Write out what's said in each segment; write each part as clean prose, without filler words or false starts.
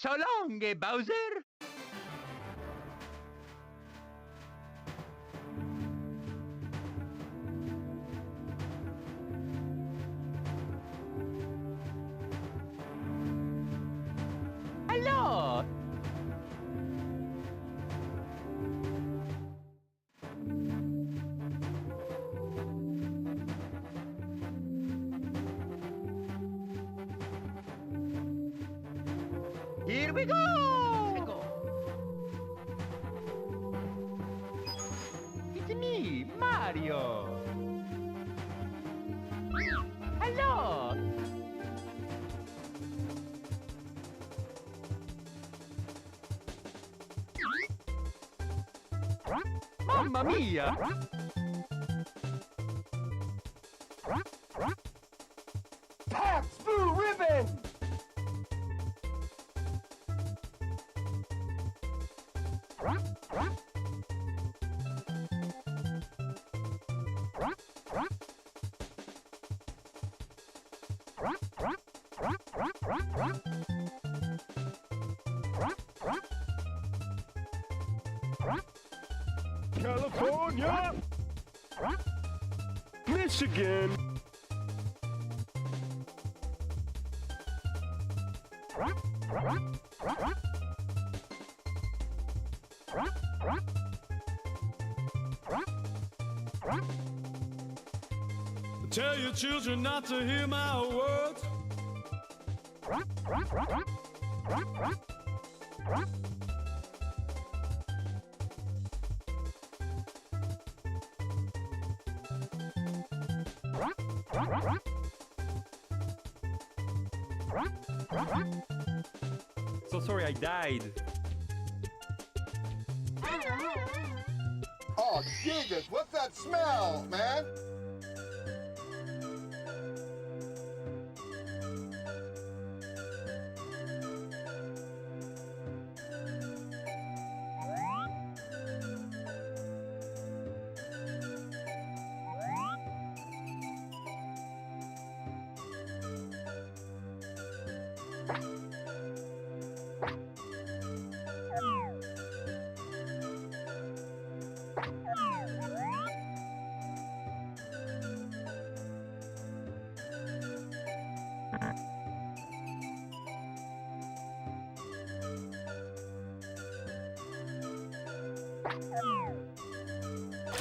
So long, Bowser! Hello! Here we go! It's me, Mario! Hello! Mamma mia! Pass through ribbon! California! Michigan! Tell your children not to hear my words. So sorry I died. Oh, Jesus, what's that smell, man?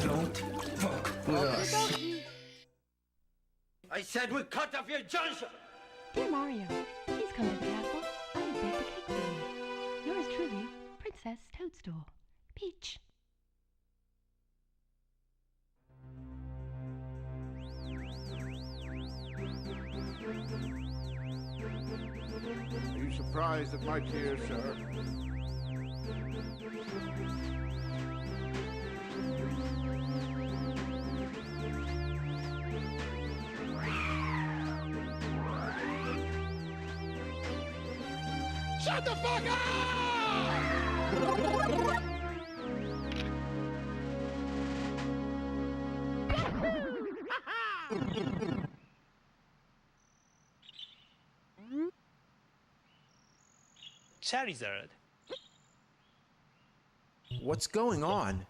Don't fuck with us. I said we cut off your junction! Dear Mario, please come to the castle. I have baked a cake for you. Yours truly, Princess Toadstool. Peach. Are you surprised at my tears, sir? Shut the fuck up! Charizard. What's going on?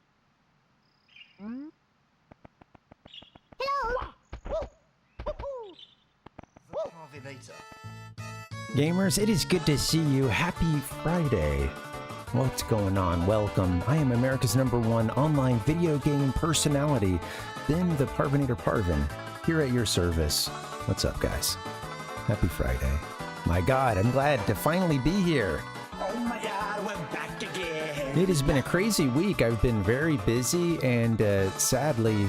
Parvinator. Gamers, it is good to see you. Happy Friday. What's going on? Welcome. I am America's #1 online video game personality, then the Parvinator Parvin, here at your service. What's up, guys? Happy Friday. My God, I'm glad to finally be here. Oh my god, we're back again! It has been a crazy week. I've been very busy, and sadly,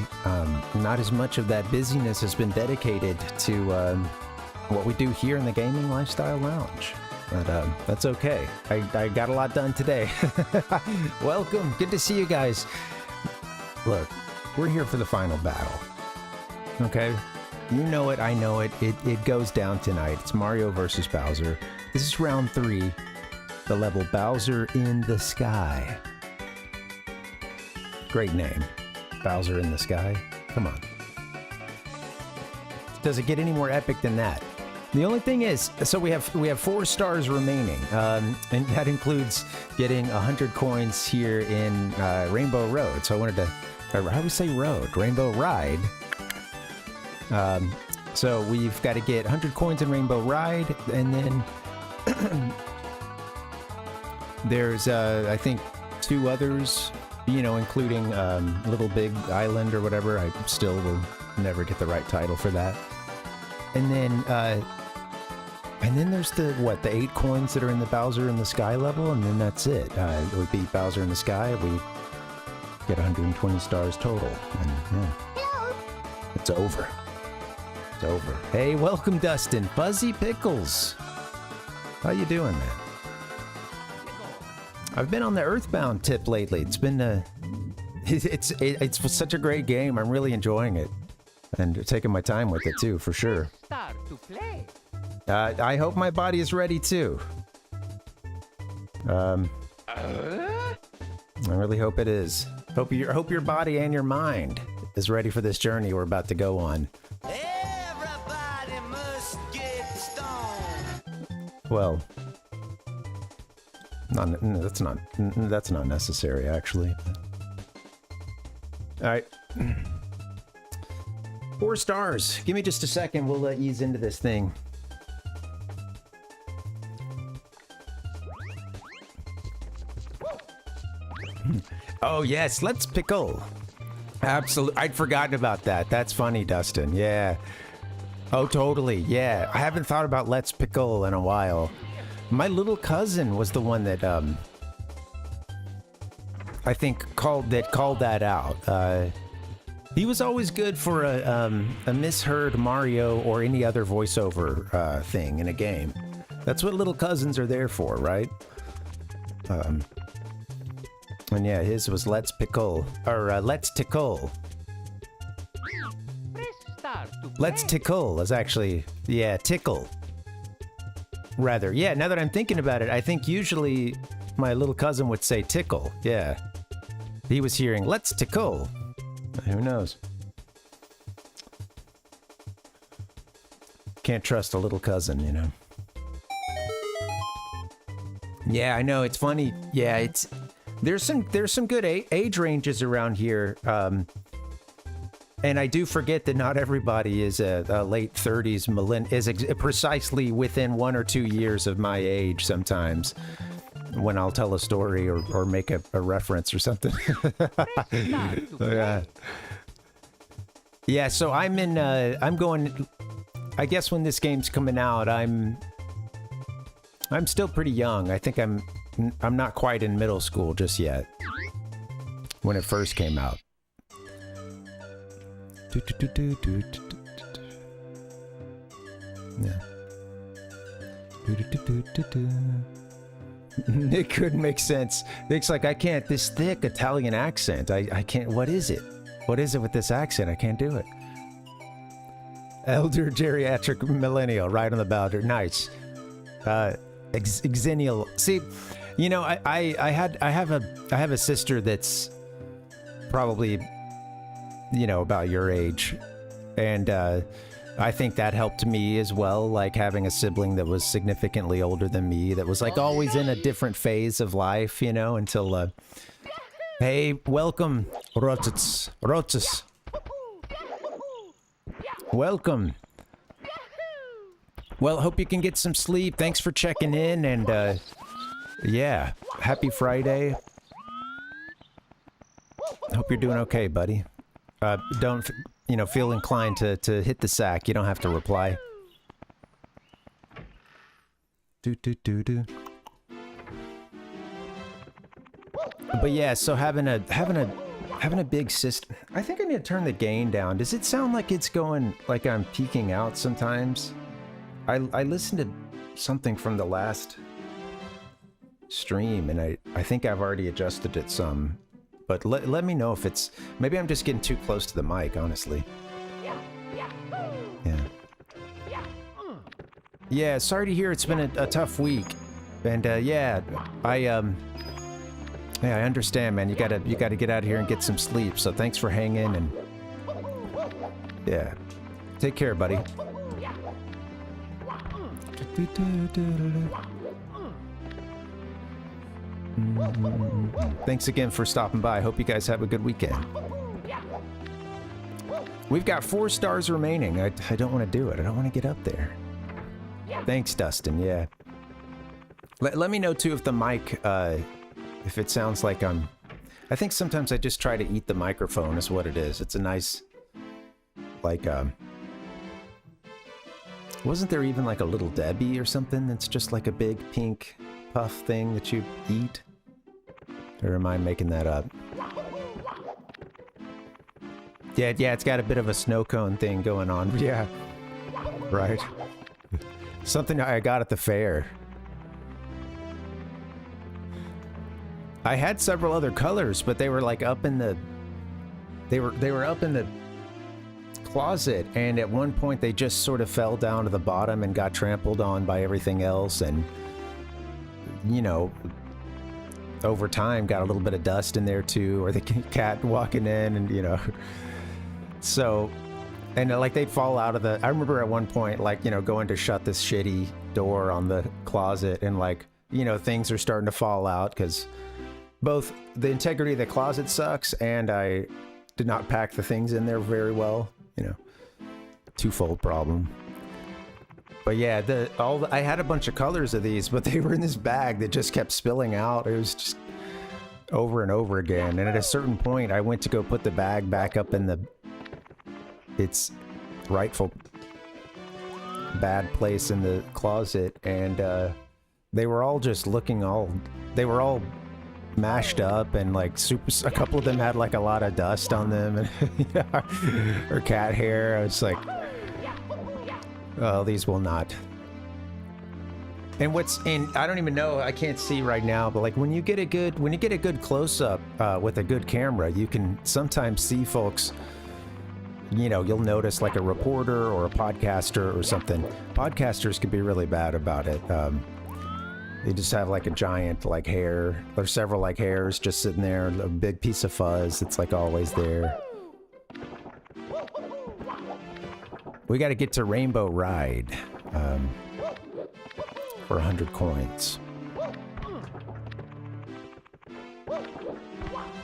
not as much of that busyness has been dedicated to what we do here in the Gaming Lifestyle Lounge. But that's okay. I got a lot done today. Welcome. Good to see you guys. Look, we're here for the final battle. Okay? You know it, I know it. It goes down tonight. It's Mario versus Bowser. This is round 3. The level Bowser in the Sky. Great name. Bowser in the Sky. Come on. Does it get any more epic than that? The only thing is, so we have 4 stars remaining, and that includes getting 100 coins here in Rainbow Road. So I wanted to, how do we say road? Rainbow Ride. So we've got to get 100 coins in Rainbow Ride, and then there's I think 2 others, you know, including Little Big Island or whatever. I still will never get the right title for that. And then there's the 8 coins that are in the Bowser in the Sky level, and then that's it. We beat Bowser in the Sky, we get 120 stars total, and yeah, it's over. It's over. Hey, welcome, Dustin. Fuzzy Pickles. How you doing, man? I've been on the Earthbound tip lately. It's been it's such a great game. I'm really enjoying it, and taking my time with it too, for sure. Start to play. I hope my body is ready too. I really hope it is. Hope your body and your mind is ready for this journey we're about to go on. Everybody must get stoned. Well, that's not necessary, actually. All right. 4 stars. Give me just a second. We'll ease into this thing. Oh yes, let's pickle. Absolutely, I'd forgotten about that. That's funny, Dustin. Yeah. Oh, totally. Yeah, I haven't thought about Let's Pickle in a while. My little cousin was the one that I think called that out. He was always good for a misheard Mario or any other voiceover thing in a game. That's what little cousins are there for, right? And yeah, his was Let's Pickle, or Let's Tickle. Let's Tickle is actually, yeah, Tickle. Rather, yeah, now that I'm thinking about it, I think usually my little cousin would say Tickle, yeah. He was hearing, Let's Tickle. Who knows? Can't trust a little cousin, you know. Yeah, I know, it's funny. Yeah, there's some good age ranges around here, and I do forget that not everybody is a late 30s is precisely within 1 or 2 years of my age sometimes, when I'll tell a story or make a reference or something. Yeah, so I'm going, I guess when this game's coming out, I'm still pretty young. I think I'm not quite in middle school just yet, when it first came out. Yeah. It could make sense. Nick's like, I can't, this thick Italian accent, I can't, what is it? What is it with this accent? I can't do it. Elder geriatric millennial, right on the Bowder. Nice. Exennial. See, you know, I have a sister that's probably, you know, about your age, and I think that helped me as well, like having a sibling that was significantly older than me, that was like always in a different phase of life, you know, until hey, welcome, Rotzitz. Welcome. Well, hope you can get some sleep. Thanks for checking in, and yeah, happy Friday. Hope you're doing okay, buddy. Don't, you know, feel inclined to hit the sack. You don't have to reply. But yeah, so having a big system. I think I need to turn the gain down. Does it sound like it's going, like I'm peaking out sometimes? I listened to something from the last stream, and I think I've already adjusted it some. But let me know if it's... Maybe I'm just getting too close to the mic, honestly. Yeah. Yeah, sorry to hear it's been a tough week. And yeah, I understand, man. You gotta get out of here and get some sleep. So thanks for hanging, and yeah. Take care, buddy. Thanks again for stopping by. Hope you guys have a good weekend. We've got 4 stars remaining. I don't want to do it. I don't want to get up there. Thanks, Dustin. Yeah. Let me know, too, if the mic, if it sounds like I'm... I think sometimes I just try to eat the microphone is what it is. It's a nice, like, wasn't there even like a Little Debbie or something that's just like a big pink puff thing that you eat? Or am I making that up? Yeah, it's got a bit of a snow cone thing going on. Yeah. Right. Something I got at the fair. I had several other colors, but they were like up in the... They were up in the closet, and at one point they just sort of fell down to the bottom and got trampled on by everything else, and... You know... Over time, got a little bit of dust in there too, or the cat walking in, and you know... So... And like they'd fall out of the... I remember at one point, like, you know, going to shut this shitty door on the closet, and like, you know, things are starting to fall out, because... Both the integrity of the closet sucks, and I did not pack the things in there very well. You know, twofold problem. But yeah, I had a bunch of colors of these, but they were in this bag that just kept spilling out. It was just over and over again. And at a certain point, I went to go put the bag back up in its rightful bad place in the closet, and they were all just looking they were all mashed up, and like a couple of them had like a lot of dust on them, and or cat hair. I was like, oh, these will not. And I don't even know, I can't see right now, but like when you get a good close-up with a good camera, you can sometimes see folks, you know, you'll notice like a reporter or a podcaster or something. Podcasters can be really bad about it. They just have like a giant like hair. There's several like hairs just sitting there, a big piece of fuzz that's like always there. We got to get to Rainbow Ride for 100 coins.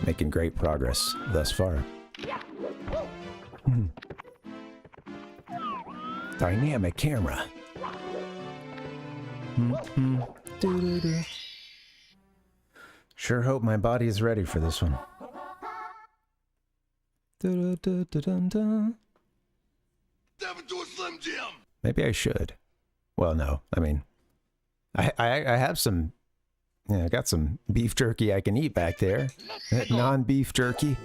Making great progress thus far. Dynamic camera. Sure hope my body is ready for this one. Maybe I should. Well, no. I mean, I have some... Yeah, I got some beef jerky I can eat back there. Non-beef jerky.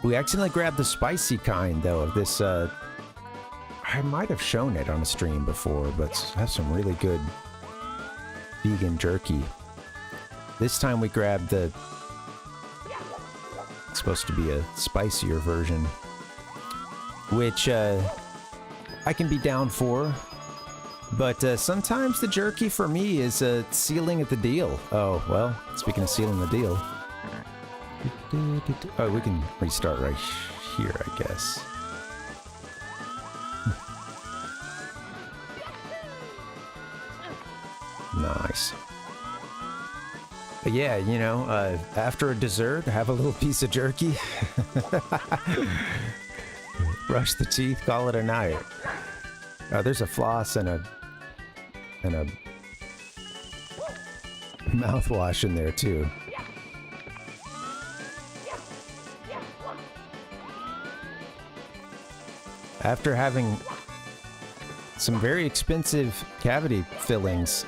We accidentally grabbed the spicy kind, though, of this... I might have shown it on a stream before, but I have some really good vegan jerky. This time we grabbed the... It's supposed to be a spicier version, which I can be down for. But sometimes the jerky for me is sealing at the deal. Oh, well, speaking of sealing the deal. Oh, we can restart right here, I guess. Nice. But yeah, you know, after a dessert, have a little piece of jerky. Brush the teeth, call it a night. There's a floss and a mouthwash in there too. After having some very expensive cavity fillings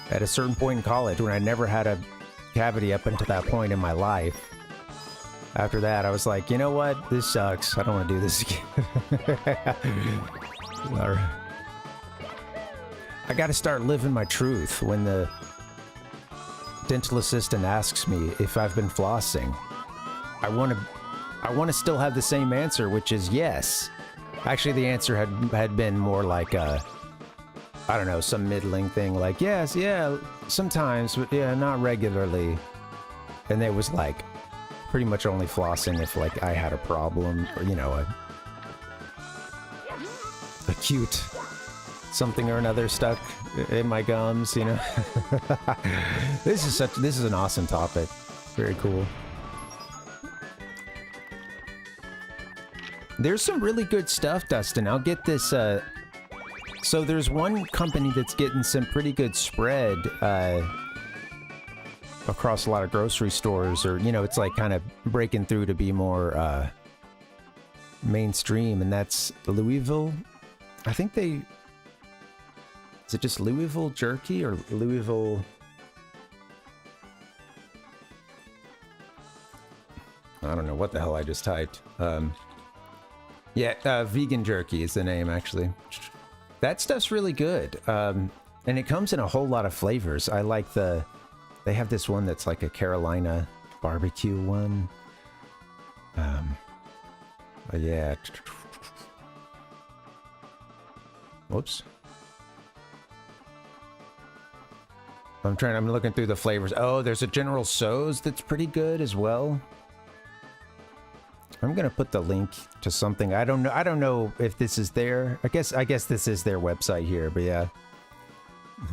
at a certain point in college, when I never had a cavity up until that point in my life. After that, I was like, you know what? This sucks. I don't want to do this again. All right. I got to start living my truth when the dental assistant asks me if I've been flossing. I want to still have the same answer, which is yes. Actually, the answer had been more like I don't know, some middling thing like, yes, yeah, sometimes, but yeah, not regularly. And it was like pretty much only flossing if like I had a problem, or, you know, a cute something or another stuck in my gums, you know. This is an awesome topic. Very cool. There's some really good stuff, Dustin. I'll get this, so there's one company that's getting some pretty good spread, across a lot of grocery stores, or, you know, it's like kind of breaking through to be more, mainstream, and that's Louisville. I think they... Is it just Louisville Jerky or Louisville... I don't know what the hell I just typed. Yeah, Vegan Jerky is the name, actually. That stuff's really good. And it comes in a whole lot of flavors. I like the... They have this one that's like a Carolina barbecue one. Yeah. Whoops. I'm looking through the flavors. Oh, there's a General Tso's that's pretty good as well. I'm gonna put the link to something. I don't know if this is there. I guess this is their website here, but yeah.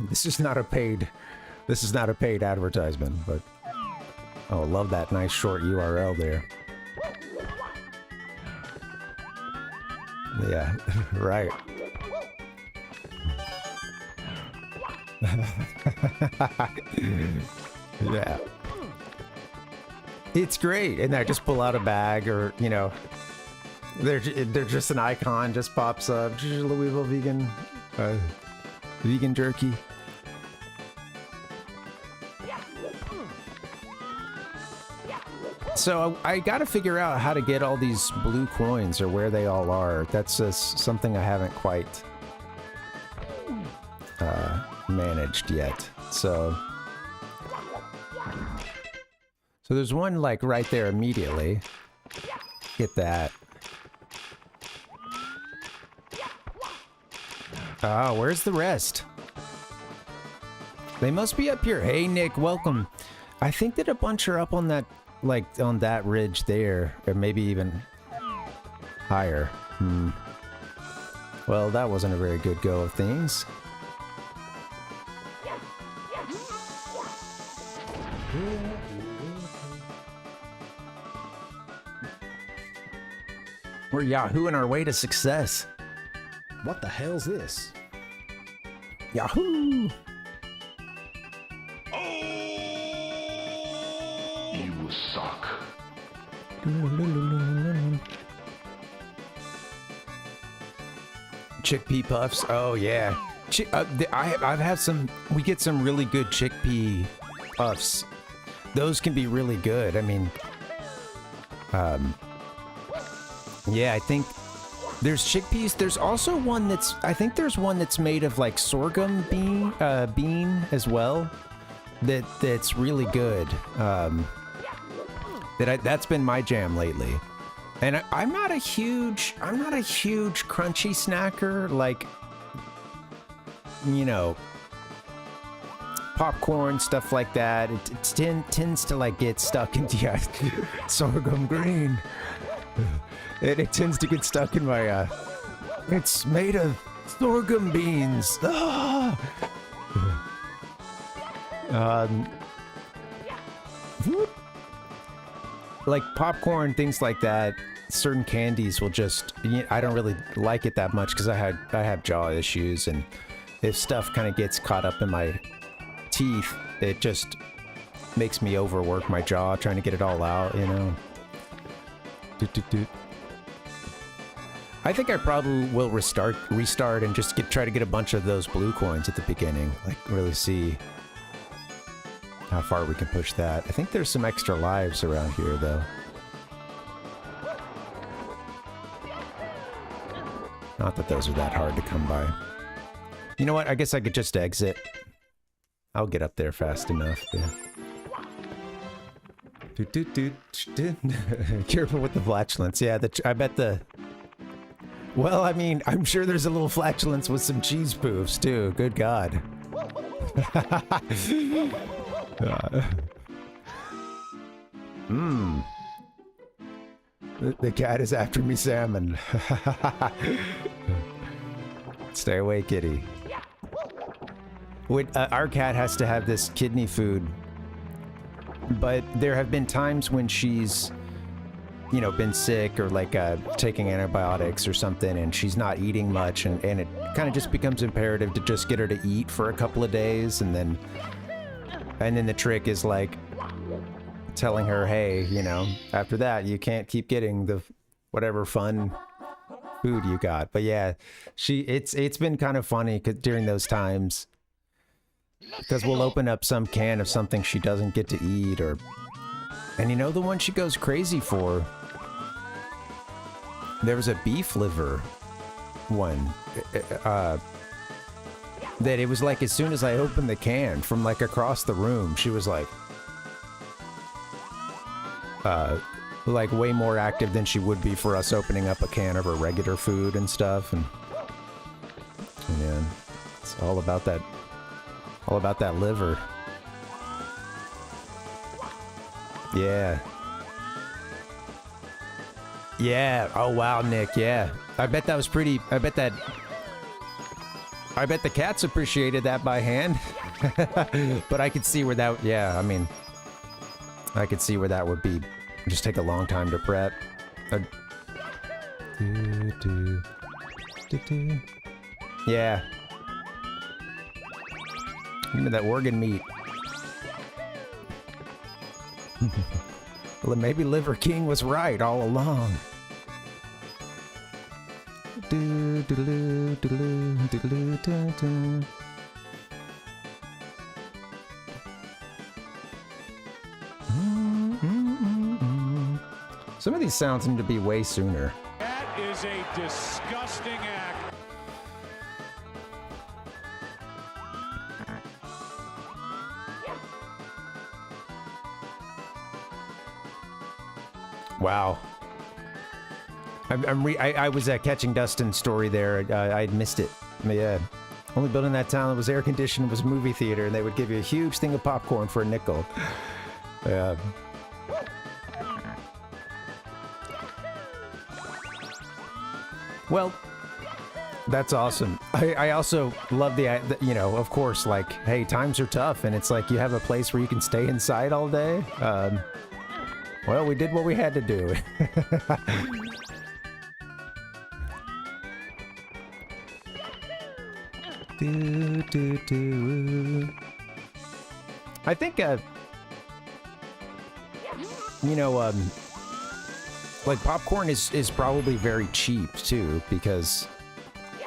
This is not a paid advertisement, but oh, love that nice short URL there. Yeah, right. Yeah. It's great, and I just pull out a bag, or, you know, they're just an icon, just pops up, Louisville vegan, vegan jerky. So I gotta figure out how to get all these blue coins, or where they all are. That's just something I haven't quite managed yet. So there's one like right there immediately. Get that. Oh, where's the rest? They must be up here. Hey Nick, welcome. I think that a bunch are up on that, like on that ridge there, or maybe even higher. Well, that wasn't a very good go of things. We're Yahooing our way to success. What the hell's this? Yahoo! You suck. Chickpea puffs. Oh yeah. I've had some. We get some really good chickpea puffs. Those can be really good. I mean, yeah, I think there's chickpeas. There's also one that's, I think there's one that's made of like sorghum bean as well. That's really good. That's been my jam lately. And I'm not a huge crunchy snacker, like, you know, popcorn, stuff like that. It tends to like get stuck into sorghum green. It tends to get stuck in my, it's made of sorghum beans. Ah! Like popcorn, things like that, certain candies will just, I don't really like it that much because I have jaw issues, and if stuff kind of gets caught up in my teeth, it just makes me overwork my jaw trying to get it all out, you know. I think I probably will restart and just try to get a bunch of those blue coins at the beginning, like really see how far we can push that. I think there's some extra lives around here, though. Not that those are that hard to come by. You know what? I guess I could just exit. I'll get up there fast enough. Yeah. Careful with the flatulence. Yeah, I bet the... Well, I mean, I'm sure there's a little flatulence with some cheese poofs, too. Good God. The cat is after me salmon. Stay away, kitty. Our cat has to have this kidney food, but there have been times when she's, you know, been sick or like taking antibiotics or something, and she's not eating much, and it kind of just becomes imperative to just get her to eat for a couple of days, and then the trick is like telling her, hey, you know, after that you can't keep getting the whatever fun food you got. But yeah, it's been kind of funny during those times, because we'll open up some can of something she doesn't get to eat, and you know the one she goes crazy for? There was a beef liver one. That it was like as soon as I opened the can from like across the room, she was like way more active than she would be for us opening up a can of her regular food and stuff. And yeah, it's all about that liver. Yeah. Yeah. Oh wow, Nick. Yeah. I bet that was pretty. I bet the cats appreciated that by hand. But I could see where that, yeah, I mean, I could see where that would be. Just take a long time to prep. Yeah. Give me that organ meat. Well, maybe Liver King was right all along. Some of these sounds need to be way sooner. That is a disgusting act. Wow. I was catching Dustin's story there. I'd missed it. Yeah. Only building that town that was air conditioned was movie theater, and they would give you a huge thing of popcorn for a nickel. Yeah. Well, that's awesome. I also love the, you know, of course, like, hey, times are tough, and it's like you have a place where you can stay inside all day. Well, we did what we had to do. I think, you know, like popcorn is probably very cheap too, because,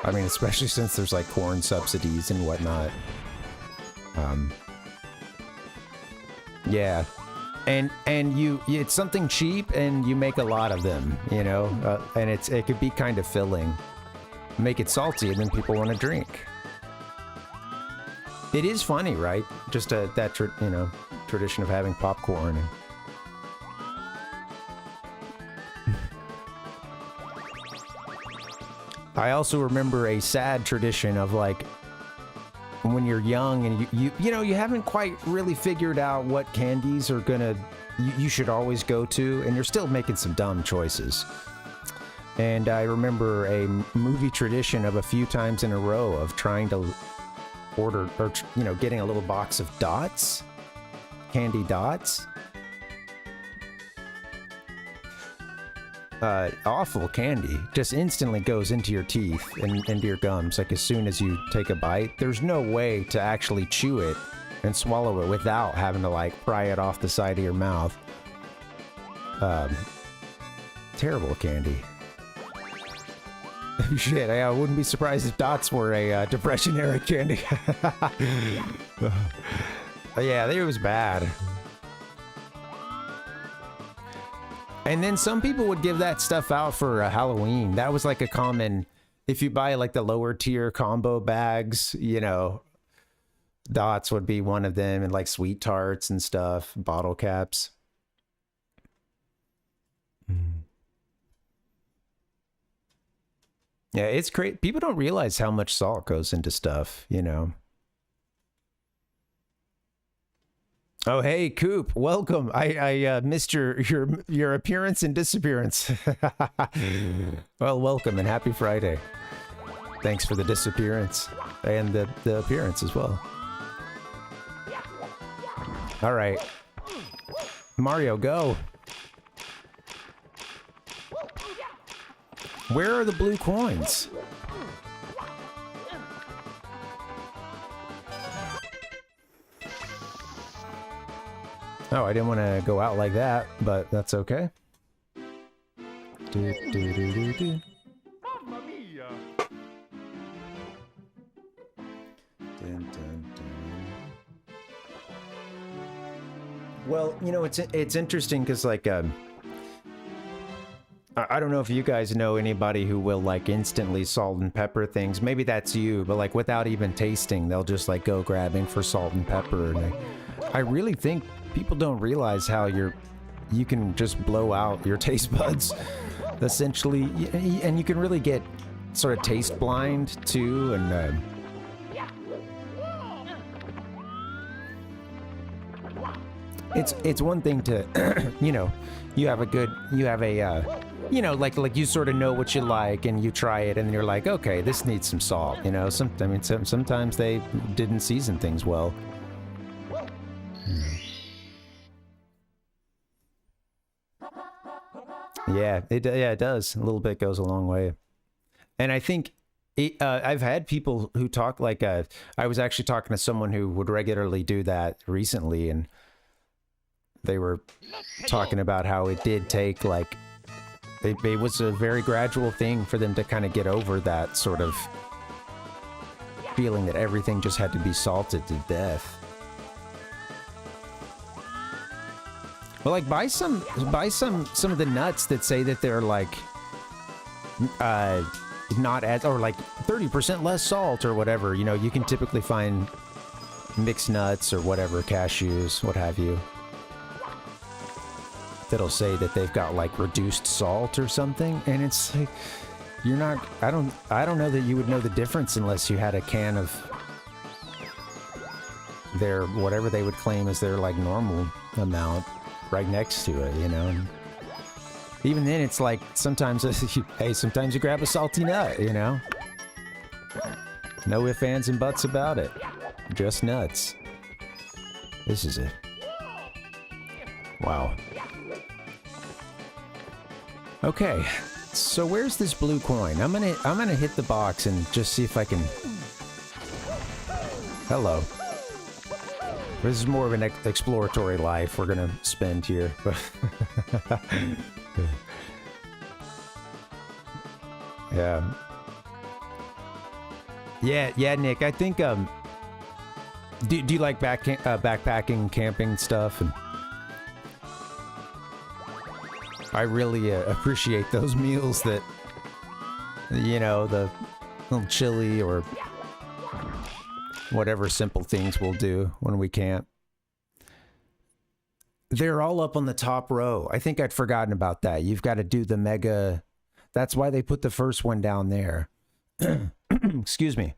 I mean, especially since there's like corn subsidies and whatnot. Yeah. And it's something cheap, and you make a lot of them, you know, and it could be kind of filling. Make it salty, and then people want to drink. It is funny, right? Just that you know, tradition of having popcorn. I also remember a sad tradition of like, when you're young and you know, you haven't quite really figured out what candies are gonna, you should always go to, and you're still making some dumb choices. And I remember a movie tradition of a few times in a row of trying to order, or, you know, getting a little box of dots, candy dots. Awful candy. Just instantly goes into your teeth and into your gums, like as soon as you take a bite. There's no way to actually chew it and swallow it without having to like pry it off the side of your mouth. Terrible candy. Shit, I wouldn't be surprised if dots were a Depression era candy. Yeah, it was bad. And then some people would give that stuff out for Halloween. That was like a common, if you buy like the lower tier combo bags, you know, dots would be one of them, and like sweet tarts and stuff, bottle caps. Yeah, it's great. People don't realize how much salt goes into stuff, you know. Oh, hey, Coop, welcome. I missed your appearance and disappearance. Well, welcome and happy Friday. Thanks for the disappearance and the appearance as well. All right. Mario, go. Where are the blue coins? Oh, I didn't want to go out like that, but that's okay. Do, do, do, do, do. Mamma mia. Dun, dun, dun. Well, you know, it's interesting because, like, I don't know if you guys know anybody who will, like, instantly salt and pepper things. Maybe that's you, but, like, without even tasting, they'll just, like, go grabbing for salt and pepper. And I really think people don't realize how you can just blow out your taste buds, essentially, and you can really get sort of taste blind, too, and... It's one thing to, you know, you have a, you know, like you sort of know what you like and you try it and you're like, okay, this needs some salt, you know. Sometimes they didn't season things well. Yeah, it does. A little bit goes a long way. And I think I've had people who talk like, I was actually talking to someone who would regularly do that recently, and they were talking about how it did take, like, it was a very gradual thing for them to kind of get over that sort of feeling that everything just had to be salted to death. Well, like, buy some of the nuts that say that they're like not as, or like 30% less salt or whatever. You know, you can typically find mixed nuts or whatever, cashews, what have you, that'll say that they've got like reduced salt or something, and it's like, you're not, I don't know that you would know the difference unless you had a can of their, whatever they would claim is their like normal amount right next to it, you know. And even then it's like sometimes hey, sometimes you grab a salty nut, you know. No ifs, ands, and buts about it. Just nuts. This is it. Wow. Okay, so where's this blue coin? I'm gonna hit the box and just see if I can. Hello. This is more of an exploratory life we're gonna spend here. Yeah. Yeah, Nick. I think do you like backpacking, camping stuff? And I really appreciate those meals that, you know, the little chili or whatever simple things we'll do when we camp. They're all up on the top row. I think I'd forgotten about that. You've got to do the mega. That's why they put the first one down there. Excuse me.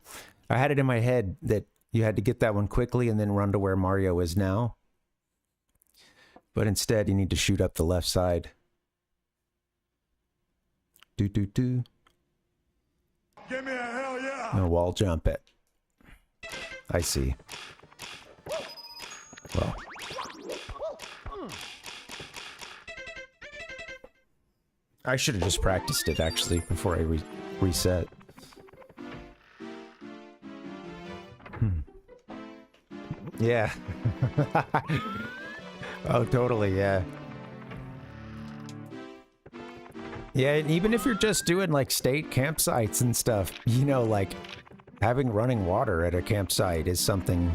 I had it in my head that you had to get that one quickly and then run to where Mario is now. But instead, you need to shoot up the left side. Do. Give me a hell yeah. No, wall jump it. I see. Well. I should have just practiced it, actually, before I reset. Yeah. Oh, totally, yeah. Yeah, and even if you're just doing, like, state campsites and stuff, you know, like, having running water at a campsite is something...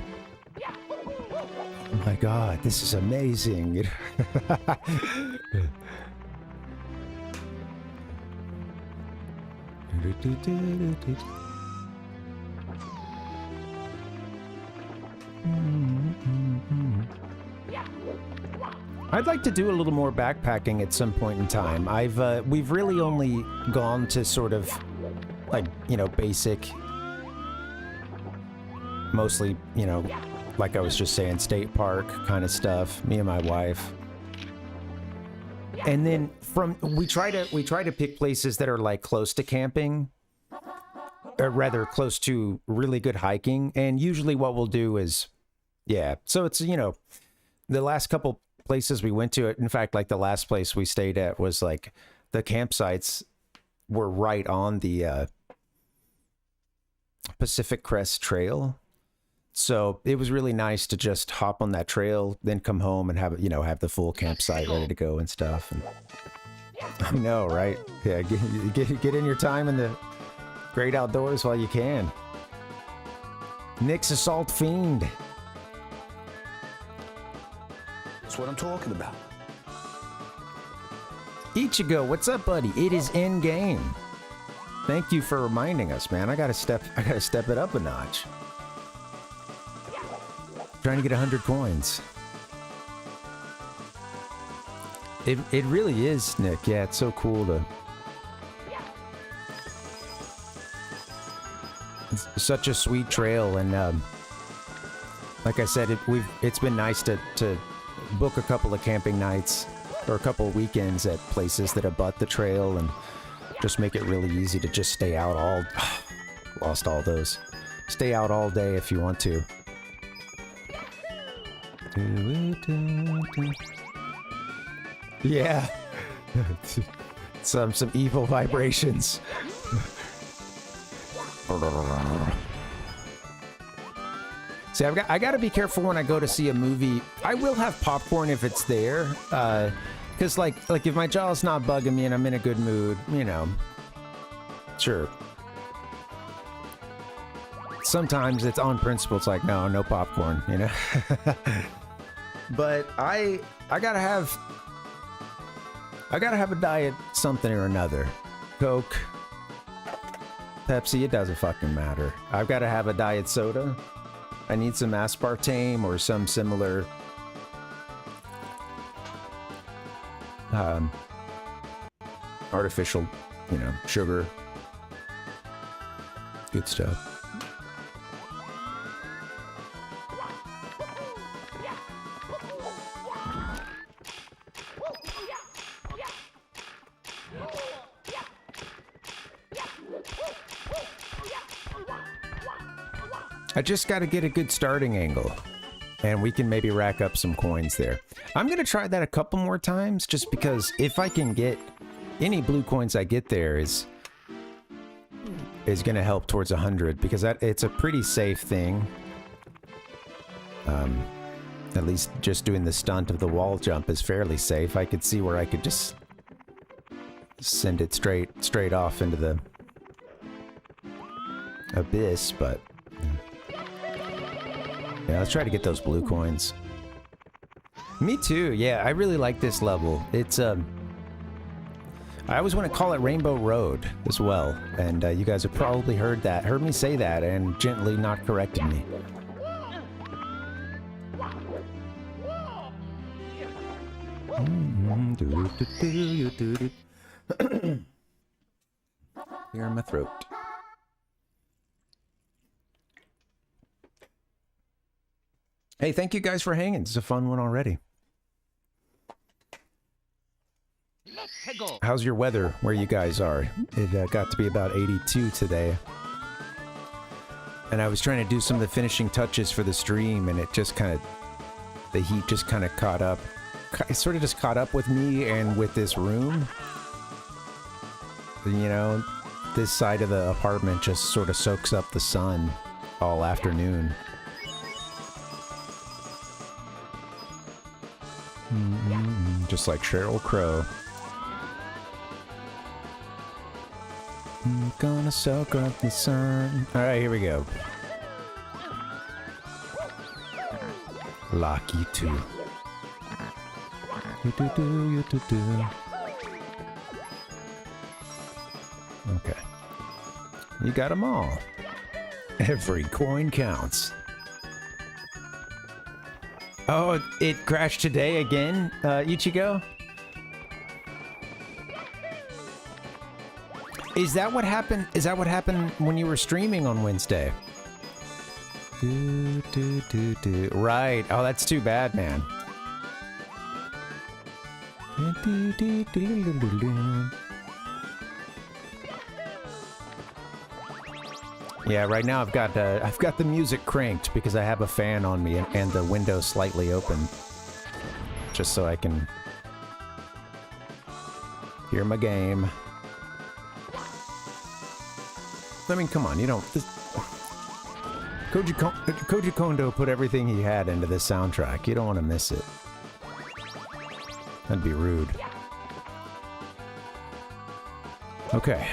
Oh my god, this is amazing. I'd like to do a little more backpacking at some point in time. We've really only gone to sort of, like, you know, basic, mostly, you know, like I was just saying, state park kind of stuff, me and my wife. And then we try to pick places that are like close to camping. rather close to really good hiking. And usually what we'll do is, yeah, so it's, you know, the last couple places we went to, in fact, like the last place we stayed at was like the campsites were right on the Pacific Crest Trail. So it was really nice to just hop on that trail, then come home and have, you know, have the full campsite ready to go and stuff. And I know, right? Yeah, get in your time in the great outdoors while you can. Nick's Assault Fiend. That's what I'm talking about. Ichigo, what's up, buddy? It is ENDGAME. Thank you for reminding us, man. I gotta step it up a notch. Trying to get 100 coins. It really is, Nick. Yeah, it's so cool to... It's such a sweet trail, and like I said, it's been nice to book a couple of camping nights or a couple of weekends at places that abut the trail and just make it really easy to just stay out all... Lost all those. Stay out all day if you want to. Yeah. some evil vibrations. See, I got to be careful when I go to see a movie. I will have popcorn if it's there, because like if my jaw's not bugging me and I'm in a good mood, you know, sure. Sometimes it's on principle. It's like no popcorn, you know. But I gotta have a diet, something or another. Coke, Pepsi, it doesn't fucking matter. I've got to have a diet soda. I need some aspartame or some similar artificial, you know, sugar. Good stuff. I just got to get a good starting angle, and we can maybe rack up some coins there. I'm going to try that a couple more times, just because if I can get any blue coins I get there is going to help towards 100, because it's a pretty safe thing. At least just doing the stunt of the wall jump is fairly safe. I could see where I could just send it straight off into the abyss, but... Yeah, let's try to get those blue coins. Me too, yeah, I really like this level. It's, I always want to call it Rainbow Road as well, and you guys have probably heard me say that, and gently not corrected me. Clear my throat. Hey, thank you guys for hanging. It's a fun one already. How's your weather where you guys are? It got to be about 82 today. And I was trying to do some of the finishing touches for the stream, and it just kind of... The heat just kind of caught up. It sort of just caught up with me and with this room. You know, this side of the apartment just sort of soaks up the sun all afternoon. Just like Sheryl Crow. I'm gonna soak up the sun. Alright, here we go. Lock you too. Okay. You got them all. Every coin counts. Oh, it crashed today again, Ichigo? Is that what happened? Is that what happened when you were streaming on Wednesday? Right. Oh, that's too bad, man. Yeah, right now I've got the music cranked because I have a fan on me and the window slightly open, just so I can hear my game. I mean, come on, you don't. Koji Kondo put everything he had into this soundtrack. You don't want to miss it. That'd be rude. Okay.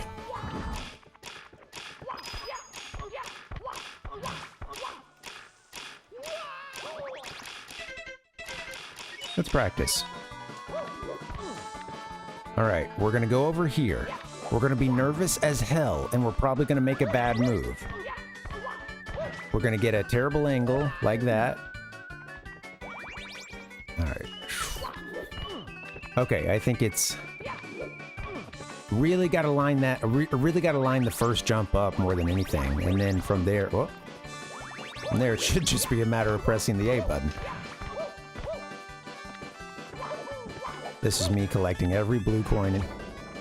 Let's practice. Alright, we're gonna go over here. We're gonna be nervous as hell, and we're probably gonna make a bad move. We're gonna get a terrible angle, like that. Alright. Okay, I think it's... Really gotta line that... Really gotta line the first jump up more than anything. And then from there... Oh, from there, it should just be a matter of pressing the A button. This is me collecting every blue coin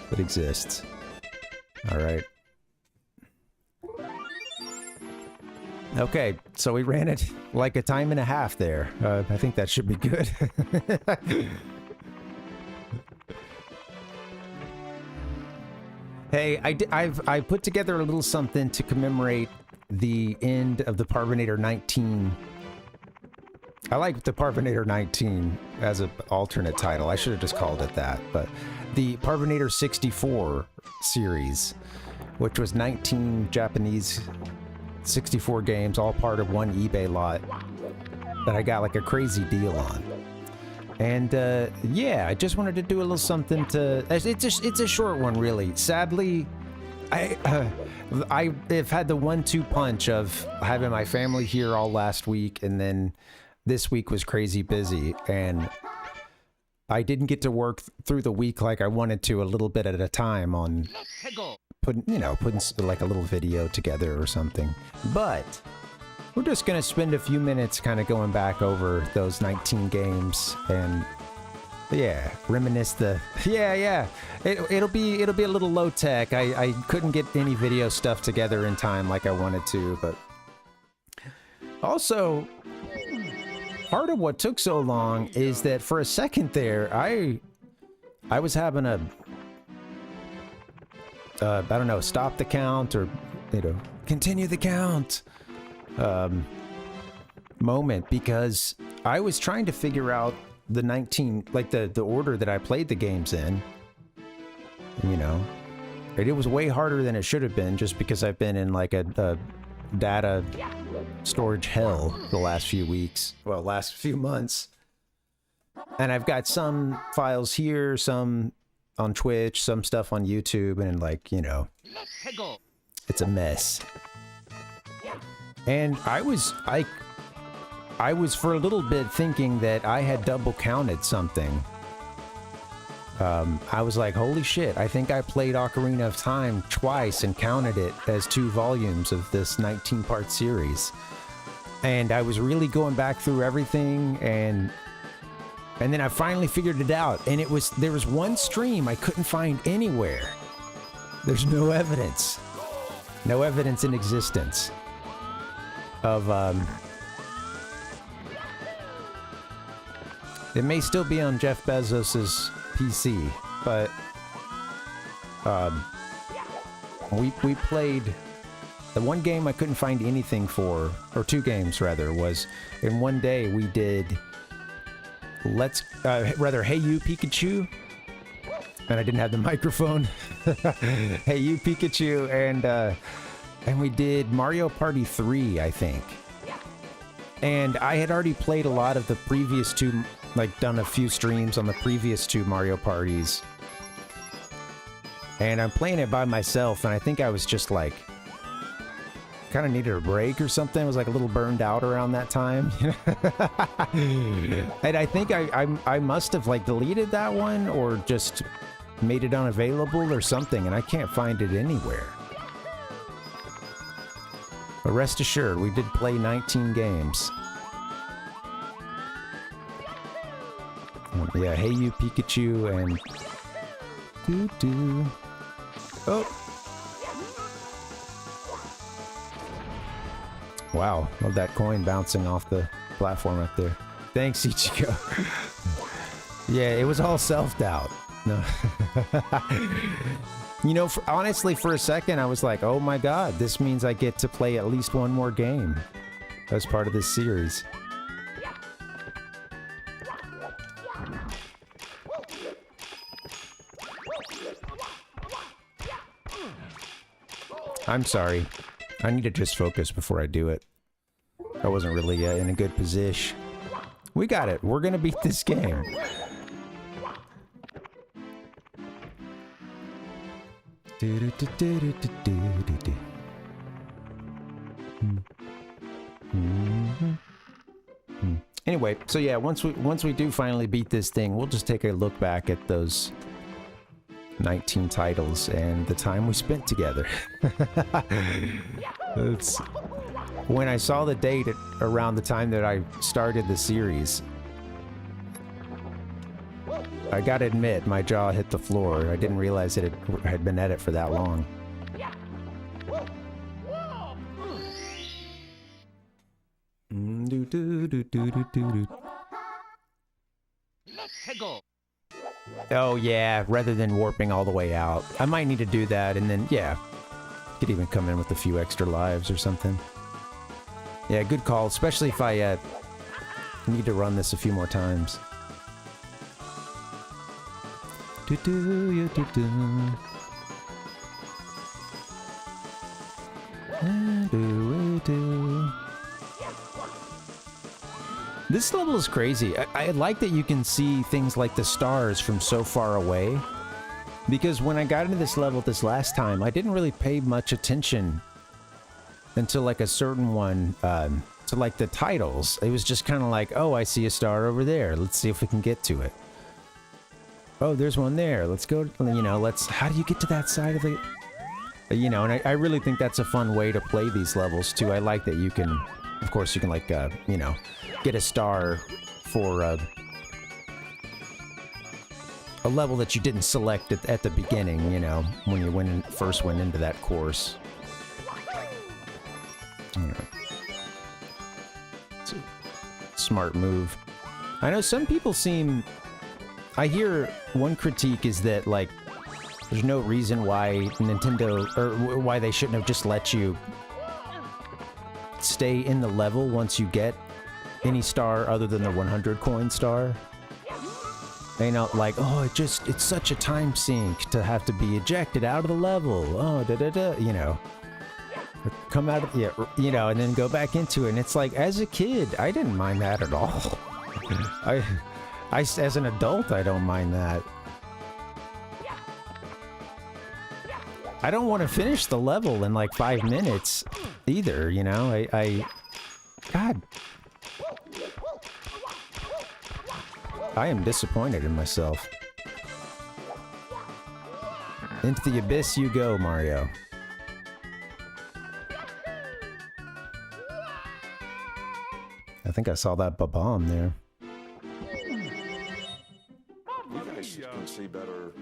that exists. Alright. Okay, so we ran it like a time and a half there. I think that should be good. Hey, I put together a little something to commemorate the end of the Parvinator 19. I like the Parvinator 19 as an alternate title. I should have just called it that. But the Parvinator 64 series, which was 19 Japanese 64 games, all part of one eBay lot that I got like a crazy deal on. And yeah, I just wanted to do a little something to... It's a short one, really. Sadly, I've had the 1-2 punch of having my family here all last week, and then this week was crazy busy, and I didn't get to work through the week like I wanted to, a little bit at a time on putting like a little video together or something. But we're just gonna spend a few minutes kind of going back over those 19 games and yeah, reminisce the it'll be a little low tech. I couldn't get any video stuff together in time like I wanted to, but also part of what took so long is that for a second there, I was having a, I don't know, stop the count or, continue the count moment, because I was trying to figure out the 19, like the order that I played the games in, and it was way harder than it should have been just because I've been in like a data storage hell the last few weeks, well, last few months. And I've got some files here, some on Twitch, some stuff on YouTube, and like, it's a mess. And I was for a little bit thinking that I had double counted something. I was like, holy shit, I think I played Ocarina of Time twice and counted it as 2 volumes of this 19-part series. And I was really going back through everything, and then I finally figured it out. And there was one stream I couldn't find anywhere. There's no evidence in existence of, it may still be on Jeff Bezos's PC, but we played the one game I couldn't find anything for, or 2 games rather, was in one day we did Hey You Pikachu, and I didn't have the microphone. Hey You Pikachu, and we did Mario Party 3, I think. And I had already played a lot of the previous 2, like done a few streams on the previous 2 Mario Parties. And I'm playing it by myself, and I think I was just like, kind of needed a break or something. I was like a little burned out around that time. And I think I must have like deleted that one or just made it unavailable or something, and I can't find it anywhere. But rest assured, we did play 19 games. Yeah, Hey You Pikachu and... Oh! Wow, love that coin bouncing off the platform up there. Thanks, Ichigo. Yeah, it was all self-doubt. No. You know, honestly, for a second, I was like, oh my god, this means I get to play at least one more game as part of this series. I'm sorry. I need to just focus before I do it. I wasn't really in a good position. We got it. We're gonna beat this game. Anyway, so yeah, once we do finally beat this thing, we'll just take a look back at those 19 titles and the time we spent together. It's, when I saw the date around the time that I started the series, I gotta admit, my jaw hit the floor. I didn't realize that it had been at it for that long. Oh yeah, rather than warping all the way out. I might need to do that, and then, yeah. Could even come in with a few extra lives or something. Yeah, good call, especially if I need to run this a few more times. This level is crazy. I like that you can see things like the stars from so far away. Because when I got into this level this last time, I didn't really pay much attention until like a certain one, to like the titles. It was just kind of like, oh, I see a star over there. Let's see if we can get to it. Oh, there's one there. Let's go, you know, how do you get to that side of the... You know, and I really think that's a fun way to play these levels, too. I like that you can, of course, you can, like, you know, get a star for a level that you didn't select at the beginning, you know, when you first went into that course. All right. It's a smart move. I know some people seem... I hear one critique is that, like, there's no reason why Nintendo, or why they shouldn't have just let you stay in the level once you get any star other than the 100 coin star. They know, like, oh, it's such a time sink to have to be ejected out of the level. Oh, you know. Come out of, yeah, you know, and then go back into it. And it's like, as a kid, I didn't mind that at all. As an adult, I don't mind that. I don't want to finish the level in like 5 minutes either, you know? God. I am disappointed in myself. Into the abyss you go, Mario. I think I saw that bomb there. You guys can see better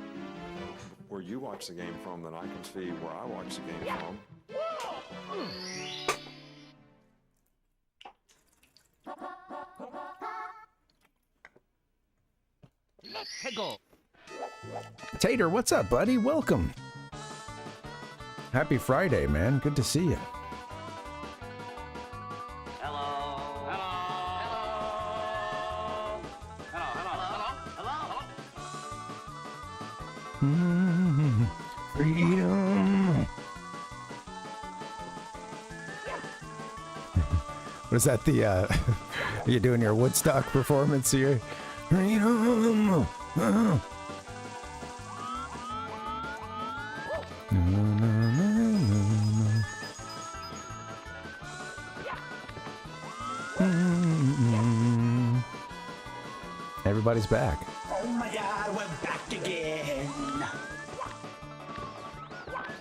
where you watch the game from than I can see where I watch the game from. Let's go. Tater, what's up, buddy? Welcome. Happy Friday, man. Good to see you. Freedom. What is that? The are you doing your Woodstock performance here? Freedom. Everybody's back. Oh my God, we're back again.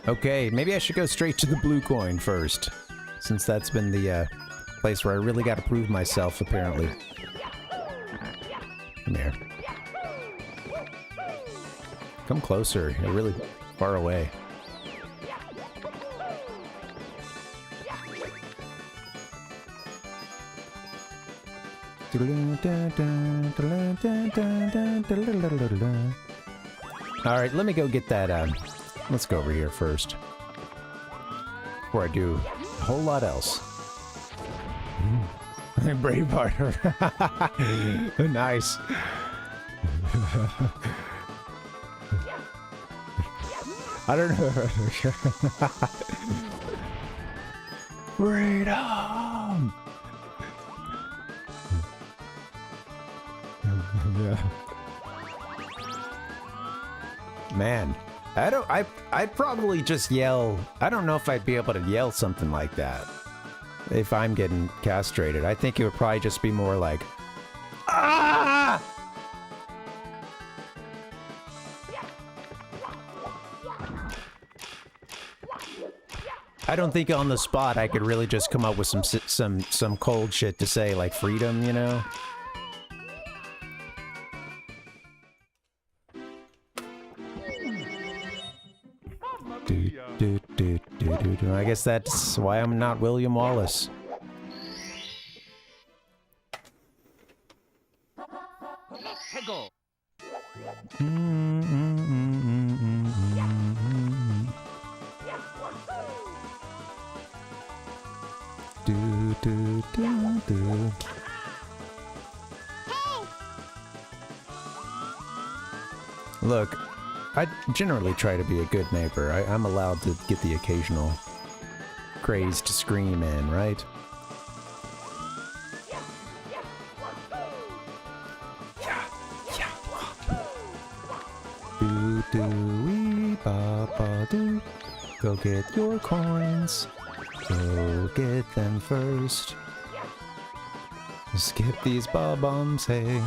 Okay, maybe I should go straight to the blue coin first, since that's been the place where I really got to prove myself, apparently. Come here. Come closer. You're really far away. Alright, let me go get that, let's go over here first. Before I do a whole lot else. Braveheart. Nice. I don't know. Freedom! Yeah. Man, I'd probably just yell. I don't know if I'd be able to yell something like that if I'm getting castrated. I think it would probably just be more like, ah! I don't think on the spot I could really just come up with some cold shit to say, like freedom, you know? I guess that's why I'm not William Wallace. Hegel. Look, I generally try to be a good neighbor. I'm allowed to get the occasional crazed scream in, right? Do-do-wee-ba-ba-do. Go get your coins. Go get them first. Skip these bob-bombs, hey.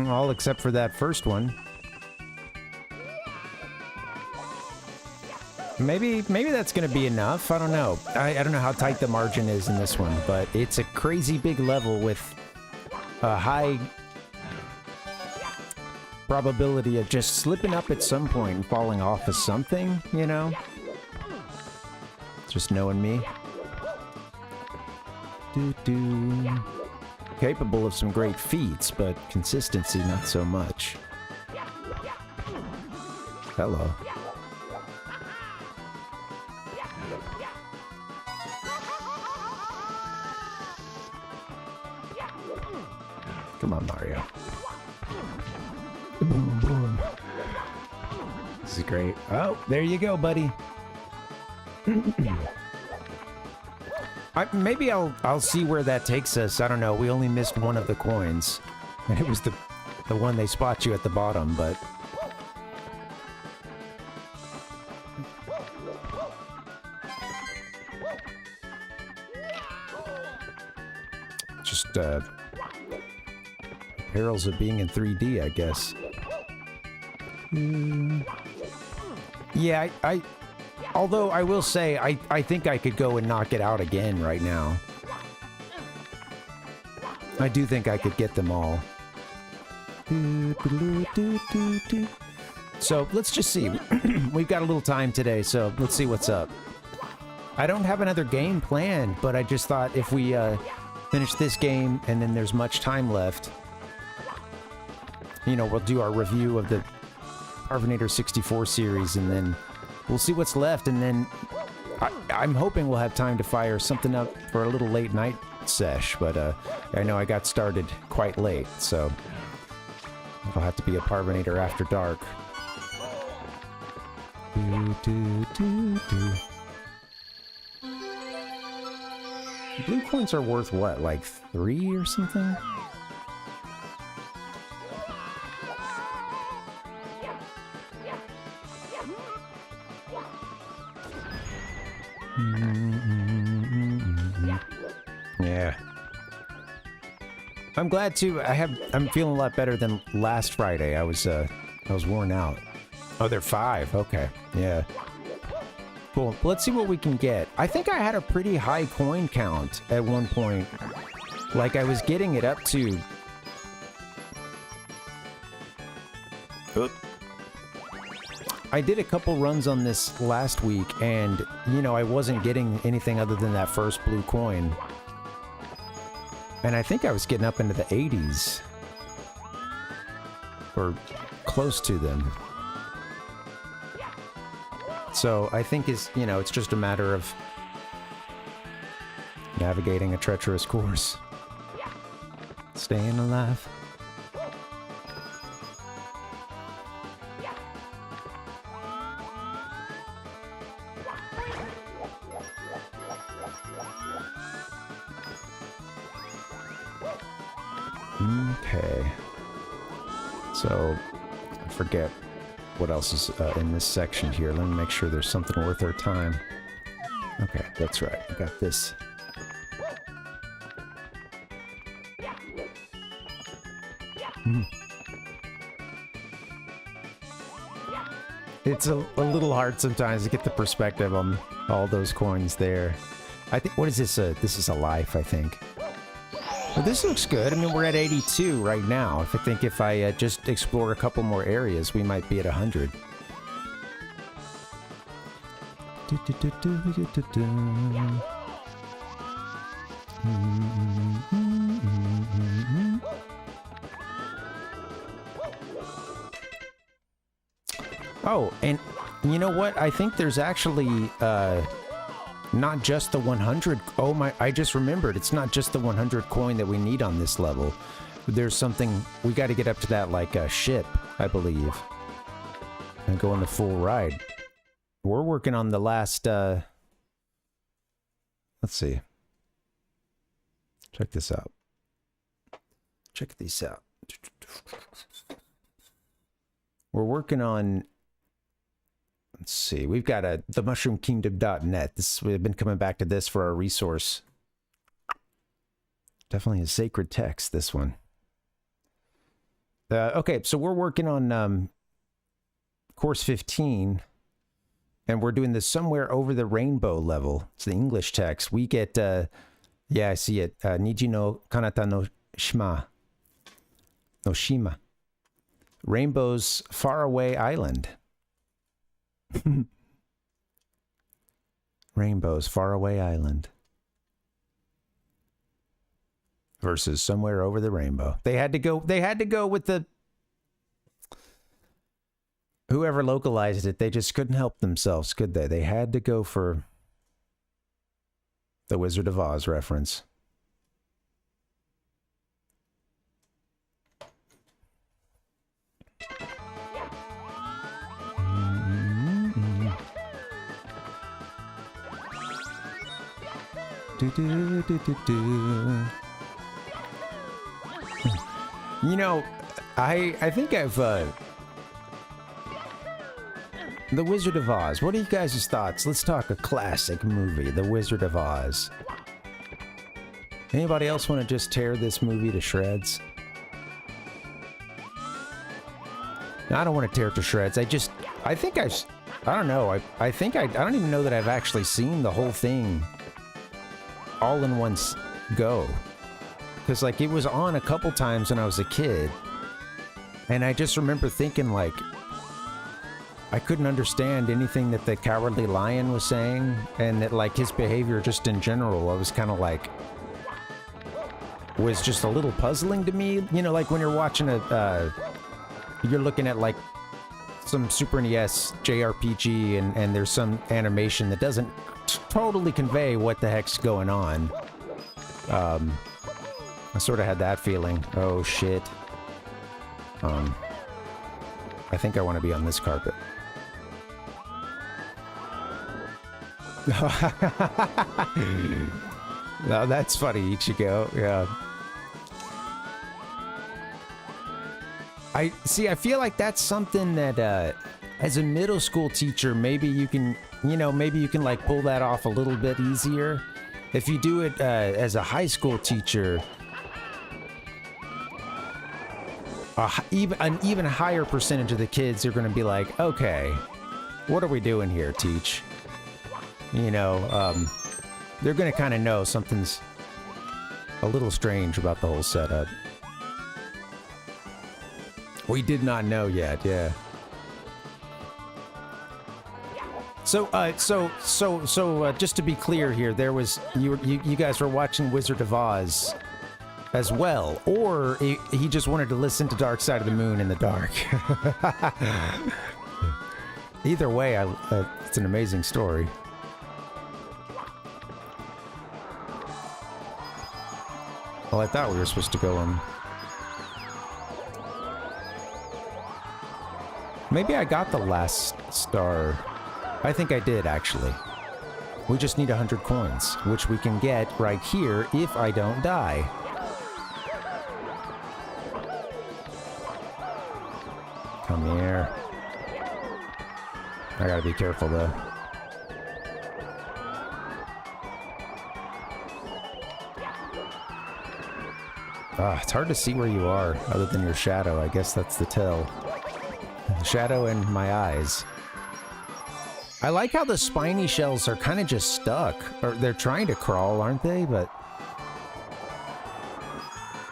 All except for that first one. Maybe that's gonna be enough. I don't know. I don't know how tight the margin is in this one, but it's a crazy big level with a high probability of just slipping up at some point and falling off of something, you know? Just knowing me. Capable of some great feats, but consistency not so much. Hello. Come on, Mario. Boom, boom. This is great. Oh, there you go, buddy. Maybe I'll see where that takes us. I don't know. We only missed one of the coins. And it was the one they spot you at the bottom, but... Just, perils of being in 3D, I guess. Yeah, although I will say, I think I could go and knock it out again right now. I do think I could get them all. So, let's just see. We've got a little time today, so let's see what's up. I don't have another game planned, but I just thought if we finish this game and then there's much time left, you know, we'll do our review of the Parvinator 64 series, and then we'll see what's left, and then I'm hoping we'll have time to fire something up for a little late night sesh, but I know I got started quite late, so it'll have to be a Parvinator after dark. Blue coins are worth what, like 3 or something? Yeah. I'm glad to. I'm feeling a lot better than last Friday. I was worn out. Oh, they're 5. Okay. Yeah. Cool. Let's see what we can get. I think I had a pretty high coin count at one point. Like I was getting it up to I did a couple runs on this last week, and, you know, I wasn't getting anything other than that first blue coin. And I think I was getting up into the 80s. Or close to them. So I think it's, you know, it's just a matter of navigating a treacherous course. Staying alive. Okay. So, I forget what else is in this section here. Let me make sure there's something worth our time. Okay, that's right. I got this. It's a little hard sometimes to get the perspective on all those coins there. I think, what is this? This is a life, I think. Well, this looks good. I mean, we're at 82 right now. I think if I just explore a couple more areas, we might be at 100. Oh, and you know what? I think there's actually not just the 100. Oh my, I just remembered. It's not just the 100 coin that we need on this level. There's something, we got to get up to that, like a ship, I believe. And go on the full ride. We're working on the last, let's see. Check this out. Check these out. We're working on, let's see, we've got themushroomkingdom.net. We've been coming back to this for our resource. Definitely a sacred text, this one. Okay, so we're working on course 15, and we're doing this somewhere over the rainbow level. It's the English text. We get, yeah, I see it. Niji no kanata no shima. No shima. Rainbow's faraway island. Rainbow's faraway island. Versus somewhere over the rainbow. They had to go with the, whoever localized it, they just couldn't help themselves, could they? They had to go for the Wizard of Oz reference. You know, I think I've The Wizard of Oz. What are you guys' thoughts? Let's talk a classic movie, The Wizard of Oz. Anybody else want to just tear this movie to shreds? No, I don't want to tear it to shreds. I think I don't know. I think I don't even know that I've actually seen the whole thing all in one go. Because, like, it was on a couple times when I was a kid. And I just remember thinking, like, I couldn't understand anything that the Cowardly Lion was saying. And that, like, his behavior just in general, I was kind of like, was just a little puzzling to me. You know, like when you're watching you're looking at, like, some Super NES JRPG and there's some animation that doesn't totally convey what the heck's going on. I sort of had that feeling. Oh, shit. I think I want to be on this carpet. No, that's funny, Ichigo. Yeah. I feel like that's something that, as a middle school teacher, maybe you can, like, pull that off a little bit easier. If you do it as a high school teacher, an even higher percentage of the kids are going to be like, okay, what are we doing here, teach? You know, they're going to kind of know something's a little strange about the whole setup. We did not know yet, yeah. So, just to be clear here, there was you guys were watching Wizard of Oz as well, or he just wanted to listen to Dark Side of the Moon in the dark. Either way, it's an amazing story. Well, I thought we were supposed to go on. Maybe I got the last star. I think I did, actually. We just need 100 coins, which we can get right here if I don't die. Come here. I gotta be careful, though. It's hard to see where you are, other than your shadow. I guess that's the tell. The shadow and my eyes. I like how the spiny shells are kind of just stuck. Or they're trying to crawl, aren't they? But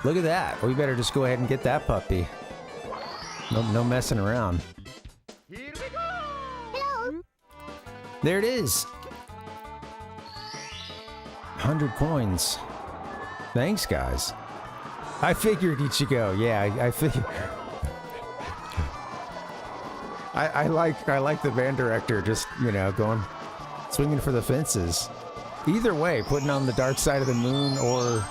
look at that. We better just go ahead and get that puppy. No messing around. Here we go! Hello! There it is. 100 coins. Thanks, guys. I figured Ichigo. Yeah, I figured. I like the band director just, you know, swinging for the fences. Either way, putting on the Dark Side of the Moon or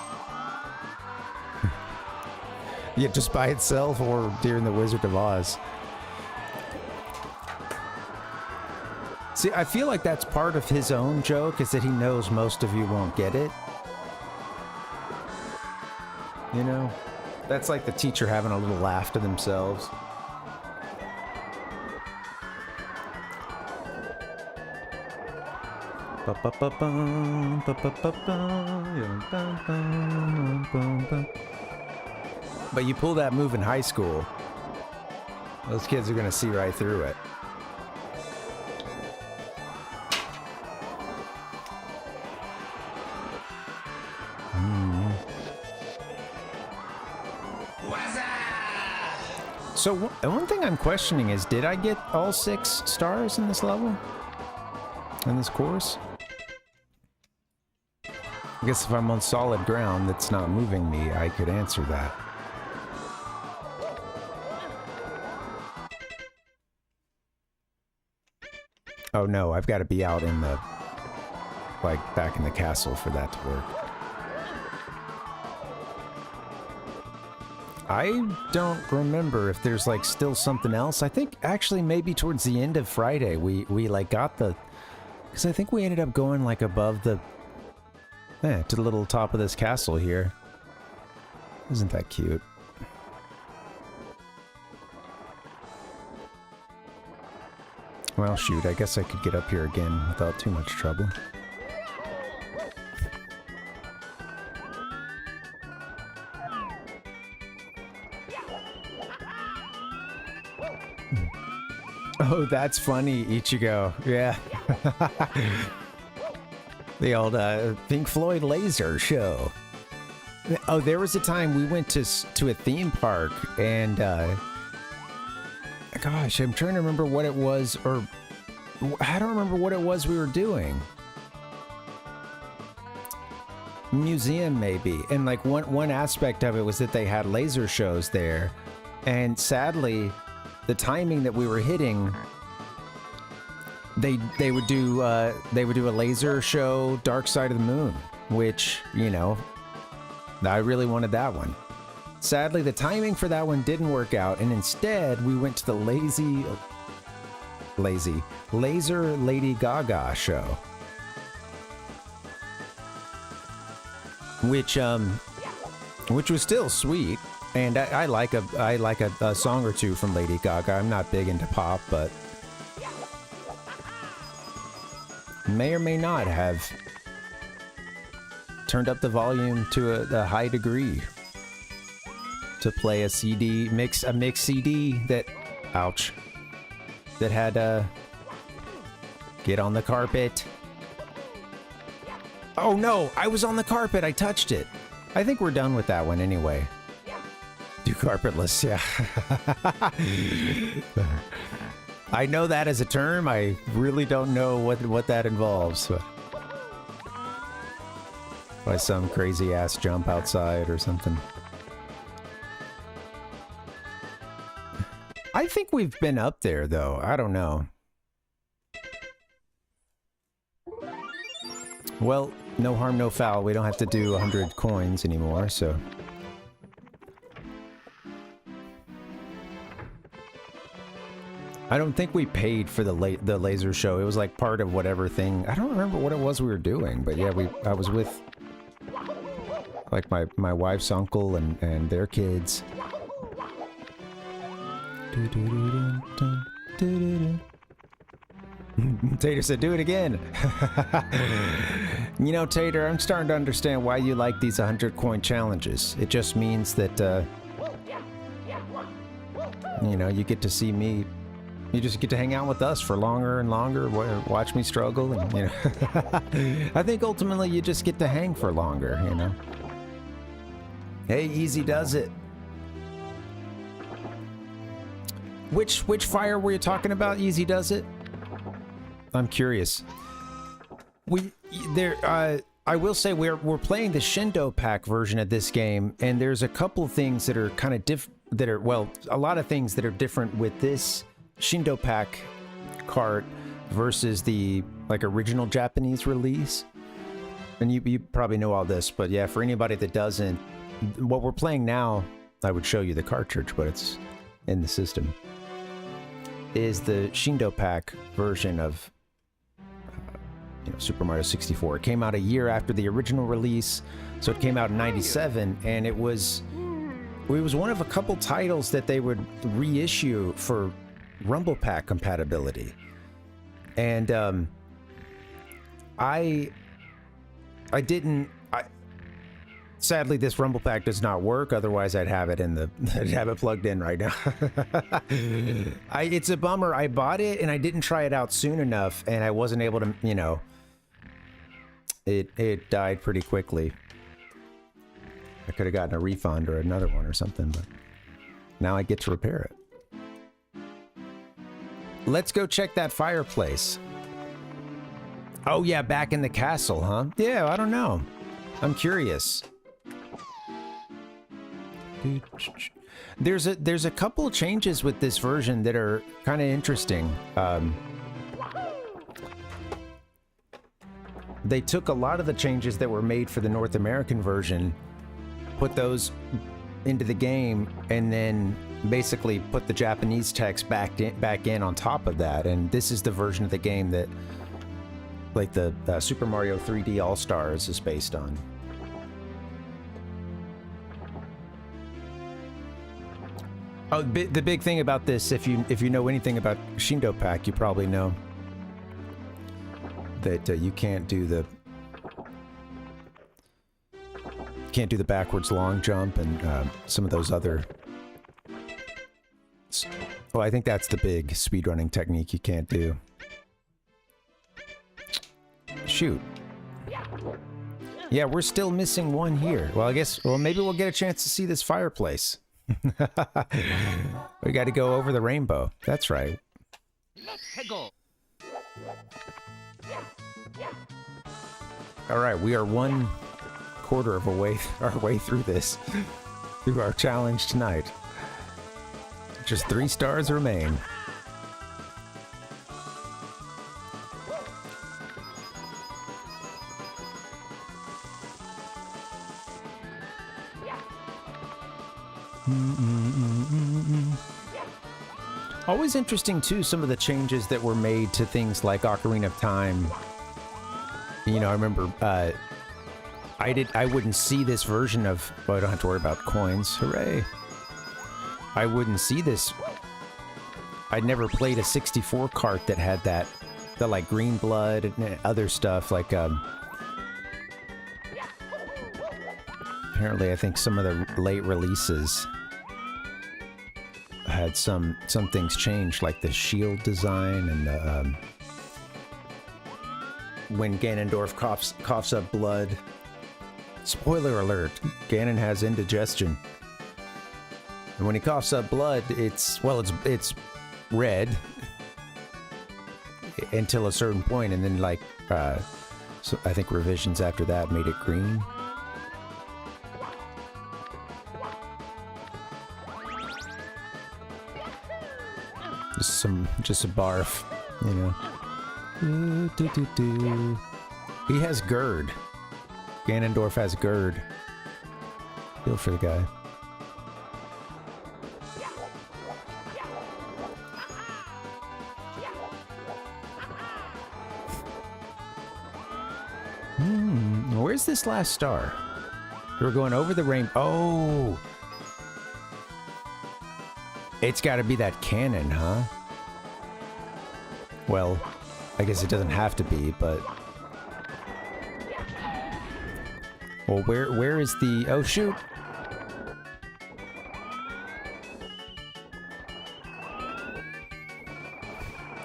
yeah, just by itself or during the Wizard of Oz. See, I feel like that's part of his own joke, is that he knows most of you won't get it. You know? That's like the teacher having a little laugh to themselves. But you pull that move in high school, those kids are gonna see right through it. So one thing I'm questioning is, did I get all 6 stars in this level? In this course? I guess if I'm on solid ground that's not moving me, I could answer that. Oh no, I've got to be out in the, like, back in the castle for that to work. I don't remember if there's, like, still something else. I think actually maybe towards the end of Friday we like got the, because I think we ended up going like above the, to the little top of this castle here. Isn't that cute? Well, shoot, I guess I could get up here again without too much trouble. Oh, that's funny, Ichigo. Yeah. The old Pink Floyd laser show. Oh, there was a time we went to a theme park and gosh, I'm trying to remember what it was, or I don't remember what it was we were doing. Museum maybe, and like one aspect of it was that they had laser shows there, and sadly the timing that we were hitting, they would do a laser show, Dark Side of the Moon, which, you know, I really wanted that one. Sadly, the timing for that one didn't work out, and instead we went to the Laser Lady Gaga show, which was still sweet, and I like a song or two from Lady Gaga. I'm not big into pop, but may or may not have turned up the volume to a high degree to play a mix CD that, ouch, that had get on the carpet. Oh no, I was on the carpet, I touched it. I think we're done with that one anyway. Do Carpetless, yeah. I know that as a term. I really don't know what that involves. But by some crazy ass jump outside or something. I think we've been up there though. I don't know. Well, no harm, no foul. We don't have to do 100 coins anymore, so. I don't think we paid for the laser show. It was like part of whatever thing. I don't remember what it was we were doing, but yeah, I was with like my wife's uncle and their kids. Tater said, do it again. You know, Tater, I'm starting to understand why you like these 100 coin challenges. It just means that, you know, you get to see me. You just get to hang out with us for longer and longer, watch me struggle, and, you know. I think ultimately you just get to hang for longer, you know. Hey, easy does it. Which fire were you talking about? Easy does it? I'm curious. I will say we're playing the Shindo Pack version of this game, and there's a couple things that are kind of a lot of things that are different with this Shindo Pack cart versus the like original Japanese release. And you probably know all this, but yeah, for anybody that doesn't, what we're playing now, I would show you the cartridge, but it's in the system, is the Shindo Pack version of you know, Super Mario 64. It came out a year after the original release, so it came out in '97, and it was one of a couple titles that they would reissue for Rumble Pack compatibility. And sadly this Rumble Pack does not work, otherwise I'd have it I'd have it plugged in right now. It's a bummer. I bought it and I didn't try it out soon enough, and I wasn't able to, you know, it died pretty quickly. I could have gotten a refund or another one or something, but now I get to repair it. Let's go check that fireplace. Oh yeah, back in the castle, huh? Yeah, I don't know. I'm curious. There's a couple of changes with this version that are kind of interesting. They took a lot of the changes that were made for the North American version, put those into the game, and then basically put the Japanese text back in on top of that. And this is the version of the game that, like, the Super Mario 3D All-Stars is based on. Oh, the big thing about this, if you know anything about Shindo Pack, you probably know that you can't do the backwards long jump and some of those other. Well, I think that's the big speedrunning technique you can't do. Shoot. Yeah, we're still missing one here. Well, I guess, maybe we'll get a chance to see this fireplace. We got to go over the rainbow. That's right. Let's go. All right, we are 1/4 of our way through this, through our challenge tonight. Just 3 stars remain. Always interesting too, some of the changes that were made to things like Ocarina of Time. You know, I remember I wouldn't see this version of, well, I don't have to worry about coins. Hooray. I wouldn't see this. I'd never played a 64 cart that had the like green blood and other stuff, like apparently I think some of the late releases had some things changed, like the shield design and when Ganondorf coughs up blood. Spoiler alert, Ganon has indigestion. And when he coughs up blood, it's red until a certain point, and then like so I think revisions after that made it green. Just a barf, you know. He has GERD. Ganondorf has GERD. Feel for the guy. Where's this last star? We're going over the rainbow. Oh! It's gotta be that cannon, huh? Well, I guess it doesn't have to be, but... Well, where is the... Oh, shoot!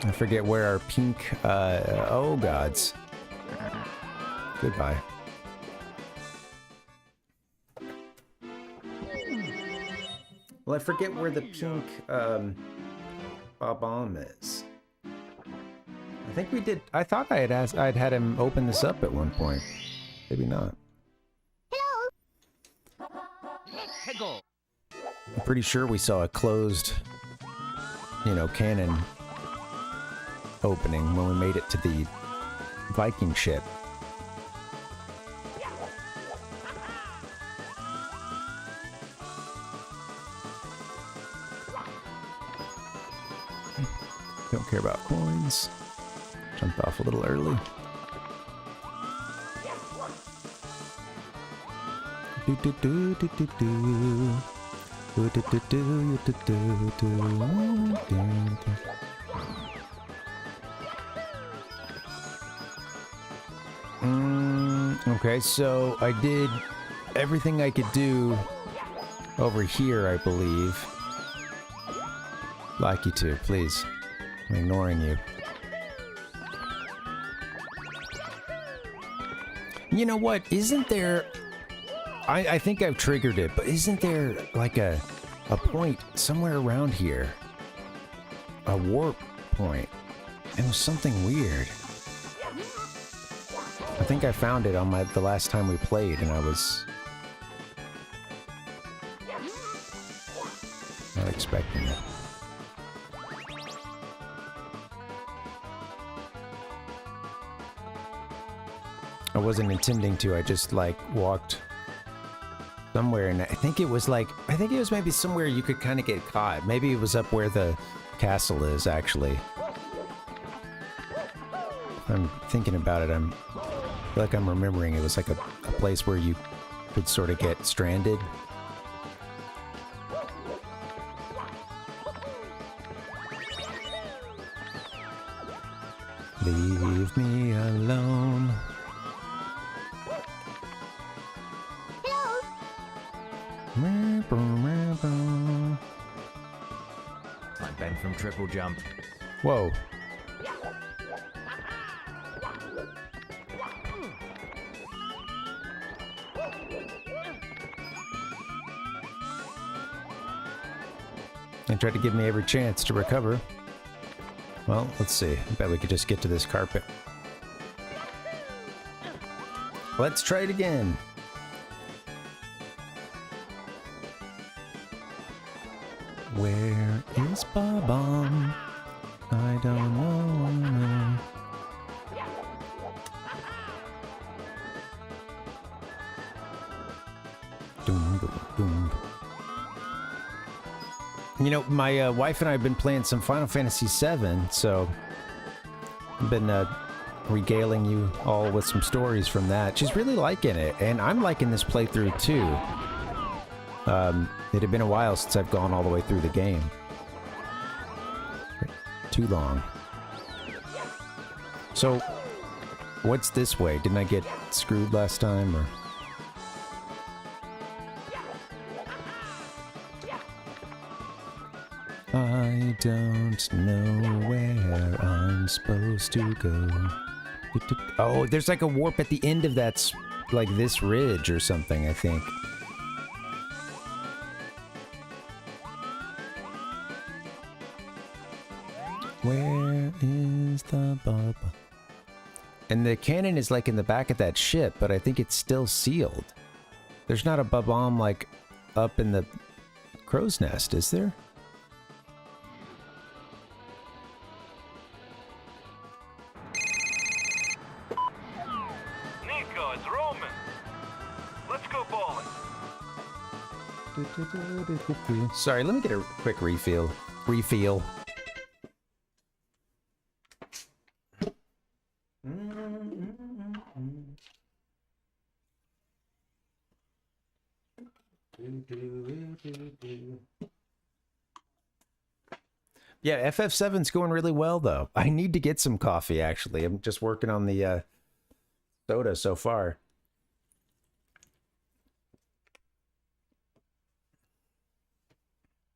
I forget where our pink... oh, gods. Goodbye. Well, I forget where the pink, Bob-omb is. I think we did... I thought I'd had him open this up at one point. Maybe not. Hello. I'm pretty sure we saw a closed, you know, cannon opening when we made it to the Viking ship. Don't care about coins. Jumped off a little early. Okay, so I did everything I could do over here, I believe. Like you to, please. I'm ignoring you. You know what? Isn't there... I think I've triggered it, but isn't there like a point somewhere around here? A warp point. It was something weird. I think I found it on the last time we played, and I was not expecting it. I wasn't intending to, I just like walked somewhere, and I think it was maybe somewhere you could kind of get caught. Maybe it was up where the castle is, actually. If I'm thinking about it, I feel like I'm remembering it was like a place where you could sort of get stranded. Leave me alone. I'm Ben from Triple Jump. Whoa. They tried to give me every chance to recover. Well, let's see. I bet we could just get to this carpet. Let's try it again. Where is Bob-omb? I don't know. Doom, doom, doom. You know, my wife and I have been playing some Final Fantasy VII, so I've been regaling you all with some stories from that. She's really liking it, and I'm liking this playthrough too. It had been a while since I've gone all the way through the game. Too long. So, what's this way? Didn't I get screwed last time, or...? I don't know where I'm supposed to go. Oh, there's like a warp at the end of that, like this ridge or something, I think. Where is the bubba? And the cannon is like in the back of that ship, but I think it's still sealed. There's not a bomb like up in the crow's nest, is there? Nico, it's Roman. Let's go bowling. Sorry, let me get a quick refill. Yeah, FF7's going really well, though. I need to get some coffee, actually. I'm just working on the soda so far.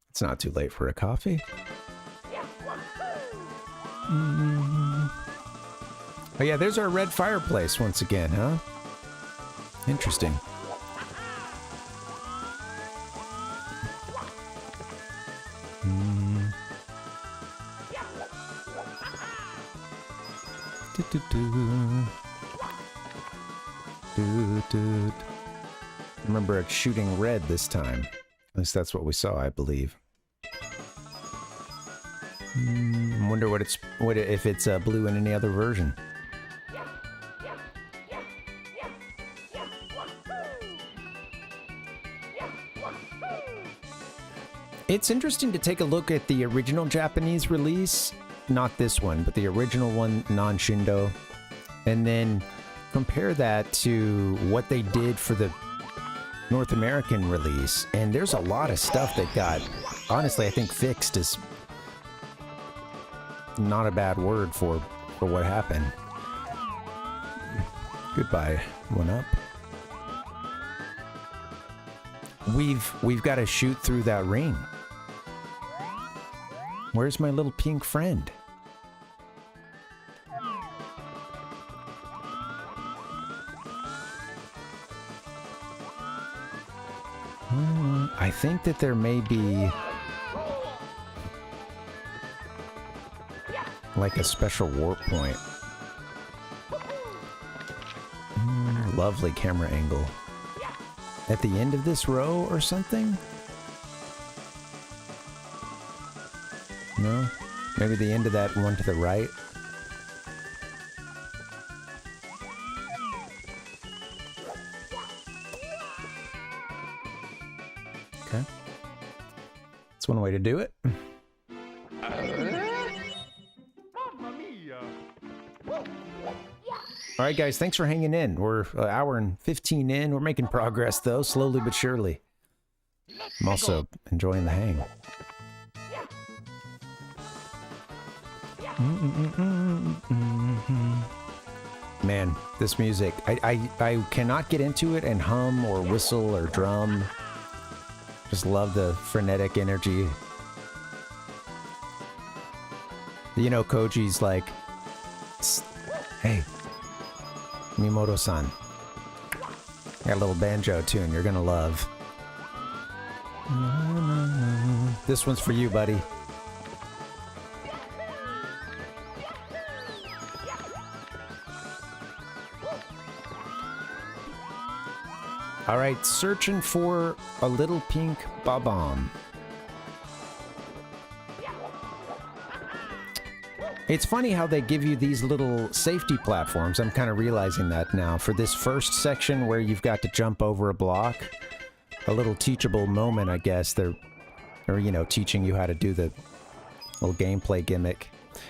It's not too late for a coffee. Oh yeah, there's our red fireplace once again, huh? Interesting. Remember it's shooting red this time. At least that's what we saw, I believe. I wonder if it's blue in any other version. It's interesting to take a look at the original Japanese release, not this one, but the original one, non-Shindo, and then compare that to what they did for the North American release. And there's a lot of stuff that got, honestly, I think fixed is not a bad word for what happened. Goodbye, 1UP. We've got to shoot through that ring. Where's my little pink friend? I think that there may be like a special warp point. Lovely camera angle. At the end of this row or something? No? Maybe the end of that one to the right? Okay. That's one way to do it. All right, guys, thanks for hanging in. We're an hour and 15 in. We're making progress, though, slowly but surely. I'm also enjoying the hang. Man, this music, I cannot get into it and hum or whistle or drum. Just love the frenetic energy. You know, Koji's like, hey, Mimoto-san, got a little banjo tune you're gonna love. This one's for you, buddy. All right, searching for a little pink Bob-omb. It's funny how they give you these little safety platforms. I'm kind of realizing that now. For this first section where you've got to jump over a block, a little teachable moment, I guess. They're, you know, teaching you how to do the little gameplay gimmick.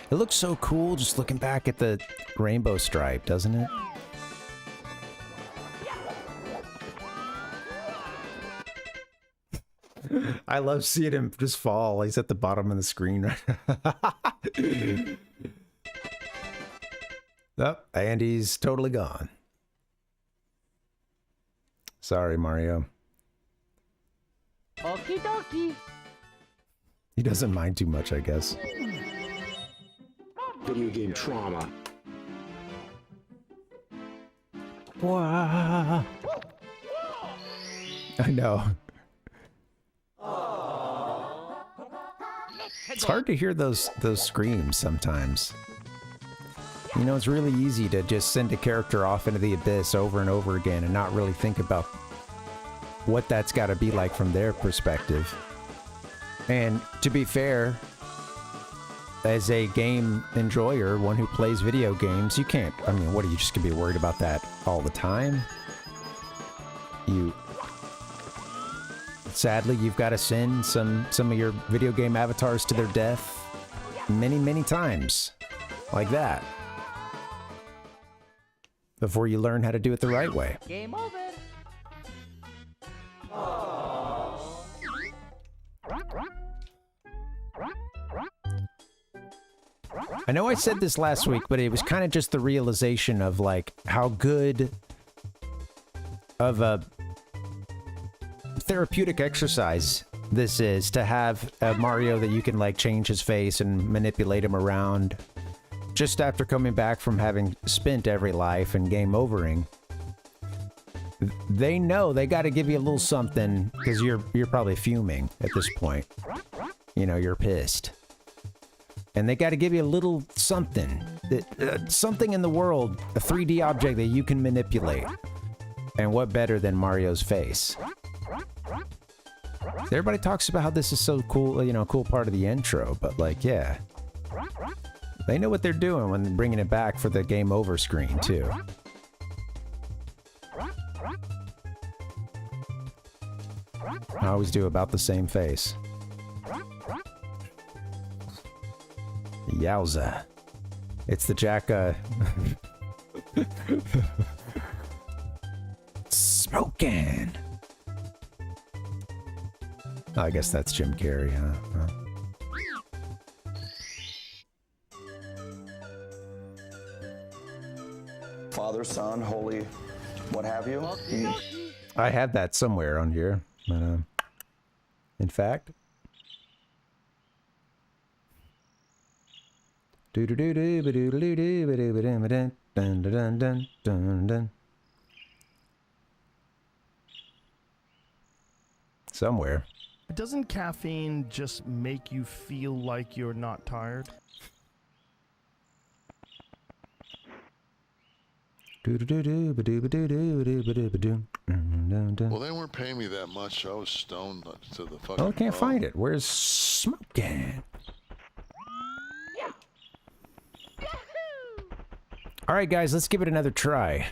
It looks so cool just looking back at the rainbow stripe, doesn't it? I love seeing him just fall. He's at the bottom of the screen right. Oh, and he's totally gone. Sorry, Mario. Okie dokie. He doesn't mind too much, I guess. Video game trauma. Wow. I know. It's hard to hear those screams sometimes. You know, it's really easy to just send a character off into the abyss over and over again and not really think about what that's got to be like from their perspective. And to be fair, as a game enjoyer, one who plays video games, you can't, I mean, what are you just gonna be worried about that all the time? Sadly, you've got to send some of your video game avatars to their death many times, like that, before you learn how to do it the right way. Game over. I know I said this last week, but it was kind of just the realization of like how good of a therapeutic exercise this is to have a Mario that you can like change his face and manipulate him around just after coming back from having spent every life and game overing. They know they got to give you a little something because you're probably fuming at this point. You know, you're pissed. And they got to give you a little something, something in the world, a 3D object that you can manipulate. And what better than Mario's face? Everybody talks about how this is so cool, you know, cool part of the intro, but like, yeah. They know what they're doing when they're bringing it back for the game over screen, too. I always do about the same face. Yowza. It's the Jack, Smoking! Oh, I guess that's Jim Carrey, huh? Father, Son, Holy, what have you? I have that somewhere on here, but, in fact... Somewhere. Doesn't caffeine just make you feel like you're not tired? Well, they weren't paying me that much. I was stoned to the fucking... Oh, I can't find it. Where's Smoking? All right, guys, let's give it another try.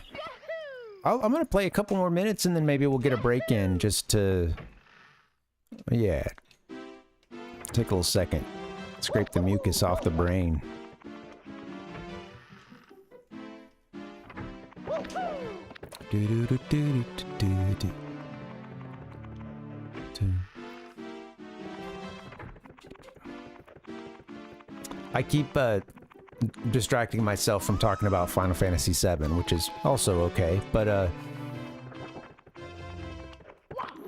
I'm going to play a couple more minutes, and then maybe we'll get a break in just to... Yeah. Take a little second. Scrape the mucus off the brain. I keep distracting myself from talking about Final Fantasy VII, which is also okay, but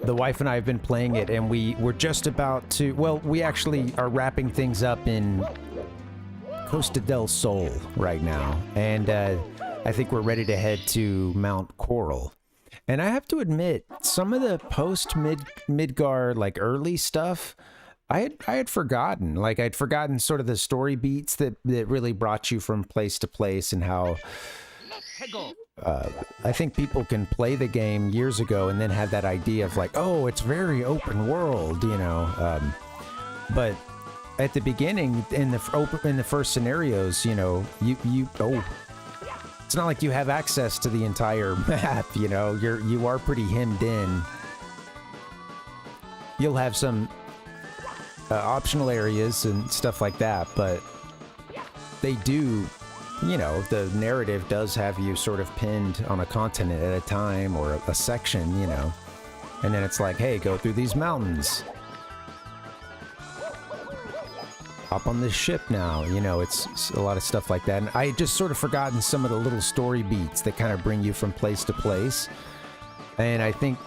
the wife and I have been playing it, and we're just about to... Well, we actually are wrapping things up in Costa del Sol right now, and I think we're ready to head to Mount Coral. And I have to admit, some of the post-Midgar, like, early stuff, I had forgotten. Like, I'd forgotten sort of the story beats that really brought you from place to place, and how... I think people can play the game years ago and then have that idea of like, oh, it's very open world, you know. But at the beginning, in the first scenarios, you know, it's not like you have access to the entire map, you know. You are pretty hemmed in. You'll have some optional areas and stuff like that, but they do... You know, the narrative does have you sort of pinned on a continent at a time, or a section, you know. And then it's like, hey, go through these mountains. Hop on this ship now. You know, it's a lot of stuff like that. And I had just sort of forgotten some of the little story beats that kind of bring you from place to place. And I think,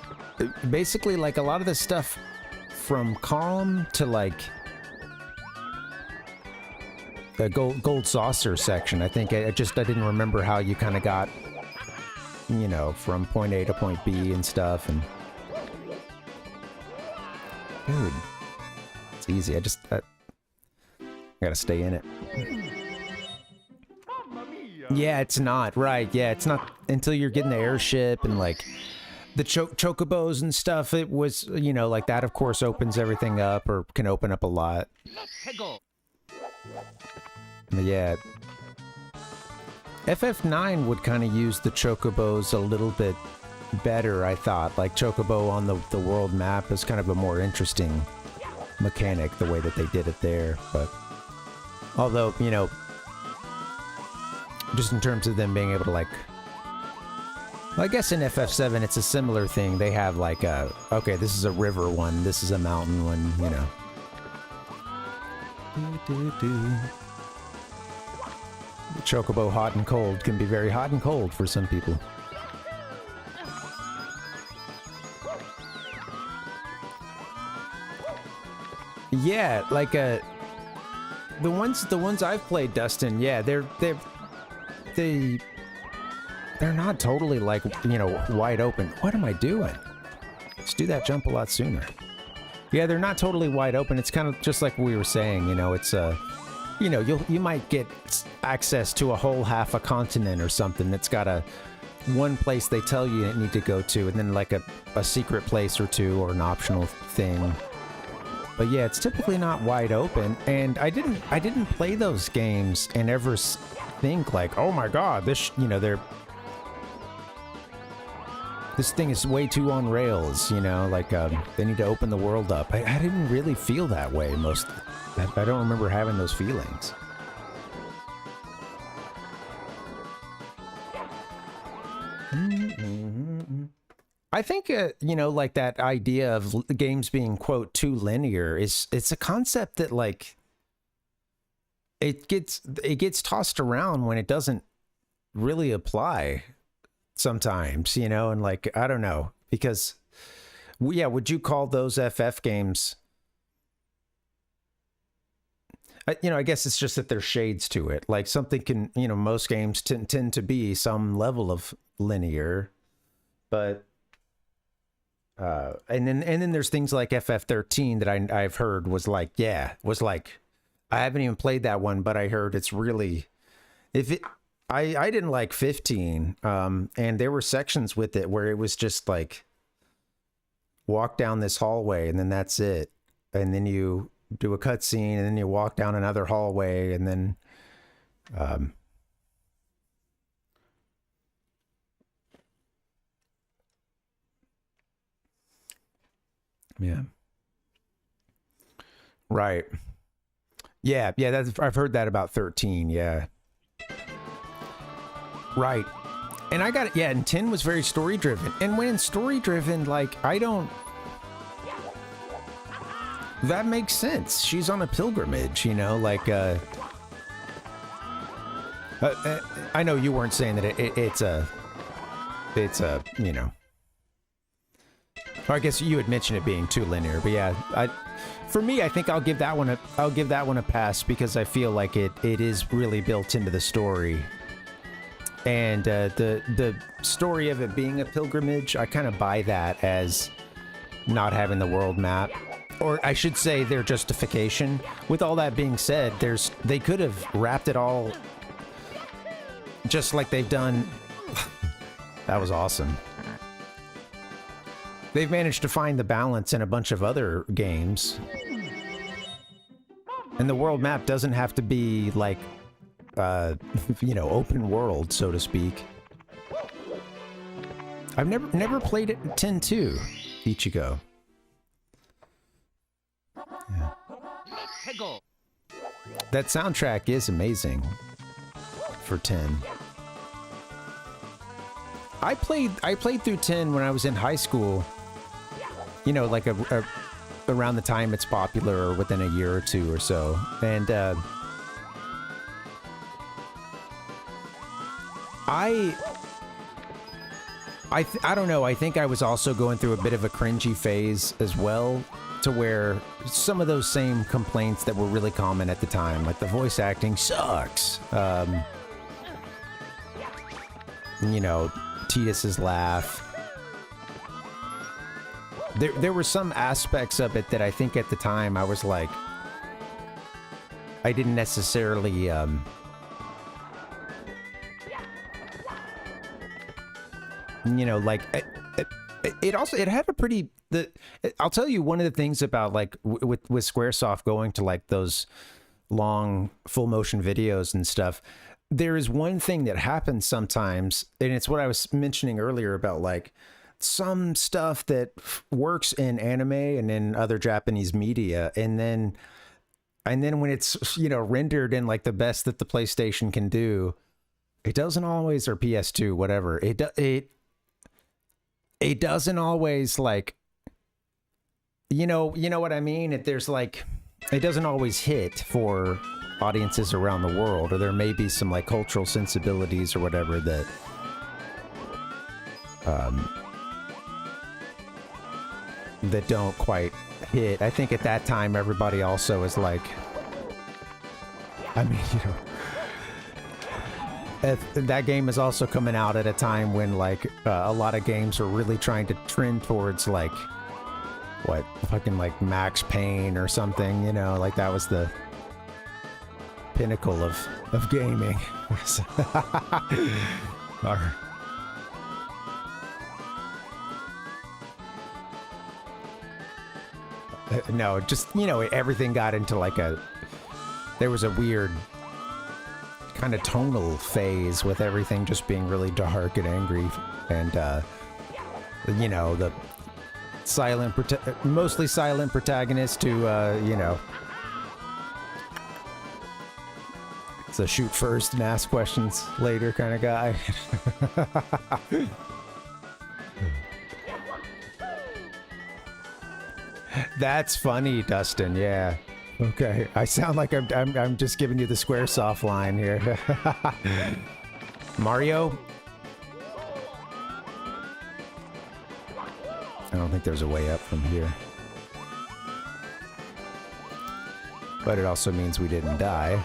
basically, like, a lot of the stuff from Calm to, like... the gold saucer section. I think I didn't remember how you kind of got, you know, from point A to point B and stuff. And dude, it's easy. gotta stay in it. Yeah, it's not, right. Yeah, it's not until you're getting the airship and, like, the chocobos and stuff. It was, you know, like, that, of course, opens everything up, or can open up a lot. But yeah. FF9 would kind of use the chocobos a little bit better, I thought. Like, chocobo on the world map is kind of a more interesting mechanic, the way that they did it there. But although, you know, just in terms of them being able to, like, well, I guess in FF7 it's a similar thing. They have like a, okay, this is a river one, this is a mountain one, you know. The chocobo hot and cold can be very hot and cold for some people. Yeah, like the ones I've played, Dustin, yeah, they're not totally, like, you know, wide open. What am I doing? Let's do that jump a lot sooner. Yeah, they're not totally wide open. It's kind of just like we were saying, you know, it's you know, you might get access to a whole half a continent or something that's got one place they tell you you need to go to, and then like a secret place or two, or an optional thing. But yeah, it's typically not wide open, and I didn't play those games and ever think like, oh my god, this, you know, this thing is way too on rails, you know, like they need to open the world up. I didn't really feel that way I don't remember having those feelings. I think, you know, like that idea of games being, quote, too linear it's a concept that, like, it gets tossed around when it doesn't really apply sometimes, you know, and, like, I don't know, because, yeah, would you call those FF games, you know, I guess it's just that there's shades to it. Like, something can, you know, most games tend to be some level of linear, but and then there's things like FF13 that I've heard was like I haven't even played that one, but I heard it's really, I didn't like 15, and there were sections with it where it was just like, walk down this hallway and then that's it, and then you do a cutscene and then you walk down another hallway, and then yeah, right, yeah, I've heard that about 13, yeah, right. And I got it, yeah, and 10 was very story driven, and when it's story driven, like, that makes sense. She's on a pilgrimage, you know, like, I know you weren't saying that it's a, you know, or I guess you had mentioned it being too linear, but yeah, for me, I think I'll give that one a pass, because I feel like it is really built into the story, and the story of it being a pilgrimage, I kind of buy that as not having the world map. Or I should say their justification. With all that being said, they could have wrapped it all just like they've done. That was awesome. They've managed to find the balance in a bunch of other games. And the world map doesn't have to be like, you know, open world, so to speak. I've never played it in 10-2, Ichigo. Yeah. That soundtrack is amazing for 10. I played through 10 when I was in high school. You know, like around the time it's popular, or within a year or two or so. And I don't know, I think I was also going through a bit of a cringy phase as well, to where some of those same complaints that were really common at the time, like the voice acting sucks, you know, Tidus's laugh. There were some aspects of it that I think at the time I was like, didn't necessarily you know, like it had a pretty I'll tell you one of the things about like with Squaresoft going to like those long full motion videos and stuff. There is one thing that happens sometimes, and it's what I was mentioning earlier about like some stuff that works in anime and in other Japanese media, and then when it's, you know, rendered in like the best that the PlayStation can do, it doesn't always, or PS2, whatever, it doesn't always, like, you know what I mean? There's like, it doesn't always hit for audiences around the world, or there may be some like cultural sensibilities or whatever that that don't quite hit. I think at that time everybody also is like, I mean, you know, that game is also coming out at a time when like a lot of games are really trying to trend towards like what fucking like Max Payne or something, you know, like that was the pinnacle of gaming. No, just, you know, everything got into like there was a weird kind of tonal phase with everything just being really dark and angry, and you know, the mostly silent protagonist to you know, it's a shoot first and ask questions later kind of guy. That's funny, Dustin. Yeah. Okay. I sound like I'm just giving you the Squaresoft line here. Mario? I don't think there's a way up from here. But it also means we didn't die.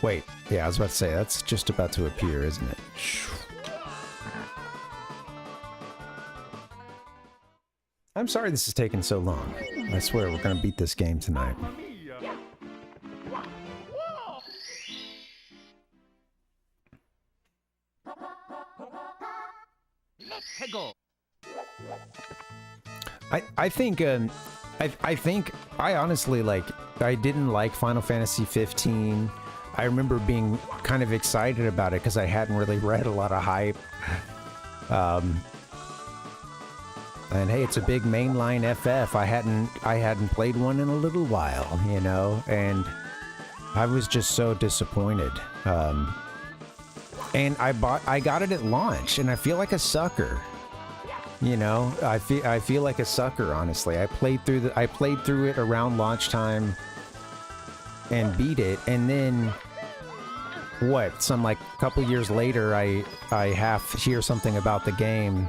Wait. Yeah, I was about to say, that's just about to appear, isn't it? I'm sorry this is taking so long. I swear we're gonna beat this game tonight. I think I honestly, like, I didn't like Final Fantasy 15. I remember being kind of excited about it because I hadn't really read a lot of hype. And hey, it's a big mainline FF. I hadn't played one in a little while, you know, and I was just so disappointed. And I got it at launch, and I feel like a sucker. You know, I feel like a sucker, honestly. I played through it around launch time and beat it, and then what? Some like couple years later, I half hear something about the game.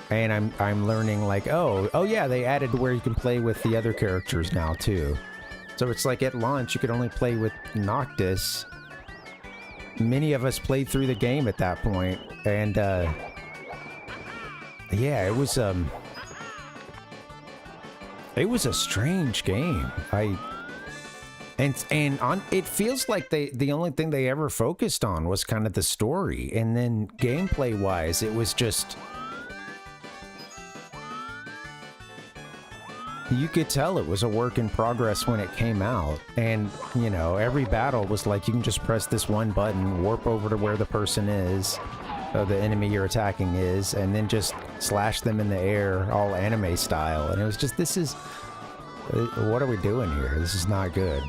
And I'm learning like, oh yeah, they added where you can play with the other characters now too. So it's like at launch you could only play with Noctis. Many of us played through the game at that point, and yeah, it was a strange game. It feels like the only thing they ever focused on was kind of the story, and then gameplay wise, it was just. You could tell it was a work in progress when it came out, and, you know, every battle was like you can just press this one button, warp over to where the person is, the enemy you're attacking is, and then just slash them in the air, all anime style. And it was just, what are we doing here? This is not good.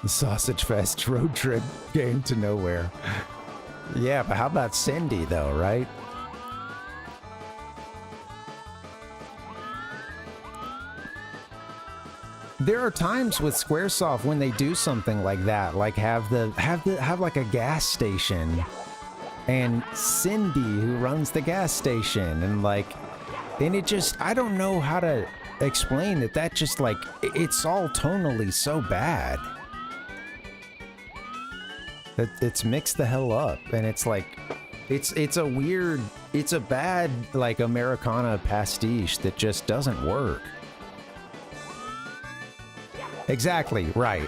The Sausage Fest road trip game to nowhere. Yeah, but how about Cindy, though, right? There are times with Squaresoft when they do something like that, like have like a gas station, and Cindy who runs the gas station, and like, and it just, I don't know how to explain it. That just like, it's all tonally so bad. It's mixed the hell up, and it's like, It's a weird, it's a bad, like, Americana pastiche that just doesn't work. Exactly, right.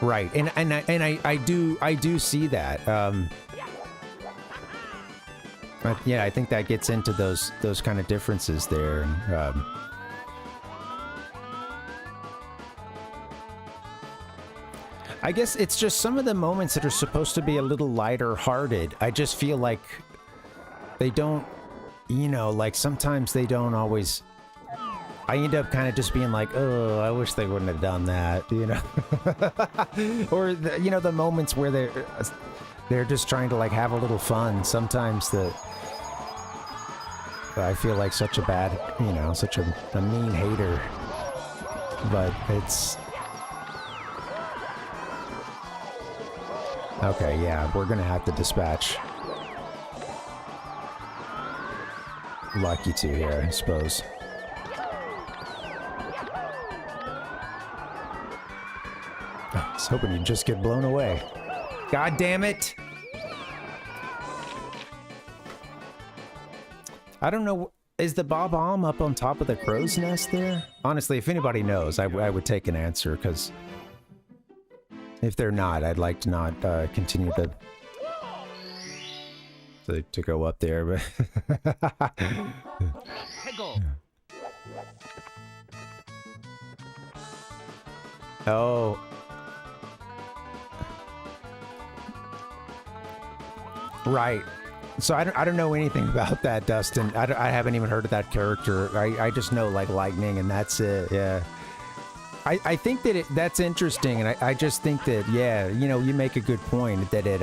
Right, and I do see that. Yeah, I think that gets into those kind of differences there. I guess it's just some of the moments that are supposed to be a little lighter hearted. I just feel like they don't, you know, like sometimes they don't always. I end up kind of just being like, oh, I wish they wouldn't have done that, you know? Or, you know, the moments where they're just trying to, like, have a little fun. Sometimes I feel like such a bad, you know, such a mean hater. But it's... Okay, yeah, we're gonna have to dispatch Lucky 2 here, I suppose. I was hoping you'd just get blown away. God damn it! I don't know, is the Bob-omb up on top of the crow's nest there? Honestly, if anybody knows, I would take an answer, because if they're not, I'd like to not continue to go up there, but... Oh... Right. So I don't know anything about that, Dustin. I haven't even heard of that character. I just know, like, lightning, and that's it, yeah. I think that that's interesting, and I just think that, yeah, you know, you make a good point that it,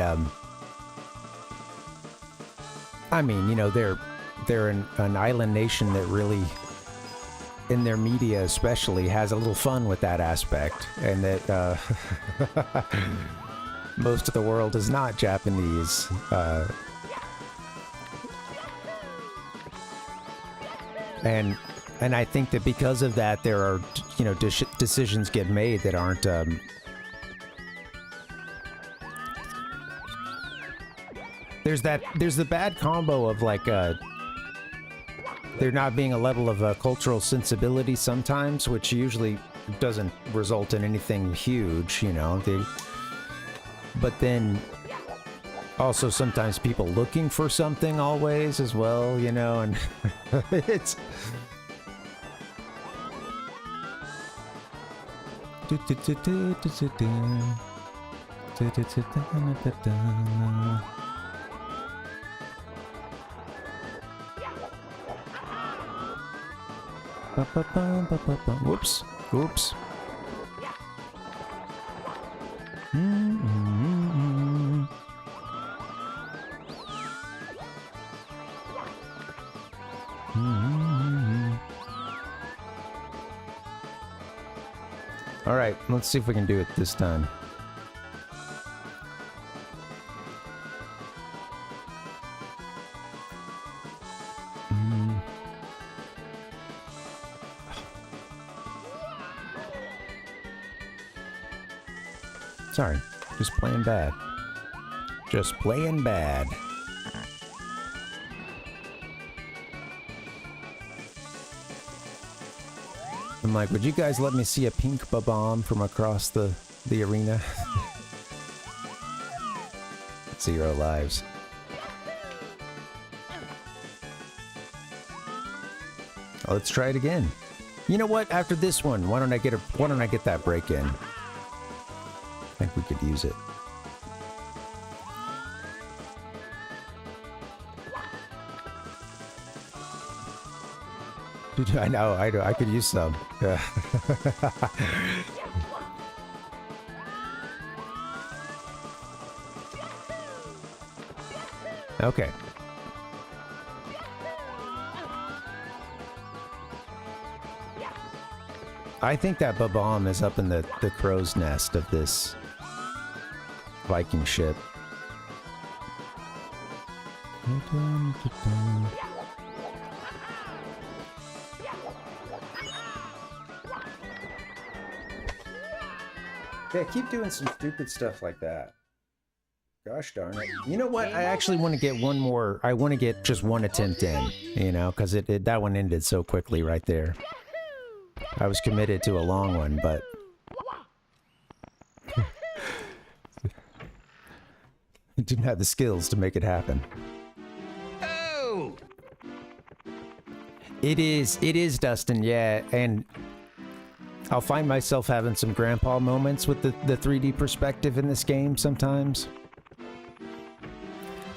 I mean, you know, they're an island nation that really, in their media especially, has a little fun with that aspect, and that, most of the world is not Japanese. And I think that because of that, there are, you know, decisions get made that aren't... There's the bad combo of, like, there not being a level of cultural sensibility sometimes, which usually doesn't result in anything huge, you know. But then also sometimes people looking for something always as well, you know, and it's... Whoops. Oops. All right, let's see if we can do it this time. Sorry, just playing bad. Just playing bad. I'm like, would you guys let me see a pink Bob-omb from across the arena? 0 lives. Let's try it again. You know what? After this one, why don't I get that break in? I think we could use it. Dude, I know, I could use some. Okay. I think that Bob-omb is up in the crow's nest of this Viking ship. Yeah, keep doing some stupid stuff like that. Gosh darn it. You know what? I actually want to get one more. I want to get just one attempt in, you know, because that one ended so quickly right there. I was committed to a long one, but... I didn't have the skills to make it happen. Oh! It is, Dustin, yeah, and I'll find myself having some grandpa moments with the 3D perspective in this game sometimes.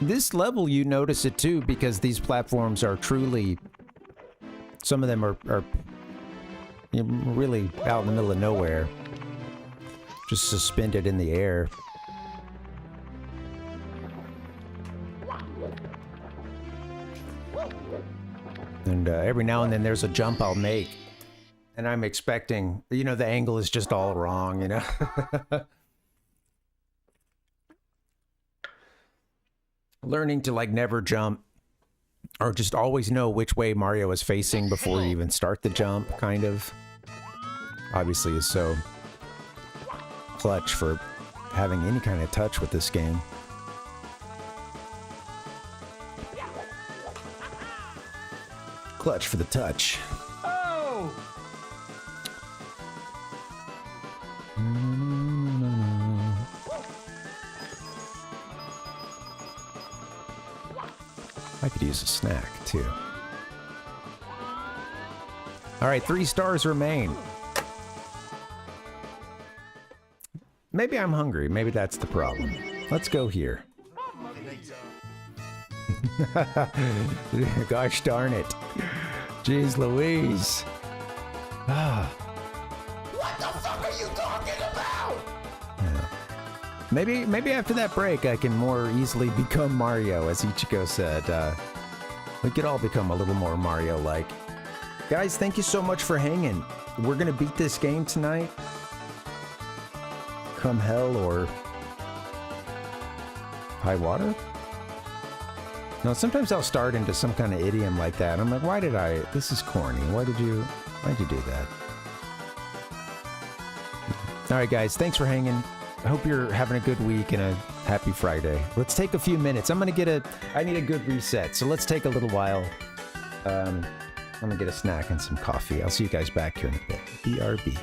This level, you notice it too, because these platforms are truly... Some of them are really out in the middle of nowhere. Just suspended in the air. And every now and then there's a jump I'll make. And I'm expecting, you know, the angle is just all wrong, you know? Learning to, like, never jump. Or just always know which way Mario is facing before you even start the jump, kind of. Obviously is so clutch for having any kind of touch with this game. Clutch for the touch. Oh! I could use a snack, too. Alright, 3 stars remain. Maybe I'm hungry. Maybe that's the problem. Let's go here. Gosh darn it. Jeez Louise. Ah. What the fuck are you talking about? Yeah. Maybe after that break I can more easily become Mario, as Ichigo said. We could all become a little more Mario-like. Guys, thank you so much for hanging. We're gonna beat this game tonight. Come hell or high water? No, sometimes I'll start into some kind of idiom like that. I'm like, why did I? This is corny. Why'd you do that? All right, guys, thanks for hanging. I hope you're having a good week and a happy Friday. Let's take a few minutes. I need a good reset, so let's take a little while. I'm gonna get a snack and some coffee. I'll see you guys back here in a bit. BRB.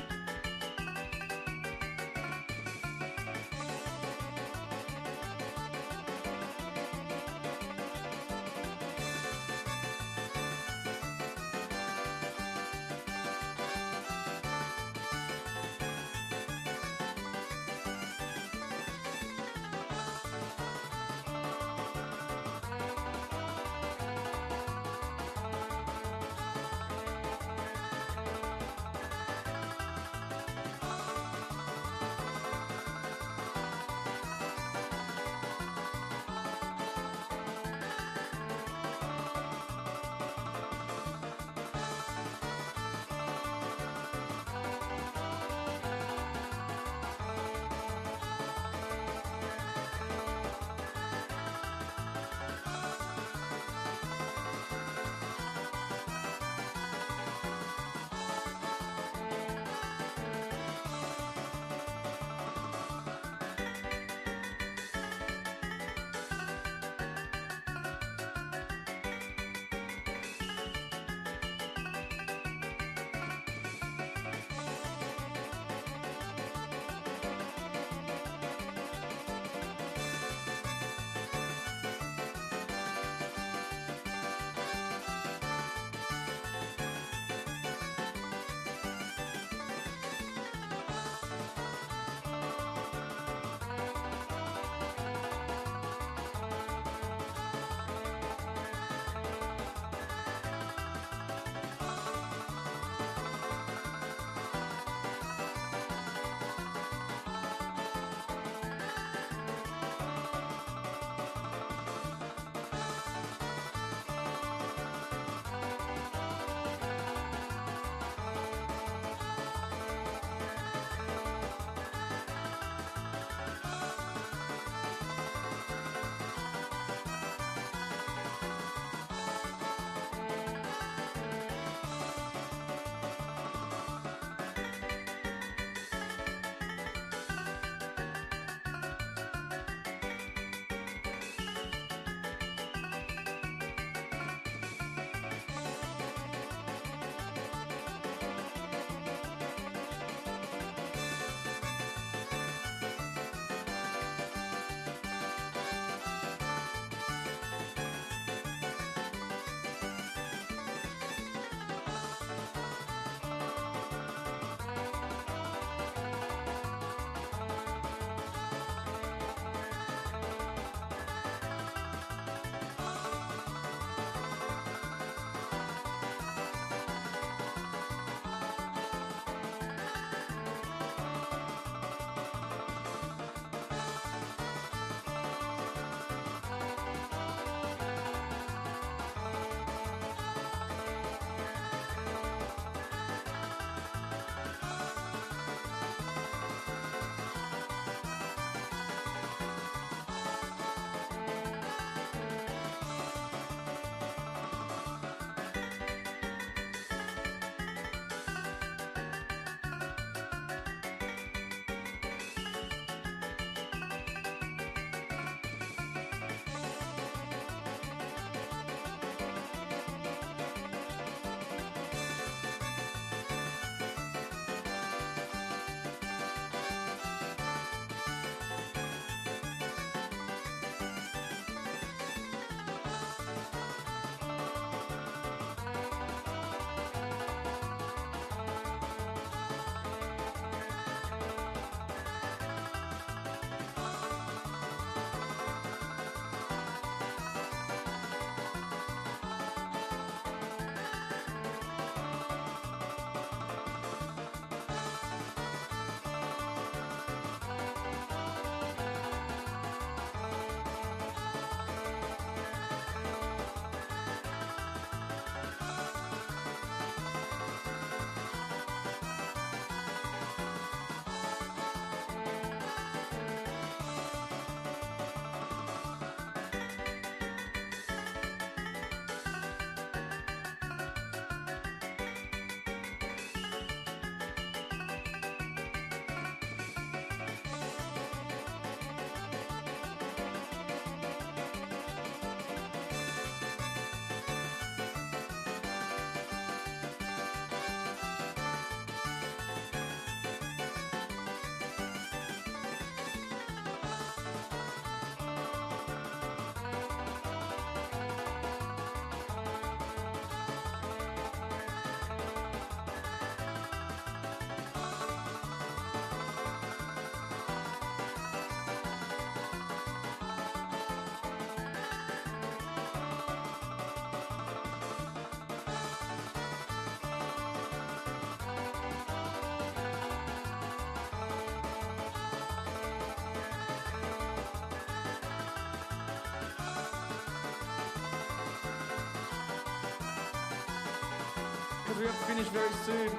because we have to finish very soon.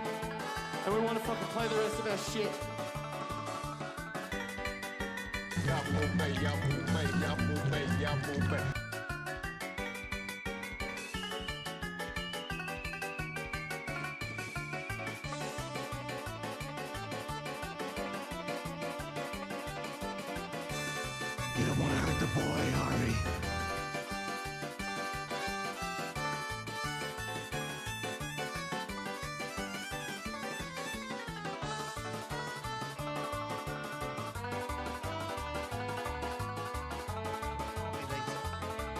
And we want to fucking play the rest of our shit. You don't want to hurt the boy, Harvey.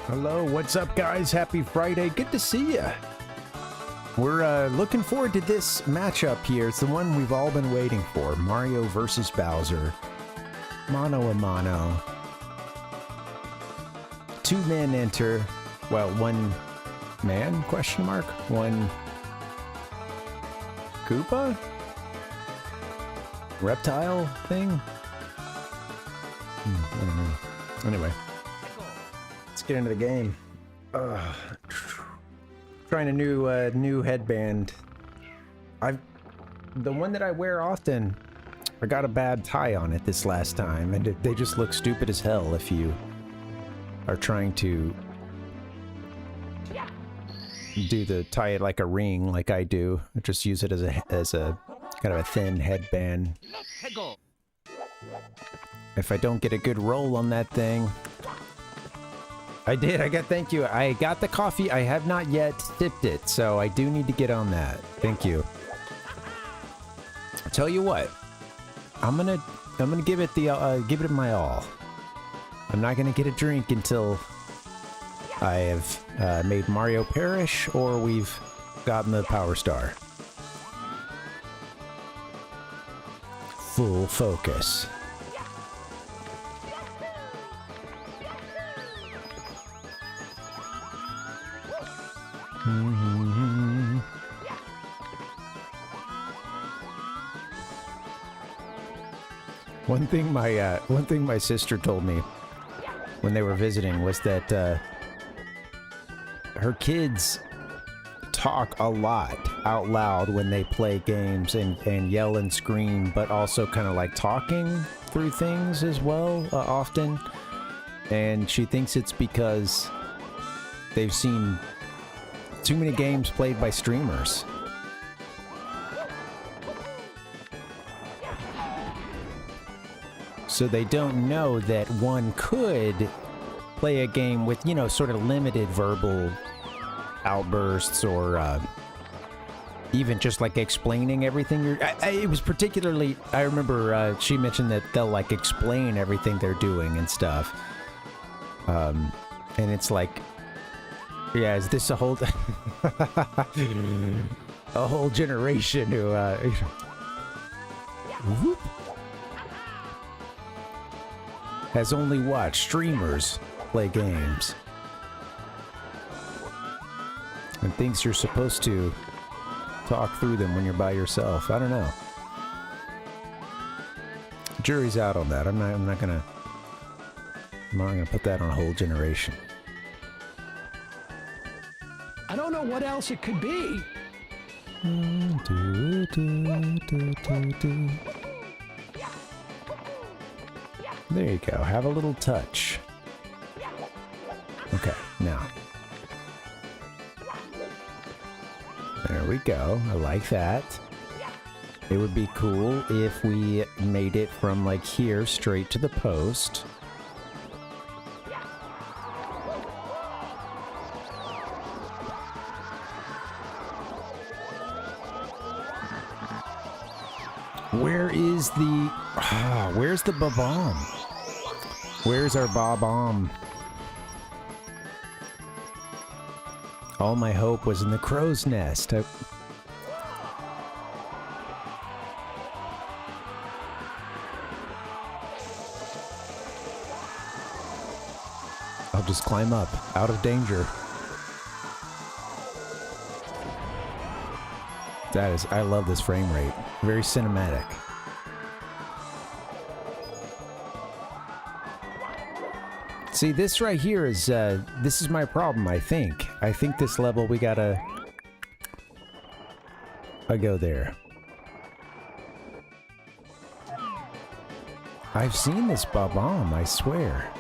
Hello, what's up, guys? Happy Friday. Good to see ya. We're looking forward to this matchup here. It's the one we've all been waiting for. Mario versus Bowser. Mano a mano. 2 men enter. Well, 1 man, question mark? 1 Koopa? Reptile thing? I don't know. Anyway. Let's get into the game. Trying a new headband. The one that I wear often, I got a bad tie on it this last time, and they just look stupid as hell if you are trying to tie it like a ring, like I do. I just use it as a kind of a thin headband. If I don't get a good roll on that thing. Thank you. I got the coffee. I have not yet sipped it, so I do need to get on that. Thank you. I'll tell you what. I'm gonna give it my all. I'm not gonna get a drink until I have made Mario perish or we've gotten the Power Star. Full focus. One thing my sister told me when they were visiting was that her kids talk a lot out loud when they play games and yell and scream, but also kind of like talking through things as well often. And she thinks it's because they've seen too many games played by streamers. So they don't know that one could play a game with, you know, sort of limited verbal outbursts or even just like explaining everything. It was particularly, I remember she mentioned that they'll like explain everything they're doing and stuff. And it's like, yeah, is this a whole a whole generation who whoop, has only watched streamers play games and thinks you're supposed to talk through them when you're by yourself. I don't know. Jury's out on that. I'm not gonna put that on a whole generation. I don't know what else it could be. There you go. Have a little touch. Okay, now. There we go. I like that. It would be cool if we made it from like here straight to the post. Where's the ba-bomb? Where's our ba-bomb? All my hope was in the crow's nest. I'll just climb up, out of danger. I love this frame rate. Very cinematic. See, this right here is, this is my problem, I think. I think this level we gotta I go there. I've seen this Bob-omb, I swear.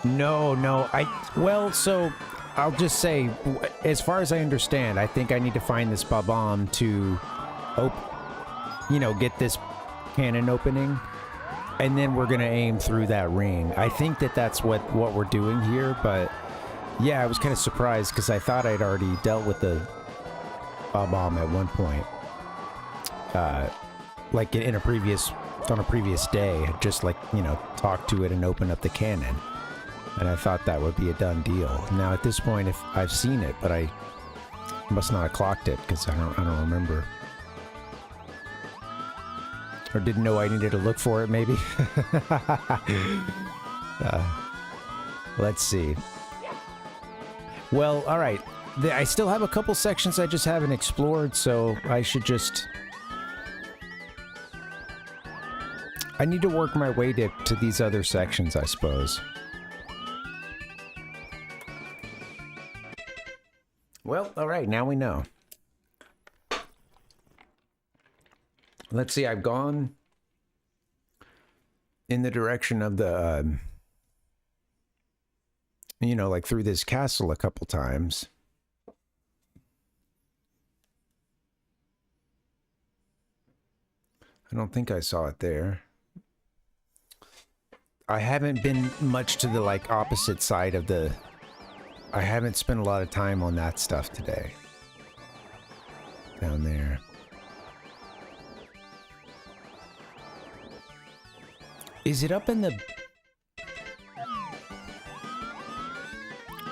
No, well, so I'll just say, as far as I understand, I think I need to find this Bob-omb to, get this cannon opening, and then we're gonna aim through that ring. I think that's what we're doing here, but yeah, I was kind of surprised because I thought I'd already dealt with the Bob-omb at one point, like on a previous day, just talked to it and opened up the cannon. And I thought that would be a done deal. Now at this point, if I've seen it, but I must not have clocked it because I don't remember, or didn't know I needed to look for it. Maybe. Let's see. Well, all right. I still have a couple sections I just haven't explored, so I should just. I need to work my way to these other sections, I suppose. Well, all right, now we know. Let's see, I've gone in the direction of the, like through this castle a couple times. I don't think I saw it there. I haven't been much to the, opposite side of the... I haven't spent a lot of time on that stuff today. Down there. Is it up in the...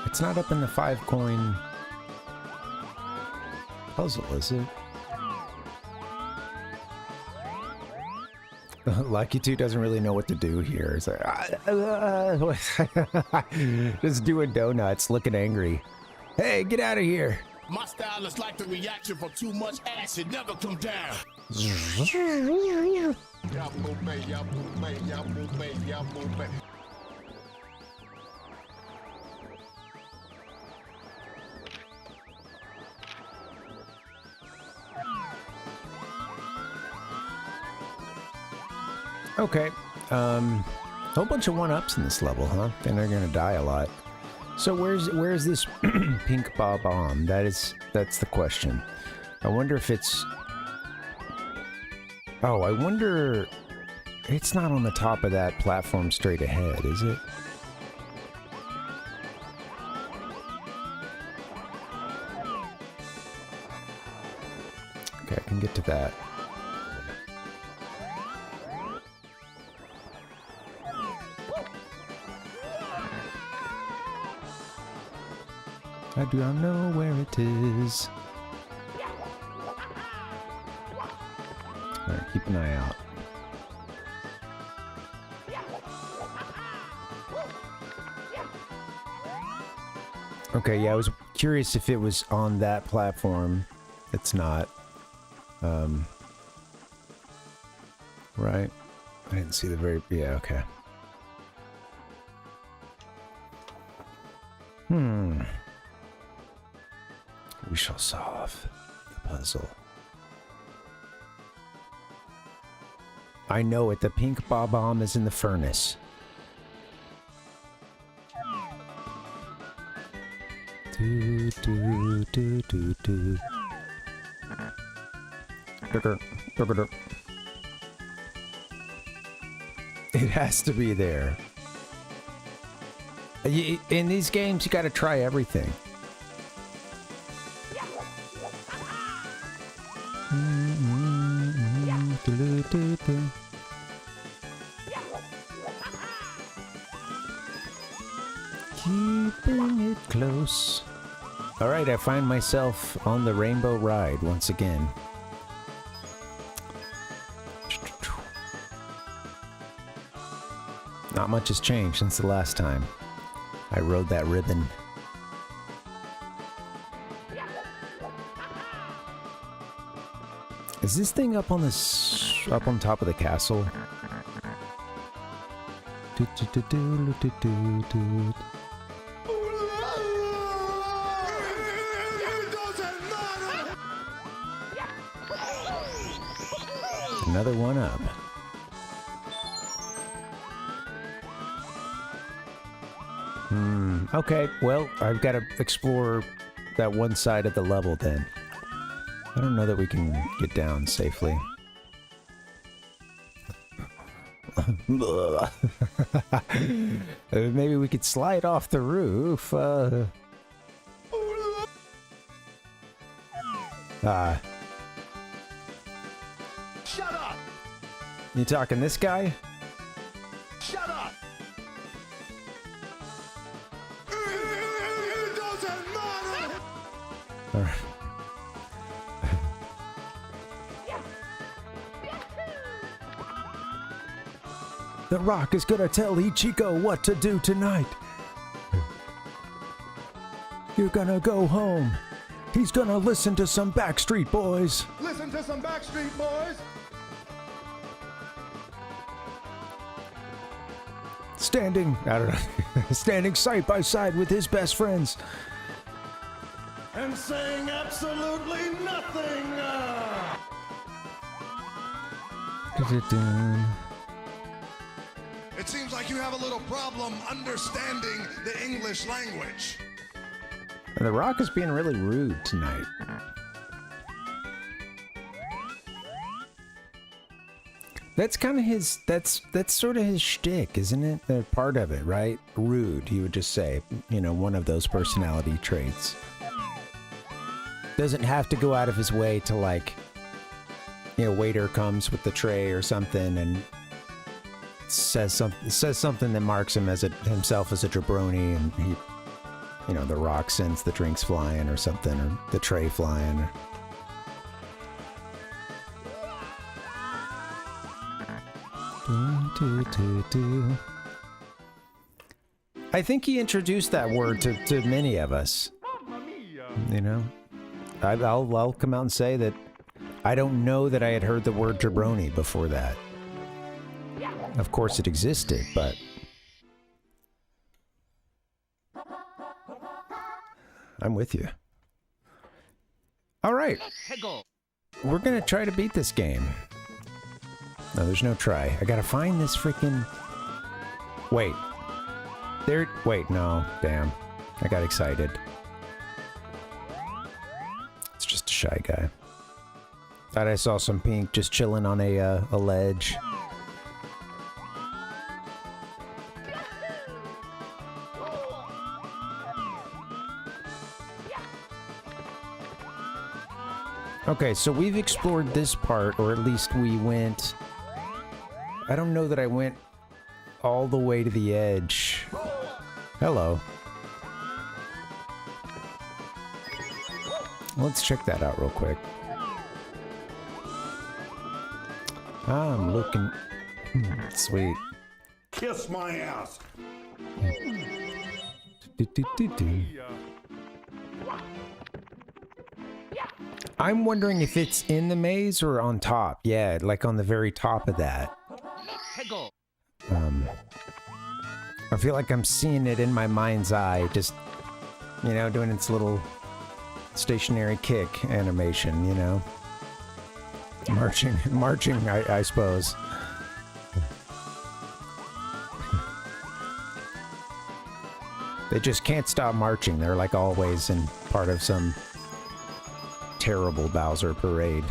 It's not up in the 5-coin puzzle, is it? Lucky 2 doesn't really know what to do here. It's like, just doing donuts, looking angry. Hey, get out of here! My style is like the reaction from too much acid, never come down. Okay, whole bunch of 1-ups in this level, huh? And they're gonna die a lot. So where's this pink Bob-omb? That's the question. I wonder if it's... Oh, I wonder... It's not on the top of that platform straight ahead, is it? Okay, I can get to that. I do not know where it is. Alright, keep an eye out. Okay, yeah, I was curious if it was on that platform. It's not. Right. I didn't see the very... Yeah, okay. We shall solve the puzzle. I know it. The pink Bob-omb is in the furnace. Do, do, do, do, do. It has to be there. In these games, you gotta try everything. Keeping it close. Alright, I find myself on the rainbow ride once again. Not much has changed since the last time I rode that ribbon. Is this thing up on top of the castle? Another one up. Okay, well, I've got to explore that one side of the level then. I don't know that we can get down safely. Maybe we could slide off the roof. Shut up! You talking this guy? Shut up! It doesn't matter! All right. The Rock is gonna tell Ichigo what to do tonight. You're gonna go home. He's gonna listen to some Backstreet Boys. Listen to some Backstreet Boys! Standing, I don't know, standing side by side with his best friends. And saying absolutely nothing. It seems like you have a little problem understanding the English language. And The Rock is being really rude tonight. That's kind of his, that's sort of his shtick, isn't it? Part of it, right? Rude, you would just say. You know, one of those personality traits. Doesn't have to go out of his way to, like, you know, waiter comes with the tray or something and says something that marks him as himself as a jabroni, and he, you know, The Rock sends the drinks flying or something, or the tray flying. I think he introduced that word to many of us. You know, I'll come out and say that I don't know that I had heard the word jabroni before that. Of course it existed, but I'm with you. All right, we're gonna try to beat this game. No, there's no try. I gotta find this freaking... Wait. Wait, no. Damn. I got excited. It's just a shy guy. Thought I saw some pink just chilling on a ledge. Okay, so we've explored this part, or at least we went... I don't know that I went all the way to the edge. Hello. Let's check that out real quick. I'm looking... Sweet. Kiss my ass. I'm wondering if it's in the maze or on top. Yeah, like on the very top of that. I feel like I'm seeing it in my mind's eye, just, you know, doing its little stationary kick animation, you know? Marching, I suppose. They just can't stop marching. They're like always in part of some terrible Bowser parade.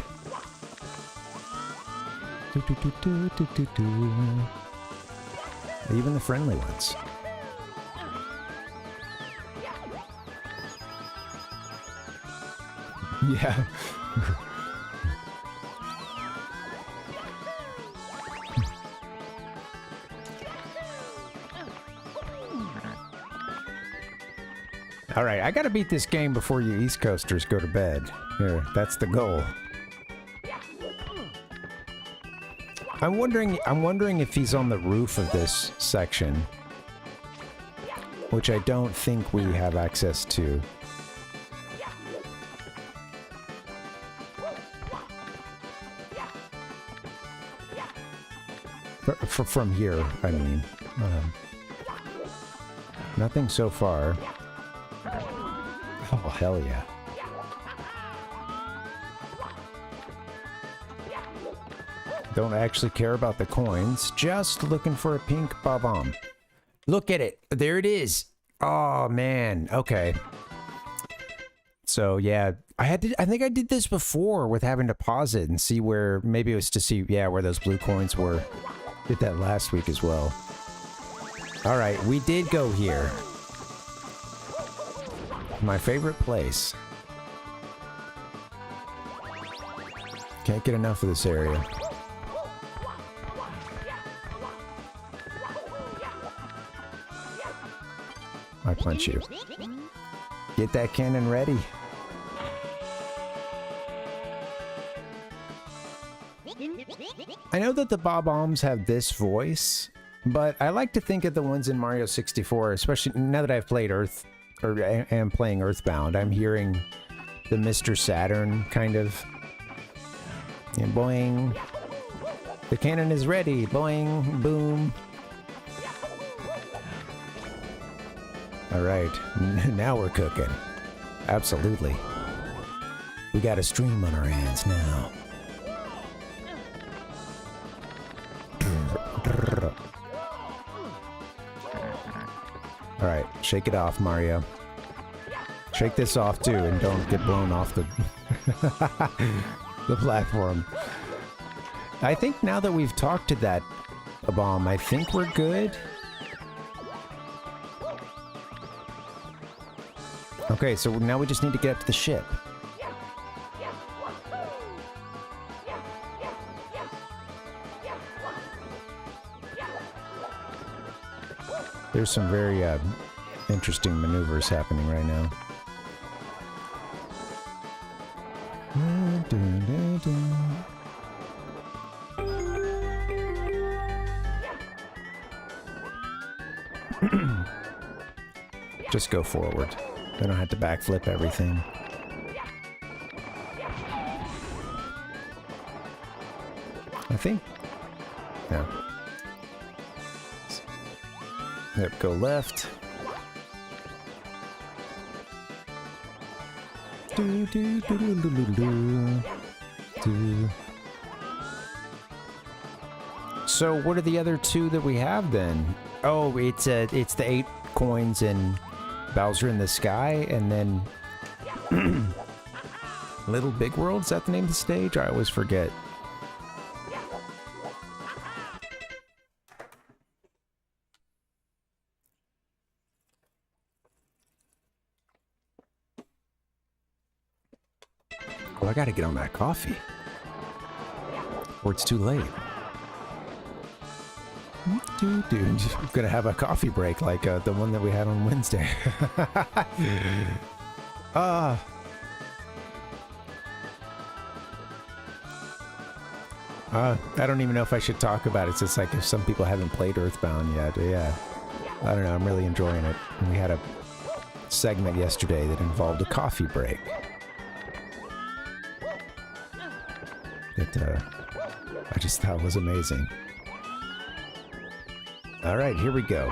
Even the friendly ones. Yeah. All right, I gotta beat this game before you East Coasters go to bed. Here, that's the goal. I'm wondering if he's on the roof of this section, which I don't think we have access to. From here, I mean. Nothing so far. Oh, hell yeah. Don't actually care about the coins. Just looking for a pink bomb. Look at it. There it is. Oh, man. Okay. So, yeah. I think I did this before with having to pause it and see where... Maybe it was to see, yeah, where those blue coins were. Did that last week as well. Alright, we did go here. My favorite place. Can't get enough of this area. I punch you. Get that cannon ready. I know that the Bob-ombs have this voice, but I like to think of the ones in Mario 64, especially now that I've played am playing Earthbound. I'm hearing the Mr. Saturn kind of. And boing. The cannon is ready. Boing. Boom. Alright. Now we're cooking. Absolutely. We got a stream on our hands now. Alright. Shake it off, Mario. Shake this off too and don't get blown off the... the platform. I think now that we've talked to that bomb, I think we're good. Okay, so now we just need to get up to the ship. There's some very interesting maneuvers happening right now. Just go forward. Then I don't have to backflip everything. I think. Yeah. Yep, go left. So what are the other two that we have then? Oh, it's the 8 coins in Bowser in the Sky, and then Little Big World. Is that the name of the stage? I always forget. Oh, I gotta get on that coffee. Or it's too late. Dude, I'm gonna have a coffee break like the one that we had on Wednesday. I don't even know if I should talk about it. It's just like if some people haven't played Earthbound yet. Yeah, I don't know. I'm really enjoying it. And we had a segment yesterday that involved a coffee break. That I just thought was amazing. All right, here we go.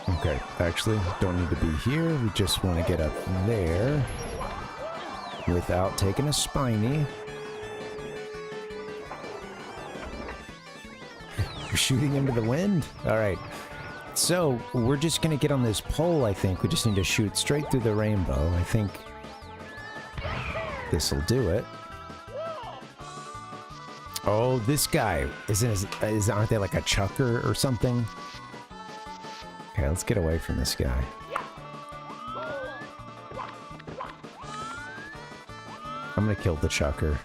Okay, actually, don't need to be here. We just want to get up there without taking a spiny. You're shooting into the wind? All right. So, we're just going to get on this pole, I think. We just need to shoot straight through the rainbow. I think this'll do it. Oh, this guy. Aren't they like a chucker or something? Okay, let's get away from this guy. I'm gonna kill the chucker.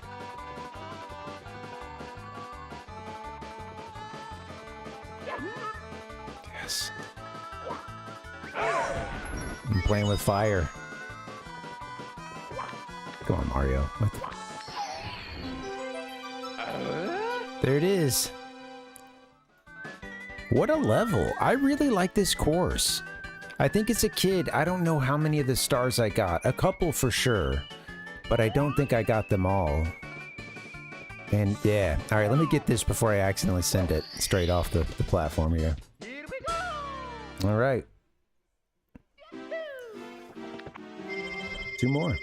Yes. I'm playing with fire. Come on, Mario. What the... There it is. What a level. I really like this course. I think as a kid, I don't know how many of the stars I got. A couple for sure. But I don't think I got them all. And yeah. Alright, let me get this before I accidentally send it straight off the platform here. 2 more.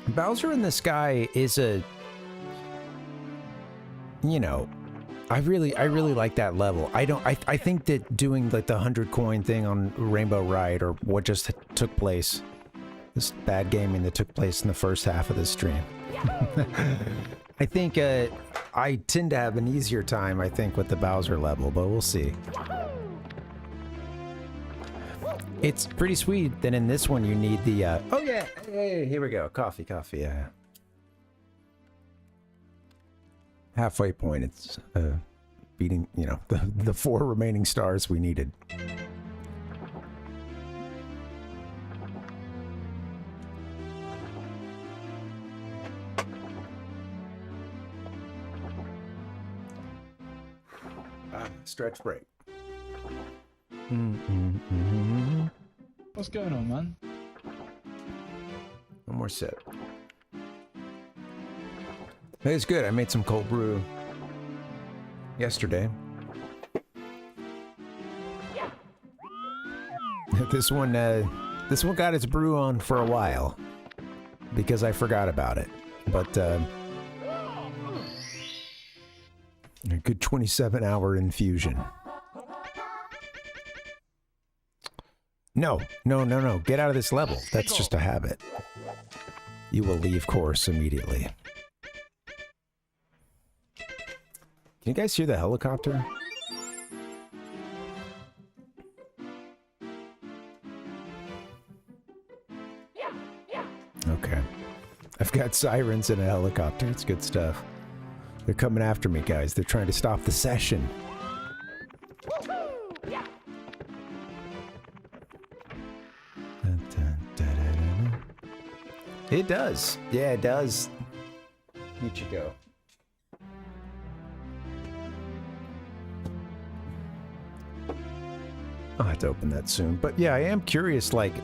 Bowser in the Sky is a, you know, I really like that level. I think that doing like the 100 coin thing on Rainbow Ride, or what just took place, this bad gaming that took place in the first half of this stream. I think I tend to have an easier time, I think, with the Bowser level, but we'll see. It's pretty sweet that in this one you need the, oh yeah, hey, here we go, coffee, yeah. Halfway point, it's beating, you know, the 4 remaining stars we needed. Stretch break. What's going on, man? One more sip. Hey, it's good. I made some cold brew yesterday. This one got its brew on for a while because I forgot about it. But a good 27-hour infusion. No. Get out of this level. That's just a habit. You will leave course immediately. Can you guys hear the helicopter? Okay. I've got sirens and a helicopter. It's good stuff. They're coming after me, guys. They're trying to stop the session. It does. Yeah, it does. Ichigo. I'll have to open that soon. But yeah, I am curious, like,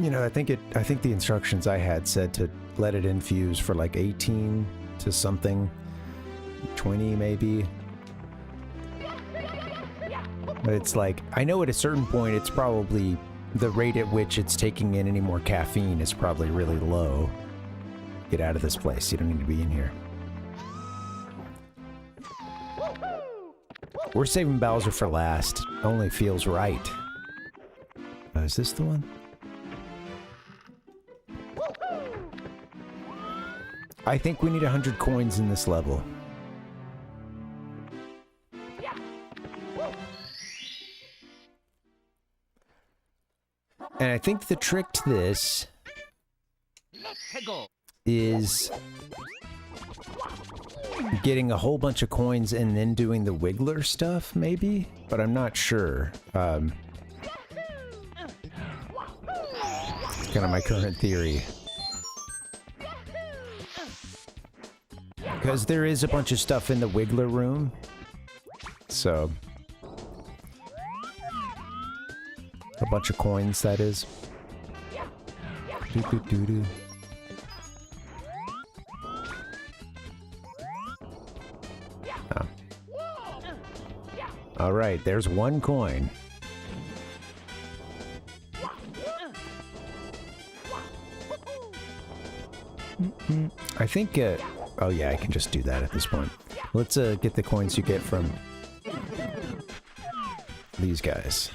you know, I think the instructions I had said to let it infuse for like 18 to something, 20 maybe. But it's like, I know at a certain point it's probably the rate at which it's taking in any more caffeine is probably really low. Get out of this place. You don't need to be in here. We're saving Bowser for last. Only feels right. Is this the one? I think we need 100 coins in this level. And I think the trick to this is getting a whole bunch of coins and then doing the Wiggler stuff, maybe? But I'm not sure. It's kind of my current theory. Because there is a bunch of stuff in the Wiggler room. So... a bunch of coins, that is. Doo-doo-doo-doo. Oh. All right, there's 1 coin. I think, oh yeah, I can just do that at this point. Let's get the coins you get from these guys.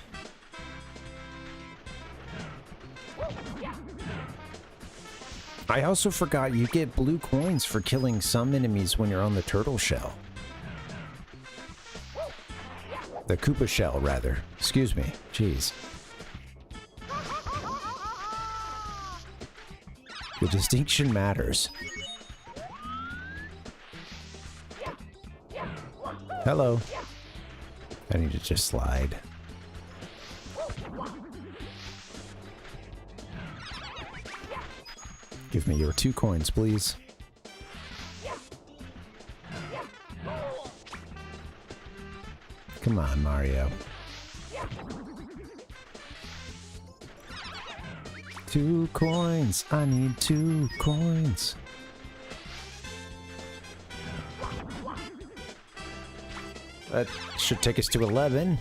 I also forgot you get blue coins for killing some enemies when you're on the turtle shell. The Koopa shell, rather. Excuse me. Jeez. The distinction matters. Hello. I need to just slide. Give me your 2 coins, please. Come on, Mario. 2 coins. I need 2 coins. That should take us to 11.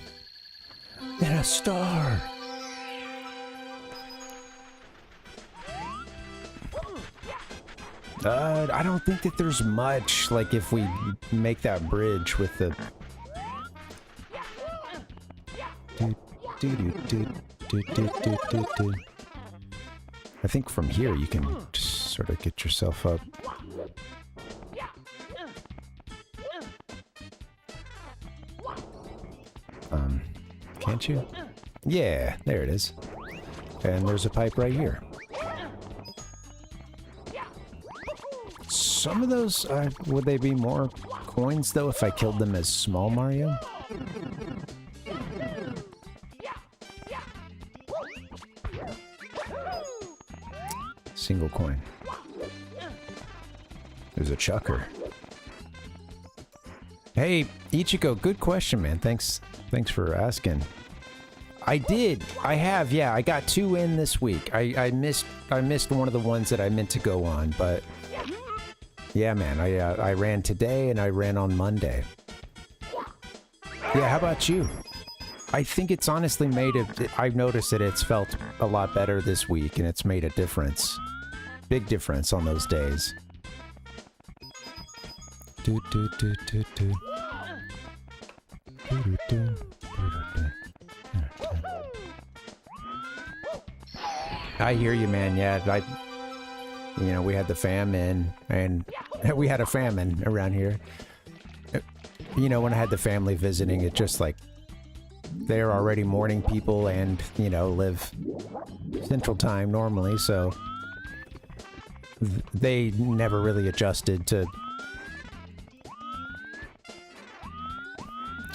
And a star. I don't think that there's much, like, if we make that bridge with the... I think from here you can just sort of get yourself up. Can't you? Yeah, there it is. And there's a pipe right here. Some of those, would they be more coins, though, if I killed them as small Mario? Single coin. There's a chucker. Hey, Ichiko, good question, man. Thanks for asking. I did. I have, yeah. I got 2 in this week. I missed one of the ones that I meant to go on, but... Yeah, man, I ran today and I ran on Monday. Yeah, how about you? I think it's honestly made it. I've noticed that it's felt a lot better this week and it's made a difference. Big difference on those days. I hear you, man. Yeah, you know, we had the famine, and we had a famine around here. You know, when I had the family visiting, it just like, they're already morning people and, you know, live Central Time normally, so they never really adjusted to,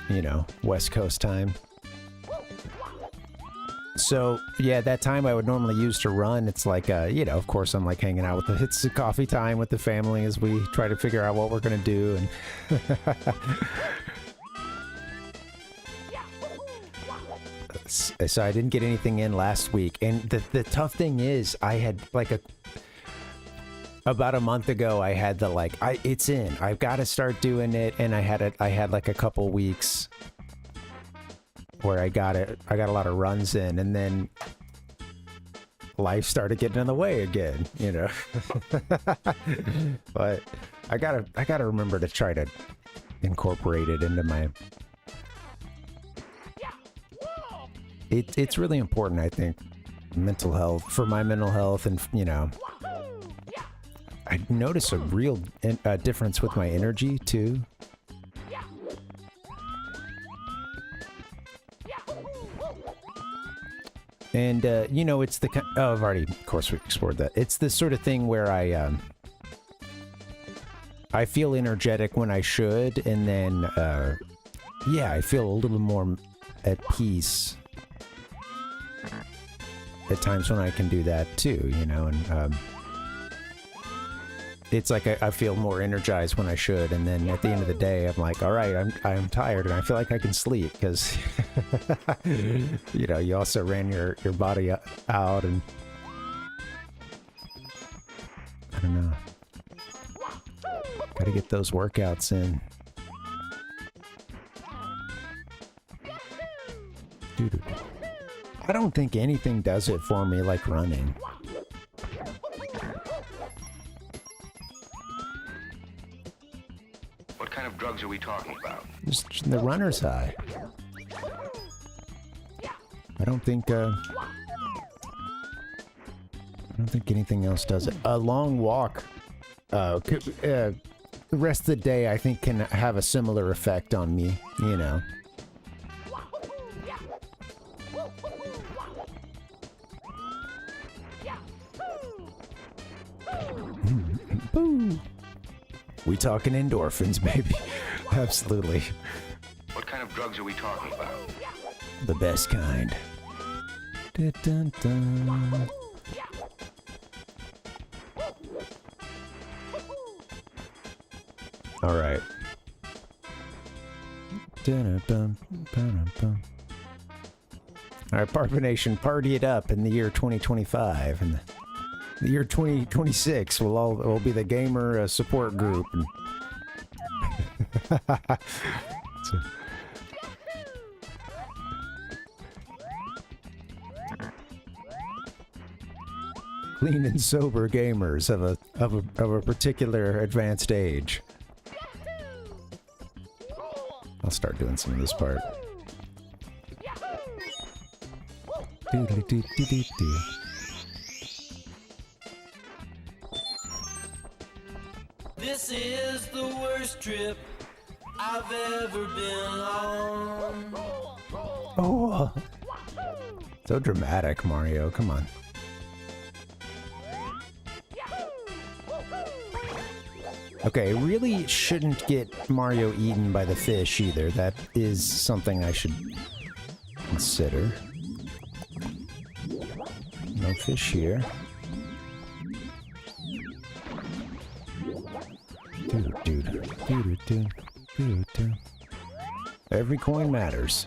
you know, West Coast time. So, yeah, that time I would normally use to run, it's like, you know, of course I'm like hanging out with the, it's coffee time with the family as we try to figure out what we're gonna do, and so I didn't get anything in last week, and the tough thing is, I had like about a month ago, I had the like, it's in, I've got to start doing it, and I had like a couple weeks where I got a lot of runs in, and then life started getting in the way again, you know. But I gotta remember to try to incorporate it into my. It's really important, I think, mental health, for my mental health, and you know, I notice a real difference with my energy too. And, you know, it's the kind... Oh, I've already... Of course, we explored that. It's this sort of thing where I feel energetic when I should, and then, yeah, I feel a little more at peace at times when I can do that, too, you know, and, it's like I feel more energized when I should, and then at the end of the day, I'm like, all right, I'm tired, and I feel like I can sleep, because, you know, you also ran your body out, and I don't know. Gotta get those workouts in. Dude, I don't think anything does it for me like running. What kind of drugs are we talking about? Just the runner's high. I don't think anything else does it. A long walk, the rest of the day, I think, can have a similar effect on me, you know. Boo! We talking endorphins, baby. Absolutely. What kind of drugs are we talking about? The best kind. Dun, dun, dun. All right. Dun, dun, dun, dun. All right, Parvination, party it up in the year 2025, and the year 2026 will be the gamer support group. And clean and sober gamers of a particular advanced age. I'll start doing some of this part. Doodly-doo-doo-doo-doo. This is the worst trip I've ever been on. Oh, so dramatic, Mario. Come on. Okay, I really shouldn't get Mario eaten by the fish either. That is something I should consider. No fish here. Every coin matters.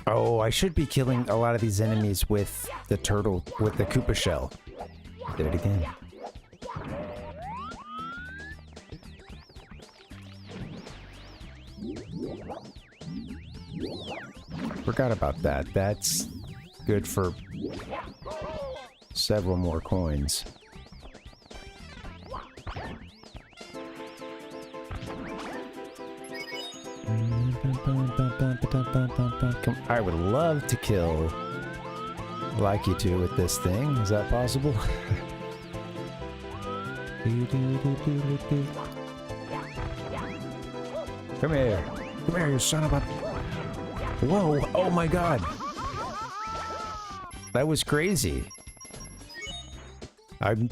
Oh, I should be killing a lot of these enemies with the turtle, with the Koopa shell. Did it again. Forgot about that. That's good for several more coins. I would love to kill like you two with this thing. Is that possible? Come here. Come here, you son of a... Whoa. Oh my god. That was crazy. I'm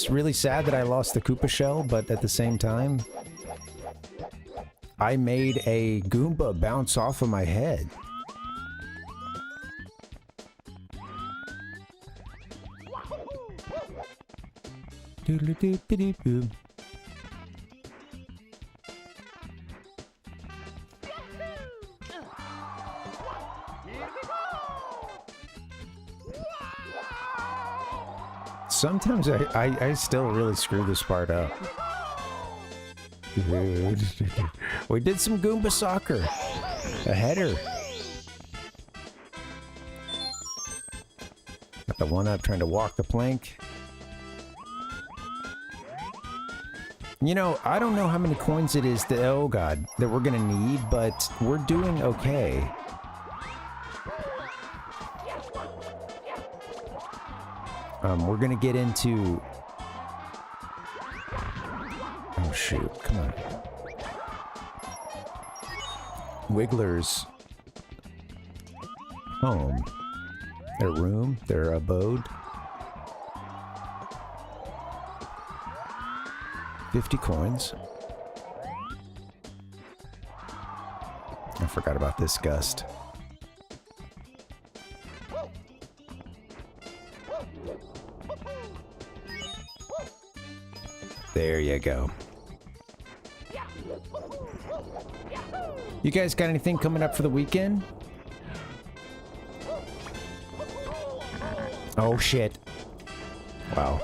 really sad that I lost the Koopa shell, but at the same time, I made a Goomba bounce off of my head. Doodle-doo-biddy-boo. Sometimes I still really screw this part up. Dude. We did some Goomba soccer. A header. Got the one up trying to walk the plank. You know, I don't know how many coins it is that, oh god, that we're gonna need, but we're doing okay. We're gonna get into... Oh shoot, come on. Wiggler's home. Their room, their abode. 50 coins. I forgot about this gust. There you go. You guys got anything coming up for the weekend? Oh shit. Wow.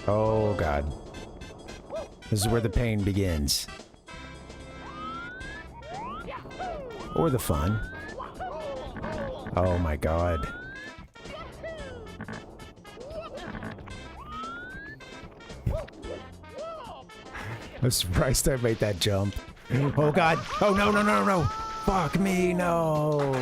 Oh god. This is where the pain begins. Or the fun. Oh my god. I'm surprised I made that jump. Oh god. Oh no, no, no, no. Fuck me, no.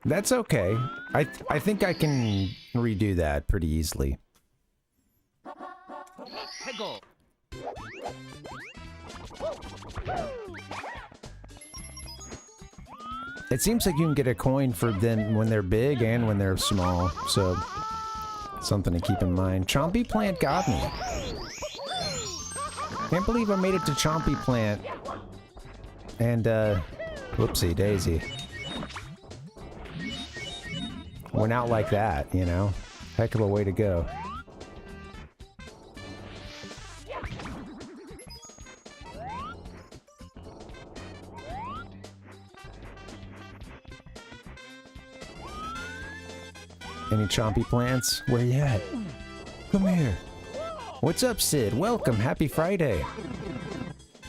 That's okay. I think I can redo that pretty easily. It seems like you can get a coin for them when they're big and when they're small, so something to keep in mind. Chompy Plant got me. Can't believe I made it to Chompy Plant. And, whoopsie daisy. Went out like that, you know? Heck of a way to go. Any chompy plants? Where you at? Come here. What's up, Sid? Welcome. Happy Friday.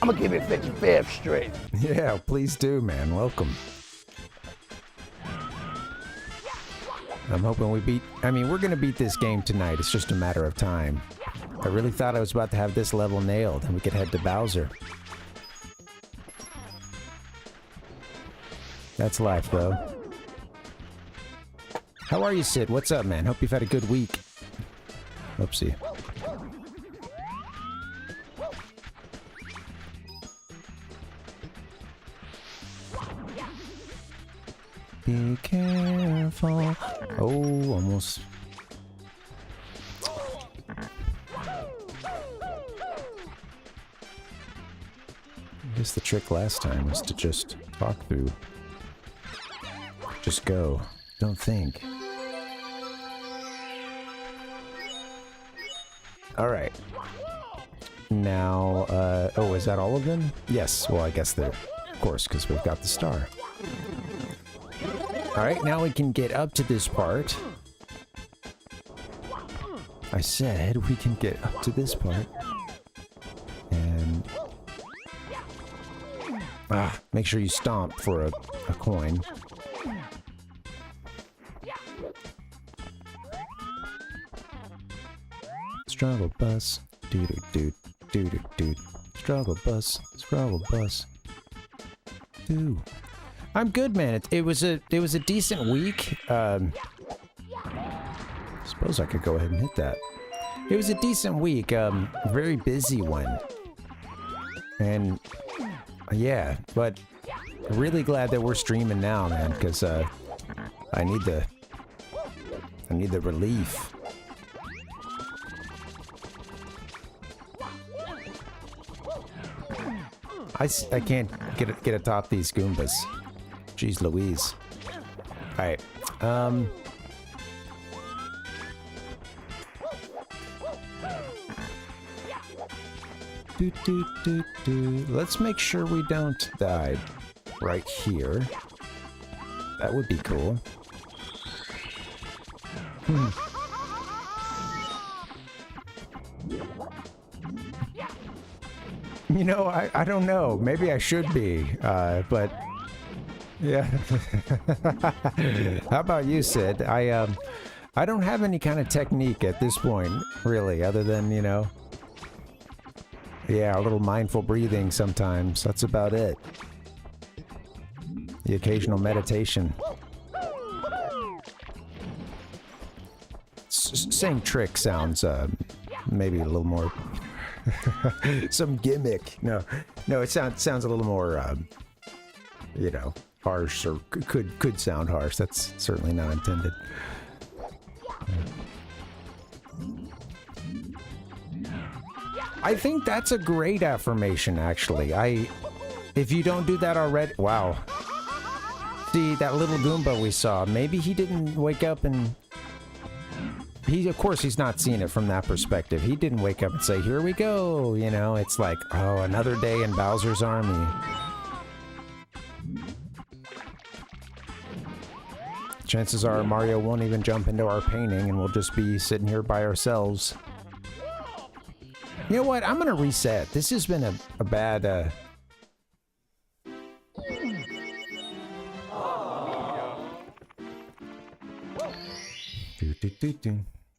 I'm gonna give it 55 straight. Yeah, please do, man. Welcome. I'm hoping we beat... I mean, we're gonna beat this game tonight. It's just a matter of time. I really thought I was about to have this level nailed and we could head to Bowser. That's life, though. How are you, Sid? What's up, man? Hope you've had a good week. Oopsie. Be careful. Oh, almost. I guess the trick last time was to just talk through. Just go. Don't think. Alright. Now, oh, is that all of them? Yes, well, I guess they're, of course, because we've got the star. Alright, now we can get up to this part. I said we can get up to this part. And... make sure you stomp for a coin. Struggle bus, doo doo doo doo doo doo. Struggle bus, doo. I'm good, man. It was a decent week. Suppose I could go ahead and hit that. It was a decent week. Very busy one. And yeah, but really glad that we're streaming now, man, because I need the relief. I can't get atop these Goombas. Jeez Louise. Alright. Let's make sure we don't die right here. That would be cool. You know, I don't know. Maybe I should be, but yeah. How about you, Sid? I don't have any kind of technique at this point, really, other than, you know, yeah, a little mindful breathing sometimes. That's about it. The occasional meditation. Saying trick sounds maybe a little more some gimmick. No, it sounds a little more you know, harsh, or could sound harsh. That's certainly not intended. I think that's a great affirmation, actually. If you don't do that already, wow. See, that little Goomba we saw, maybe he didn't wake up and... Of course, he's not seeing it from that perspective. He didn't wake up and say, here we go, you know? It's like, oh, another day in Bowser's army. Chances are Mario won't even jump into our painting and we'll just be sitting here by ourselves. You know what? I'm gonna reset. This has been a bad,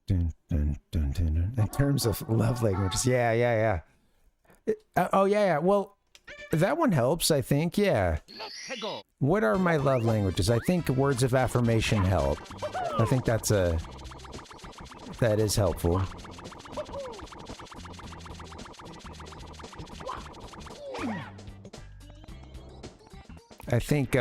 In terms of love languages, yeah. Oh, yeah. Well, that one helps, I think, yeah. What are my love languages? I think words of affirmation help. I think that is helpful. I think,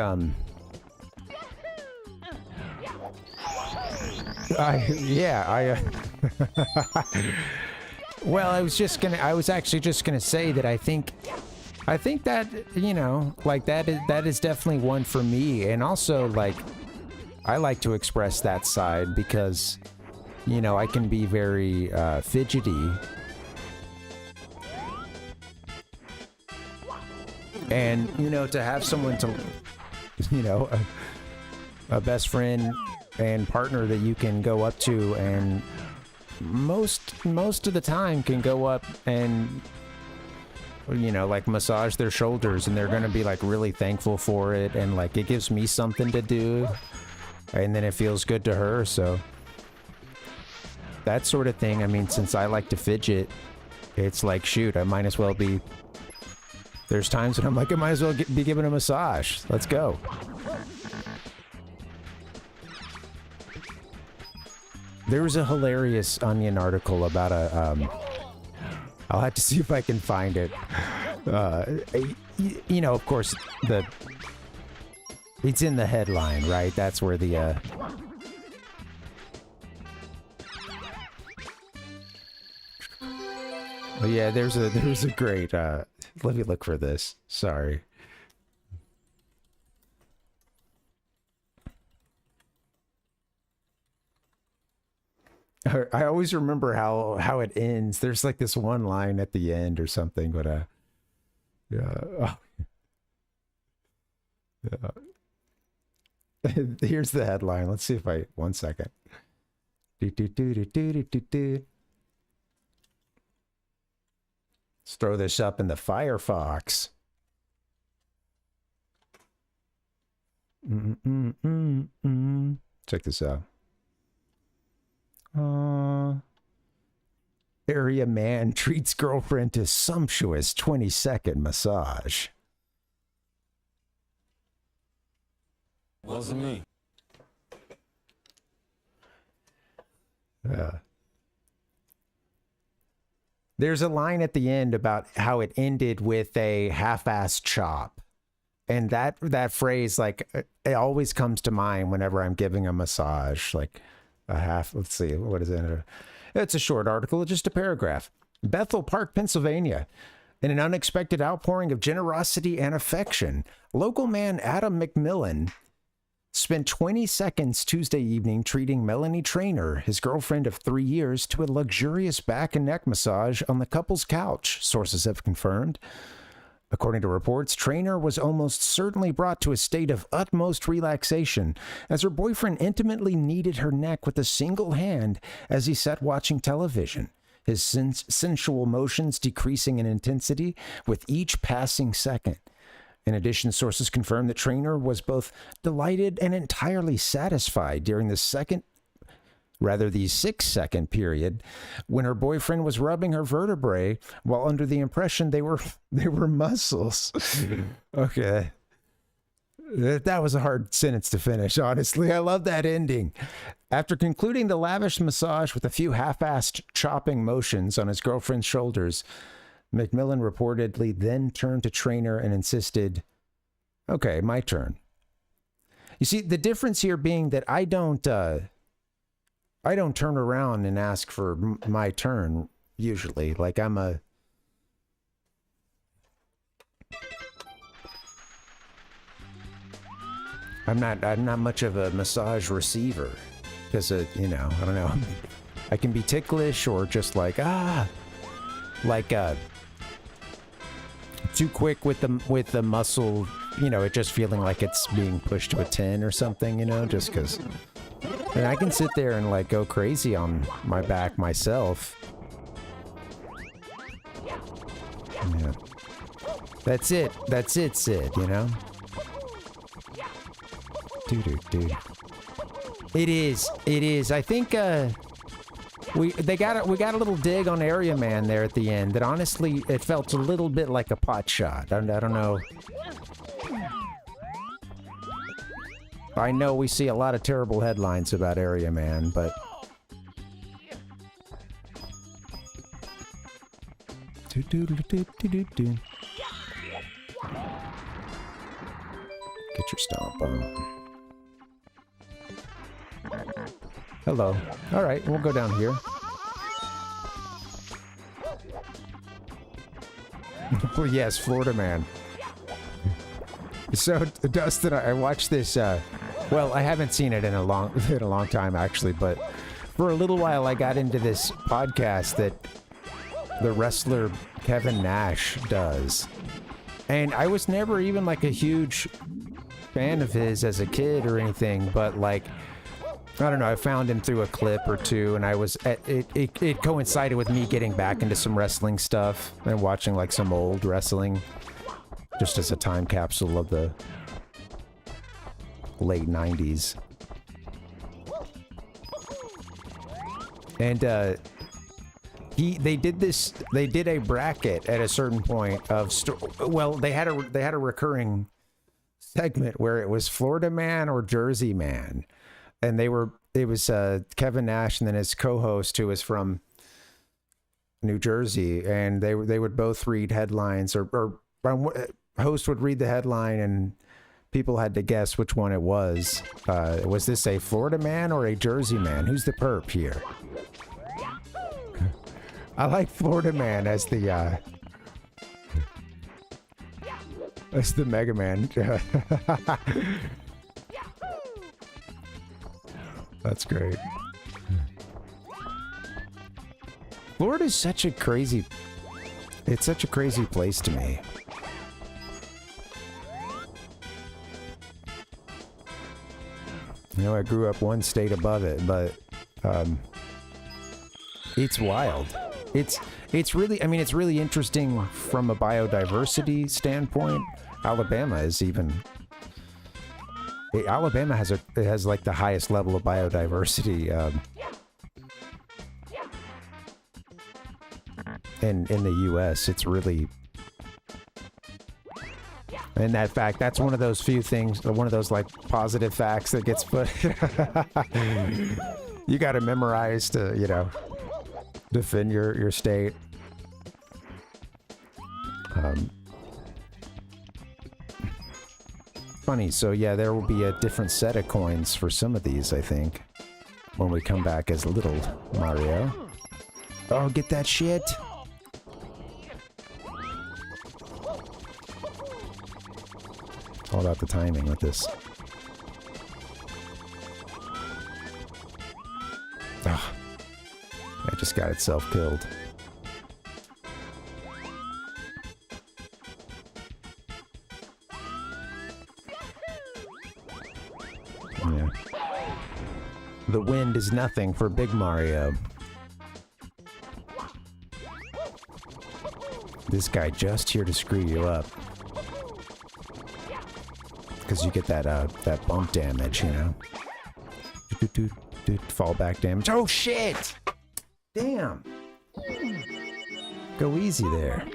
well, I was actually just gonna say that I think that, you know, like that is definitely one for me. And also, like, I like to express that side because, you know, I can be very fidgety. And, you know, to have someone to, you know, a best friend and partner that you can go up to, and most of the time can go up and, you know, like massage their shoulders, and they're gonna be like really thankful for it, and like it gives me something to do, and then it feels good to her. So that sort of thing. I mean, since I like to fidget, it's like, shoot, I might as well be. There's times when I'm like, I might as well be given a massage. Let's go. There was a hilarious Onion article about a, I'll have to see if I can find it. You know, of course, it's in the headline, right? That's where the, oh yeah, there's a great, let me look for this. Sorry. I always remember how it ends. There's like this one line at the end or something, but yeah. Oh. Yeah. Here's the headline. Let's see if I 1 second. Let's throw this up in the Firefox. Check this out. Area man treats girlfriend to sumptuous 20-second massage. Wasn't me. There's a line at the end about how it ended with a half-assed chop. And that phrase, like, it always comes to mind whenever I'm giving a massage. Like, a half, let's see, what is it? It's a short article, just a paragraph. Bethel Park, Pennsylvania. In an unexpected outpouring of generosity and affection, local man Adam McMillan spent 20 seconds Tuesday evening treating Melanie Traynor, his girlfriend of 3 years, to a luxurious back and neck massage on the couple's couch, sources have confirmed. According to reports, Traynor was almost certainly brought to a state of utmost relaxation as her boyfriend intimately kneaded her neck with a single hand as he sat watching television, his sensual motions decreasing in intensity with each passing second. In addition, sources confirm that Traynor was both delighted and entirely satisfied during the 6-second period when her boyfriend was rubbing her vertebrae while under the impression they were muscles. Okay. That was a hard sentence to finish, honestly. I love that ending. After concluding the lavish massage with a few half-assed chopping motions on his girlfriend's shoulders, McMillan reportedly then turned to Traynor and insisted, okay, my turn. You see, the difference here being that I don't turn around and ask for my turn, usually. Like, I'm not much of a massage receiver. Because, you know, I don't know. I can be ticklish or just like, too quick with the muscle, you know, it just feeling like it's being pushed to a 10 or something, you know, just because. And I can sit there and like go crazy on my back myself. Yeah. That's it, Sid, you know? It is. I think, we got a little dig on Area Man there at the end that honestly, it felt a little bit like a pot shot. I don't know. I know we see a lot of terrible headlines about Area Man, but... Get your stomp on. Hello. All right, we'll go down here. Well, yes, Florida Man. So, Dustin, I watched this, well, I haven't seen it in a long time, actually, but for a little while I got into this podcast that the wrestler Kevin Nash does. And I was never even, like, a huge fan of his as a kid or anything, but, like, I don't know, I found him through a clip or two, and I was at it coincided with me getting back into some wrestling stuff and watching like some old wrestling just as a time capsule of the late 90s. And they did a bracket at a certain point of well, they had a recurring segment where it was Florida Man or Jersey Man. And it was Kevin Nash and then his co-host who was from New Jersey, and they would both read headlines, or host would read the headline and people had to guess which one it was. Was this a Florida Man or a Jersey Man? Who's the perp here? I like Florida Man as the Mega Man. That's great. Florida's such a crazy... It's such a crazy place to me. You know, I grew up one state above it, but it's wild. It's really, I mean, it's really interesting from a biodiversity standpoint. Alabama is even... Alabama has like the highest level of biodiversity in the U.S. It's really, and that fact, that's one of those few things, one of those like positive facts that gets put. You got to memorize to, you know, defend your state. Funny, so yeah, there will be a different set of coins for some of these, I think, when we come back as Little Mario. Oh, get that shit! All about the timing with this. Ah, it just got itself killed. Yeah. The wind is nothing for Big Mario. This guy just here to screw you up. Because you get that bump damage, you know? Fallback damage. Oh, shit! Damn! Go easy there.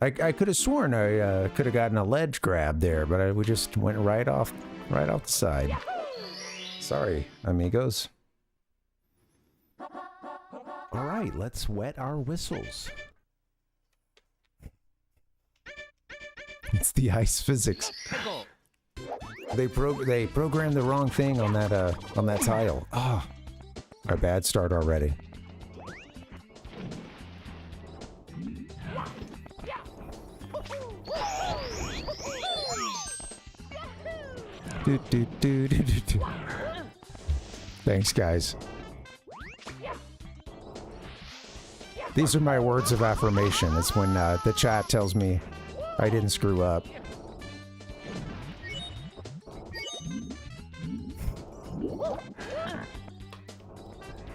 I could have sworn I could have gotten a ledge grab there, but we just went right off the side. Sorry, amigos. All right, let's wet our whistles. It's the ice physics. They programmed the wrong thing on that tile. Ah, our bad start already. Thanks, guys. These are my words of affirmation. It's when the chat tells me I didn't screw up.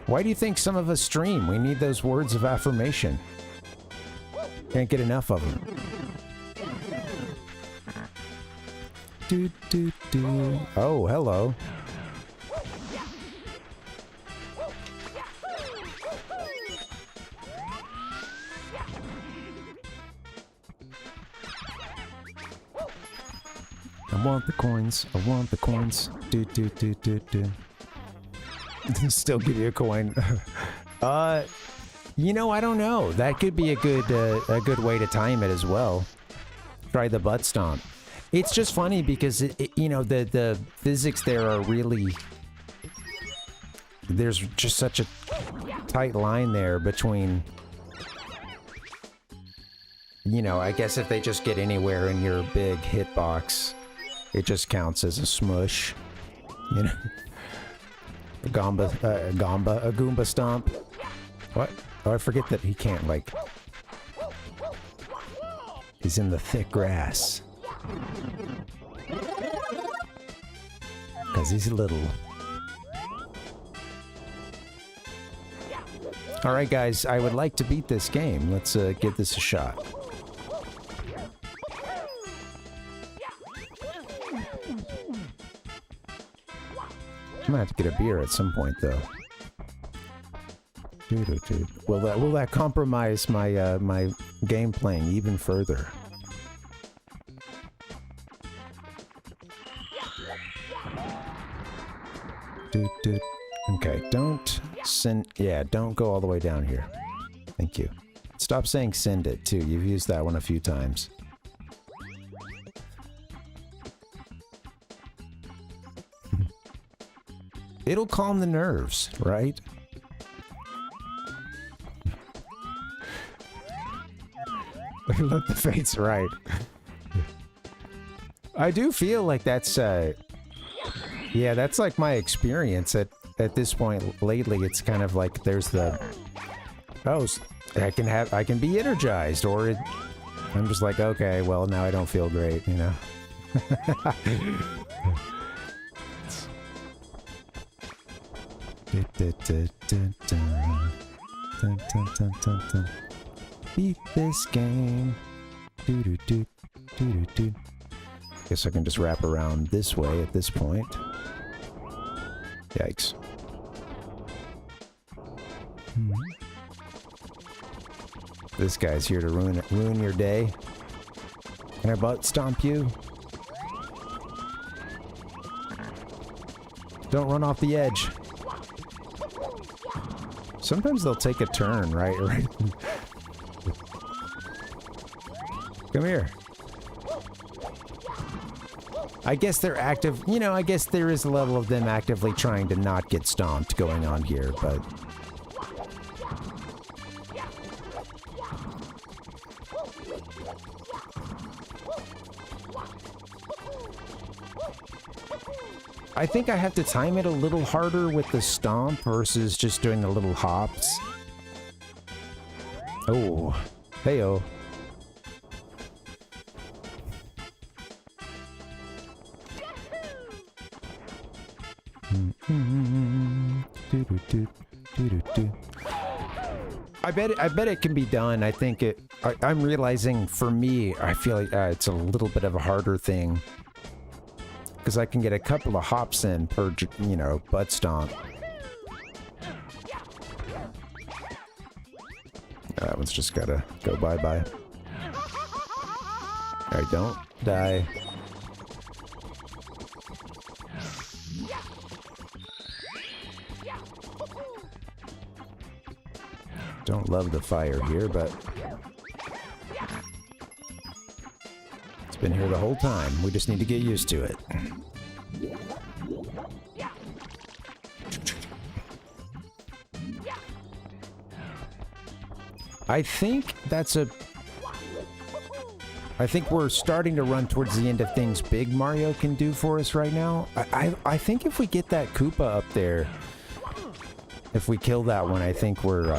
Why do you think some of us stream? We need those words of affirmation. Can't get enough of them. Oh, hello. I want the coins. I want the coins. Still give you a coin. You know, I don't know. That could be a good way to time it as well. Try the butt stomp. It's just funny because you know, the physics there are really, there's just such a tight line there between, you know, I guess if they just get anywhere in your big hitbox, it just counts as a smush, you know. A Goomba stomp. What? Oh, I forget that he can't, like, he's in the thick grass. Because he's little. Alright guys, I would like to beat this game. Let's give this a shot. I'm gonna have to get a beer at some point though. Will that compromise my my game playing even further? Okay, don't send. Yeah, don't go all the way down here. Thank you. Stop saying send it too. You've used that one a few times. It'll calm the nerves, right? Let the fates right. I do feel like that's yeah, that's like my experience at this point lately. It's kind of like there's the I can be energized, or I'm just like, okay, well now I don't feel great, you know. Beat this game. Guess I can just wrap around this way at this point. Yikes. This guy's here to ruin your day. Can I butt stomp you? Don't run off the edge. Sometimes they'll take a turn, right? Come here. I guess they're active, you know, I guess there is a level of them actively trying to not get stomped going on here, but... I think I have to time it a little harder with the stomp versus just doing the little hops. Oh, hey-oh. I bet it can be done. I think I'm realizing for me, I feel like it's a little bit of a harder thing. Because I can get a couple of hops in per, you know, butt stomp. That one's just gotta go bye-bye. Alright, don't die. Don't love the fire here, but... it's been here the whole time. We just need to get used to it. I think that's a... I think we're starting to run towards the end of things Big Mario can do for us right now. I think if we get that Koopa up there, if we kill that one, I think we're...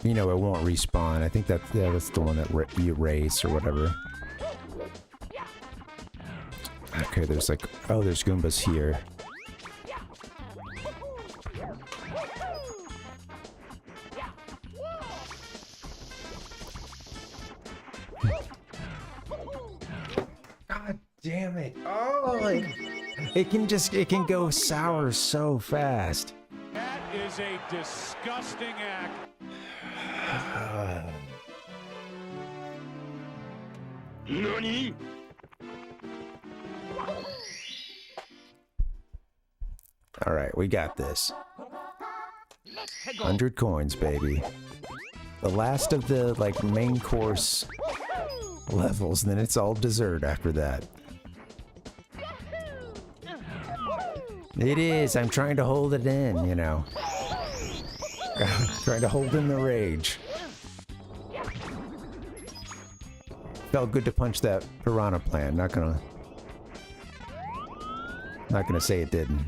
you know, it won't respawn. I think that's the one that you race or whatever. Okay, there's like... oh, there's Goombas here. God damn it. Oh, it can go sour so fast. That is a disgusting act. NANI?! Alright, we got this. 100 coins, baby. The last of the, like, main course levels, and then it's all dessert after that. It is! I'm trying to hold it in, you know. Trying to hold in the rage. Felt good to punch that piranha plant. Not gonna say it didn't.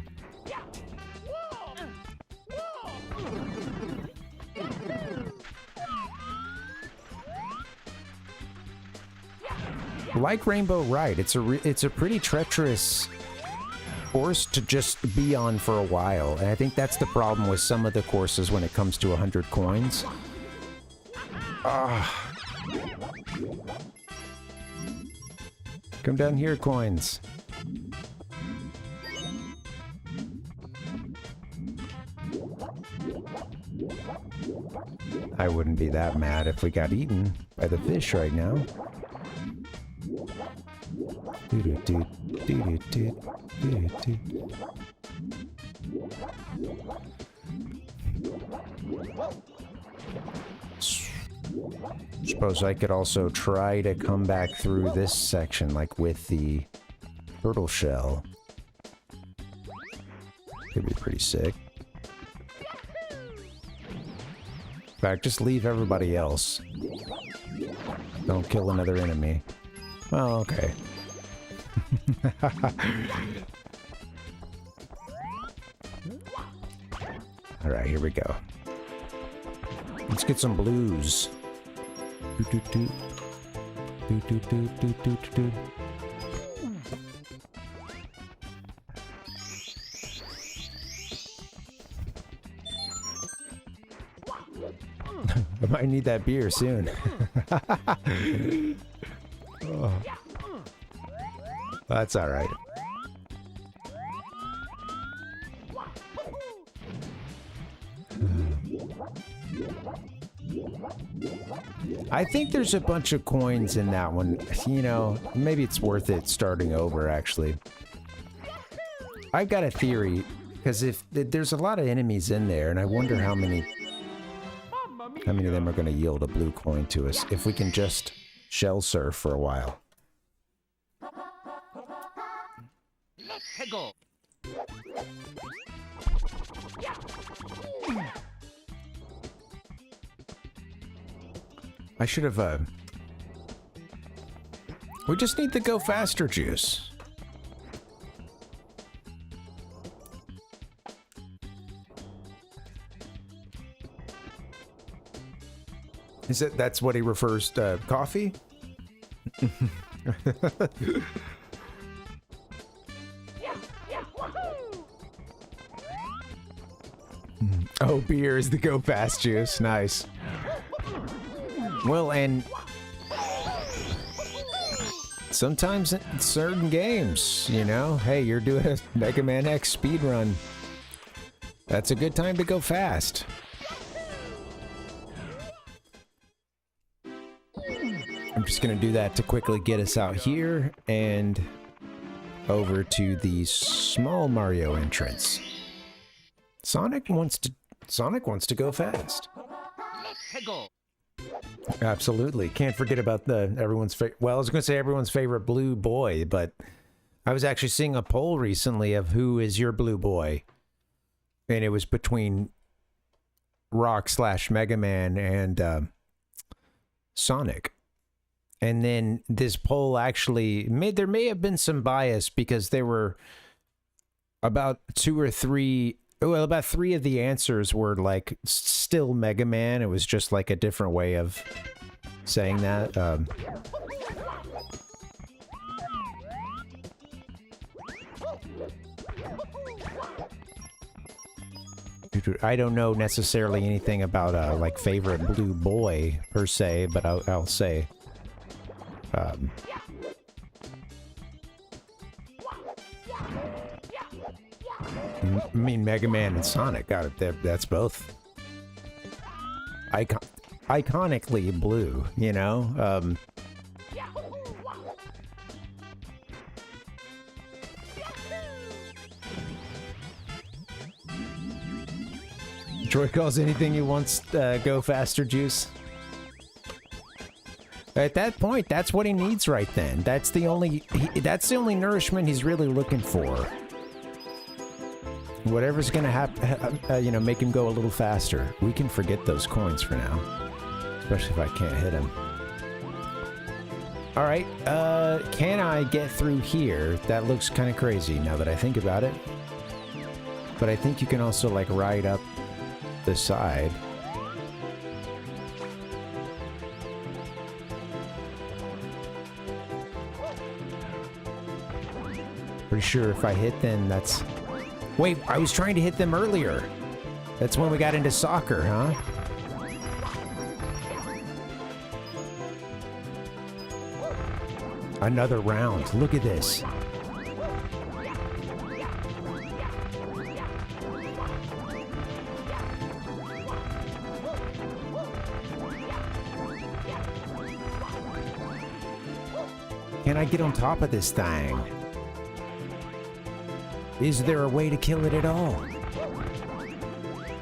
Like Rainbow Ride, it's a pretty treacherous course to just be on for a while. And I think that's the problem with some of the courses when it comes to 100 coins. Come down here, coins. I wouldn't be that mad if we got eaten by the fish right now. Doo-doo-doo, doo-doo-doo, doo-doo-doo. Suppose I could also try to come back through this section, like with the turtle shell. Could be pretty sick. In fact, just leave everybody else. Don't kill another enemy. Well, okay. Alright, here we go. Let's get some blues. Doo-doo-doo. Doo-doo-doo-doo-doo-doo. I might need that beer soon. Oh. That's all right. I think there's a bunch of coins in that one. You know, maybe it's worth it starting over, actually. I've got a theory, because if there's a lot of enemies in there, and I wonder how many of them are going to yield a blue coin to us if we can just shell surf for a while. Let's go. I should have, we just need the go faster juice. That's what he refers to, coffee? Oh, beer is the go fast juice. Nice. Well, and sometimes in certain games, you know, hey, you're doing a Mega Man X speed run. That's a good time to go fast. I'm just going to do that to quickly get us out here and over to the small Mario entrance. Sonic wants to go fast. Let's go. Absolutely. Can't forget about everyone's favorite. Well, I was going to say everyone's favorite blue boy, but I was actually seeing a poll recently of who is your blue boy. And it was between Rock/Mega Man and Sonic. And then this poll actually there may have been some bias because there were about three of the answers were like still Mega Man. It was just like a different way of saying that. I don't know necessarily anything about like favorite blue boy per se, but I'll say. I mean, Mega Man and Sonic, got it. That's both iconically blue, you know. Troy calls anything he wants go faster juice. At that point, that's what he needs right then. That's the only nourishment he's really looking for. Whatever's gonna happen, you know, make him go a little faster. We can forget those coins for now, especially if I can't hit him. All right, can I get through here? That looks kind of crazy now that I think about it. But I think you can also like ride up the side. Pretty sure if I hit them, that's... Wait, I was trying to hit them earlier. That's when we got into soccer, huh? Another round. Look at this. Can I get on top of this thing? Is there a way to kill it at all?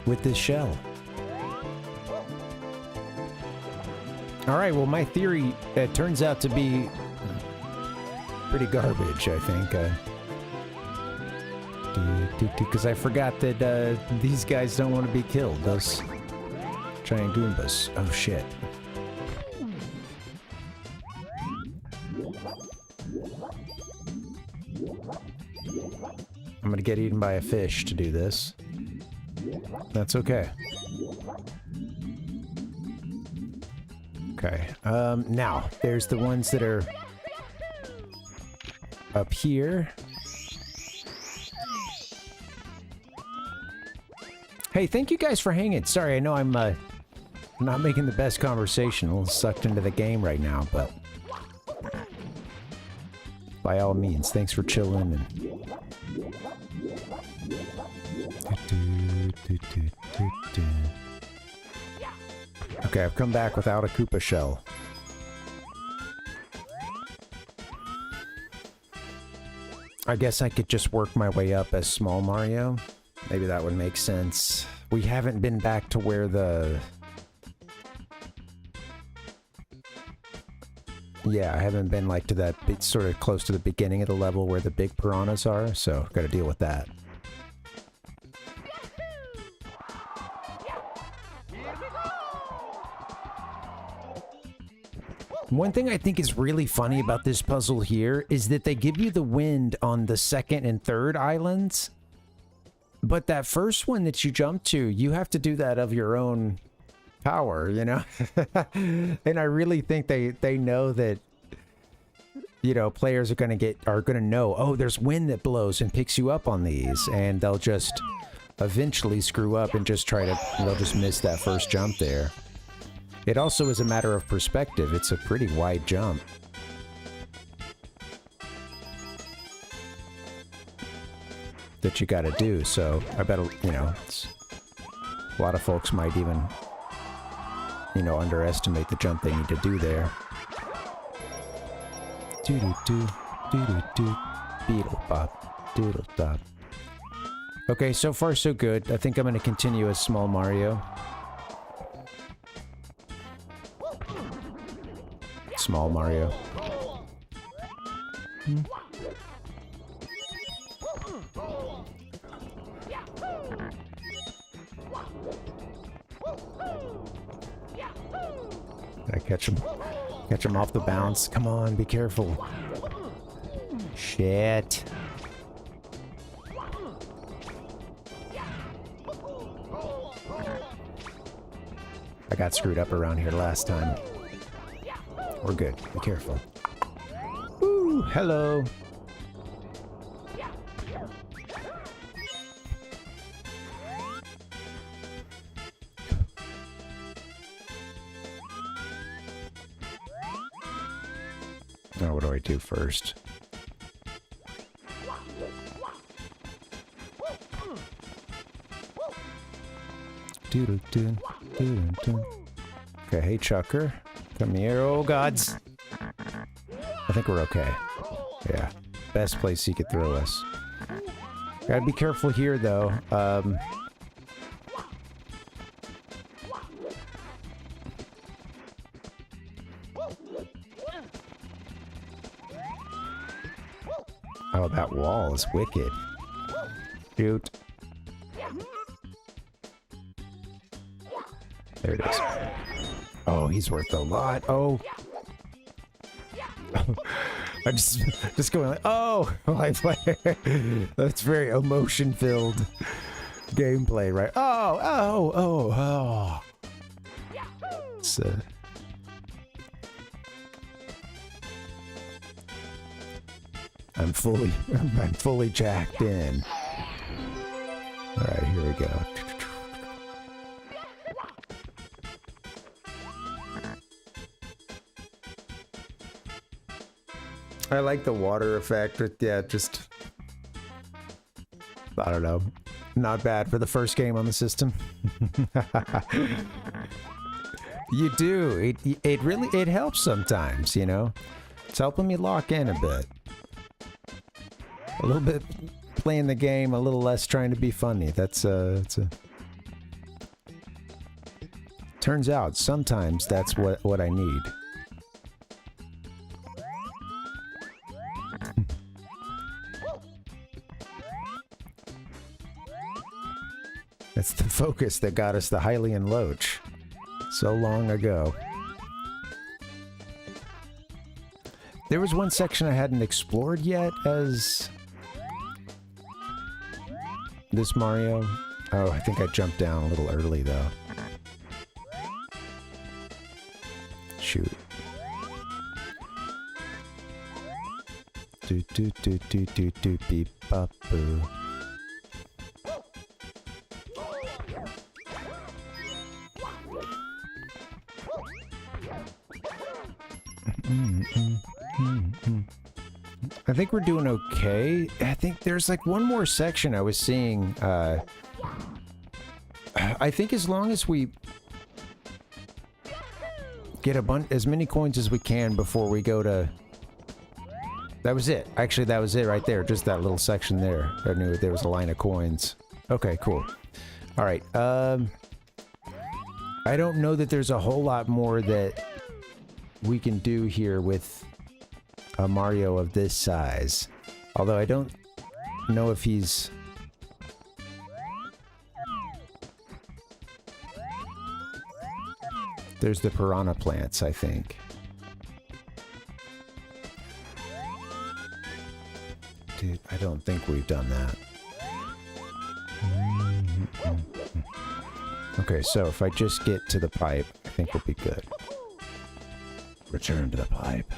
With this shell? Alright, well my theory turns out to be pretty garbage, I think. Because I forgot that these guys don't want to be killed, those giant Goombas. Oh shit. I'm gonna get eaten by a fish to do this. That's okay. Okay, now, there's the ones that are up here. Hey, thank you guys for hanging. Sorry, I know I'm not making the best conversation. A little sucked into the game right now, but by all means, thanks for chilling and okay, I've come back without a Koopa shell. I guess I could just work my way up as Small Mario. Maybe that would make sense. We haven't been back to where the... Yeah, I haven't been like to that bit sort of close to the beginning of the level where the big piranhas are, so gotta deal with that. One thing I think is really funny about this puzzle here is that they give you the wind on the second and third islands, but that first one that you jump to, you have to do that of your own power, you know? And I really think they know that, you know, players are gonna know, oh, there's wind that blows and picks you up on these, and they'll just eventually screw up and just they'll just miss that first jump there. It also is a matter of perspective. It's a pretty wide jump. That you gotta do, so I bet, you know, a lot of folks might even, you know, underestimate the jump they need to do there. Doo-doo-doo, doo-doo-doo, beetle-bop, doodle-dop. Okay, so far so good. I think I'm gonna continue as Small Mario. Small Mario. Gotta catch him. Catch him off the bounce. Come on, be careful. Shit. I got screwed up around here last time. We're good. Be careful. Woo! Hello. Now, what do I do first? Doo-doo-doo, doo-doo-doo. Okay, hey Chucker. Come here, oh gods. I think we're okay. Yeah. Best place he could throw us. Gotta be careful here, though. Oh, that wall is wicked. Shoot. There it is. Oh, he's worth a lot. Oh. I'm just going like, oh, that's very emotion-filled gameplay, right? Oh. It's, I'm fully jacked in. All right, here we go. I like the water effect. Yeah, just I don't know. Not bad for the first game on the system. You do. It really helps sometimes, you know. It's helping me lock in a bit. A little bit playing the game, a little less trying to be funny. That's turns out sometimes that's what I need. It's the focus that got us the Hylian Loach so long ago. There was one section I hadn't explored yet as this Mario. Oh, I think I jumped down a little early though. Shoot. Do do do do do do beep bop boo. I think we're doing okay. I think there's like one more section I was seeing. I think as long as we get as many coins as we can before we go to... That was it. Actually, that was it right there. Just that little section there. I knew there was a line of coins. Okay, cool. All right. I don't know that there's a whole lot more that we can do here with a Mario of this size. Although I don't know if he's... There's the piranha plants, I think. Dude, I don't think we've done that. Okay, so if I just get to the pipe, I think we'll be good. Return to the pipe.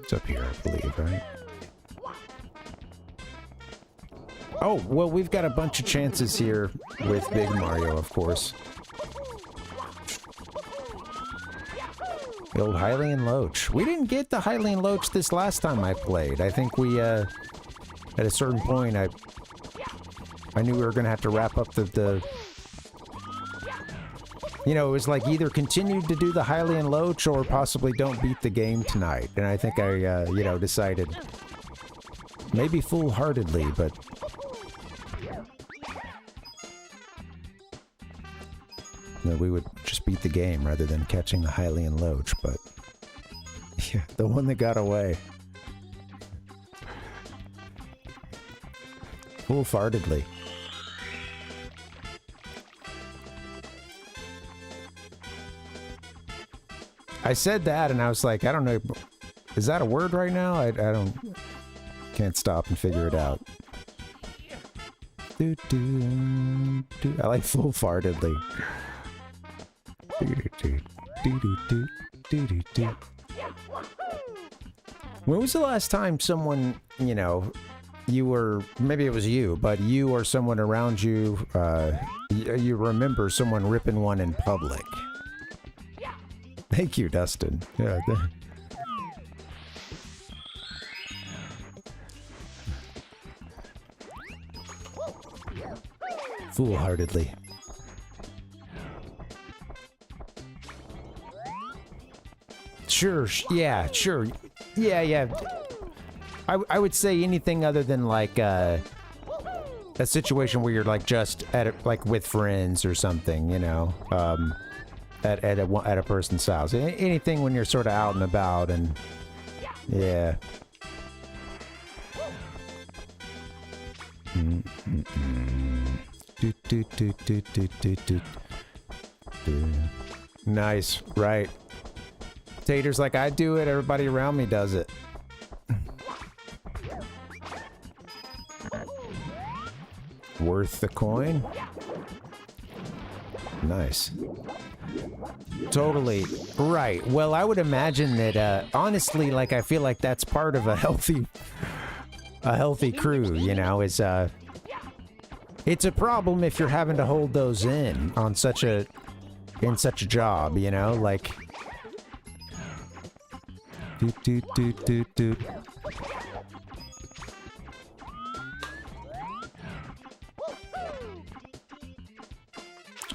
It's up here, I believe, right? Oh, well, we've got a bunch of chances here with Big Mario, of course. The old Hylian Loach. We didn't get the Hylian Loach this last time I played. I think we, at a certain point, I knew we were going to have to wrap up the... You know, it was like either continue to do the Hylian Loach or possibly don't beat the game tonight. And I think I, you know, decided, maybe foolhardily, but... that we would just beat the game rather than catching the Hylian Loach, but... Yeah, the one that got away. Foolhardily. I said that and I was like, I don't know, is that a word right now? I can't stop and figure it out. Do, do, do. I like foolhardily. Do, do, do, do, do, do, do, do. When was the last time someone, you know, you were, maybe it was you, but you or someone around you, you remember someone ripping one in public? Thank you, Dustin. Yeah. Foolhardily. Sure, yeah, sure. Yeah, yeah. I would say anything other than like a situation where you're like just like with friends or something, you know, at a person's house. Anything when you're sort of out and about and yeah. Nice, right. Tater's like, I do it, everybody around me does it. Worth the coin? Nice. Totally. Right. Well, I would imagine that, honestly, like, I feel like that's part of a healthy crew, you know, is, it's a problem if you're having to hold those in on such a job, you know, like,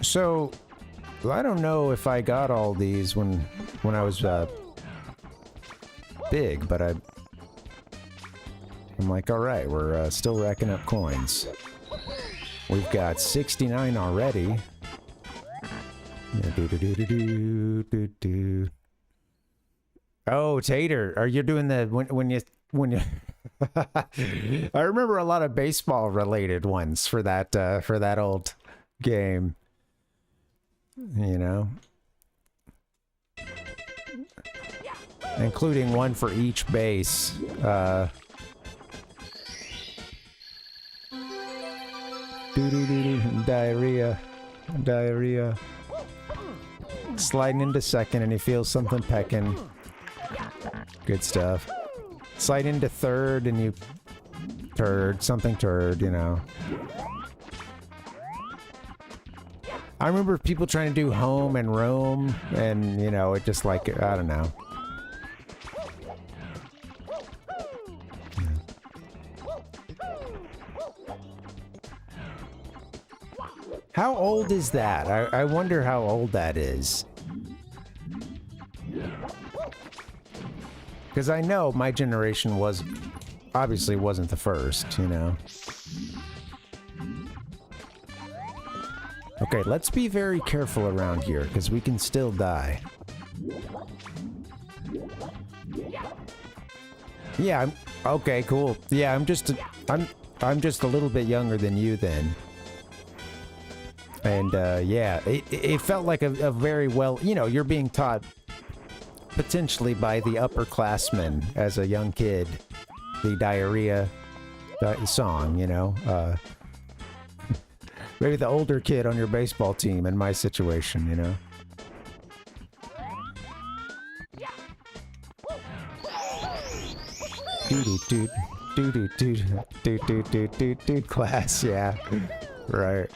So, I don't know if I got all these when I was big, but I'm like, all right, we're still racking up coins. We've got 69 already. Oh, Tater, are you doing the when you I remember a lot of baseball related ones for that old game. You know, including one for each base. Diarrhea. Sliding into second and he feels something pecking. Good stuff. Slide into third and you something turd, you know. I remember people trying to do home and roam, and, you know, it just like, I don't know. How old is that? I wonder how old that is. Because I know my generation obviously wasn't the first, you know. Okay, let's be very careful around here, because we can still die. Yeah, okay, cool. Yeah, I'm just a little bit younger than you then. And, yeah, it felt like a very well, you know, you're being taught potentially by the upperclassmen as a young kid, the diarrhea song, you know, maybe the older kid on your baseball team in my situation, you know. Dude, class, yeah, right.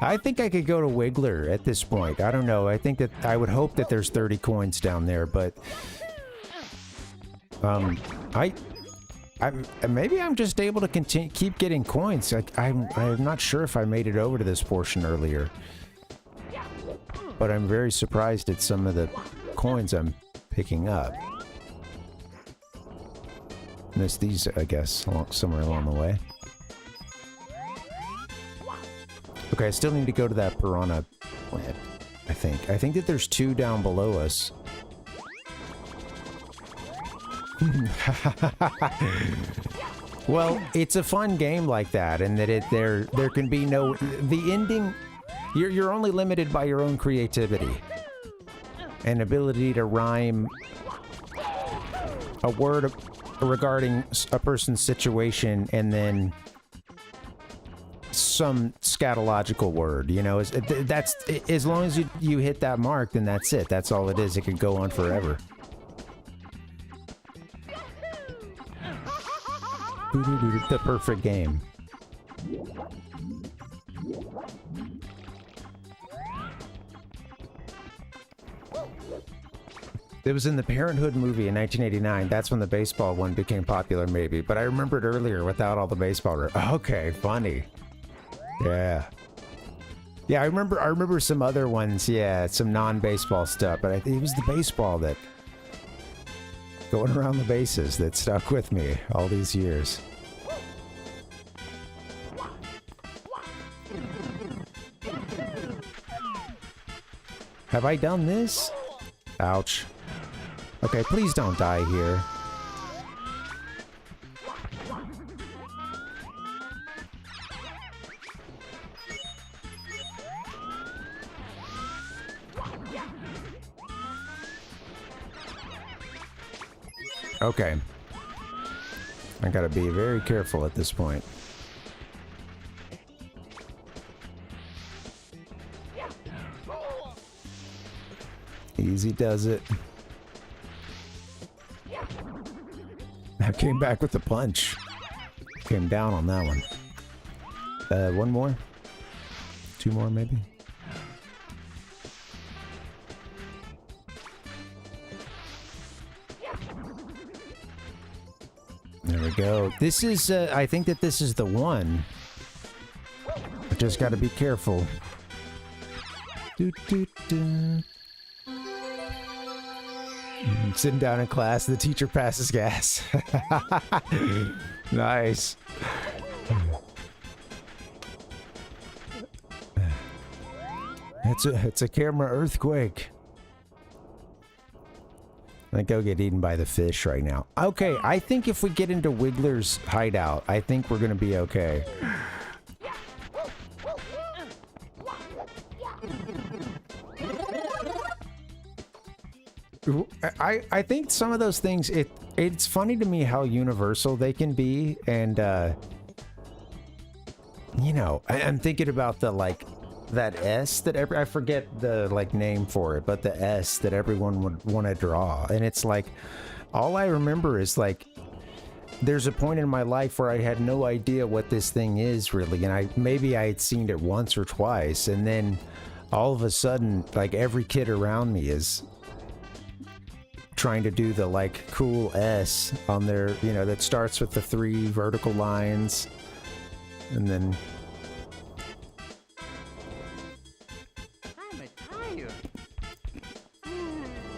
I think I could go to Wiggler at this point. I don't know. I think that I would hope that there's 30 coins down there, but maybe I'm just able to keep getting coins. I'm not sure if I made it over to this portion earlier, but I'm very surprised at some of the coins I'm picking up. Missed these, I guess, somewhere along the way. Okay, I still need to go to that piranha plant, I think. I think that there's 2 down below us. Well, it's a fun game like that, and that there can be no... The ending... You're only limited by your own creativity. And ability to rhyme a word regarding a person's situation, and then some scatological word, you know. That's as long as you hit that mark, then that's it. That's all it is. It could go on forever. The perfect game. It was in the Parenthood movie in 1989. That's when the baseball one became popular, maybe. But I remembered earlier without all the baseball. Okay, funny. Yeah. Yeah, I remember some other ones, yeah, some non-baseball stuff, but I think it was the baseball that... going around the bases that stuck with me all these years. Have I done this? Ouch. Okay, please don't die here. Okay. I gotta be very careful at this point. Easy does it. I came back with the punch. Came down on that one. One more? Two more, maybe? There we go. This is, I think that this is the one. I just gotta be careful. Sitting down in class, the teacher passes gas. Nice. It's a camera earthquake. I think I'll get eaten by the fish right now. Okay, I think if we get into Wiggler's hideout, I think we're gonna be okay. I think some of those things, it's funny to me how universal they can be, and you know, I'm thinking about the that S that I forget the name for it, but the S that everyone would want to draw, and it's like all I remember is there's a point in my life where I had no idea what this thing is really, and maybe I had seen it once or twice, and then all of a sudden every kid around me is trying to do the cool S on their, you know, that starts with the 3 vertical lines and then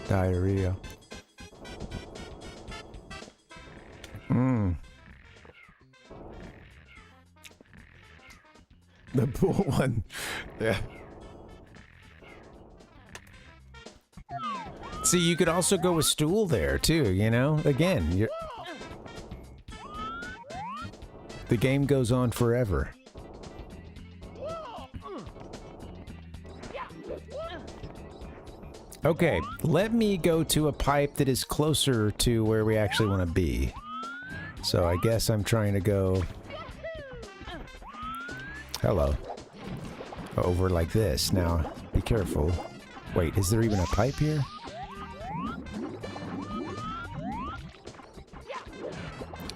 diarrhea. The pool one. Yeah. See, you could also go with stool there too, you know? Again, the game goes on forever. Okay, let me go to a pipe that is closer to where we actually want to be. So I guess I'm trying to go... Hello. Over like this. Now, be careful. Wait, is there even a pipe here?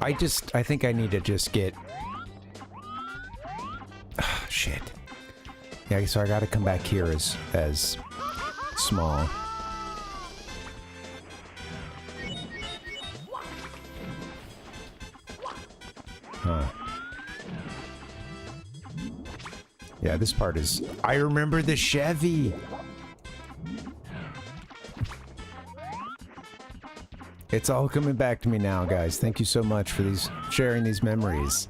I think I need to just get... Oh, shit. Yeah, so I gotta come back here as small. Huh. Yeah, this part is... I remember the Chevy! It's all coming back to me now, guys. Thank you so much for sharing these memories.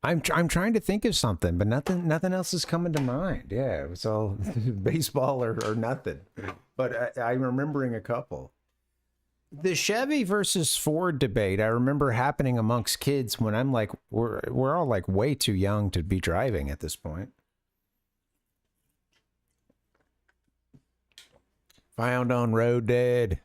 I'm trying to think of something, but nothing else is coming to mind. Yeah, it was all baseball or nothing. But I'm remembering a couple. The Chevy versus Ford debate, I remember happening amongst kids when I'm we're all way too young to be driving at this point. Found on road dead.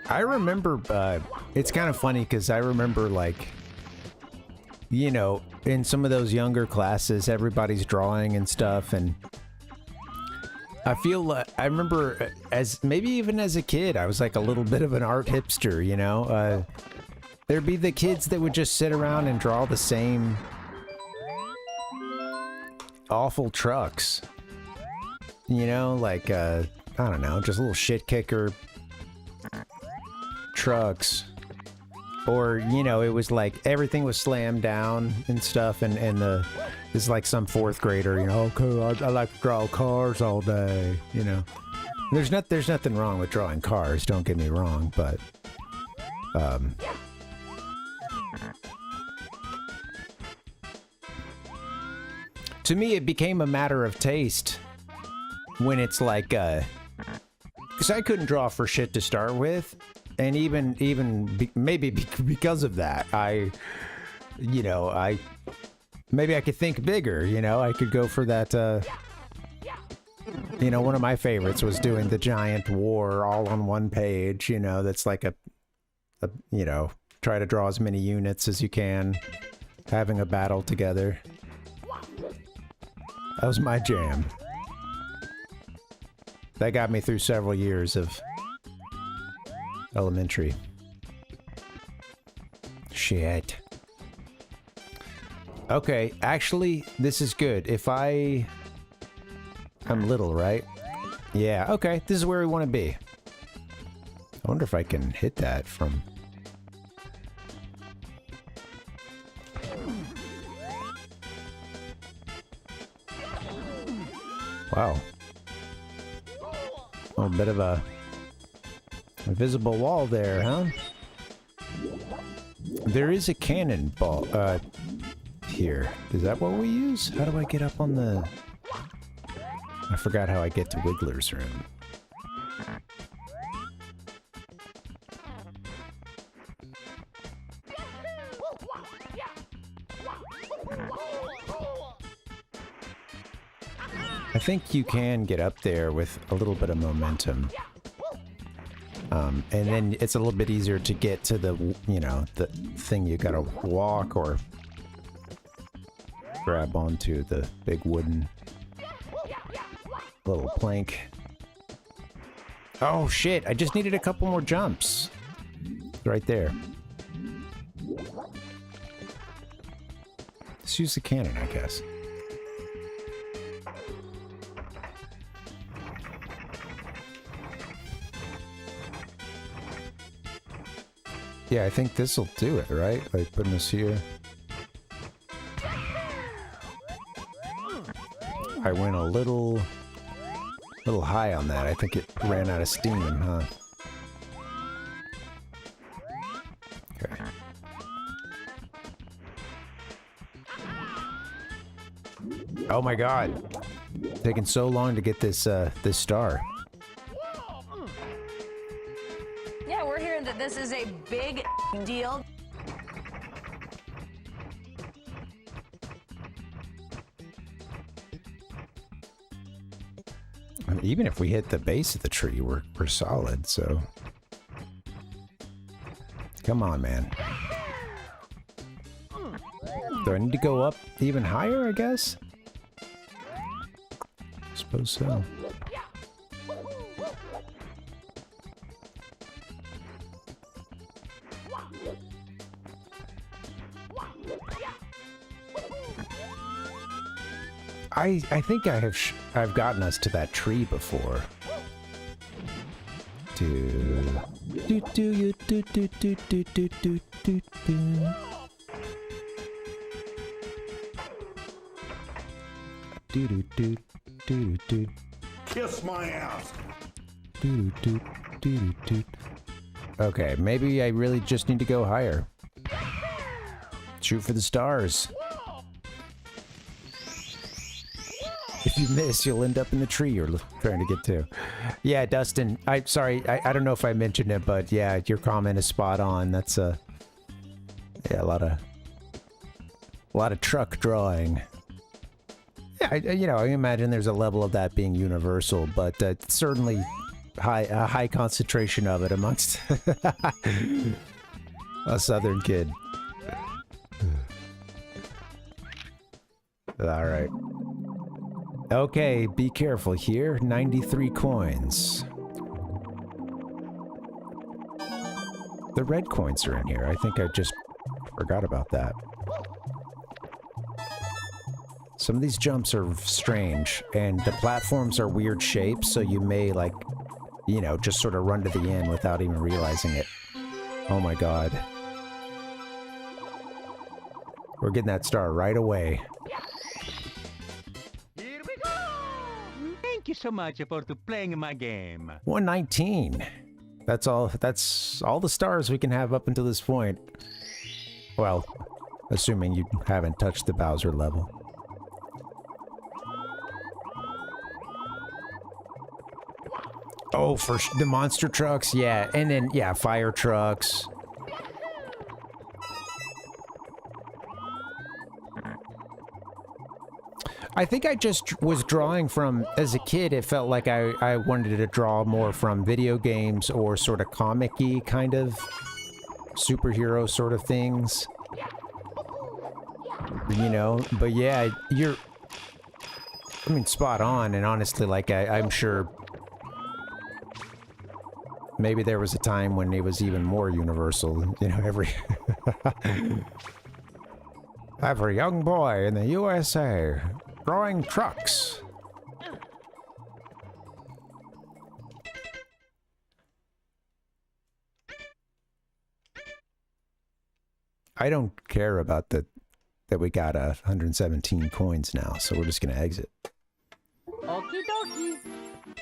I remember, it's kind of funny because I remember you know, in some of those younger classes, everybody's drawing and stuff, and I feel I remember maybe even as a kid, I was a little bit of an art hipster, you know? There'd be the kids that would just sit around and draw the same awful trucks, you know, I don't know, just little shit kicker trucks, or you know, it was everything was slammed down and stuff, and this is some 4th grader, you know, okay, I like to draw cars all day, you know. There's nothing wrong with drawing cars, don't get me wrong, but to me, it became a matter of taste when it's because I couldn't draw for shit to start with, and maybe because of that, maybe I could think bigger, you know, I could go for that, you know, one of my favorites was doing the giant war all on one page, you know, that's you know, try to draw as many units as you can, having a battle together. That was my jam. That got me through several years of elementary. Shit. Okay, actually, this is good. If I'm little, right? Yeah, okay, this is where we want to be. I wonder if I can hit that from... Wow. A little bit of a invisible wall there, huh? There is a cannonball, here. Is that what we use? How do I get up on the... I forgot how I get to Wiggler's room. I think you can get up there with a little bit of momentum. And then it's a little bit easier to get to the, you know, the thing you gotta walk or grab onto, the big wooden little plank. Oh shit, I just needed a couple more jumps. Right there. Let's use the cannon, I guess. Yeah, I think this'll do it, right? Like putting us here. I went a little high on that. I think it ran out of steam, huh? Okay. Oh my god. Taking so long to get this this star. Yeah, we're hearing that this is a big deal. I mean, even if we hit the base of the tree, we're solid, so... Come on, man. Do I need to go up even higher, I guess? Suppose so. I think I've gotten us to that tree before. Kiss my ass. Okay, maybe I really just need to go higher. Shoot for the stars. If you miss, you'll end up in the tree you're trying to get to. Yeah, Dustin, I'm sorry, I don't know if I mentioned it, but yeah, your comment is spot on. That's yeah, a lot of truck drawing. Yeah, you know, I imagine there's a level of that being universal, but certainly a high concentration of it amongst a southern kid. All right. Okay, be careful here. 93 coins. The red coins are in here. I think I just forgot about that. Some of these jumps are strange, and the platforms are weird shapes, so you may, like, you know, just sort of run to the end without even realizing it. Oh my god. We're getting that star right away. Thank you so much for playing my game. 119. That's all the stars we can have up until this point. Well, assuming you haven't touched the Bowser level. Oh, for the monster trucks, yeah. And then, yeah, fire trucks. I think I just was drawing from, as a kid, it felt like I wanted to draw more from video games or sort of comic-y kind of superhero sort of things. You know, but yeah, you're, I mean, spot on, and honestly, like, I'm sure maybe there was a time when it was even more universal, you know, every young boy in the USA drawing trucks. I don't care about that we got 117 coins now, so we're just gonna exit. Okie dokie.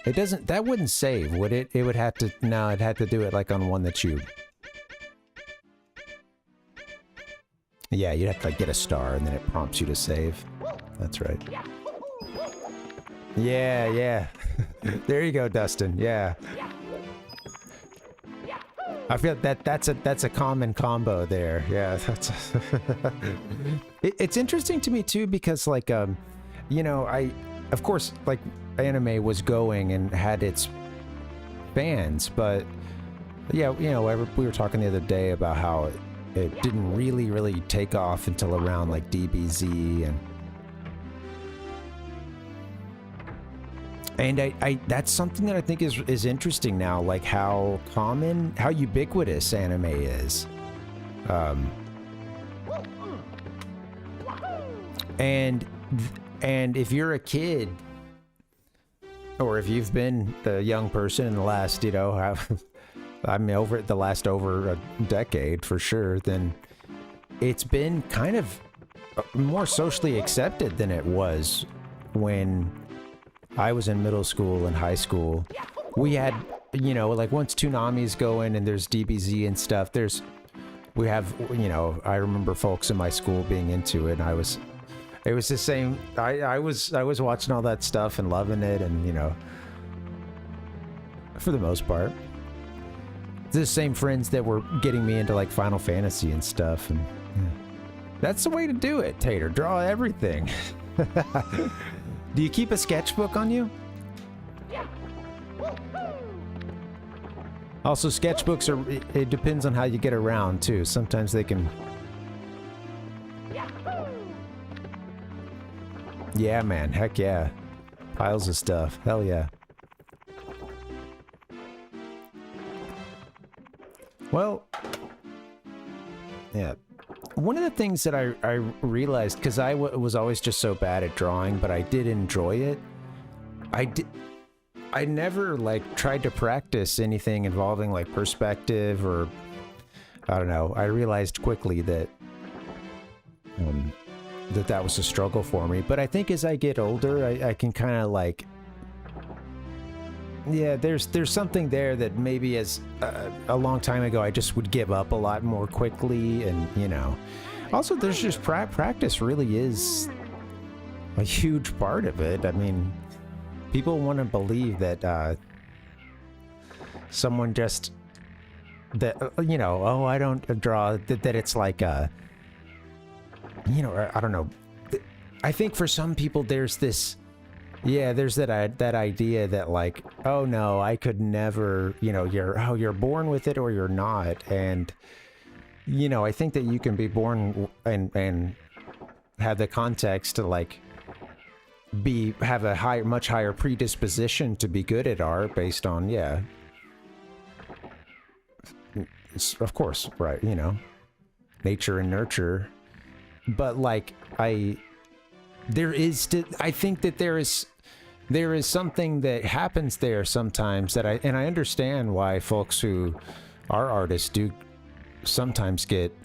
It doesn't, that wouldn't save, would it? It would have to, no, it'd have to do it like on one that you... Yeah, you'd have to like get a star and then it prompts you to save. That's right. Yeah, yeah. There you go, Dustin, yeah. I feel that's a common combo there. Yeah, that's it's interesting to me too because like you know, of course like anime was going and had its fans, but yeah, you know, we were talking the other day about how it didn't really take off until around like DBZ and I that's something that I think is interesting now, like how common, how ubiquitous anime is. And if you're a kid, or if you've been a young person in the last, you know, I'm over the last over a decade for sure, then it's been kind of more socially accepted than it was when I was in middle school and high school. We had, you know, like once Toonami's going and there's DBZ and stuff, we have, you know, I remember folks in my school being into it, and it was the same, I was watching all that stuff and loving it, and, you know, for the most part. The same friends that were getting me into like Final Fantasy and stuff, and yeah. That's the way to do it, Tater. Draw everything. Do you keep a sketchbook on you? Also, sketchbooks are, it depends on how you get around too. Sometimes they can... Yeah, man. Heck yeah. Piles of stuff. Hell yeah. Well, yeah. One of the things that I realized, because I was always just so bad at drawing, but I did enjoy it. I never like tried to practice anything involving like perspective or, I don't know. I realized quickly that that was a struggle for me. But I think as I get older, I can kind of like, yeah, there's something there that maybe as a long time ago I just would give up a lot more quickly, and you know, also there's just practice really is a huge part of it. I mean, people want to believe that someone just that you know, oh, I don't draw, that it's like you know, I don't know. I think for some people there's this. Yeah, there's that idea that like, oh no, I could never, you know, you're born with it or you're not, and you know, I think that you can be born and have the context to like have a much higher predisposition to be good at art based on, yeah, of course, right, you know, nature and nurture, but like I think that there is something that happens there sometimes that I understand why folks who are artists do sometimes get,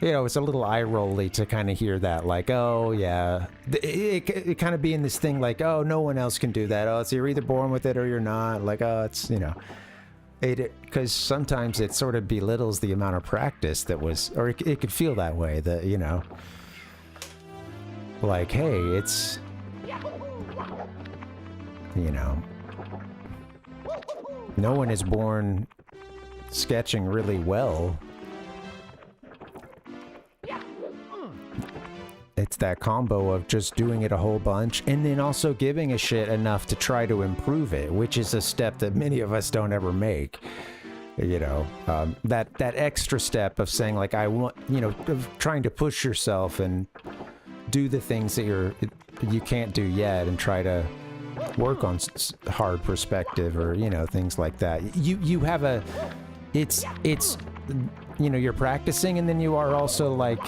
you know, it's a little eye-rolly to kind of hear that, like, oh yeah, it kind of being this thing like, oh, no one else can do that, oh, so you're either born with it or you're not, like, oh, it's, you know, because sometimes it sort of belittles the amount of practice that was, or it could feel that way, that, you know, like, hey, it's, you know, no one is born sketching really well. It's that combo of just doing it a whole bunch and then also giving a shit enough to try to improve it, which is a step that many of us don't ever make. You know, that extra step of saying like, I want, you know, of trying to push yourself and do the things that you can't do yet, and try to work on hard perspective, or, you know, things like that. You have a, it's, you know, you're practicing, and then you are also like,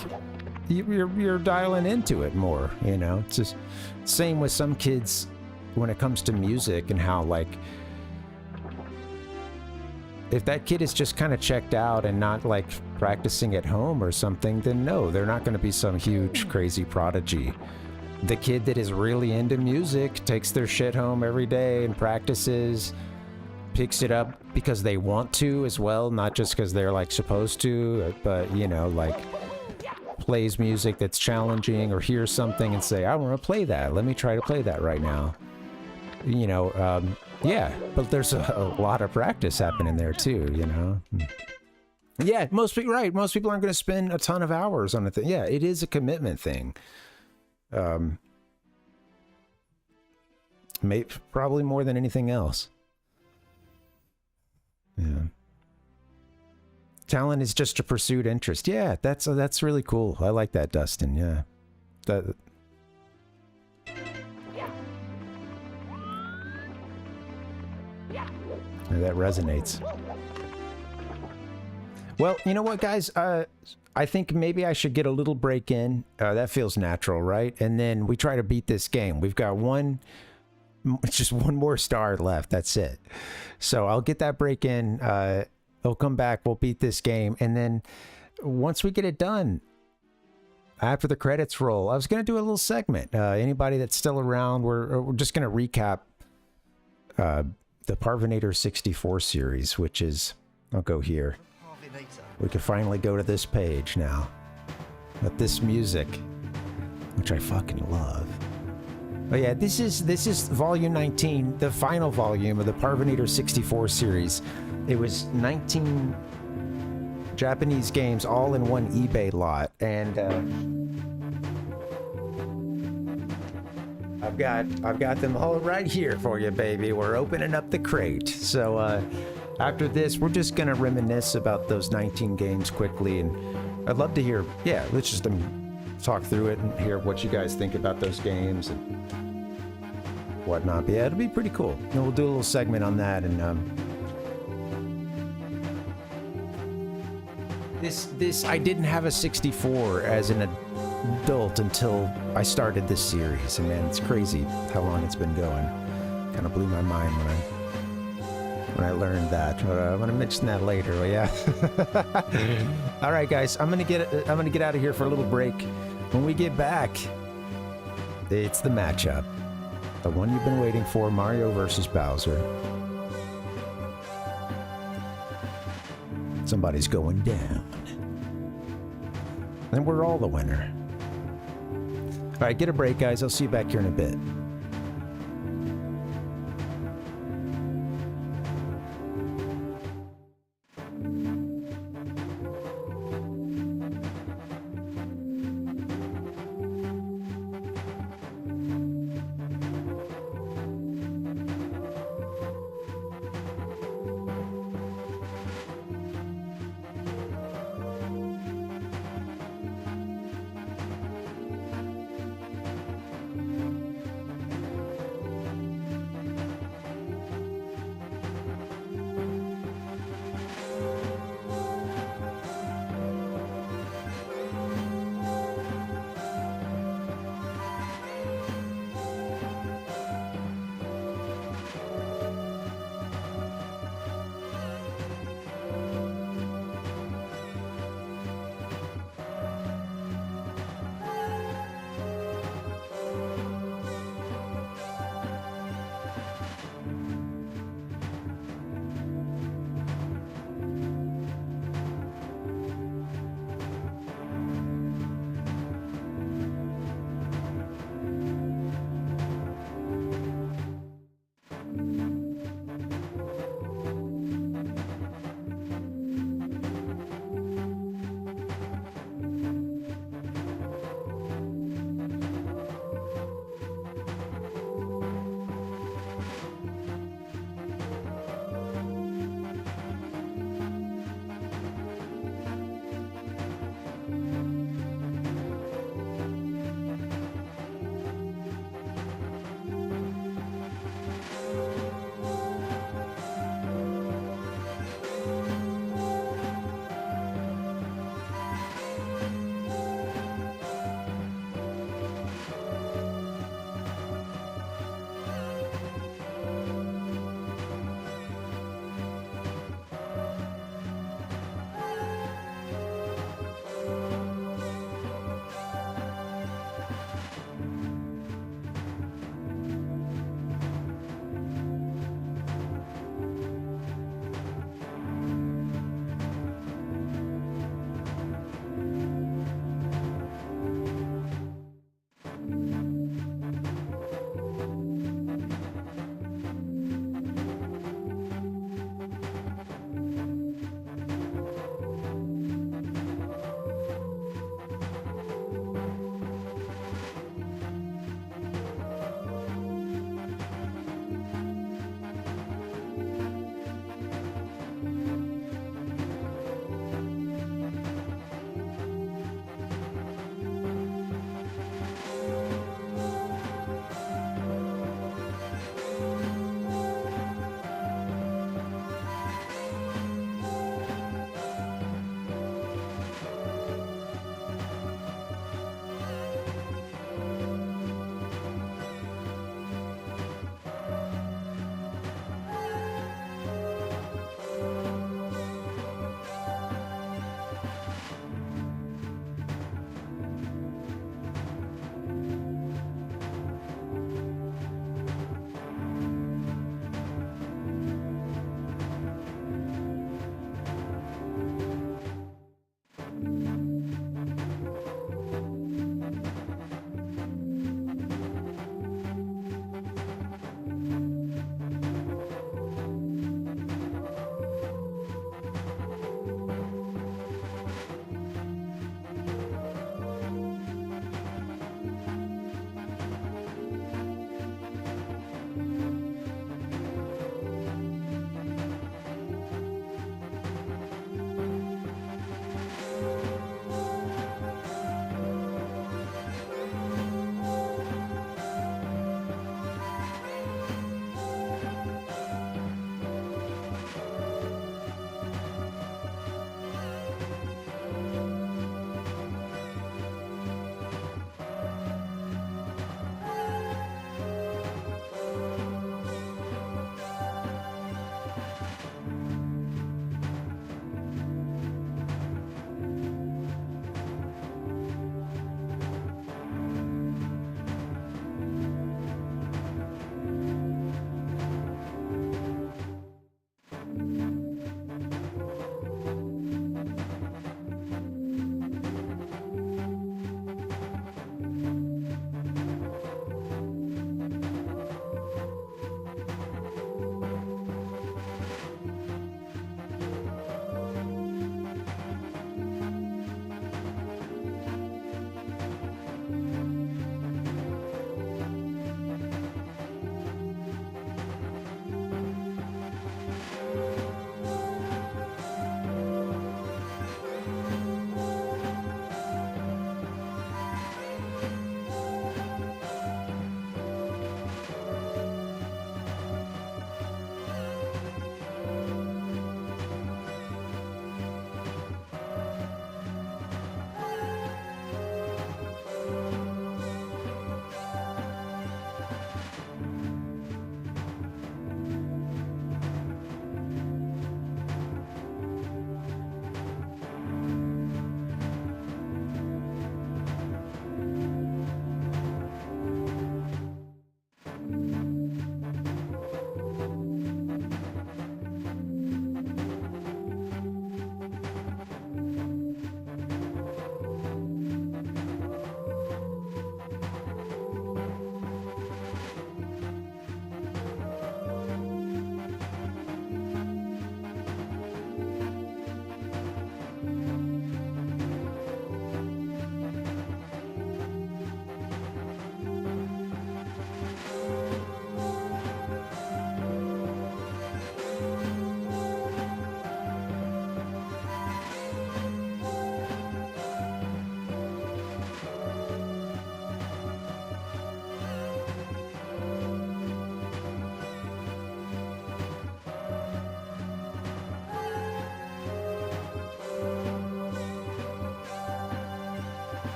you're dialing into it more, you know. It's just same with some kids when it comes to music, and how like, if that kid is just kind of checked out and not like practicing at home or something, then no, they're not going to be some huge crazy prodigy. The kid that is really into music takes their shit home every day and practices, picks it up because they want to as well, not just because they're like supposed to, but, you know, like plays music that's challenging, or hears something and say, I want to play that. Let me try to play that right now. You know, yeah, but there's a lot of practice happening there too, you know? Yeah, most people, right. Most people aren't going to spend a ton of hours on a thing. Yeah, it is a commitment thing. Probably more than anything else. Yeah. Talent is just a pursued interest. Yeah, that's really cool. I like that, Dustin. Yeah. That resonates. Well, you know what, guys? I think maybe I should get a little break in. That feels natural, right? And then we try to beat this game. We've got just one more star left. That's it. So I'll get that break in. I'll come back. We'll beat this game. And then once we get it done, after the credits roll, I was going to do a little segment. Anybody that's still around, we're just going to recap the Parvinator 64 series, which is, I'll go here. We can finally go to this page now. With this music, which I fucking love. But yeah, this is volume 19, the final volume of the Parvinator 64 series. It was 19 Japanese games all in one eBay lot, and I've got them all right here for you, baby. We're opening up the crate. So after this, we're just gonna reminisce about those 19 games quickly, and I'd love to hear, yeah, let's just talk through it and hear what you guys think about those games and whatnot. But yeah, it'll be pretty cool. And we'll do a little segment on that. And this I didn't have a 64 as an adult until I started this series, and man, it's crazy how long it's been going. Kind of blew my mind when I learned that. But I'm gonna mention that later. Yeah. All right, guys, I'm gonna get out of here for a little break. When we get back, it's the matchup, the one you've been waiting for: Mario versus Bowser. Somebody's going down, and we're all the winner. All right, get a break, guys. I'll see you back here in a bit.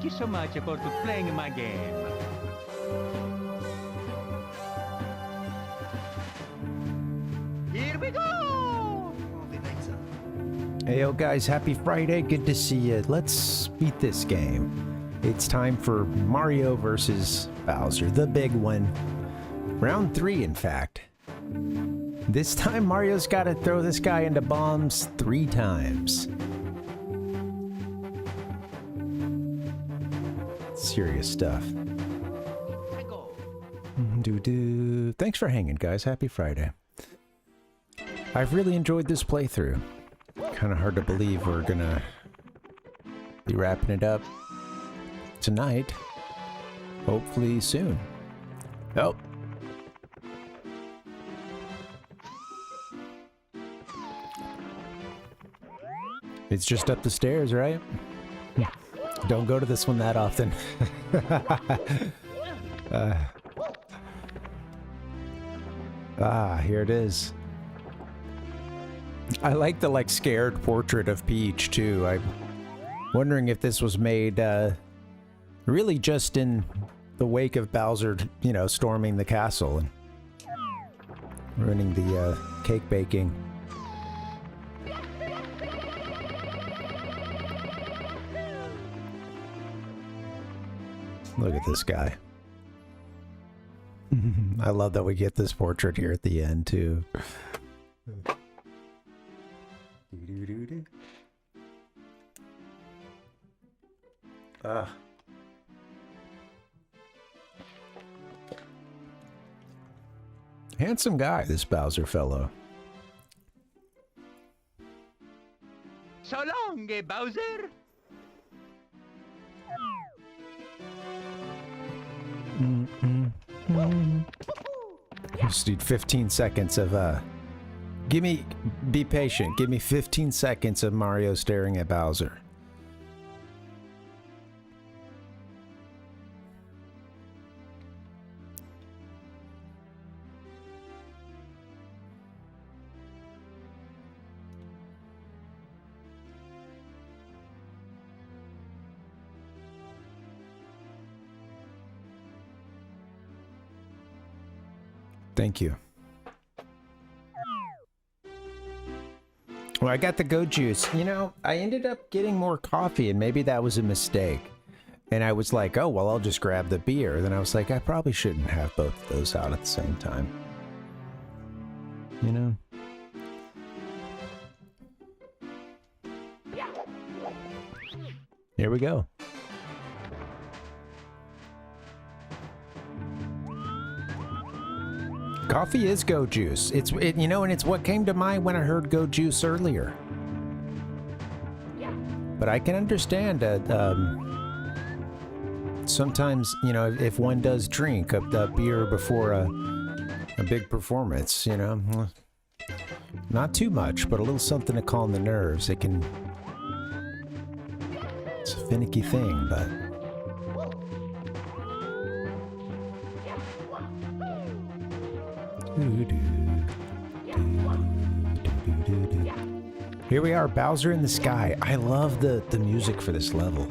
Thank you so much for playing my game. Here we go! Hey, yo, guys, happy Friday. Good to see you. Let's beat this game. It's time for Mario versus Bowser, the big one. Round 3, in fact. This time, Mario's got to throw this guy into bombs 3 times. Serious stuff. Thanks for hanging, guys. Happy Friday. I've really enjoyed this playthrough. Kind of hard to believe we're gonna be wrapping it up tonight. Hopefully soon. Oh. It's just up the stairs, right? Don't go to this one that often. Here it is. I like the scared portrait of Peach too. I'm wondering if this was made really just in the wake of Bowser, you know, storming the castle and ruining the cake baking. Look at this guy. I love that we get this portrait here at the end too. Handsome guy, this Bowser fellow. So long, Bowser! Just need 15 seconds of be patient. Give me 15 seconds of Mario staring at Bowser. Thank you. Well, I got the Go Juice. You know, I ended up getting more coffee, and maybe that was a mistake. And I was like, oh, well, I'll just grab the beer. Then I was like, I probably shouldn't have both of those out at the same time. You know? Here we go. Coffee is Go Juice. You know, and it's what came to mind when I heard Go Juice earlier. But I can understand that sometimes, you know, if one does drink a beer before a big performance, you know, not too much, but a little something to calm the nerves. It's a finicky thing, but. Here we are, Bowser in the sky. I love the music for this level.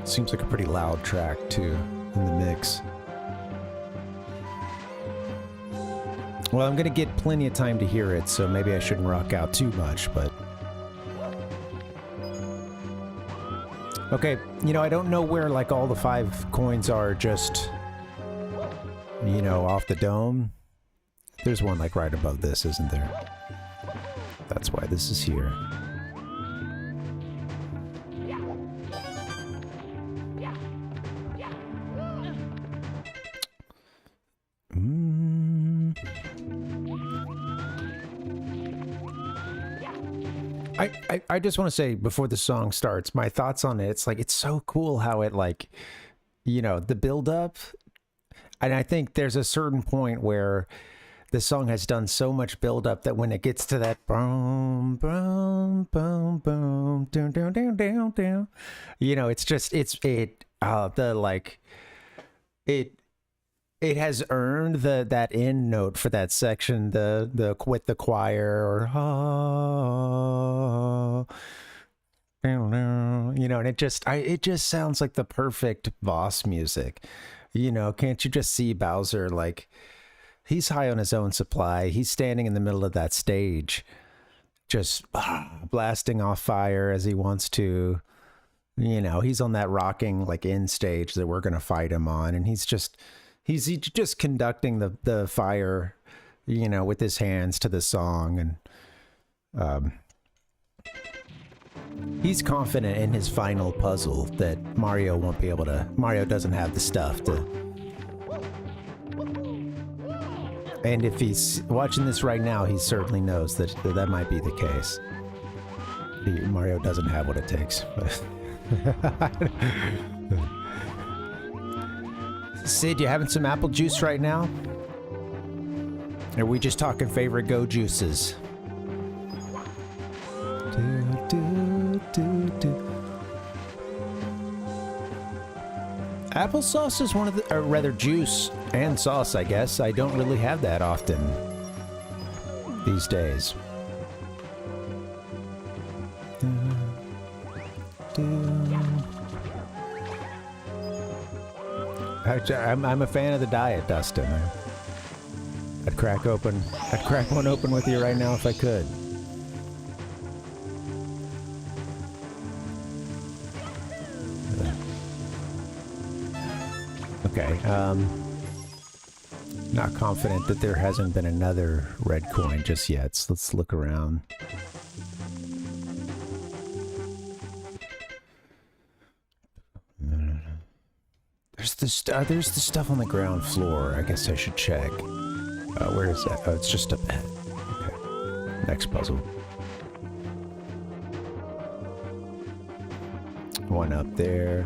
Seems like a pretty loud track too in the mix. Well, I'm gonna get plenty of time to hear it, so maybe I shouldn't rock out too much, but okay, you know, I don't know where like all the 5 coins are just, you know, off the dome. There's one like right above this, isn't there? That's why this is here. I just want to say before the song starts, my thoughts on it. It's like, it's so cool how it like, you know, the build up. And I think there's a certain point where the song has done so much build up that when it gets to that boom, boom, boom, boom, down, down, down, down, down, you know, it's just, it's it has earned that end note for that section, the with the choir or you know, and it just sounds like the perfect boss music. You know, can't you just see Bowser, like, he's high on his own supply. He's standing in the middle of that stage, just blasting off fire as he wants to. You know, he's on that rocking, like, end stage that we're going to fight him on. And he's just conducting the fire, you know, with his hands to the song. And he's confident in his final puzzle that Mario doesn't have the stuff to. And if he's watching this right now, he certainly knows that might be the case. Mario doesn't have what it takes. Sid, you having some apple juice right now? Or are we just talking favorite go juices? Applesauce is one of the, or rather juice and sauce, I guess. I don't really have that often these days. I'm a fan of the diet, Dustin. I'd crack one open with you right now if I could. Okay, not confident that there hasn't been another red coin just yet, so let's look around. There's the stuff on the ground floor. I guess I should check. Where is that? Oh, it's just up ahead. Okay. Next puzzle. One up there.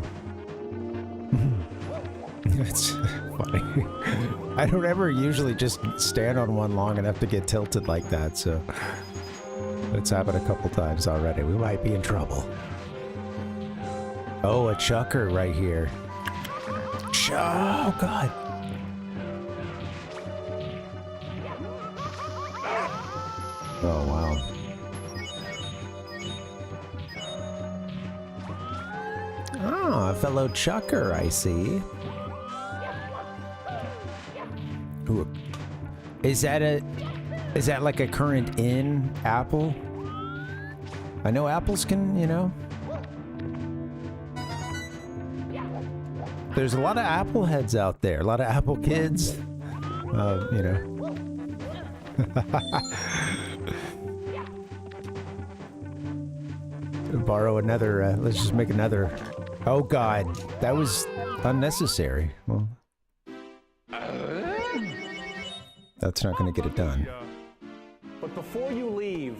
That's funny. I don't ever usually just stand on one long enough to get tilted like that, so it's happened a couple times already. We might be in trouble. Oh, a chucker right here. Oh, God. Oh, wow. Oh, a fellow chucker, I see. Ooh. Is that like a current in apple? I know apples can, you know. There's a lot of apple heads out there, a lot of apple kids, you know. Borrow another, let's just make another. Oh God, that was unnecessary. Well, that's not going to get it done. But before you leave,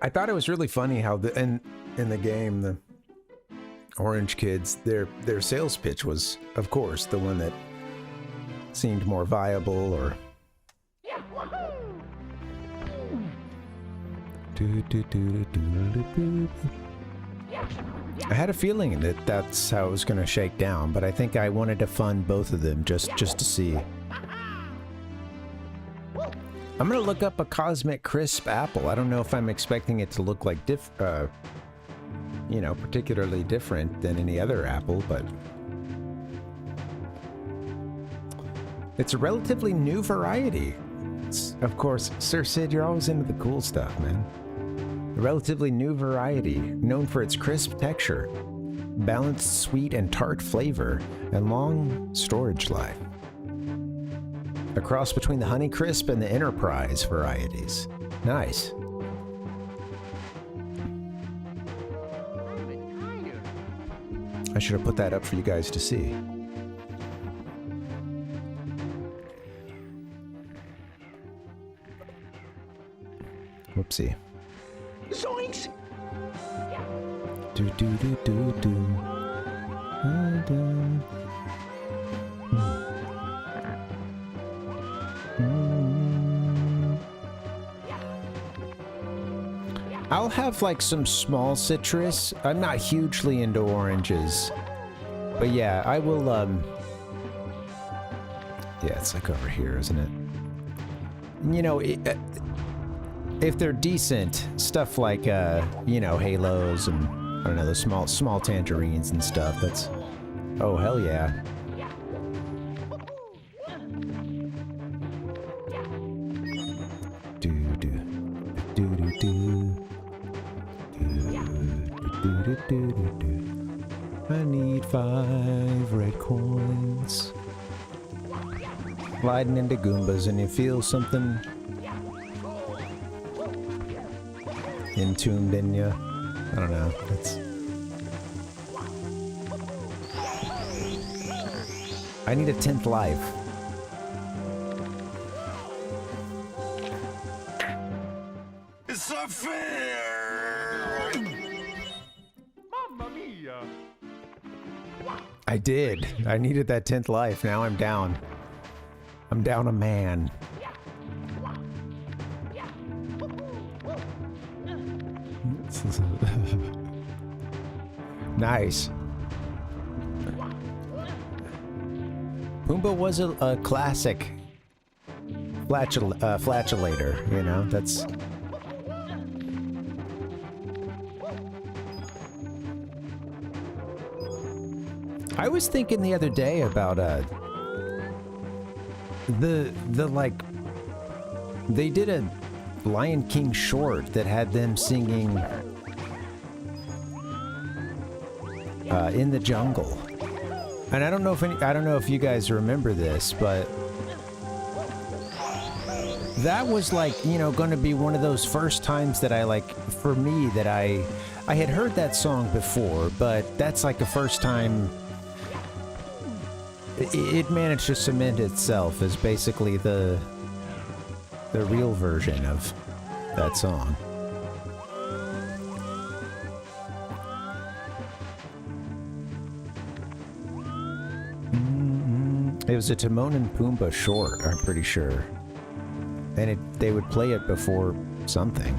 I thought it was really funny how in the game, the orange kids, their sales pitch was, of course, the one that seemed more viable, or I had a feeling that that's how it was going to shake down, but I think I wanted to fund both of them just to see. I'm gonna look up a Cosmic Crisp apple. I don't know if I'm expecting it to look like you know, particularly different than any other apple, but it's a relatively new variety. Of course, Sir Sid, you're always into the cool stuff, man. A relatively new variety, known for its crisp texture, balanced sweet and tart flavor, and long storage life. A cross between the Honeycrisp and the Enterprise varieties. Nice. I should have put that up for you guys to see. Whoopsie. Zoinks! Do do do do do. I'll have like some small citrus. I'm not hugely into oranges. But yeah, I will, yeah, it's like over here, isn't it? You know, if they're decent, stuff like, you know, halos and, I don't know, the small tangerines and stuff, that's... Oh, hell yeah. I need 5 red coins. Gliding into Goombas and you feel something entombed in you. I don't know. It's... I need a 10th life. It's not fair! Mamma mia! I did. I needed that 10th life. Now I'm down. I'm down a man. Nice. Pumbaa was a classic flatulator, you know, that's... I was thinking the other day about, the like, they did a Lion King short that had them singing, In the Jungle. And I don't know if you guys remember this, but that was like, you know, going to be one of those first times that I like, for me, that I had heard that song before, but that's like the first time it managed to cement itself as basically the real version of that song. It was a Timon and Pumbaa short, I'm pretty sure. And they would play it before something.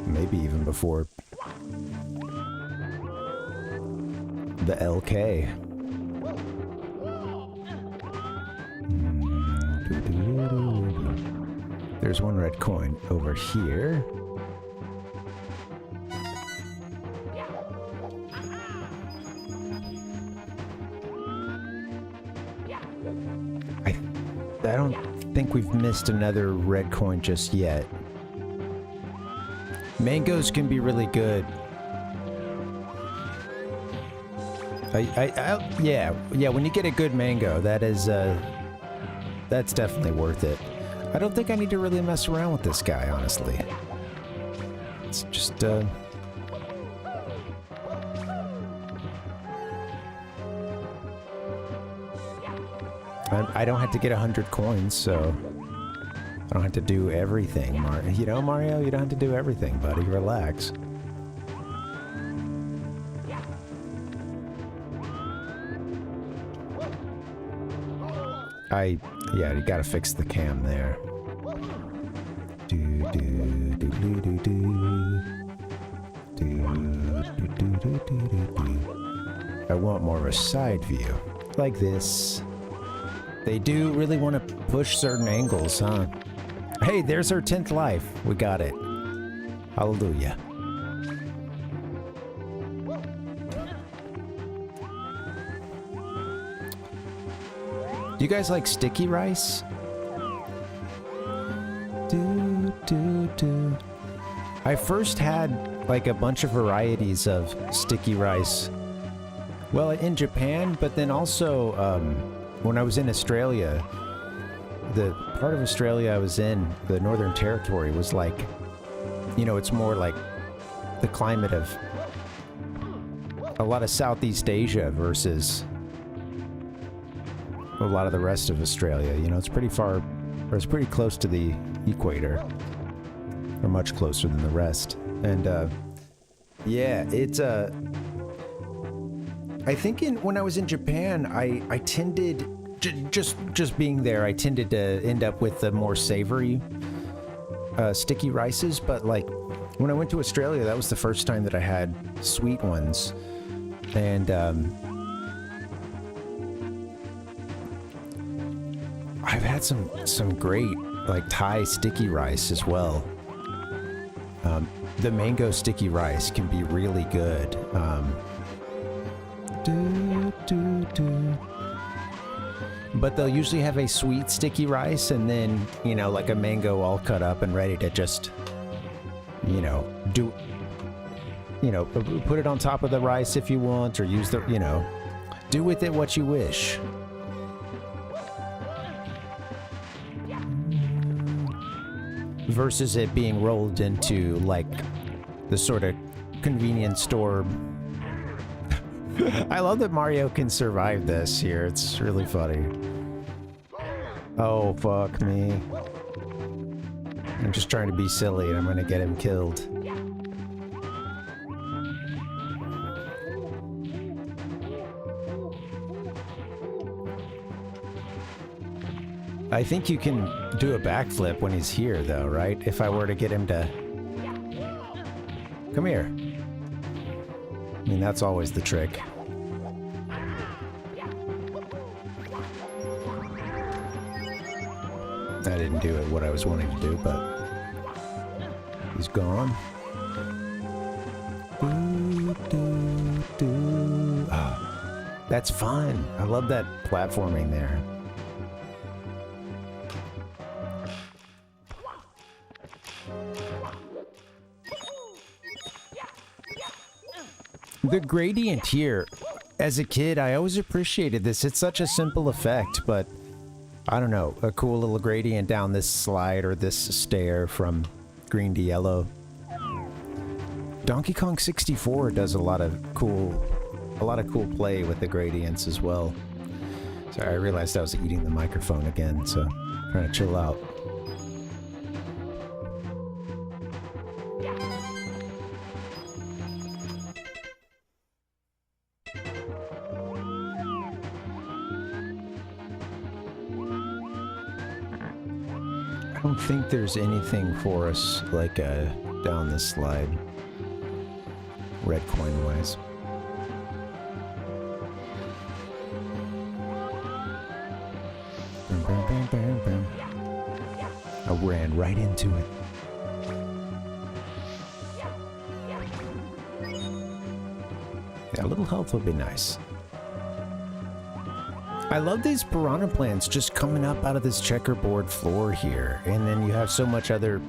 Maybe even before the LK. There's one red coin over here. I don't think we've missed another red coin just yet. Mangoes can be really good. Yeah, when you get a good mango, that is, that's definitely worth it. I don't think I need to really mess around with this guy, honestly. It's just, I don't have to get 100 coins, so I don't have to do everything, you know, Mario, you don't have to do everything, buddy. Relax. Yeah, you gotta fix the cam there. I want more of a side view, like this. They do really want to push certain angles, huh? Hey, there's our 10th life. We got it. Hallelujah. Do you guys like sticky rice? I first had like a bunch of varieties of sticky rice. Well, in Japan, but then also when I was in Australia, the part of Australia I was in, the Northern Territory, was like, you know, it's more like the climate of a lot of Southeast Asia versus a lot of the rest of Australia. You know, it's pretty far, or it's pretty close to the equator, or much closer than the rest. And yeah, it's I think when I was in Japan, I tended just being there, I tended to end up with the more savory sticky rices, but like when I went to Australia, that was the first time that I had sweet ones. And I've had some great like Thai sticky rice as well. The mango sticky rice can be really good. But they'll usually have a sweet sticky rice and then, you know, like a mango all cut up and ready to just, you know, put it on top of the rice if you want, or use the, you know, do with it what you wish. Versus it being rolled into like the sort of convenience store. I love that Mario can survive this here. It's really funny. Oh, fuck me. I'm just trying to be silly and I'm gonna get him killed. I think you can do a backflip when he's here, though, right? If I were to get him to... Come here. I mean, that's always the trick. I didn't do it what I was wanting to do, but... He's gone. Ah, that's fun. I love that platforming there. The gradient here, as a kid, I always appreciated this. It's such a simple effect, but I don't know, a cool little gradient down this slide or this stair from green to yellow. Donkey Kong 64 does a lot of cool play with the gradients as well. Sorry, I realized I was eating the microphone again, so I'm trying to chill out. I don't think there's anything for us, like, down this slide. Red coin-wise. I ran right into it. Yeah, a little health would be nice. I love these piranha plants just coming up out of this checkerboard floor here. And then you have so much other,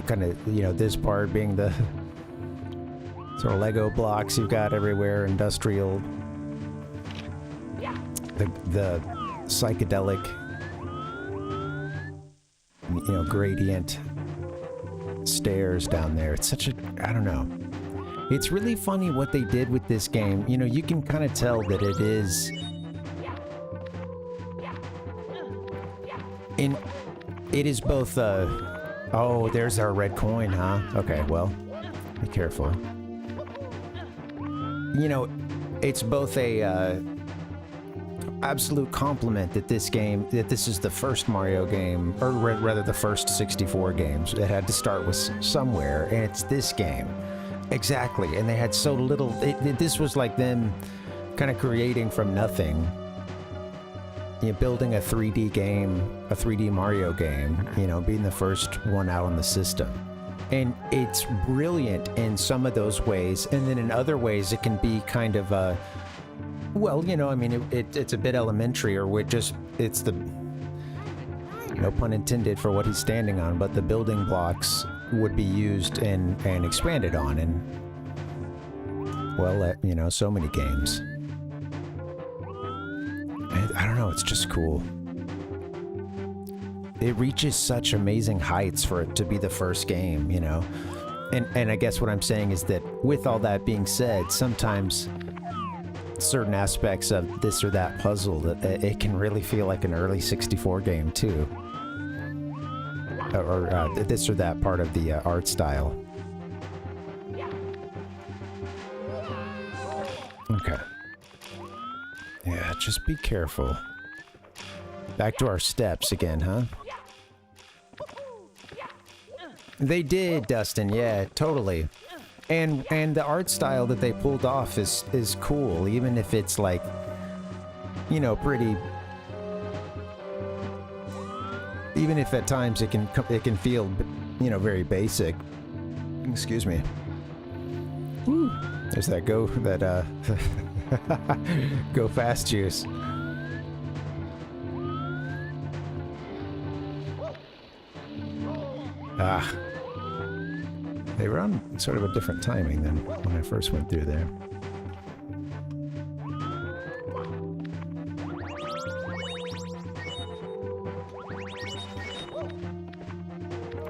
kind of, you know, this part being the sort of Lego blocks you've got everywhere, industrial, the psychedelic, you know, gradient stairs down there. It's such a, I don't know. It's really funny what they did with this game. You know, you can kind of tell that it is... It is both, oh, there's our red coin, huh? Okay, well, be careful. You know, it's both a, absolute compliment that this is the first Mario game, or rather the first 64 games. It had to start with somewhere, and it's this game. Exactly, and they had so little, this was like them kind of creating from nothing. You know, building a 3D game, a 3D Mario game, you know, being the first one out on the system. And it's brilliant in some of those ways, and then in other ways it can be kind of a, well, you know, I mean, it's a bit elementary, or it's the, no pun intended for what he's standing on, but the building blocks would be used and expanded on in, well, you know, so many games. I don't know, it's just cool. It reaches such amazing heights for it to be the first game, you know? And I guess what I'm saying is that with all that being said, sometimes certain aspects of this or that puzzle, that it can really feel like an early 64 game too. Or this or that part of the art style. Okay. Yeah, just be careful. Back to our steps again, huh? They did, Dustin. Yeah, totally. And the art style that they pulled off is cool, even if it's like, you know, pretty. Even if at times it can feel, you know, very basic. Excuse me. Woo. There's that go fast juice. Ah. They were on sort of a different timing than when I first went through there.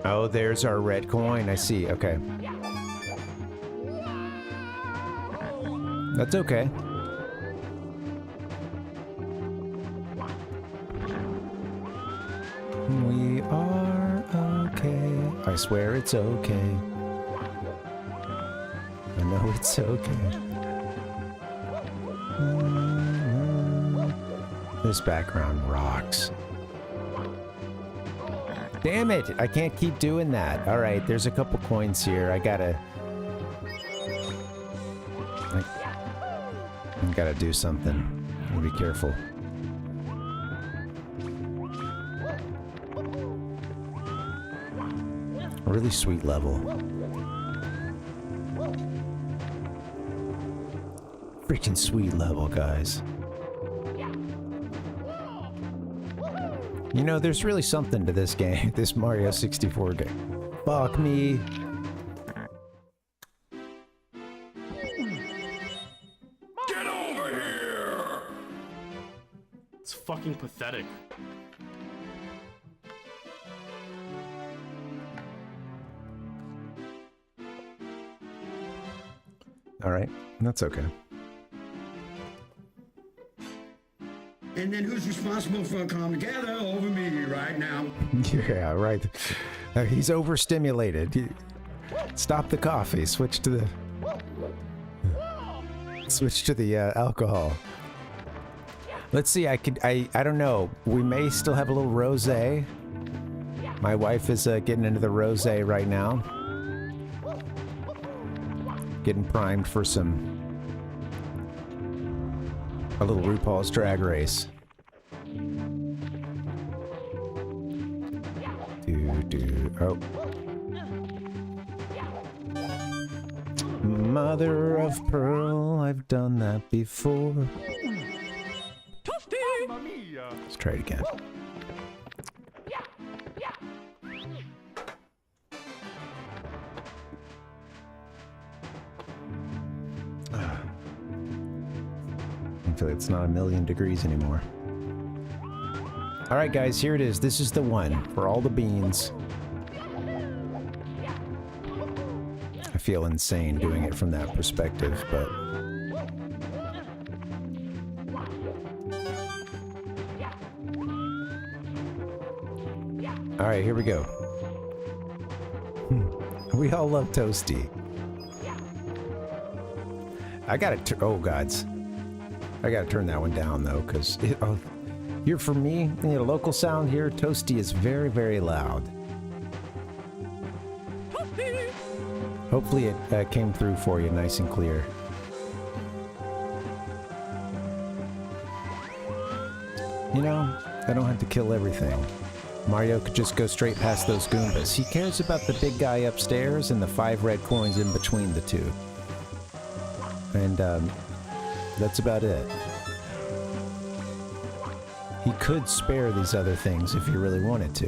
Oh, there's our red coin. I see. Okay. That's okay. We are okay. I swear it's okay. I know it's okay. This background rocks. Damn it! I can't keep doing that. All right, there's a couple coins here. I gotta do something. I'll be careful. A really sweet level. Freaking sweet level, guys. You know, there's really something to this game, this Mario 64 game. Fuck me. Get over here! It's fucking pathetic. All right, that's okay. And then who's responsible for calm together over me right now? Yeah, right. He's overstimulated. Stop the coffee. Switch to the alcohol. Let's see. I don't know. We may still have a little rosé. My wife is getting into the rosé right now. Getting primed for a little RuPaul's Drag Race. Oh. Mother of pearl, I've done that before. Let's try it again. I feel like it's not a million degrees anymore. All right, guys, here it is. This is the one for all the beans. I feel insane doing it from that perspective, but... All right, here we go. We all love Toasty. I gotta oh gods. I gotta turn that one down though, because here for me, you know, local sound here, Toasty is very, very loud. Hopefully it came through for you nice and clear. You know, I don't have to kill everything. Mario could just go straight past those Goombas. He cares about the big guy upstairs and the 5 red coins in between the two. And that's about it. He could spare these other things if he really wanted to.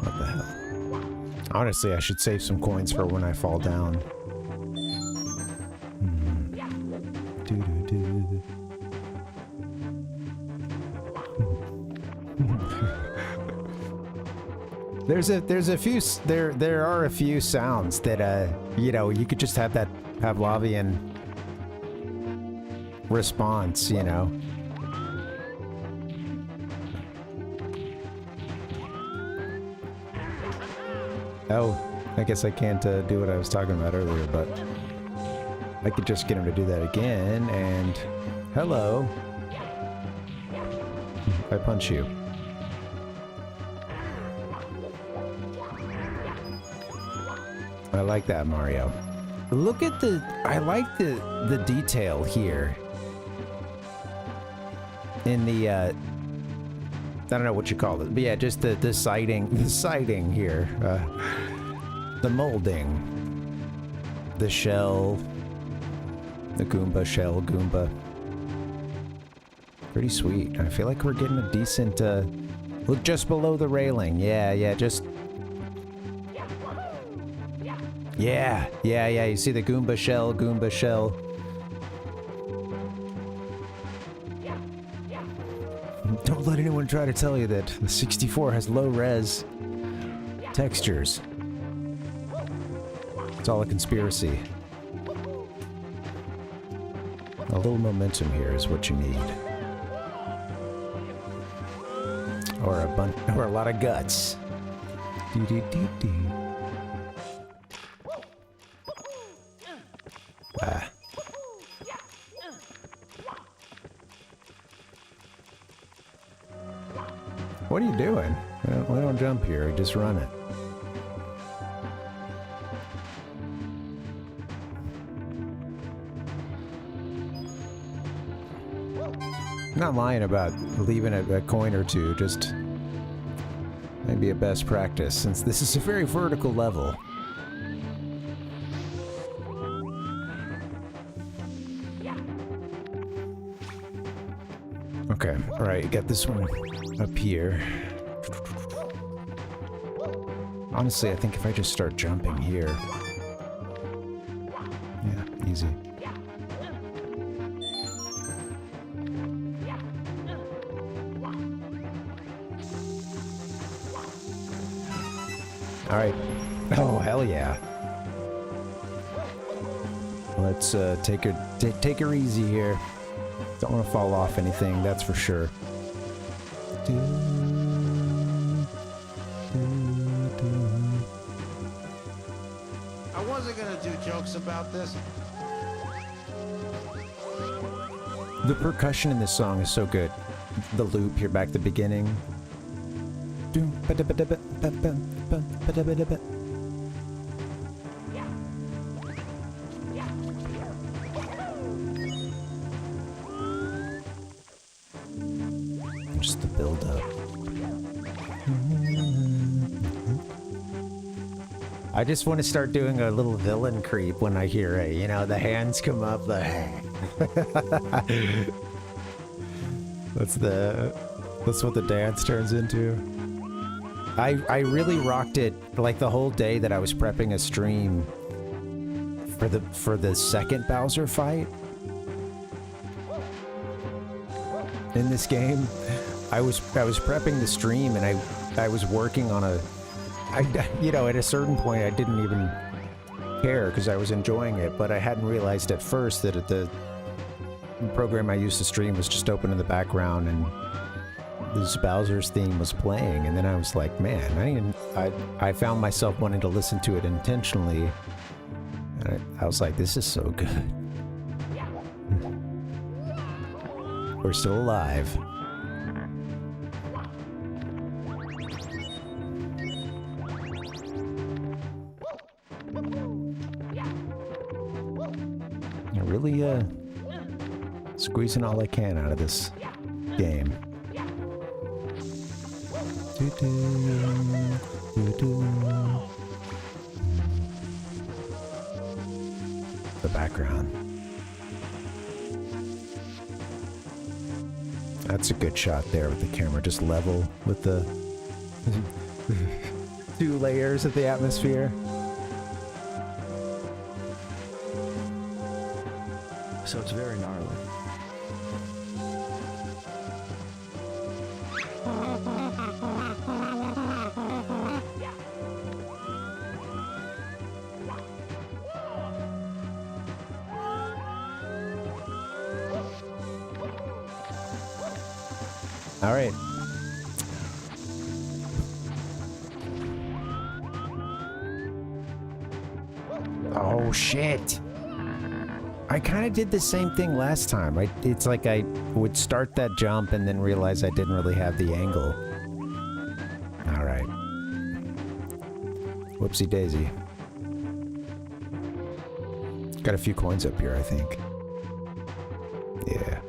What the hell? Honestly, I should save some coins for when I fall down. There are a few sounds that you know, you could just have that Pavlovian response, you know. Oh, I guess I can't do what I was talking about earlier, but I could just get him to do that again, and... Hello. I punch you. I like that, Mario. Look at the... I like the detail here. In the, I don't know what you call it, but yeah, just the siding here. The molding. The shell. The Goomba shell, Goomba. Pretty sweet. I feel like we're getting a decent, look just below the railing. Yeah, just... Yeah, you see the Goomba shell, Goomba shell. Don't let anyone try to tell you that the 64 has low-res textures. It's all a conspiracy. A little momentum here is what you need. Or a lot of guts. Ah. What are you doing? We don't jump here, we just run it. I'm not lying about leaving a coin or two, just maybe a best practice, since this is a very vertical level. Okay, alright, get this one up here. Honestly, I think if I just start jumping here... Yeah, easy. Alright. Oh, hell yeah. Let's take her easy here. Don't want to fall off anything, that's for sure. I wasn't gonna do jokes about this. The percussion in this song is so good. The loop here back at the beginning. Just the build-up. I just want to start doing a little villain creep when I hear it. You know, the hands come up. That's what the dance turns into. I really rocked it like the whole day that I was prepping a stream for the second Bowser fight in this game. I was prepping the stream and I was working on you know, at a certain point I didn't even care because I was enjoying it, but I hadn't realized at first that the program I used to stream was just open in the background and this Bowser's theme was playing, and then I was like, man, I found myself wanting to listen to it intentionally, and I was like, this is so good. We're still alive. I'm really squeezing all I can out of this game. The background. That's a good shot there with the camera just level with the 2 layers of the atmosphere. So it's very gnarly. All right. Oh, shit. I kind of did the same thing last time. It's like I would start that jump and then realize I didn't really have the angle. All right. Whoopsie daisy. Got a few coins up here, I think. Yeah.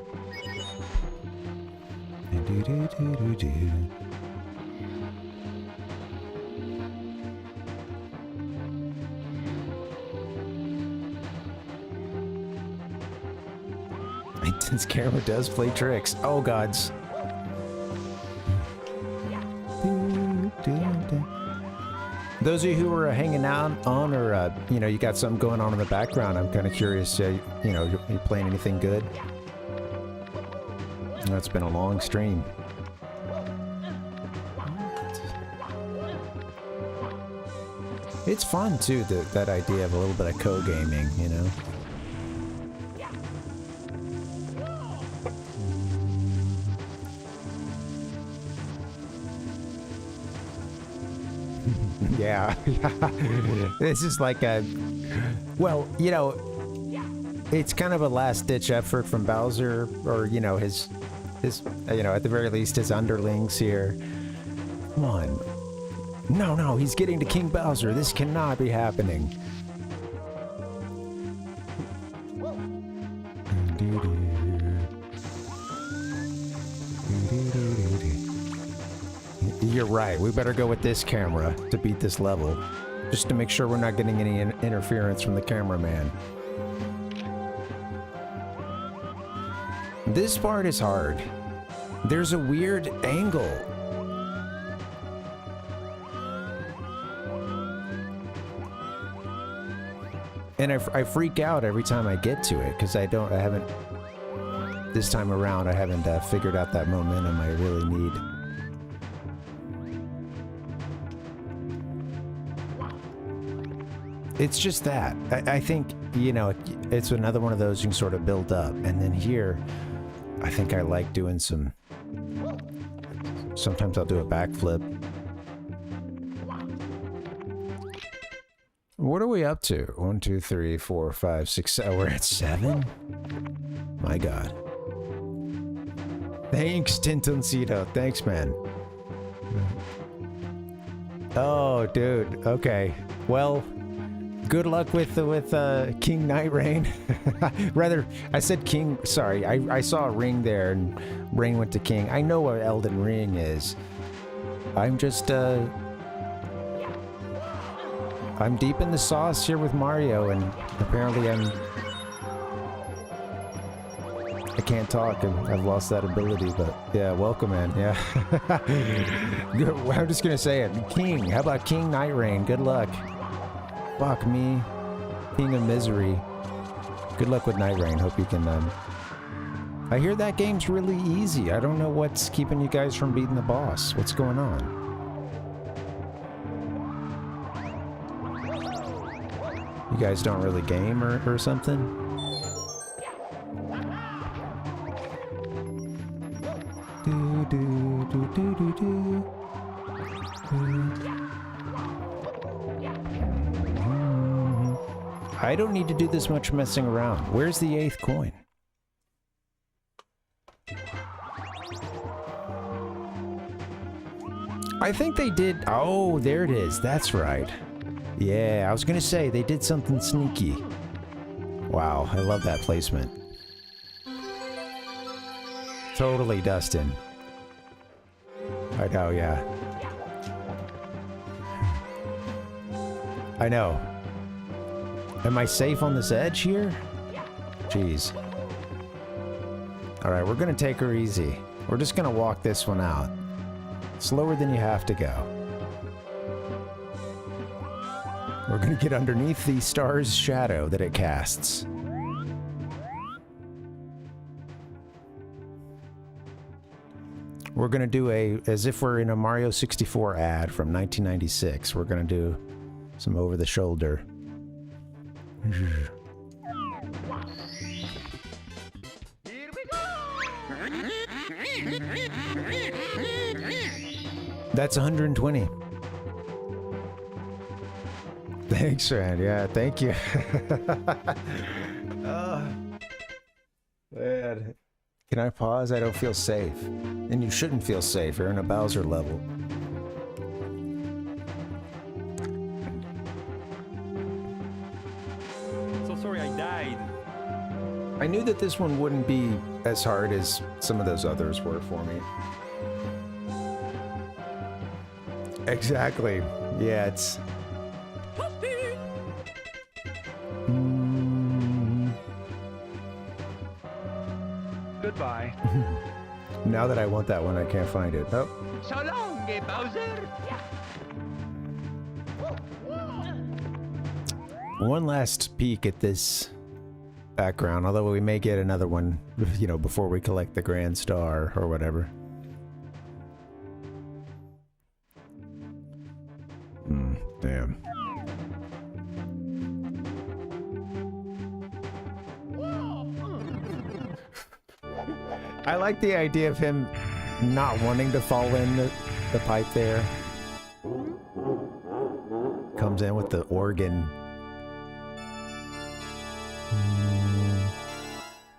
This camera does play tricks. Oh, gods. Those of you who are hanging out on, or, you know, you got something going on in the background, I'm kind of curious, you know, you playing anything good? It's been a long stream. It's fun, too, that idea of a little bit of co-gaming, you know? Yeah. This is like a... Well, you know, it's kind of a last-ditch effort from Bowser, or, you know, his, you know, at the very least, his underlings here. Come on. No, he's getting to King Bowser. This cannot be happening. You're right. We better go with this camera to beat this level. Just to make sure we're not getting any interference from the cameraman. This part is hard. There's a weird angle. And I freak out every time I get to it, because I haven't, this time around, I haven't figured out that momentum I really need. It's just that. I think, you know, it's another one of those you can sort of build up. And then here, I think I like doing some... Sometimes I'll do a backflip. What are we up to? 1, 2, 3, 4, 5, 6, 7. We're at 7? My God. Thanks, Tintoncito. Thanks, man. Oh, dude. Okay. Well... Good luck with King Night Rain. Rather, I said King. Sorry, I saw a ring there, and Rain went to King. I know what Elden Ring is. I'm just I'm deep in the sauce here with Mario, and apparently I can't talk, and I've lost that ability. But yeah, welcome, man. Yeah. I'm just gonna say it. King. How about King Night Rain? Good luck. Fuck me. King of Misery. Good luck with Night Rain. Hope you can, I hear that game's really easy. I don't know what's keeping you guys from beating the boss. What's going on? You guys don't really game or something? I don't need to do this much messing around. Where's the 8th coin? I think they did... Oh, there it is. That's right. Yeah, I was gonna say, they did something sneaky. Wow, I love that placement. Totally, Dustin. I know, yeah. I know. Am I safe on this edge here? Jeez. Alright, we're gonna take her easy. We're just gonna walk this one out. Slower than you have to go. We're gonna get underneath the star's shadow that it casts. We're gonna do as if we're in a Mario 64 ad from 1996, we're gonna do some over the shoulder. That's 120. Thanks, man. Yeah, thank you. god. Can I pause? I don't feel safe. And you shouldn't feel safe. You're in a Bowser level. So sorry I died. I knew that this one wouldn't be as hard as some of those others were for me. Exactly. Yeah, it's... Goodbye. Now that I want that one, I can't find it. Oh. So long, Bowser. One last peek at this background, although we may get another one, you know, before we collect the Grand Star or whatever. Damn. I like the idea of him not wanting to fall in the pipe there. Comes in with the organ.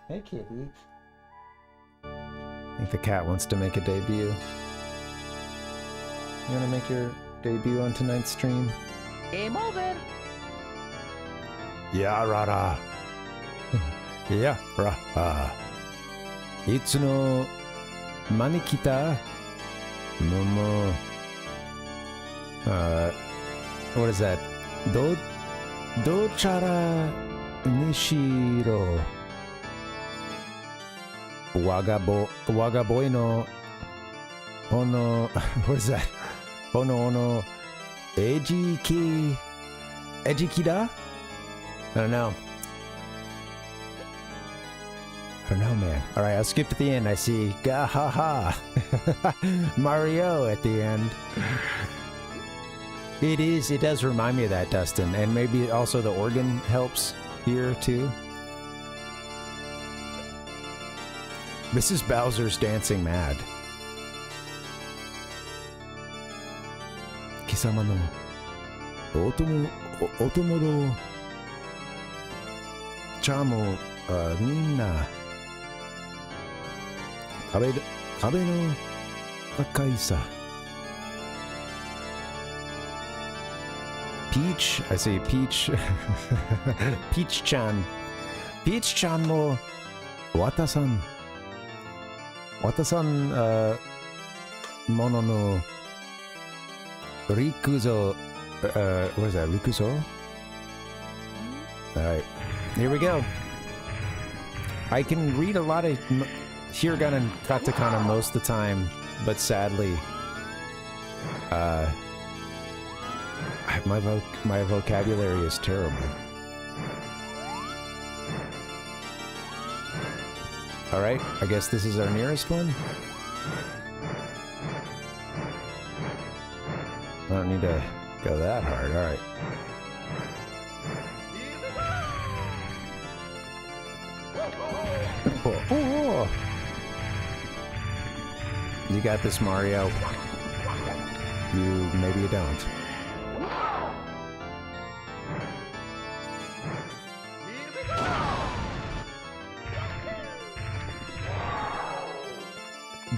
Hey, kitty. I think the cat wants to make a debut. You want to make your debut on tonight's stream? Game over. Yarara. Yarara. Itsu no manikita. Momo. What is that? Dochara nishiro. Wagaboy no ono. What is that? Ono ejikida? I don't know. I don't know, man. All right, I'll skip to the end. I see Gahaha Mario at the end. It does remind me of that, Dustin, and maybe also the organ helps here too. This is Bowser's Dancing Mad. Kisama no otomo no chamo minna kabe no takaisa. Peach, I say Peach. Peach-chan. Peach-chan mo watasan. Watasan mono no rikuzo. What is that? Rikuzo? Alright. Here we go. I can read a lot of hiragana and katakana most of the time, but sadly, my vocabulary is terrible. Alright, I guess this is our nearest one. I don't need to go that hard, alright. Oh. You got this, Mario. Maybe you don't.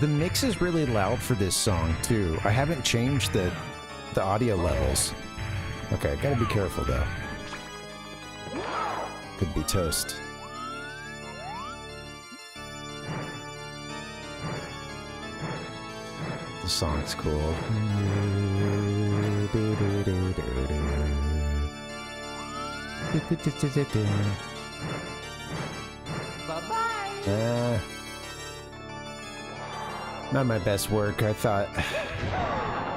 The mix is really loud for this song too. I haven't changed the audio levels. Okay, gotta be careful though. Could be toast. The song's cool. Bye-bye. Not my best work, I thought.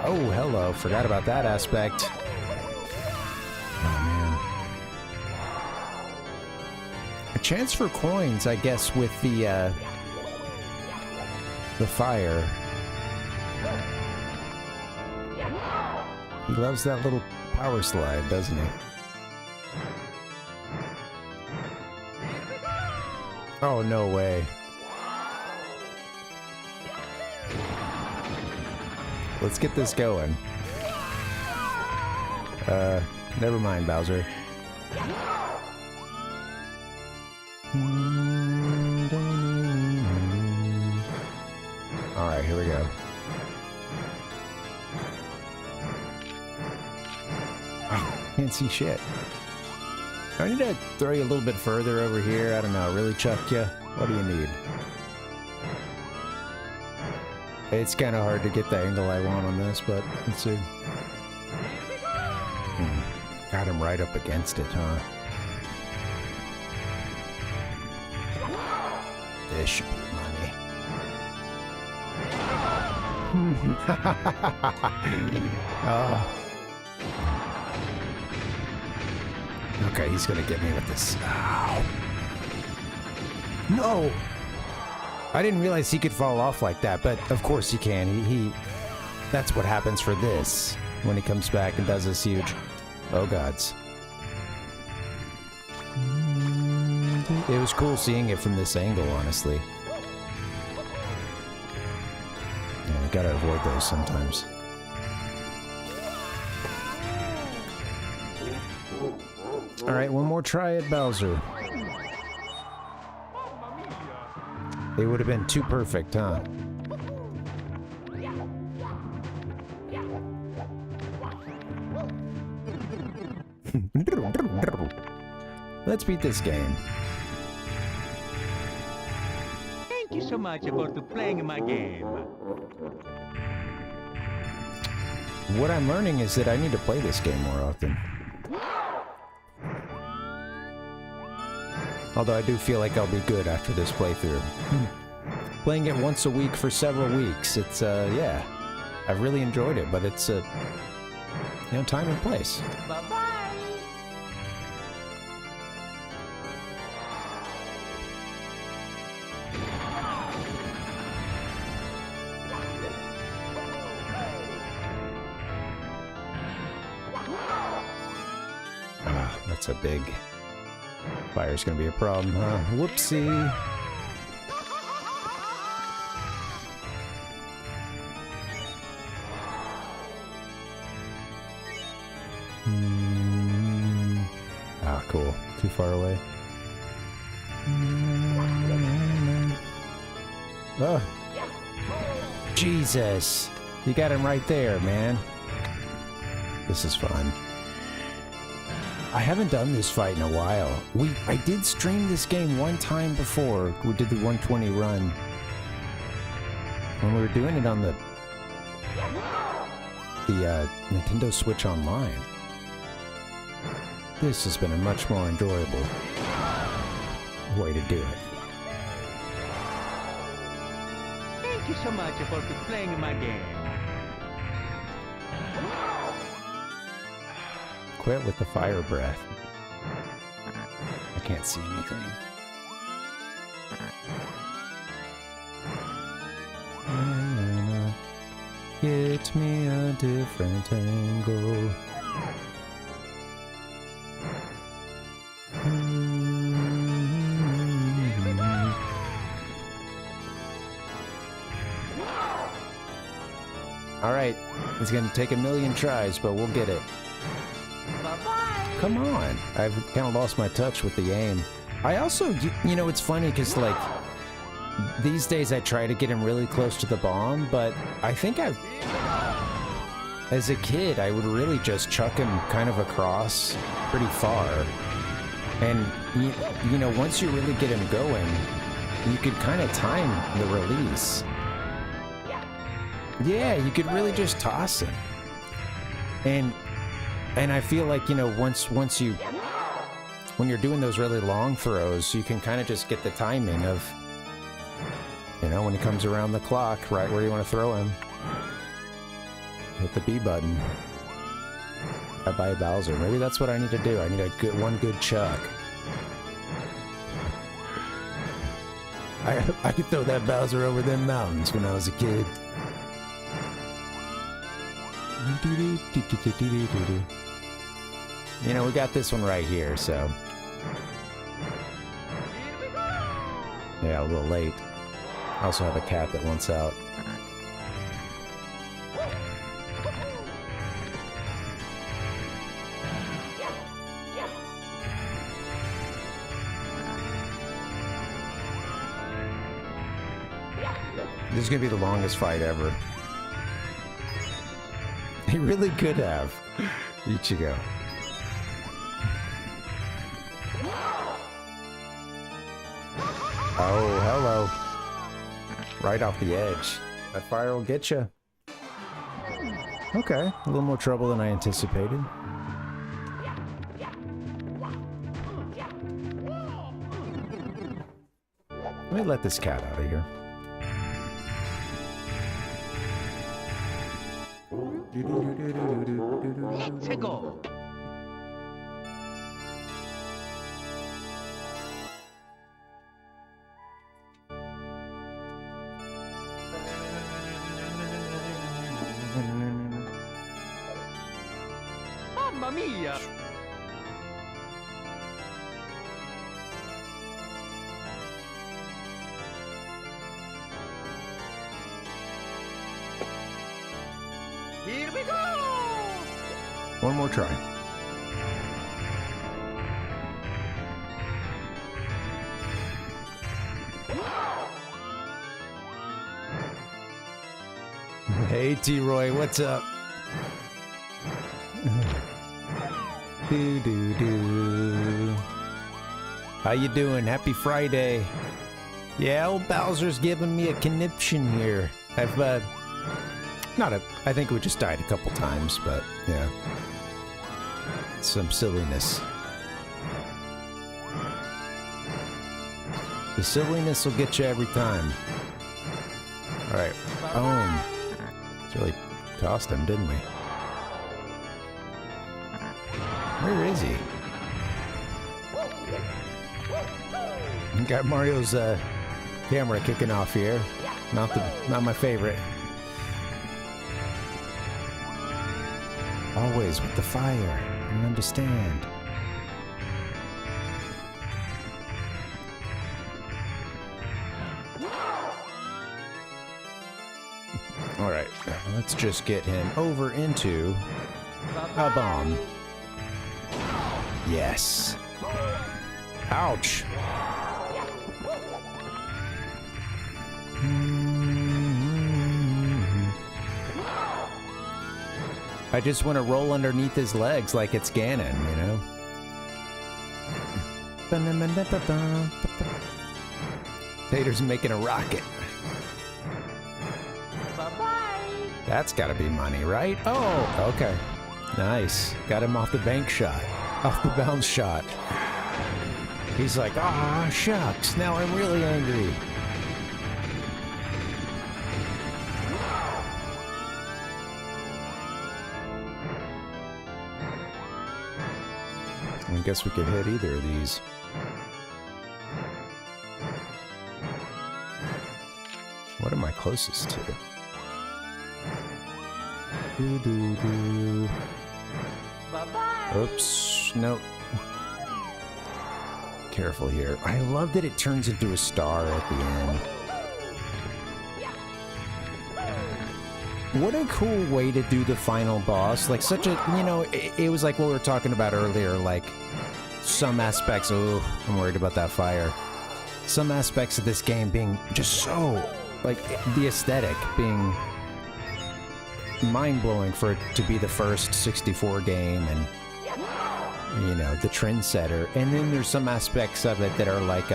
Oh, hello. Forgot about that aspect. Oh, man. A chance for coins, I guess, with the fire. He loves that little power slide, doesn't he? Oh, no way. Let's get this going. Never mind, Bowser. Alright, here we go. Oh, can't see shit. I need to throw you a little bit further over here. I don't know, really chuck you? What do you need? It's kind of hard to get the angle I want on this, but let's see. Got him right up against it, huh? This should be money. Oh. Okay, he's gonna get me with this. Ow. No! I didn't realize he could fall off like that, but of course he can. He that's what happens for this when he comes back and does this huge... Oh gods. It was cool seeing it from this angle, honestly. Yeah, gotta avoid those sometimes. Alright, one more try at Bowser. It would have been too perfect, huh? Let's beat this game. Thank you so much for playing my game. What I'm learning is that I need to play this game more often. Although I do feel like I'll be good after this playthrough. Playing it once a week for several weeks, it's, yeah. I've really enjoyed it, but it's, you know, time and place. Bye-bye. Ah, that's a big... Fire's gonna be a problem, huh? Whoopsie! Ah, cool. Too far away. Oh! Jesus! You got him right there, man. This is fun. I haven't done this fight in a while. I did stream this game one time before. We did the 120 run. When we were doing it on the Nintendo Switch Online. This has been a much more enjoyable way to do it. Thank you so much for playing my game. Quit with the fire breath. I can't see anything. Get me a different angle. Alright, it's gonna take a million tries, but we'll get it. Come on. I've kind of lost my touch with the aim. I also, you know, it's funny because, like, these days I try to get him really close to the bomb, but I think as a kid, I would really just chuck him kind of across pretty far. And, you know, once you really get him going, you could kind of time the release. Yeah, you could really just toss him. And I feel like, you know, when you're doing those really long throws, you can kind of just get the timing of, you know, when he comes around the clock, right where you want to throw him. Hit the B button. Bye-bye, Bowser. Maybe that's what I need to do. I need one good chuck. I could throw that Bowser over them mountains when I was a kid. You know, we got this one right here, so... Yeah, a little late. I also have a cat that wants out. This is gonna be the longest fight ever. He really could have. Ichigo. Oh, hello. Right off the edge. That fire will get you. Okay, a little more trouble than I anticipated. Let me let this cat out of here. Let's go. Mamma mia! Here we go! One more try. Hey T-Roy, what's up? Do. How you doing? Happy Friday. Yeah, old Bowser's giving me a conniption here. I think we just died a couple times, but yeah. Some silliness. The silliness will get you every time. Alright, boom. It's really tossed him, didn't we? Where is he? Got Mario's camera kicking off here. Not my favorite. Always with the fire. I don't understand. Alright, let's just get him over into a bomb. Yes. Ouch. I just want to roll underneath his legs like it's Ganon, you know? Tater's making a rocket. Bye-bye! That's gotta be money, right? Oh, okay. Nice. Got him off the bank shot. Off the bounce shot. He's like, ah, shucks, now I'm really angry. I guess we could hit either of these. What am I closest to? Bye-bye! Oops, nope. Careful here. I love that it turns into a star at the end. What a cool way to do the final boss. Like such a, you know, it was like what we were talking about earlier, like some aspects, oh, I'm worried about that fire. Some aspects of this game being just so, like the aesthetic being mind-blowing for it to be the first 64 game and, you know, the trendsetter. And then there's some aspects of it that are like,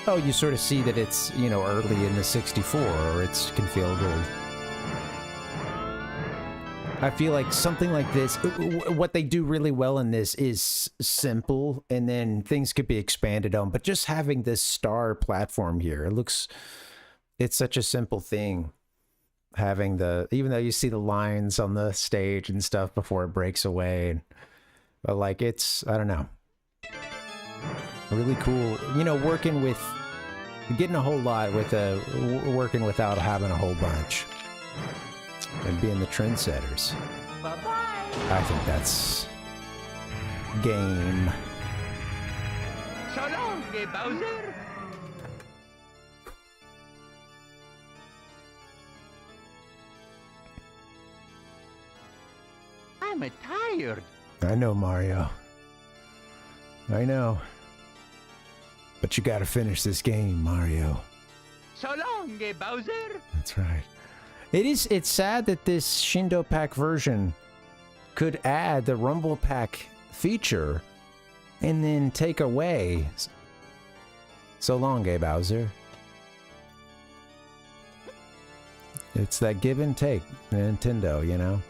oh, you sort of see that it's, you know, early in the 64 or it can feel good. I feel like something like this, what they do really well in this is simple, and then things could be expanded on, but just having this star platform here, it's such a simple thing. Having even though you see the lines on the stage and stuff before it breaks away, but like it's, I don't know, really cool, you know, getting a whole lot with working without having a whole bunch. And being the trendsetters. Bye-bye! I think that's game. So long, Bowser! I'm tired. I know, Mario. I know. But you gotta finish this game, Mario. So long, Bowser. That's right. It's sad that this Shindo Pack version could add the Rumble Pack feature and then take away. So long, Bowser. It's that give and take, Nintendo, you know?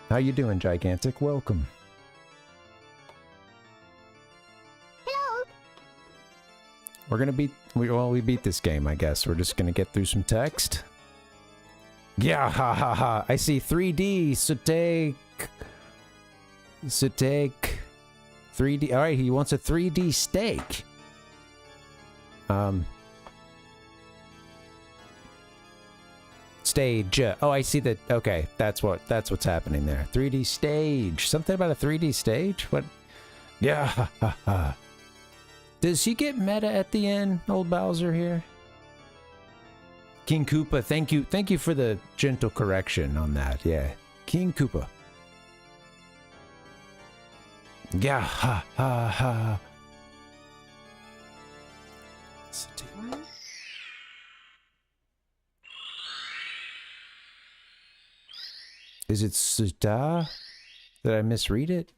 How you doing, Gigantic? Welcome. Hello. We're gonna beat... we beat this game, I guess. We're just gonna get through some text. Yeah, ha ha ha. I see 3D, so take... 3D... Alright, he wants a 3D steak. Stage. Oh, I see that. Okay, that's what's happening there. 3D stage. Something about a 3D stage? What? Yeah. Does he get meta at the end, old Bowser here? King Koopa, thank you. Thank you for the gentle correction on that. Yeah. King Koopa. Yeah. Ha ha ha. Is it Suta? Did I misread it?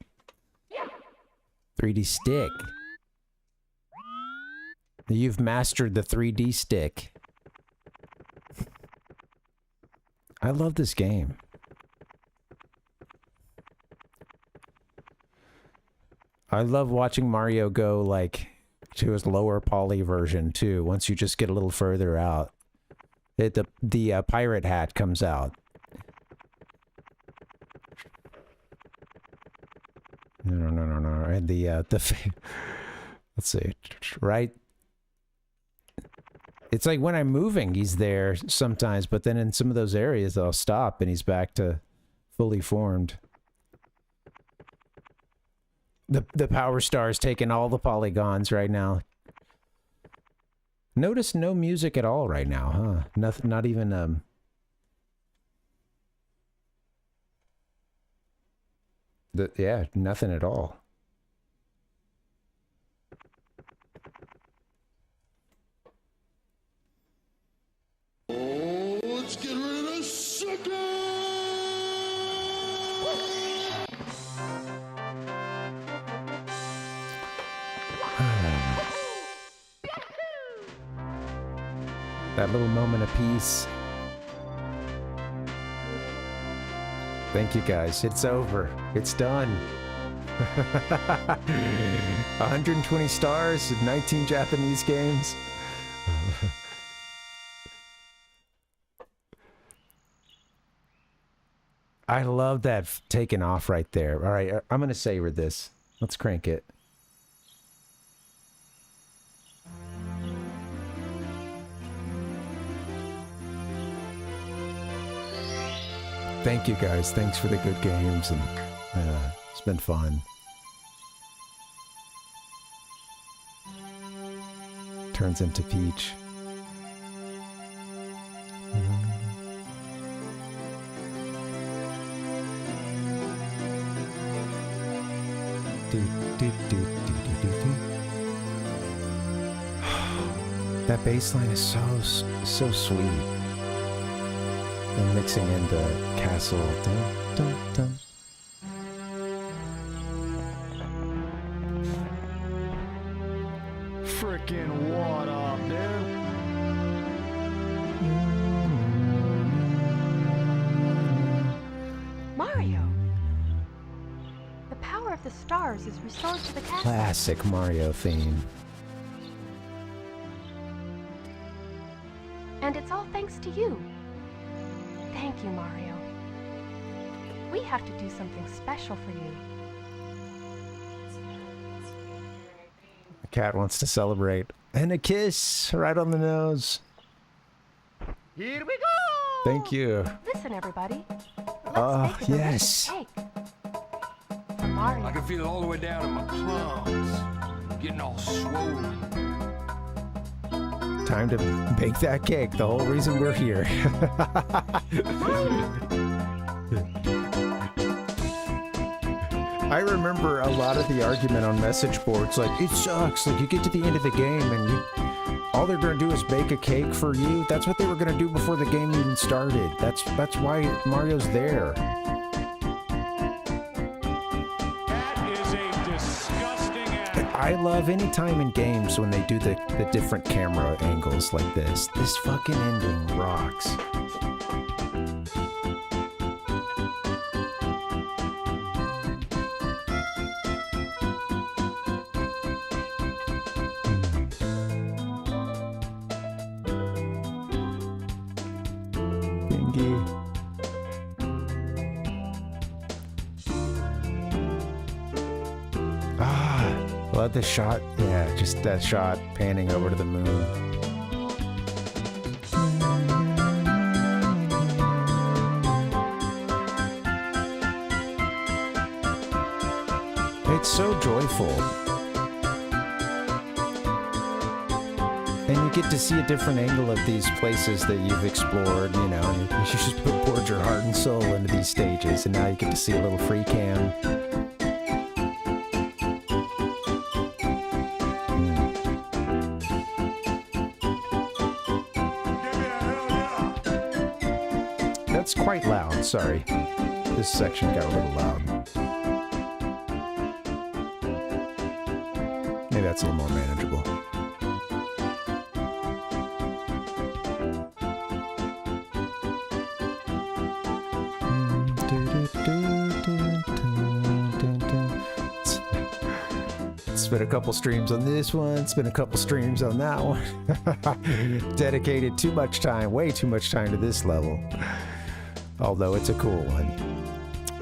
3D stick. You've mastered the 3D stick. I love this game. I love watching Mario go like to his lower poly version too. Once you just get a little further out, the pirate hat comes out. No. And let's see, right? It's like when I'm moving, he's there sometimes, but then in some of those areas, I'll stop and he's back to fully formed. The Power Star's taking all the polygons right now. Notice no music at all right now, huh? Nothing, not even yeah, nothing at all. Oh, let's get rid of this sucker! That little moment of peace. Thank you guys. It's over. It's done. 120 stars, 19 Japanese games. I love that taking off right there. All right, I'm going to savor this. Let's crank it. Thank you guys. Thanks for the good games, and it's been fun. Turns into Peach. That bass line is so sweet. And mixing in the castle. Dun, dun, dun. Frickin' what up, dude? Mario! The power of the stars is restored to the castle. Classic Mario theme. And it's all thanks to you. Thank you, Mario. We have to do something special for you. The cat wants to celebrate. And a kiss right on the nose. Here we go! Thank you. Listen, everybody. Let's make yes. cake. For Mario. I can feel it all the way down in my palms. Getting all swollen. Time to bake that cake. The whole reason we're here. I remember a lot of the argument on message boards, like, it sucks, like, you get to the end of the game and all they're gonna do is bake a cake for you. That's what they were gonna do before the game even started. That's why Mario's there. That is a disgusting act. I love any time in games when they do the different camera angles like this. This fucking ending rocks. Love the shot, yeah, just that shot panning over to the moon. It's so joyful. And you get to see a different angle of these places that you've explored, you know, and you just poured your heart and soul into these stages, and now you get to see a little free cam. That's quite loud, sorry. This section got a little loud. Maybe that's a little more manageable. Spent a couple streams on this one, spent a couple streams on that one. Dedicated too much time, way too much time to this level. Although it's a cool one.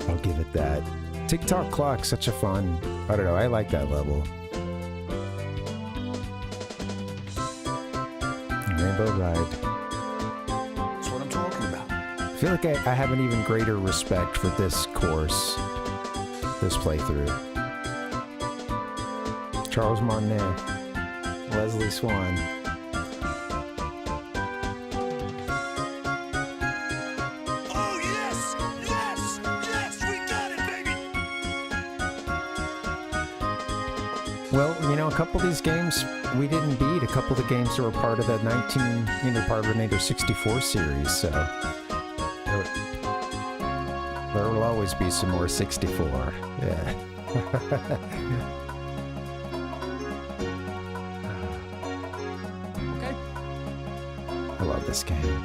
I'll give it that. TikTok clock, such a fun, I don't know, I like that level. Rainbow Ride. That's what I'm talking about. I feel like I have an even greater respect for this course, this playthrough. Charles Martinet, Leslie Swan. Well, you know, a couple of these games we didn't beat. A couple of the games that were part of the Parvinator 64 series, so there will always be some more 64. Yeah. Okay. I love this game.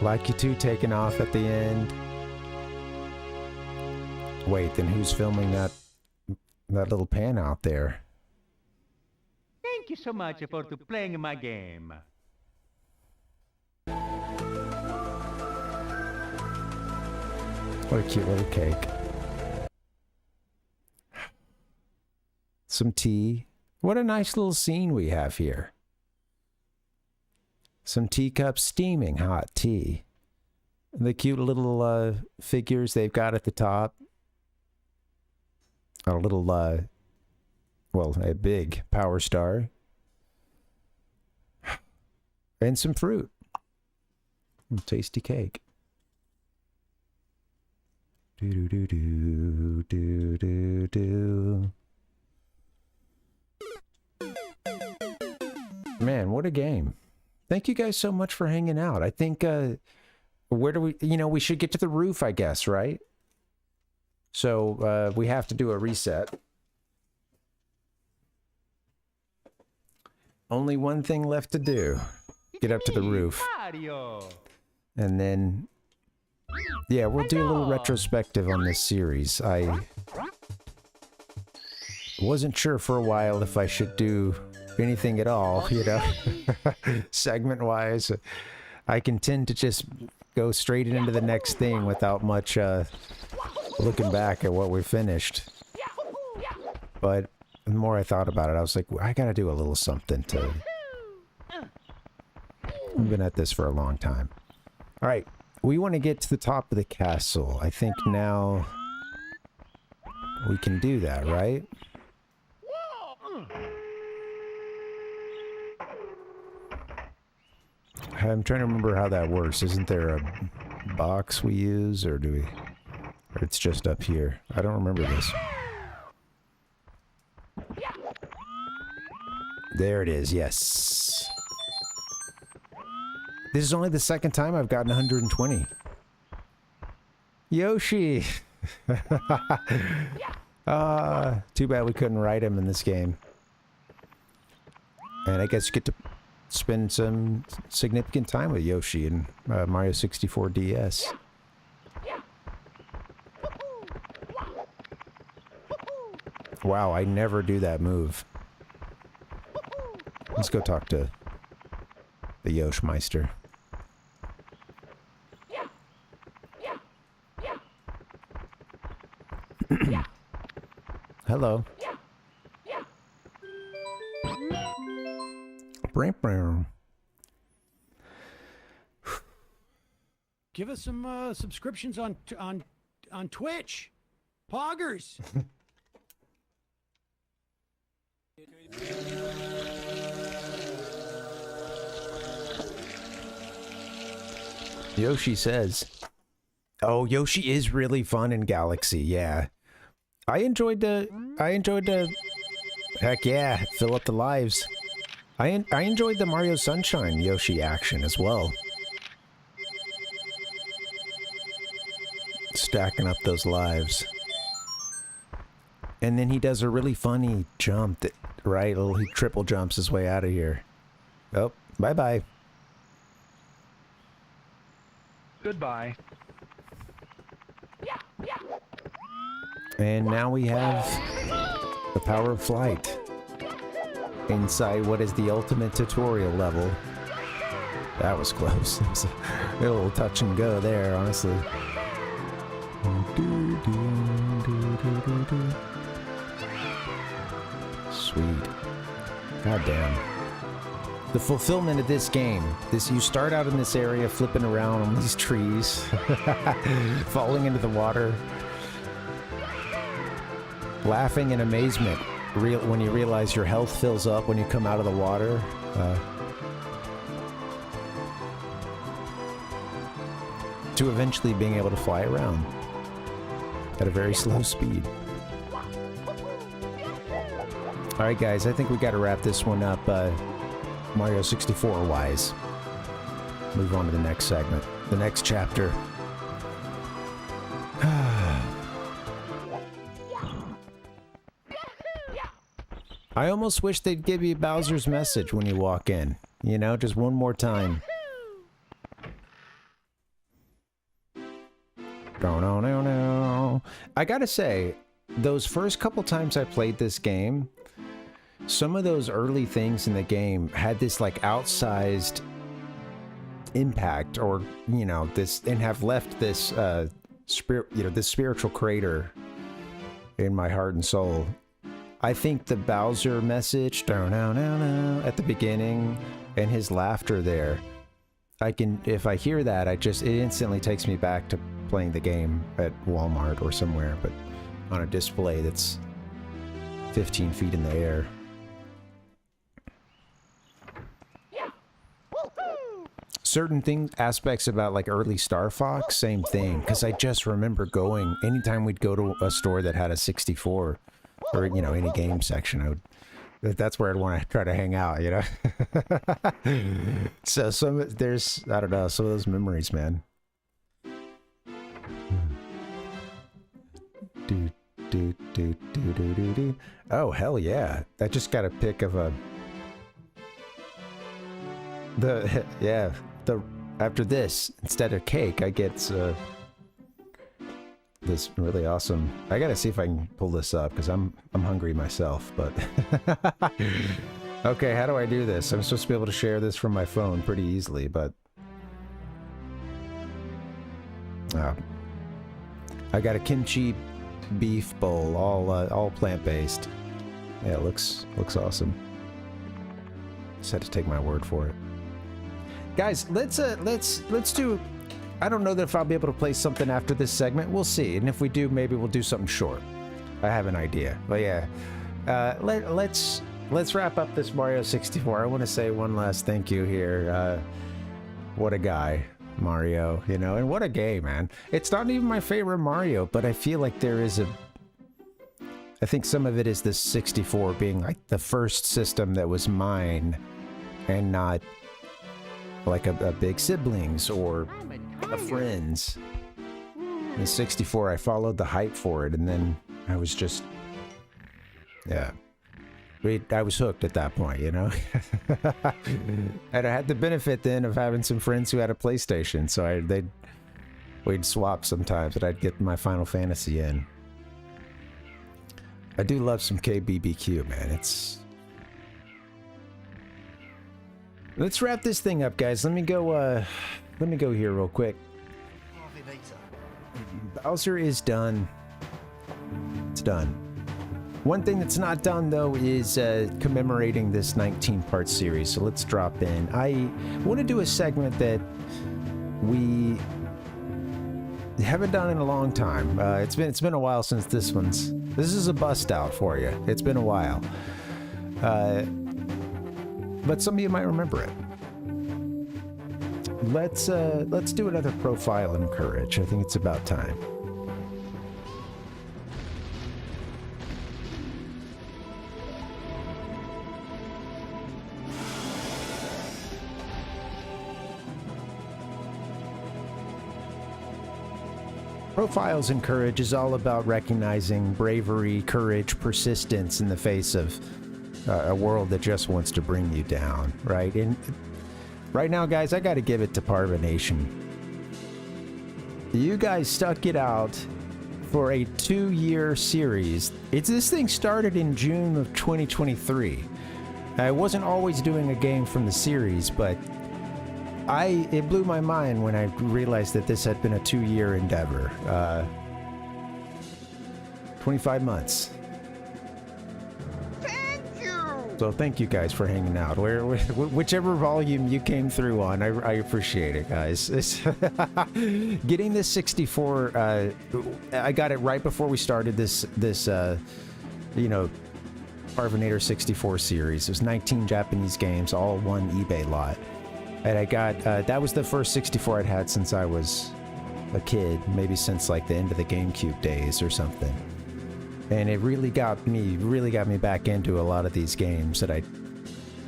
Like you two taking off at the end. Wait, then who's filming that little pan out there? Thank you so much for playing my game. What a cute little cake. Some tea. What a nice little scene we have here. Some teacups steaming hot tea. The cute little figures they've got at the top. A little, well, a big Power Star. And some fruit. And tasty cake. Do-do-do-do-do-do-do. Man, what a game. Thank you guys so much for hanging out. I think, where do we, you know, we should get to the roof, I guess, right? So, we have to do a reset. Only one thing left to do. Get up to the roof. And then, yeah, we'll do a little retrospective on this series. I wasn't sure for a while if I should do anything at all, you know, segment-wise. I can tend to just go straight into the next thing without much, looking back at what we finished. But the more I thought about it, I was like, I gotta do a little something to... I've been at this for a long time. Alright, we want to get to the top of the castle. I think now we can do that, right? I'm trying to remember how that works. Isn't there a box we use, or do we... Or it's just up here. I don't remember this. There it is, yes. This is only the second time I've gotten 120. Yoshi! Too bad we couldn't ride him in this game. And I guess you get to spend some significant time with Yoshi in Mario 64 DS. Wow, I never do that move. Let's go talk to the Yoshmeister. Hello. Give us some subscriptions on Twitch. Poggers. Yoshi says, "Oh, Yoshi is really fun in Galaxy. Yeah, I enjoyed the. Heck yeah, fill up the lives. I enjoyed the Mario Sunshine Yoshi action as well. Stacking up those lives. And then he does a really funny jump that, right? He triple jumps his way out of here. Oh, bye-bye. Goodbye. And now we have the power of flight inside what is the ultimate tutorial level. That was close. It was a little touch and go there, honestly. Sweet. God damn. The fulfillment of this game. You start out in this area flipping around on these trees, falling into the water, laughing in amazement when you realize your health fills up when you come out of the water. To eventually being able to fly around at a very slow speed. Alright guys, I think we gotta wrap this one up Mario 64 wise. Move on to the next segment, the next chapter. I almost wish they'd give you Bowser's message when you walk in. You know, just one more time. No. I gotta say, those first couple times I played this game, some of those early things in the game had this like outsized impact, or you know, this, and have left this this spiritual crater in my heart and soul. I think the Bowser message at the beginning and his laughter there, if I hear that, it instantly takes me back to playing the game at Walmart or somewhere, but on a display that's 15 feet in the air. Certain aspects about like early Star Fox, same thing, because I just remember going, anytime we'd go to a store that had a 64, or, you know, any game section, that's where I'd want to try to hang out, you know? So there's, I don't know, some of those memories, man. Oh, hell yeah. I just got a pic of after this, instead of cake, I get this really awesome, I gotta see if I can pull this up, because I'm hungry myself, but okay, how do I do this? I'm supposed to be able to share this from my phone pretty easily, but I got a kimchi beef bowl, all plant-based. Yeah, it looks awesome. Just had to take my word for it. Guys, let's do, I don't know that if I'll be able to play something after this segment. We'll see. And if we do, maybe we'll do something short. I have an idea. But yeah, let's wrap up this Mario 64. I want to say one last thank you here. What a guy. Mario, you know, and what a game, man. It's not even my favorite Mario, but I feel like there is I think some of it is the 64 being like the first system that was mine and not like a big siblings or a friend's. The 64, I followed the hype for it, and then I was just, yeah. I was hooked at that point, you know? And I had the benefit then of having some friends who had a PlayStation, so we'd swap sometimes, and I'd get my Final Fantasy in. I do love some KBBQ, man. Let's wrap this thing up, guys. Let me go here real quick. Bowser is done. It's done. One thing that's not done, though, is commemorating this 19-part series, so let's drop in. I want to do a segment that we haven't done in a long time. It's been a while since this is a bust out for you. It's been a while. But some of you might remember it. Let's do another profile in courage. I think it's about time. Profiles in Courage is all about recognizing bravery, courage, persistence in the face of a world that just wants to bring you down, right? And right now, guys, I got to give it to Parvinator. You guys stuck it out for a 2-year series. This thing started in June of 2023. I wasn't always doing a game from the series, but it blew my mind when I realized that this had been a 2-year endeavor. 25 months. Thank you! So thank you guys for hanging out. Whichever volume you came through on, I appreciate it, guys. Getting this 64, I got it right before we started this Parvinator 64 series. It was 19 Japanese games, all one eBay lot. And I got, that was the first 64 I'd had since I was a kid, maybe since like the end of the GameCube days or something. And it really got me back into a lot of these games that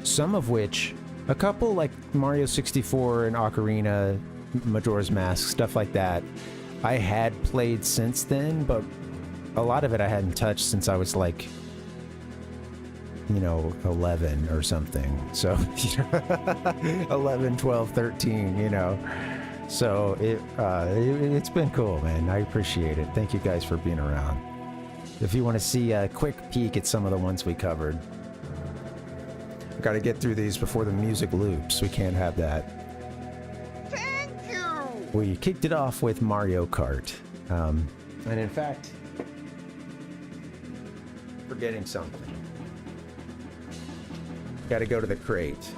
some of which, a couple like Mario 64 and Ocarina, Majora's Mask, stuff like that, I had played since then, but a lot of it I hadn't touched since I was like, 11 or something. So 11, 12, 13, so it's been cool, man. I appreciate it. Thank you guys for being around. If you want to see a quick peek at some of the ones we covered, I've got to get through these before the music loops. We can't have that. Thank you! We kicked it off with Mario Kart. And in fact, forgetting something. Got to go to the crate.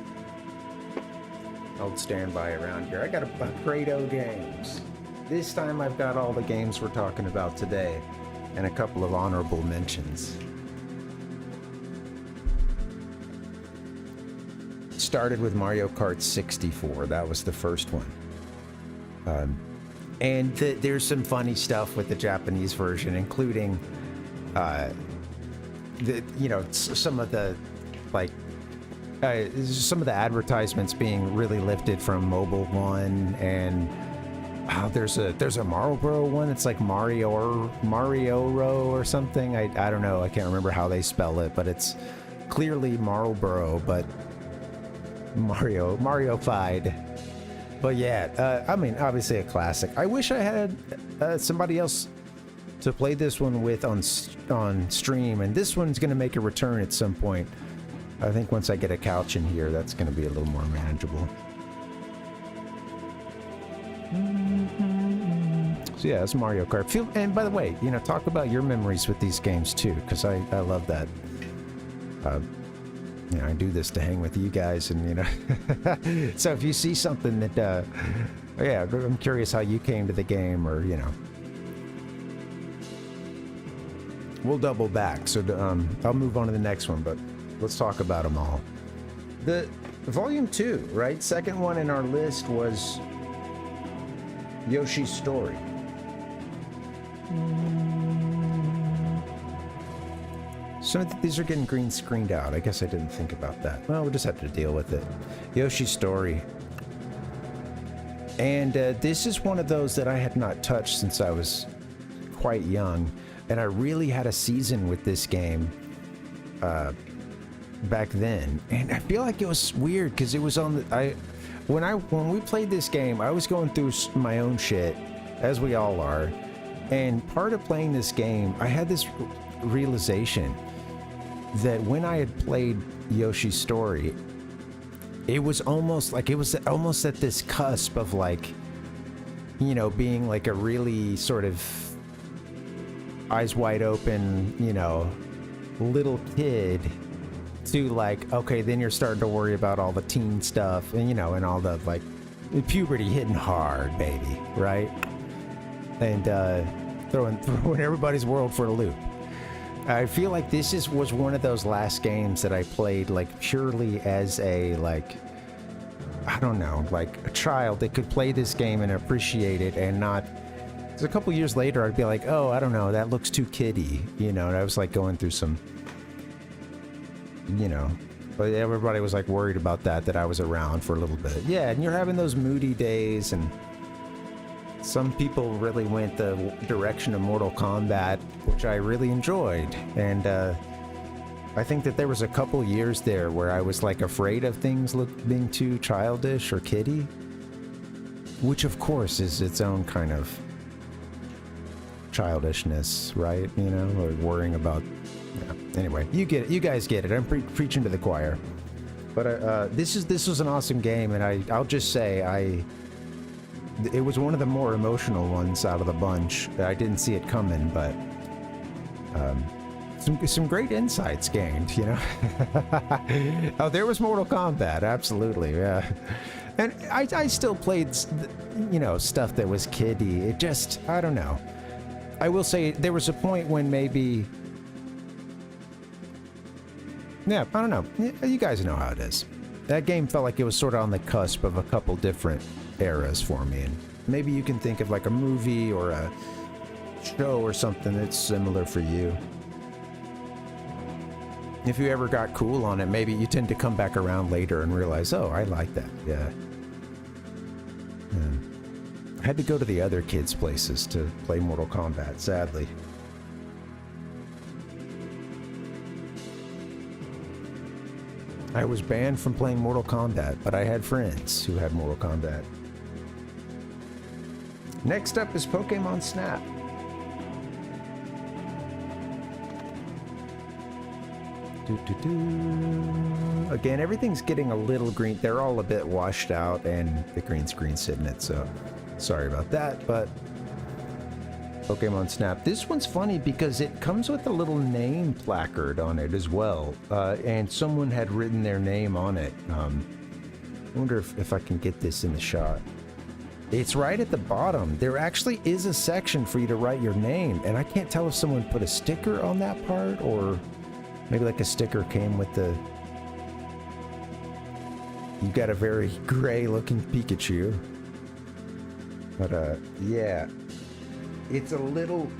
Old standby around here. I got a Crate-O games. This time I've got all the games we're talking about today and a couple of honorable mentions. Started with Mario Kart 64. That was the first one. And there's some funny stuff with the Japanese version, including some of the some of the advertisements being really lifted from Mobile One, and there's a Marlboro one. It's like Mario or something. I don't know. I can't remember how they spell it, but it's clearly Marlboro, but Mario-fied. But yeah, obviously a classic. I wish I had somebody else to play this one with on stream, and this one's going to make a return at some point. I think once I get a couch in here, that's going to be a little more manageable. So yeah, it's Mario Kart. And by the way, talk about your memories with these games too, because I love that. I do this to hang with you guys, and so if you see something that, I'm curious how you came to the game, or we'll double back. So I'll move on to the next one, but let's talk about them all. The Volume 2, right? Second one in our list was Yoshi's Story. Some of these are getting green screened out. I guess I didn't think about that. Well, we'll just have to deal with it. Yoshi's Story. And this is one of those that I had not touched since I was quite young. And I really had a season with this game back then. And I feel like it was weird because it was on the... When we played this game, I was going through my own shit, as we all are. And part of playing this game, I had this realization that when I had played Yoshi's Story, it was almost like, it was almost at this cusp of like, you know, being like a really sort of eyes wide open, you know, little kid to like, okay, then you're starting to worry about all the teen stuff and, you know, and all the like puberty hitting hard, baby, right? And throwing everybody's world for a loop. I feel like this was one of those last games that I played like purely as a like, I don't know, like a child that could play this game and appreciate it and not. Because a couple years later I'd be like, oh, I don't know, that looks too kiddie, you know. And I was like going through some, you know, but everybody was like worried about that I was around for a little bit. Yeah, and you're having those moody days, and some people really went the direction of Mortal Kombat, which I really enjoyed. And I think that there was a couple years there where I was like afraid of things being too childish or kiddie, which of course is its own kind of childishness, right? You know, or worrying about. Yeah. Anyway, you get it. You guys get it. I'm preaching to the choir. But this was an awesome game, and I'll just say it was one of the more emotional ones out of the bunch. I didn't see it coming, but some great insights gained, you know. Oh, there was Mortal Kombat, absolutely, yeah. And I still played, you know, stuff that was kiddie. It just, I don't know. I will say there was a point when maybe, yeah, I don't know. You guys know how it is. That game felt like it was sort of on the cusp of a couple different eras for me, and maybe you can think of like a movie or a show or something that's similar for you. If you ever got cool on it, maybe you tend to come back around later and realize, oh, I like that. Yeah. I had to go to the other kids' places to play Mortal Kombat, sadly. I was banned from playing Mortal Kombat, but I had friends who had Mortal Kombat. Next up is Pokemon Snap. Again, everything's getting a little green. They're all a bit washed out, and the green screen's hitting it, so sorry about that, but Pokemon Snap. This one's funny because it comes with a little name placard on it as well, and someone had written their name on it. I wonder if I can get this in the shot. It's right at the bottom. There actually is a section for you to write your name, and I can't tell if someone put a sticker on that part, or maybe like a sticker came with the... You got a very gray looking Pikachu. But yeah. It's a little...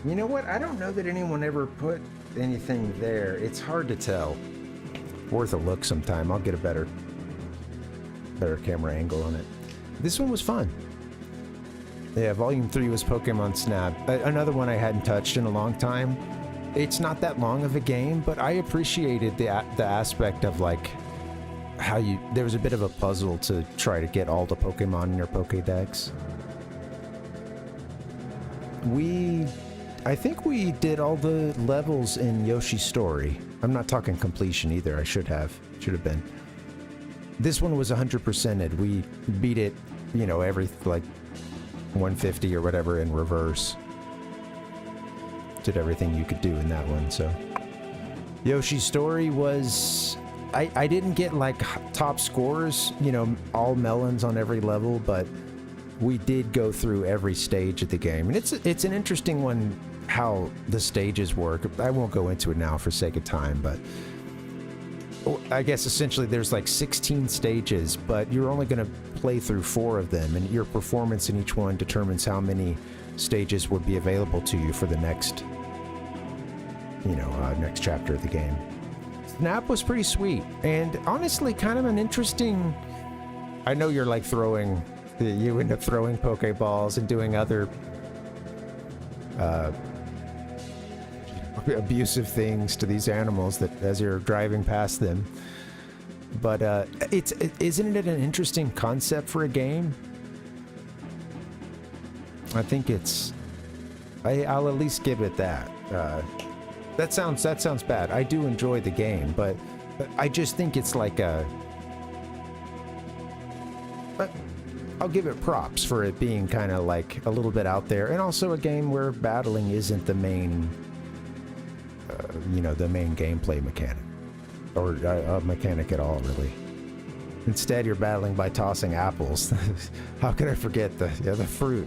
You know what? I don't know that anyone ever put anything there. It's hard to tell. Worth a look sometime. I'll get a better camera angle on it. This one was fun. Yeah, Volume 3 was Pokemon Snap. Another one I hadn't touched in a long time. It's not that long of a game, but I appreciated the aspect of like how there was a bit of a puzzle to try to get all the Pokemon in your Pokédex. I think we did all the levels in Yoshi's Story. I'm not talking completion either. I should have been. This one was 100%ed. We beat it, you know, every like 150 or whatever in reverse. Did everything you could do in that one. So Yoshi's Story was, I didn't get like top scores, you know, all melons on every level, but we did go through every stage of the game, and it's an interesting one how the stages work. I won't go into it now for sake of time, but I guess essentially there's like 16 stages, but you're only going to play through 4 of them, and your performance in each one determines how many stages would be available to you for the next, next chapter of the game. Snap was pretty sweet, and honestly kind of an interesting... I know you're like you end up throwing Pokeballs and doing other abusive things to these animals that as you're driving past them. But isn't it an interesting concept for a game? I think I'll at least give it that. That sounds bad. I do enjoy the game, but I just think it's like I'll give it props for it being kind of like a little bit out there, and also a game where battling isn't the main, the main gameplay mechanic, or a mechanic at all, really. Instead, you're battling by tossing apples. How could I forget the fruit?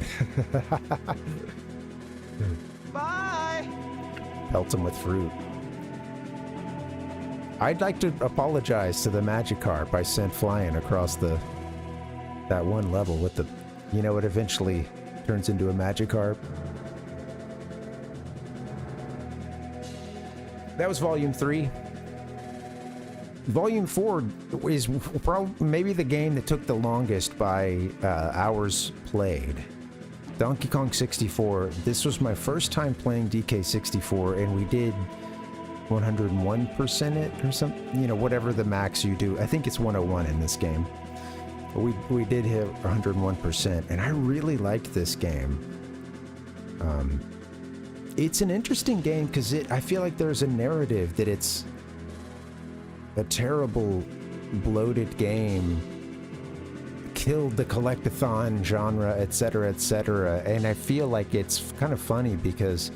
Bye! Pelt them with fruit. I'd like to apologize to the Magikarp I sent flying across that one level with the, it eventually turns into a Magikarp. That was Volume 3. Volume 4 is probably maybe the game that took the longest by hours played. Donkey Kong 64. This was my first time playing DK64, and we did 101% it or something. Whatever the max you do. I think it's 101 in this game. We did hit 101%, and I really liked this game. It's an interesting game because I feel like there's a narrative that it's a terrible, bloated game, killed the collectathon genre, etc., etc. And I feel like it's kind of funny because,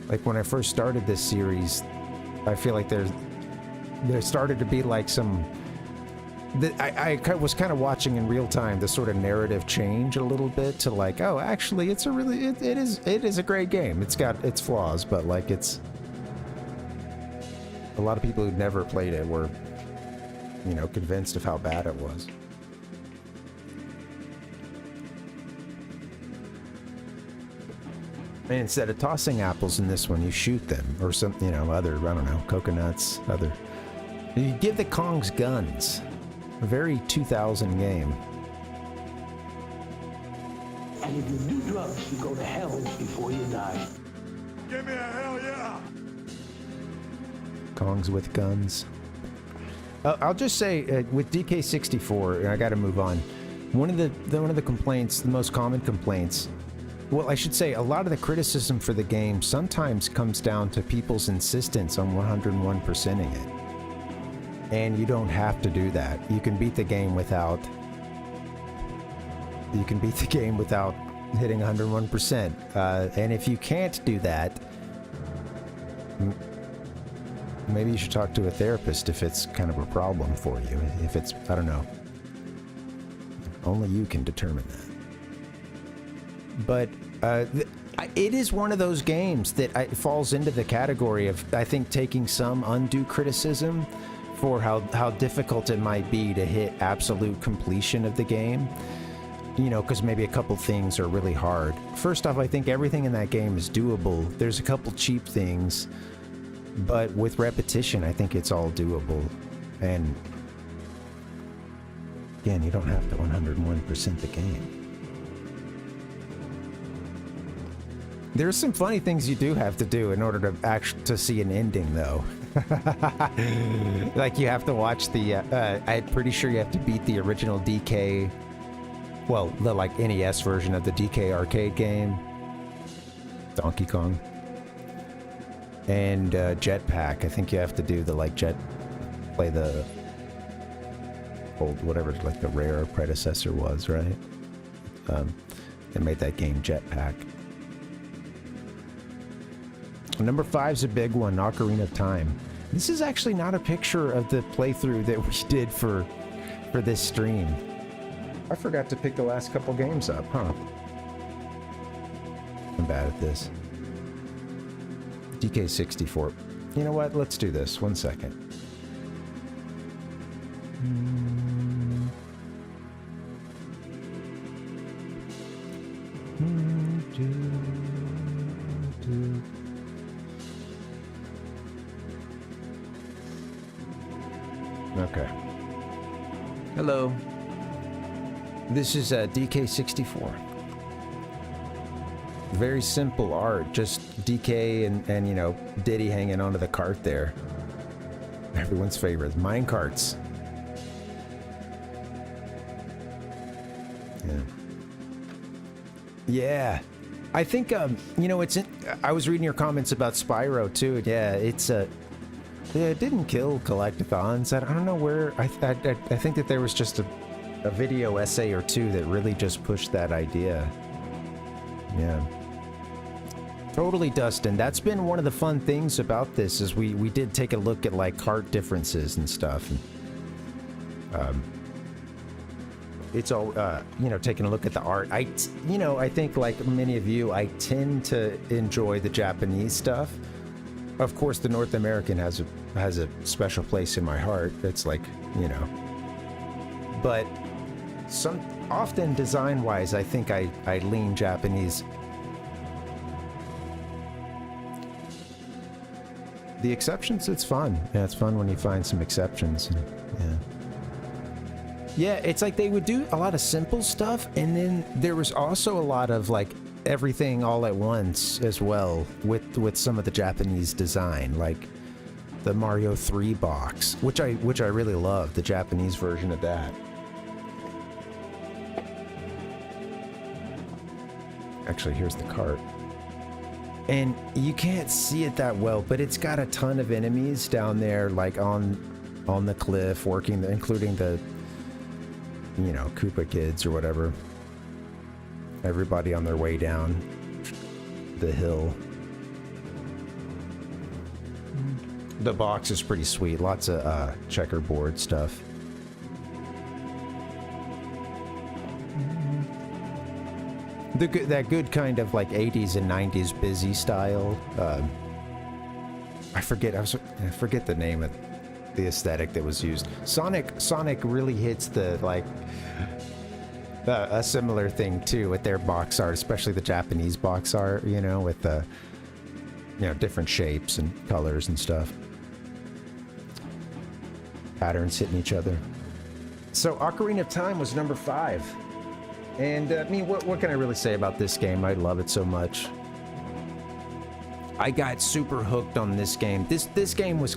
like, when I first started this series, I feel like there started to be like some... I was kind of watching in real time the sort of narrative change a little bit to like, oh, actually, it is a great game. It's got its flaws, but like it's a lot of people who'd never played it were, convinced of how bad it was. And instead of tossing apples in this one, you shoot them or some, other, I don't know, coconuts, other. You give the Kongs guns. A very 2000 game. And if you do drugs, you go to hell before you die. Give me a hell yeah! Kongs with guns. I'll just say, with DK64, and I gotta move on, one of the complaints, the most common complaints, well, I should say, a lot of the criticism for the game sometimes comes down to people's insistence on 101%ing it. And you don't have to do that. You can beat the game without hitting 101%. And if you can't do that, maybe you should talk to a therapist if it's kind of a problem for you. If it's, I don't know. Only you can determine that. But it is one of those games that falls into the category of, I think, taking some undue criticism for how difficult it might be to hit absolute completion of the game. Because maybe a couple things are really hard. First off, I think everything in that game is doable. There's a couple cheap things, but with repetition, I think it's all doable. And again, you don't have to 101% the game. There's some funny things you do have to do in order to see an ending, though. Like, you have to watch the I'm pretty sure you have to beat the original DK, well, the like NES version of the DK arcade game, Donkey Kong, and Jetpack. I think you have to do the play the old, whatever, like the Rare predecessor was, right? They made that game Jetpack. Number 5's a big one, Ocarina of Time. This is actually not a picture of the playthrough that we did for this stream. I forgot to pick the last couple games up, huh? I'm bad at this. DK64. You know what? Let's do this. 1 second. Okay. Hello. This is DK64. Very simple art, just DK and you know, Diddy hanging onto the cart there. Everyone's favorite, mine carts. Yeah. Yeah. I think, you know, I was reading your comments about Spyro too. Yeah, yeah, it didn't kill collectathons. I don't know where, I think that there was just a video essay or two that really just pushed that idea. Yeah. Totally, Dustin. That's been one of the fun things about this is we did take a look at like cart differences and stuff. And, it's all, you know, taking a look at the art. You know, I think like many of you, I tend to enjoy the Japanese stuff. Of course, the North American has a special place in my heart. It's like, you know, but often design-wise, I think I lean Japanese. The exceptions, it's fun. Yeah, it's fun when you find some exceptions. Yeah. Yeah, it's like they would do a lot of simple stuff, and then there was also a lot of like everything all at once as well with some of the Japanese design, like the Mario 3 box, which I really love, the Japanese version of that. Actually, here's the cart. And you can't see it that well, but it's got a ton of enemies down there, like on the cliff, including the, you know, Koopa kids or whatever. Everybody on their way down the hill. The box is pretty sweet. Lots of checkerboard stuff. That good kind of like 80s and 90s busy style. I forget the name of the aesthetic that was used. Sonic really hits the like a similar thing too with their box art, especially the Japanese box art. You know, with the different shapes and colors and stuff. Patterns hitting each other. So Ocarina of Time was number 5. And I mean, what can I really say about this game? I love it so much. I got super hooked on this game. This game was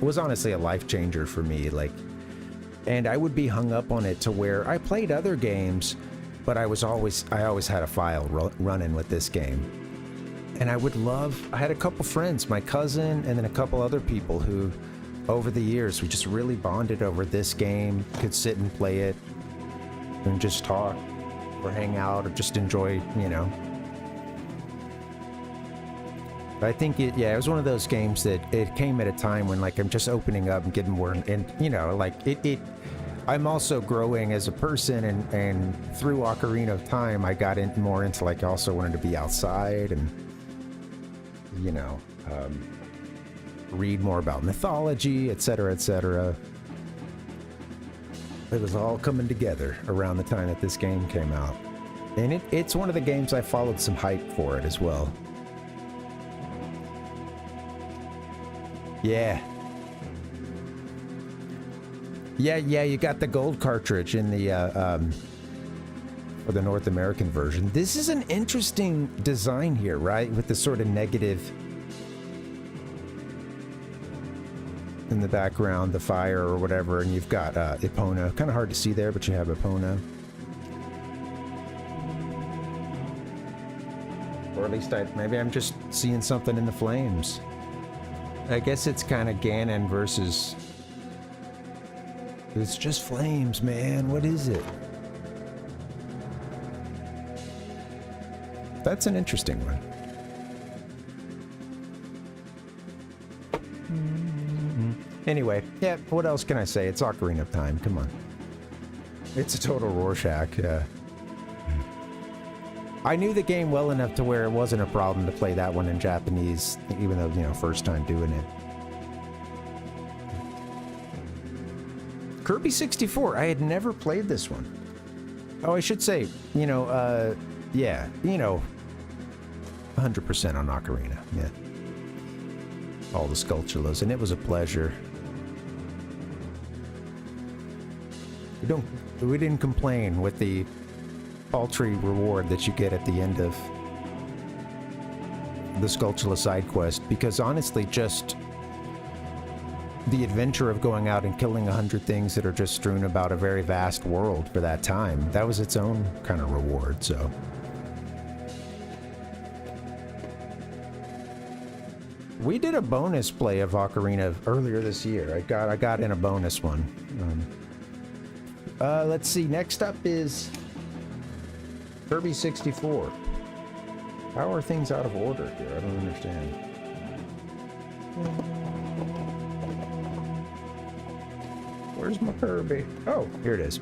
was honestly a life changer for me. Like, and I would be hung up on it to where I played other games, but I always had a file running with this game. And I had a couple friends, my cousin, and then a couple other people who, over the years, we just really bonded over this game. Could sit and play it and just talk or hang out or just enjoy, you know. I think it was one of those games that it came at a time when like I'm just opening up and getting more, and you know, like I'm also growing as a person, and through Ocarina of Time I got more into like also wanted to be outside and, you know, read more about mythology, etc., etc. It was all coming together around the time that this game came out. And it's one of the games I followed some hype for it as well. Yeah. Yeah, you got the gold cartridge in the, for the North American version. This is an interesting design here, right? With the sort of negative in the background, the fire or whatever, and you've got Epona. Kind of hard to see there, but you have Epona. Or at least maybe I'm just seeing something in the flames. I guess it's kind of Ganon versus... It's just flames, man. What is it? That's an interesting one. Anyway, yeah, what else can I say? It's Ocarina of Time, come on. It's a total Rorschach, yeah. I knew the game well enough to where it wasn't a problem to play that one in Japanese, even though, you know, first time doing it. Kirby 64, I had never played this one. Oh, I should say, you know, yeah, you know, 100% on Ocarina, yeah. All the Skulltulas, and it was a pleasure. We didn't complain with the paltry reward that you get at the end of the Skulltula side quest, because honestly, just the adventure of going out and killing 100 things that are just strewn about a very vast world for that time, that was its own kind of reward, so. We did a bonus play of Ocarina earlier this year. I got in a bonus one. Let's see, next up is Kirby 64. How are things out of order here? I don't understand. Where's my Kirby? Oh, here it is.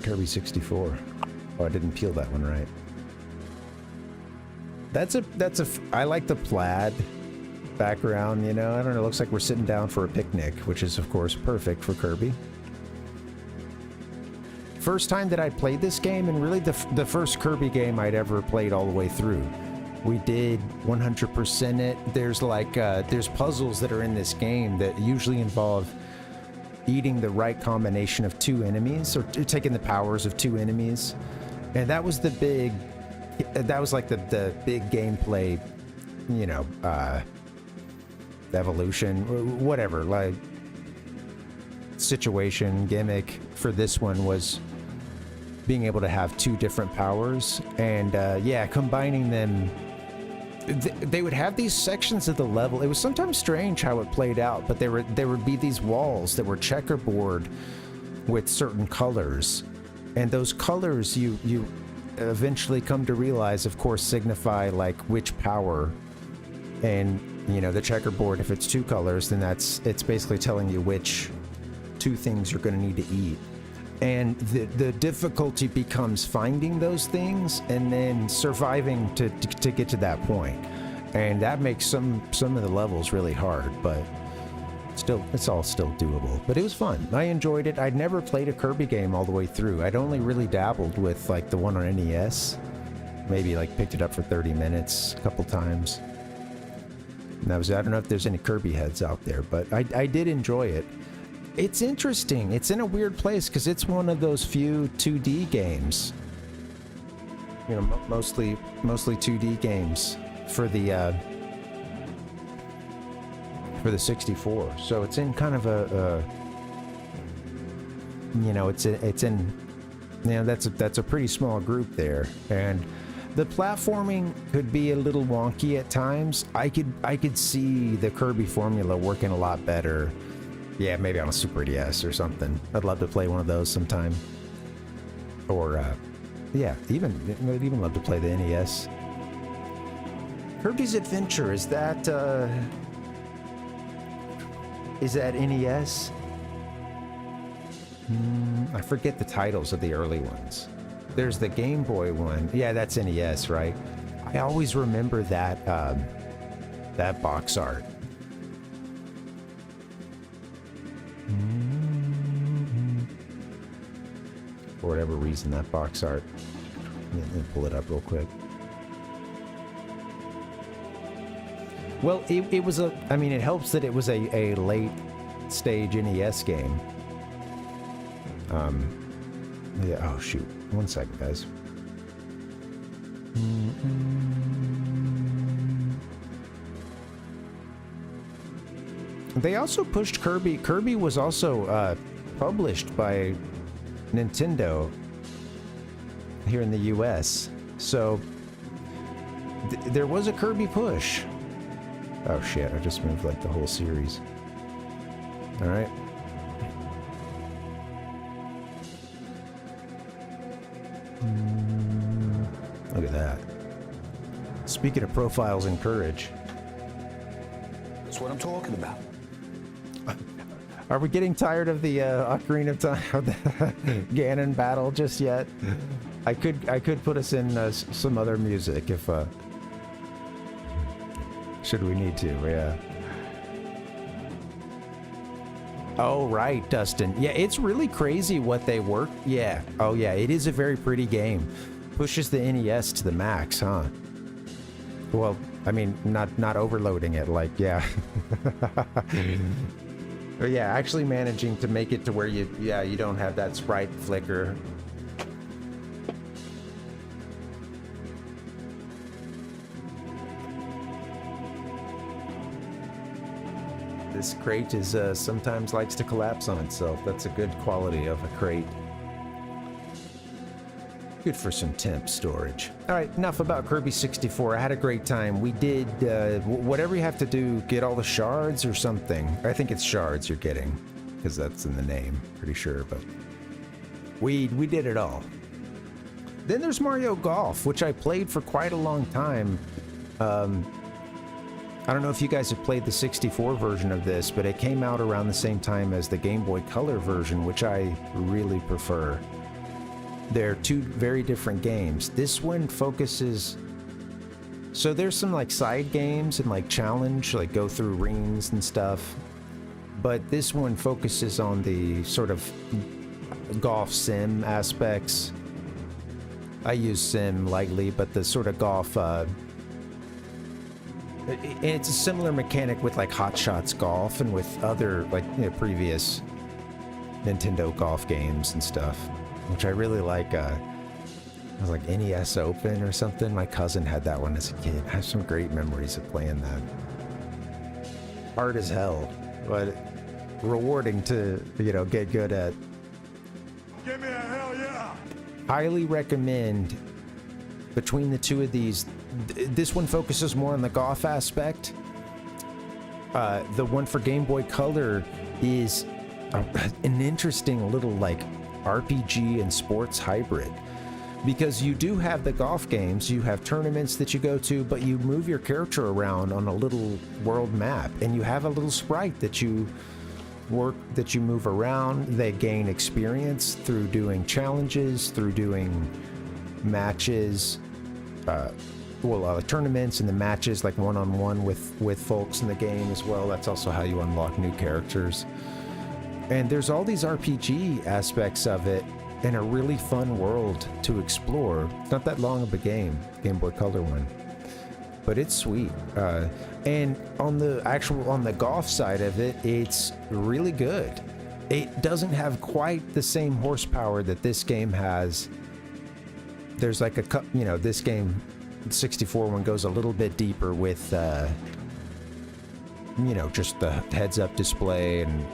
Kirby 64. Oh, I didn't peel that one right. I like the plaid background, you know. I don't know, it looks like we're sitting down for a picnic, which is of course perfect for Kirby. First time that I played this game, and really the first Kirby game I'd ever played all the way through. We did 100% it. There's like, there's puzzles that are in this game that usually involve eating the right combination of two enemies, or taking the powers of two enemies. And that was the big, that was like the big gameplay, you know, evolution, whatever, like situation, gimmick for this one was being able to have two different powers. And yeah, combining them, they would have these sections of the level. It was sometimes strange how it played out, but there would be these walls that were checkerboard with certain colors, and those colors you eventually come to realize, of course, signify like which power. And you know, the checkerboard, if it's two colors, then it's basically telling you which two things you're going to need to eat. And the difficulty becomes finding those things and then surviving to get to that point. And that makes some of the levels really hard, but still, it's all still doable. But it was fun. I enjoyed it. I'd never played a Kirby game all the way through. I'd only really dabbled with like the one on NES. Maybe like picked it up for 30 minutes a couple times. And that was, I don't know if there's any Kirby heads out there, but I did enjoy it. It's interesting. It's in a weird place because it's one of those few 2D games. You know, mostly 2D games for the 64. So it's in kind of a you know, it's in, you know, that's a pretty small group there, and the platforming could be a little wonky at times. I could see the Kirby formula working a lot better. Yeah, maybe on a Super DS or something. I'd love to play one of those sometime. Or, yeah, I'd even love to play the NES. Kirby's Adventure, is that NES? I forget the titles of the early ones. There's the Game Boy one. Yeah, that's NES, right? I always remember that, that box art. For whatever reason, that box art. Let me pull it up real quick. Well, it was a, I mean, it helps that it was a late stage NES game. Yeah, oh shoot. One second, guys. They also pushed Kirby. Kirby was also published by Nintendo here in the US. So there was a Kirby push. Oh shit, I just moved like the whole series. All right. Look at that. Speaking of profiles and courage. That's what I'm talking about. Are we getting tired of the Ocarina of Time, of the Ganon battle just yet? I could put us in some other music if should we need to, yeah. Oh right, Dustin. Yeah, it's really crazy what they work. Yeah. Oh yeah, it is a very pretty game. Pushes the NES to the max, huh? Well, I mean, not overloading it, like, yeah. But yeah, actually managing to make it to where you don't have that sprite flicker. This crate is sometimes likes to collapse on itself. That's a good quality of a crate. Good for some temp storage. All right, enough about Kirby 64. I had a great time. We did whatever you have to do, get all the shards or something. I think it's shards you're getting, because that's in the name, pretty sure, but we did it all. Then there's Mario Golf, which I played for quite a long time. I don't know if you guys have played the 64 version of this, but it came out around the same time as the Game Boy Color version, which I really prefer. They're two very different games. This one focuses... So there's some like side games and like challenge, like go through rings and stuff. But this one focuses on the sort of golf sim aspects. I use sim lightly, but the sort of golf... it's a similar mechanic with like Hot Shots Golf and with other like previous Nintendo golf games and stuff, which I really like. It was like NES Open or something. My cousin had that one as a kid. I have some great memories of playing that. Hard as hell, but rewarding to get good at. Give me a hell yeah! Highly recommend. Between the two of these, this one focuses more on the golf aspect. The one for Game Boy Color is an interesting little like RPG and sports hybrid, because you do have the golf games, you have tournaments that you go to, but you move your character around on a little world map, and you have a little sprite that you move around. They gain experience through doing challenges, through doing matches, tournaments and the matches, like one-on-one with folks in the game as well. That's also how you unlock new characters. And there's all these RPG aspects of it and a really fun world to explore. It's not that long of a Game Boy Color one, but it's sweet. And on the golf side of it, it's really good. It doesn't have quite the same horsepower that this game has. There's like this game, the 64 one, goes a little bit deeper with, just the heads-up display, and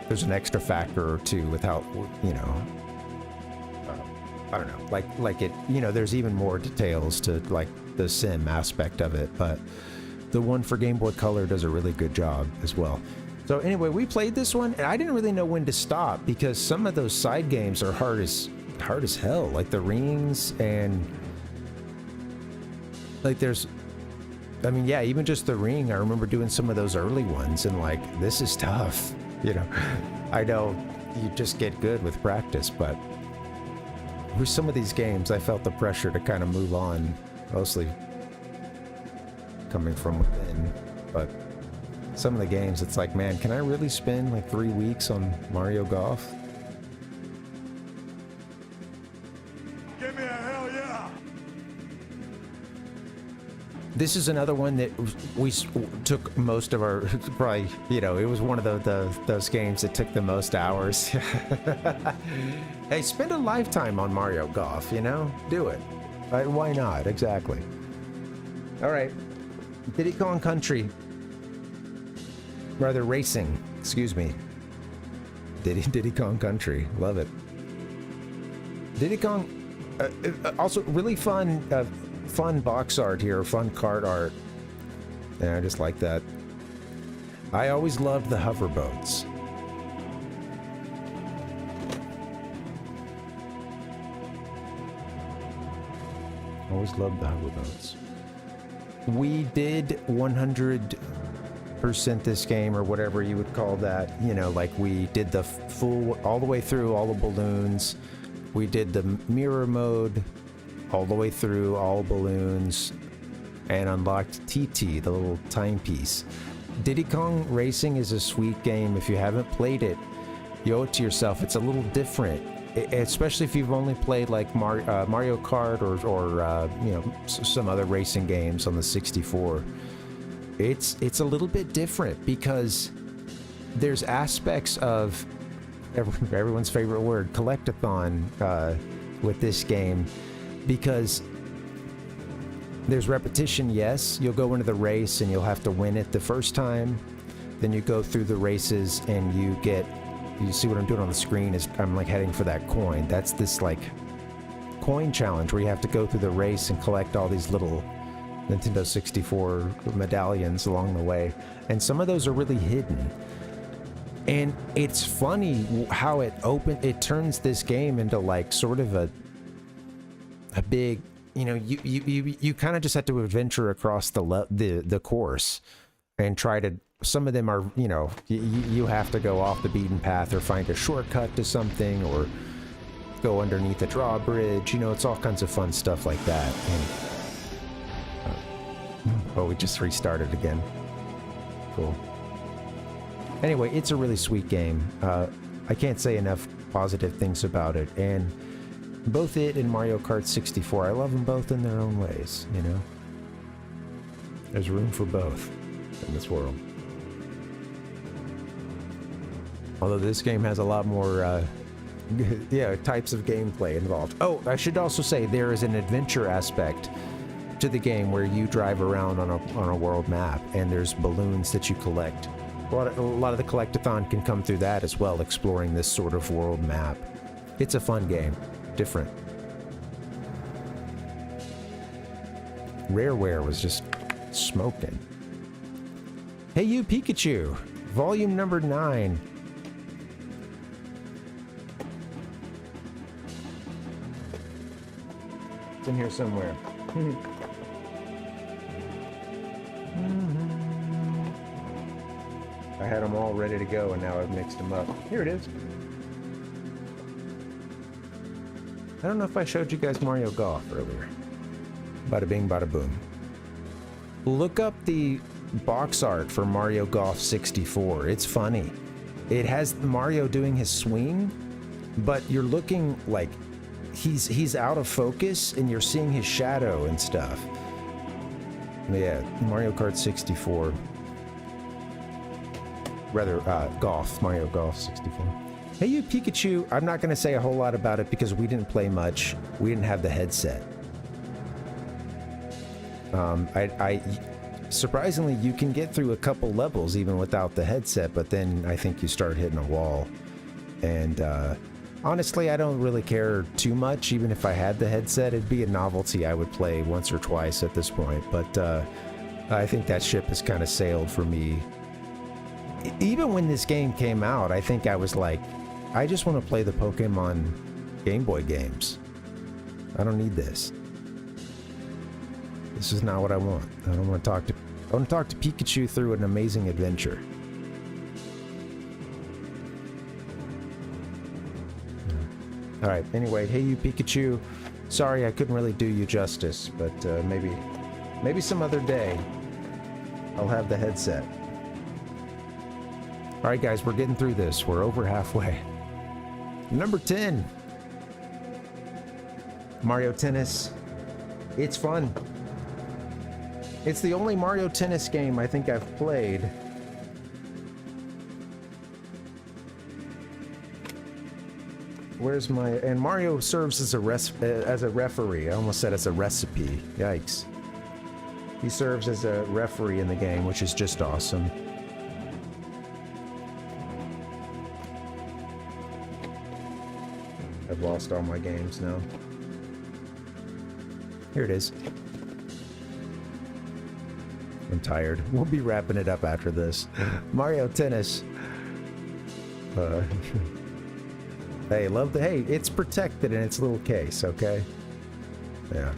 there's an extra factor or two without, I don't know, like it, there's even more details to like the sim aspect of it, but the one for Game Boy Color does a really good job as well. So anyway, we played this one, and I didn't really know when to stop, because some of those side games are hard as hell, like the rings, and like even just the ring. I remember doing some of those early ones, and like, this is tough, I know you just get good with practice, but with some of these games I felt the pressure to kind of move on, mostly coming from within. But some of the games, it's like, man, can I really spend like 3 weeks on Mario Golf? Give me a hell yeah! This is another one that we took most of our, probably, it was one of those games that took the most hours. Hey, spend a lifetime on Mario Golf, do it. Why not? Exactly. All right. Diddy Kong Country. Rather, racing. Excuse me. Diddy Kong Country. Love it. Diddy Kong. Also, really fun box art here, fun card art. And I just like that. I always loved the hover boats. Always loved the hover boats. We did 100% this game, or whatever you would call that. Like we did the full, all the way through all the balloons. We did the mirror mode all the way through all balloons, and unlocked TT, the little timepiece. Diddy Kong Racing is a sweet game. If you haven't played it, you owe it to yourself. It's a little different, especially if you've only played like Mario Kart or some other racing games on the 64. It's a little bit different, because there's aspects of everyone's favorite word, collectathon, with this game, because there's repetition. Yes, you'll go into the race and you'll have to win it the first time. Then you go through the races and you see what I'm doing on the screen is I'm like heading for that coin. That's this like coin challenge where you have to go through the race and collect all these little Nintendo 64 medallions along the way. And some of those are really hidden. And it's funny how it turns this game into like sort of a big, you know, you kind of just have to adventure across the course and try to, some of them are, you know, you have to go off the beaten path or find a shortcut to something or go underneath a drawbridge, you know, it's all kinds of fun stuff like that. And, oh, we just restarted again. Cool. Anyway, it's a really sweet game. I can't say enough positive things about it, and both it and Mario Kart 64, I love them both in their own ways, you know? There's room for both in this world. Although this game has a lot more, yeah, types of gameplay involved. Oh, I should also say there is an adventure aspect to the game where you drive around on a world map, and there's balloons that you collect. A lot of the collectathon can come through that as well, exploring this sort of world map. It's a fun game. Different. Rareware was just smoking. Hey you, Pikachu! Volume number 9. It's in here somewhere. I had them all ready to go and now I've mixed them up. Here it is. I don't know if I showed you guys Mario Golf earlier. Bada bing, bada boom. Look up the box art for Mario Golf 64. It's funny. It has Mario doing his swing, but you're looking like he's out of focus and you're seeing his shadow and stuff. Yeah, Mario Kart 64. Rather, Golf. Mario Golf 64. Hey you, Pikachu, I'm not going to say a whole lot about it because we didn't play much. We didn't have the headset. Surprisingly, you can get through a couple levels even without the headset, but then I think you start hitting a wall. And honestly, I don't really care too much. Even if I had the headset, it'd be a novelty I would play once or twice at this point. But I think that ship has kind of sailed for me. Even when this game came out, I think I was like, I just want to play the Pokemon Game Boy games. I don't need this. This is not what I want. I want to talk to Pikachu through an amazing adventure. All right. Anyway, hey you, Pikachu. Sorry I couldn't really do you justice, but maybe some other day I'll have the headset. All right, guys, we're getting through this. We're over halfway. Number 10. Mario Tennis. It's fun. It's the only Mario Tennis game I think I've played. Where's my... And Mario serves as a referee. I almost said as a recipe. Yikes. He serves as a referee in the game, which is just awesome. I've lost all my games now. Here it is. I'm tired. We'll be wrapping it up after this. Mario Tennis. Hey, hey, it's protected in its little case, okay? Yeah.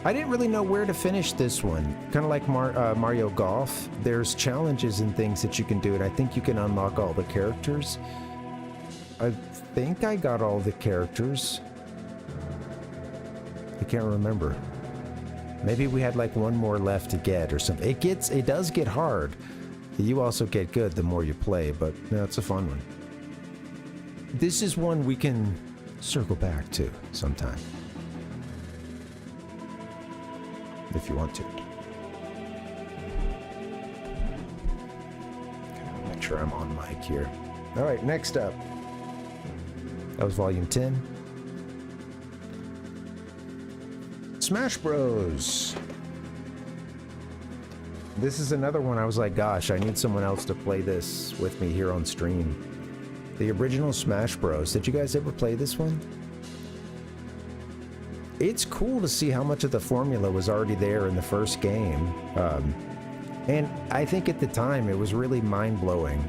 I didn't really know where to finish this one. Kind of like Mario Golf. There's challenges and things that you can do, and I think you can unlock all the characters. I think I got all the characters. I can't remember. Maybe we had like one more left to get or something. It does get hard. You also get good the more you play, but no, it's a fun one. This is one we can circle back to sometime. If you want to. sure I'm on mic here. All right, next up. That was volume 10. Smash Bros. This is another one I was like, gosh, I need someone else to play this with me here on stream. The original Smash Bros. Did you guys ever play this one? It's cool to see how much of the formula was already there in the first game. And I think at the time it was really mind-blowing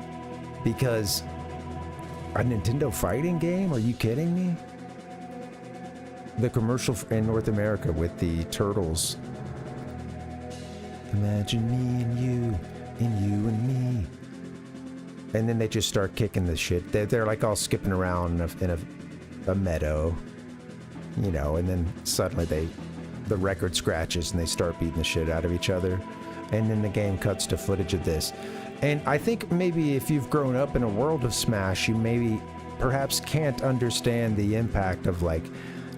because a Nintendo fighting game? Are you kidding me? The commercial in North America with the turtles. Imagine me and you and me. And then they just start kicking the shit. They're like all skipping around in a meadow, you know, and then suddenly the record scratches and they start beating the shit out of each other. And then the game cuts to footage of this. And I think maybe if you've grown up in a world of Smash, you maybe perhaps can't understand the impact of like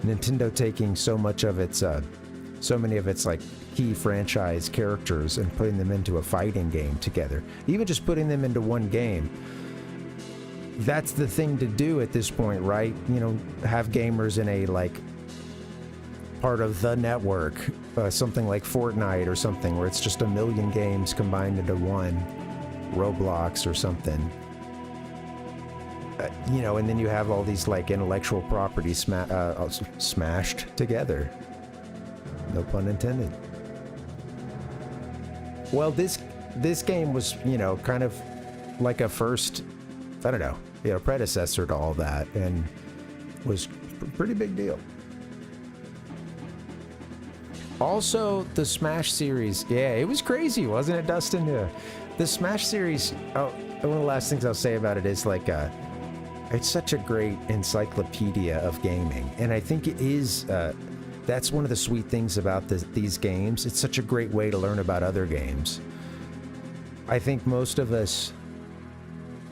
Nintendo taking so much of its, so many of its like key franchise characters and putting them into a fighting game together. Even just putting them into one game. That's the thing to do at this point, right? You know, have gamers in a like part of the network, something like Fortnite or something where it's just a million games combined into one, Roblox or something. You know, and then you have all these like intellectual properties smashed together. No pun intended. Well, this game was, you know, kind of like a first, I don't know, you know, predecessor to all that, and was a pretty big deal. Also, the Smash series, yeah, it was crazy, wasn't it, Dustin? Yeah. The Smash series, one of the last things I'll say about it is like, it's such a great encyclopedia of gaming, and I think it is, that's one of the sweet things about these games. It's such a great way to learn about other games. I think most of us,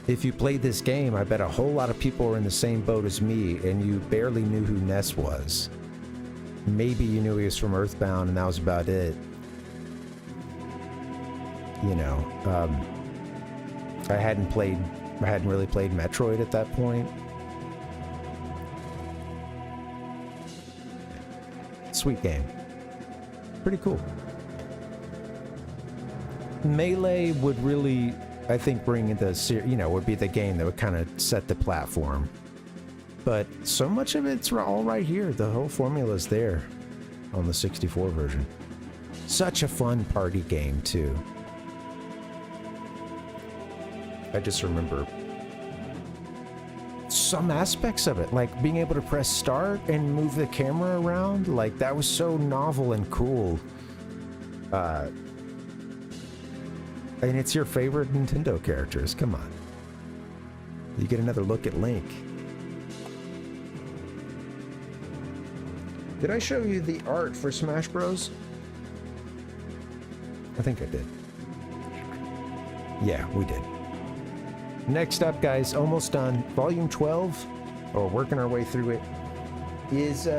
if you played this game, I bet a whole lot of people are in the same boat as me, and you barely knew who Ness was. Maybe you knew he was from Earthbound, and that was about it. You know, I hadn't really played Metroid at that point. Sweet game. Pretty cool. Melee would really, I think, bring the, you know, would be the game that would kind of set the platform. But so much of it's all right here. The whole formula's there on the 64 version. Such a fun party game, too. I just remember some aspects of it, like being able to press start and move the camera around. Like, that was so novel and cool. And it's your favorite Nintendo characters. Come on. You get another look at Link. Did I show you the art for Smash Bros? I think I did. Yeah, we did. Next up, guys, almost done. Volume 12, or working our way through it, is,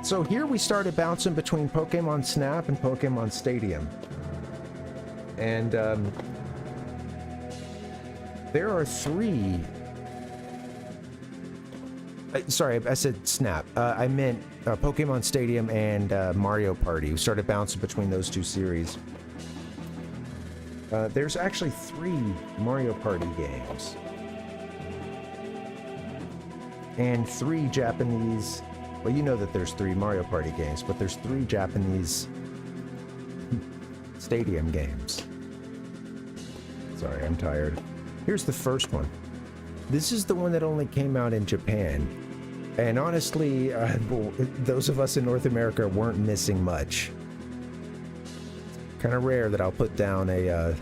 so here we started bouncing between Pokemon Snap and Pokemon Stadium. And, there are 3... sorry, I said Snap. I meant Pokemon Stadium and Mario Party. We started bouncing between those two series. There's actually 3 Mario Party games. And 3 Japanese... Well, you know that there's 3 Mario Party games, but there's 3 Japanese Stadium games. Sorry, I'm tired. Here's the first one. This is the one that only came out in Japan. And honestly, those of us in North America weren't missing much. Kind of rare that I'll put down a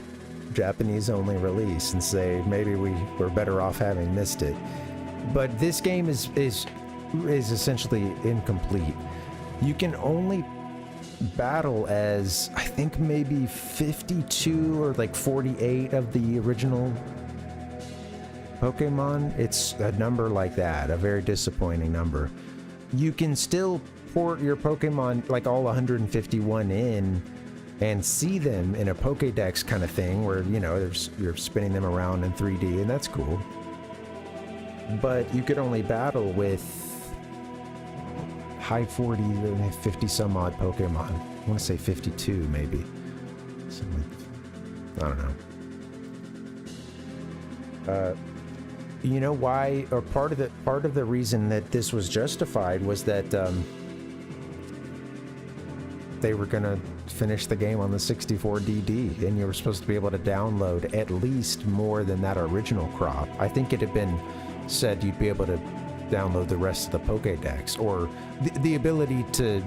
Japanese-only release and say maybe we were better off having missed it. But this game is essentially incomplete. You can only battle as, I think, maybe 52 or like 48 of the original Pokemon. It's a number like that, a very disappointing number. You can still port your Pokemon, like all 151 in, and see them in a Pokédex kind of thing where, you know, you're spinning them around in 3D, and that's cool. But you could only battle with high 40, 50 some odd Pokemon. I want to say 52 maybe. I don't know. You know why, or part of the reason that this was justified was that they were gonna finish the game on the 64DD, and you were supposed to be able to download at least more than that original crop. I think it had been said you'd be able to download the rest of the Pokédex, or the ability to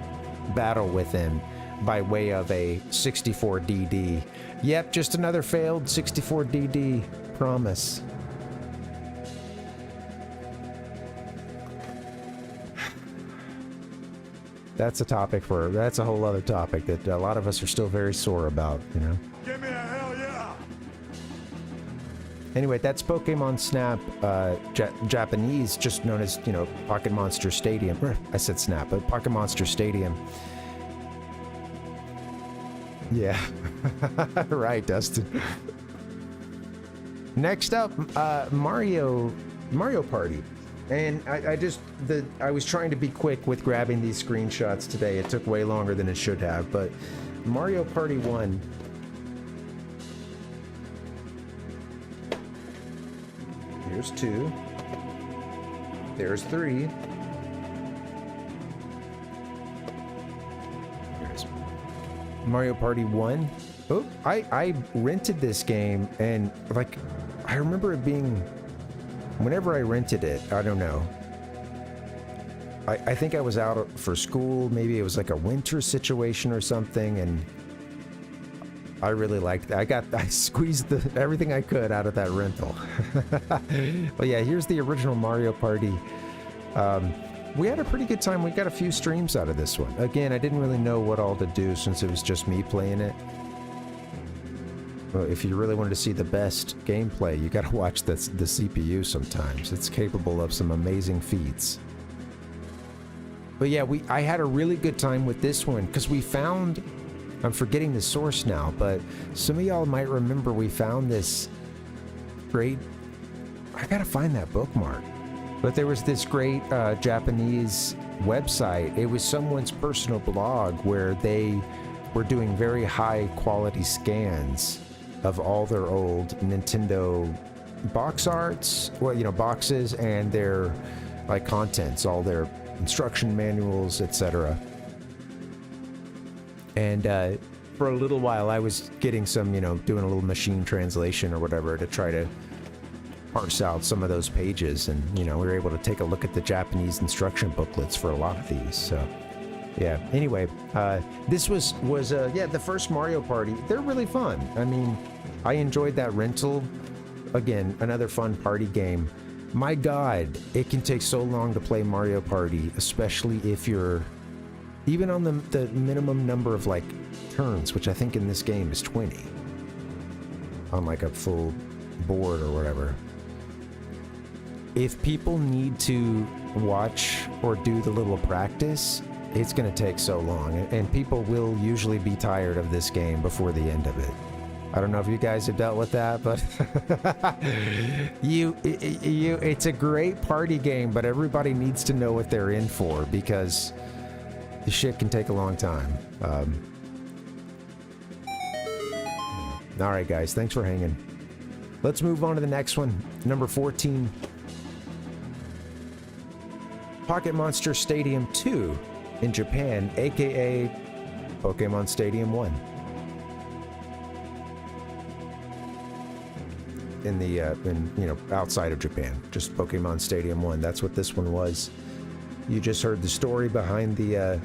battle with them by way of a 64DD. Yep, just another failed 64DD promise. That's a topic that's a whole other topic that a lot of us are still very sore about, you know? Give me a hell yeah! Anyway, that's Pokemon Snap, Japanese, just known as, you know, Pocket Monster Stadium. I said Snap, but Pocket Monster Stadium. Yeah. Right, Dustin. Next up, Mario Party. And I was trying to be quick with grabbing these screenshots today. It took way longer than it should have, but Mario Party 1. Here's 2. There's 3. Here's Mario Party 1. Oh, I rented this game, and like, I remember it being, whenever I rented it, I don't know. I think I was out for school. Maybe it was like a winter situation or something, and I really liked that. I squeezed everything I could out of that rental. But yeah, here's the original Mario Party. We had a pretty good time. We got a few streams out of this one. Again, I didn't really know what all to do since it was just me playing it. Well, if you really wanted to see the best gameplay, you got to watch the CPU sometimes. It's capable of some amazing feats. But yeah, I had a really good time with this one because we found, I'm forgetting the source now, but some of y'all might remember we found this great, I gotta find that bookmark. But there was this great Japanese website. It was someone's personal blog where they were doing very high quality scans of all their old Nintendo box arts, well, you know, boxes, and their like contents, all their instruction manuals, etc. And for a little while I was getting some, you know, doing a little machine translation or whatever to try to parse out some of those pages, and you know, we were able to take a look at the Japanese instruction booklets for a lot of these. So yeah, anyway, this was yeah, the first Mario Party. They're really fun. I mean, I enjoyed that rental. Again, another fun party game. My God, it can take so long to play Mario Party, especially if you're even on the minimum number of like turns, which I think in this game is 20 on like a full board or whatever. If people need to watch or do the little practice, it's going to take so long, and people will usually be tired of this game before the end of it. I don't know if you guys have dealt with that, but it's a great party game, but everybody needs to know what they're in for because the shit can take a long time. All right, guys, thanks for hanging. Let's move on to the next one, number 14. Pocket Monster Stadium 2 in Japan, aka Pokemon Stadium 1. In the you know, outside of Japan, just Pokemon Stadium 1. That's what this one was. You just heard the story behind the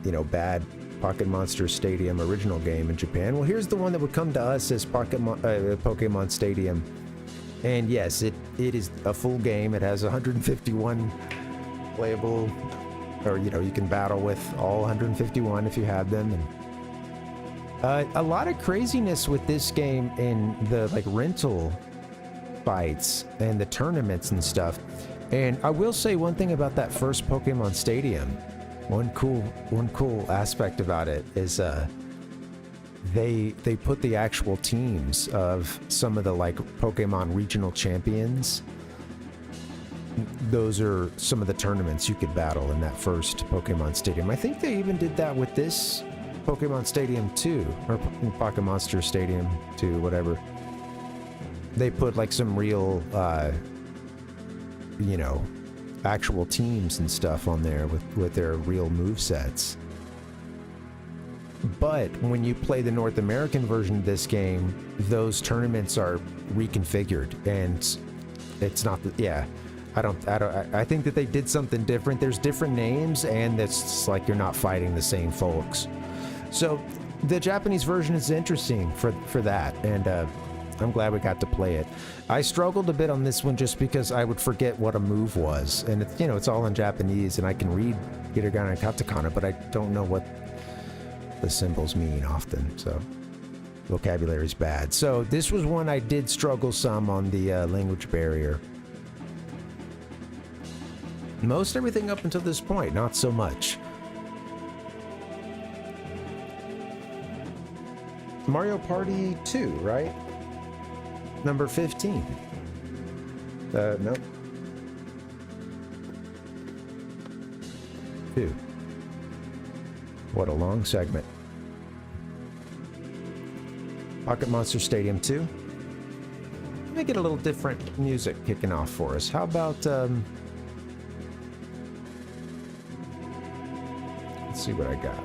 you know, bad Pocket Monster Stadium original game in Japan. Well, here's the one that would come to us as Pokemon Stadium. And yes, it is a full game. It has 151 playable, or you know, you can battle with all 151 if you have them. And a lot of craziness with this game in the like rental fights and the tournaments and stuff. And I will say one thing about that first Pokemon Stadium. One cool aspect about it is they put the actual teams of some of the like Pokemon regional champions. Those are some of the tournaments you could battle in that first Pokemon Stadium. I think they even did that with this Pokemon Stadium 2, or Pocket Monster Stadium 2, whatever. They put like some real, you know, actual teams and stuff on there with their real movesets. But when you play the North American version of this game, those tournaments are reconfigured, and it's not the, yeah. I think that they did something different. There's different names, and it's like you're not fighting the same folks. So the Japanese version is interesting for that, and I'm glad we got to play it. I struggled a bit on this one just because I would forget what a move was, and it's, you know, it's all in Japanese, and I can read hiragana and katakana, but I don't know what the symbols mean often, so vocabulary's bad. So this was one I did struggle some on the language barrier. Most everything up until this point, not so much. Mario Party 2, right? Number 15. Nope. 2. What a long segment. Pocket Monster Stadium 2. Let me get a little different music kicking off for us. How about, let's see what I got.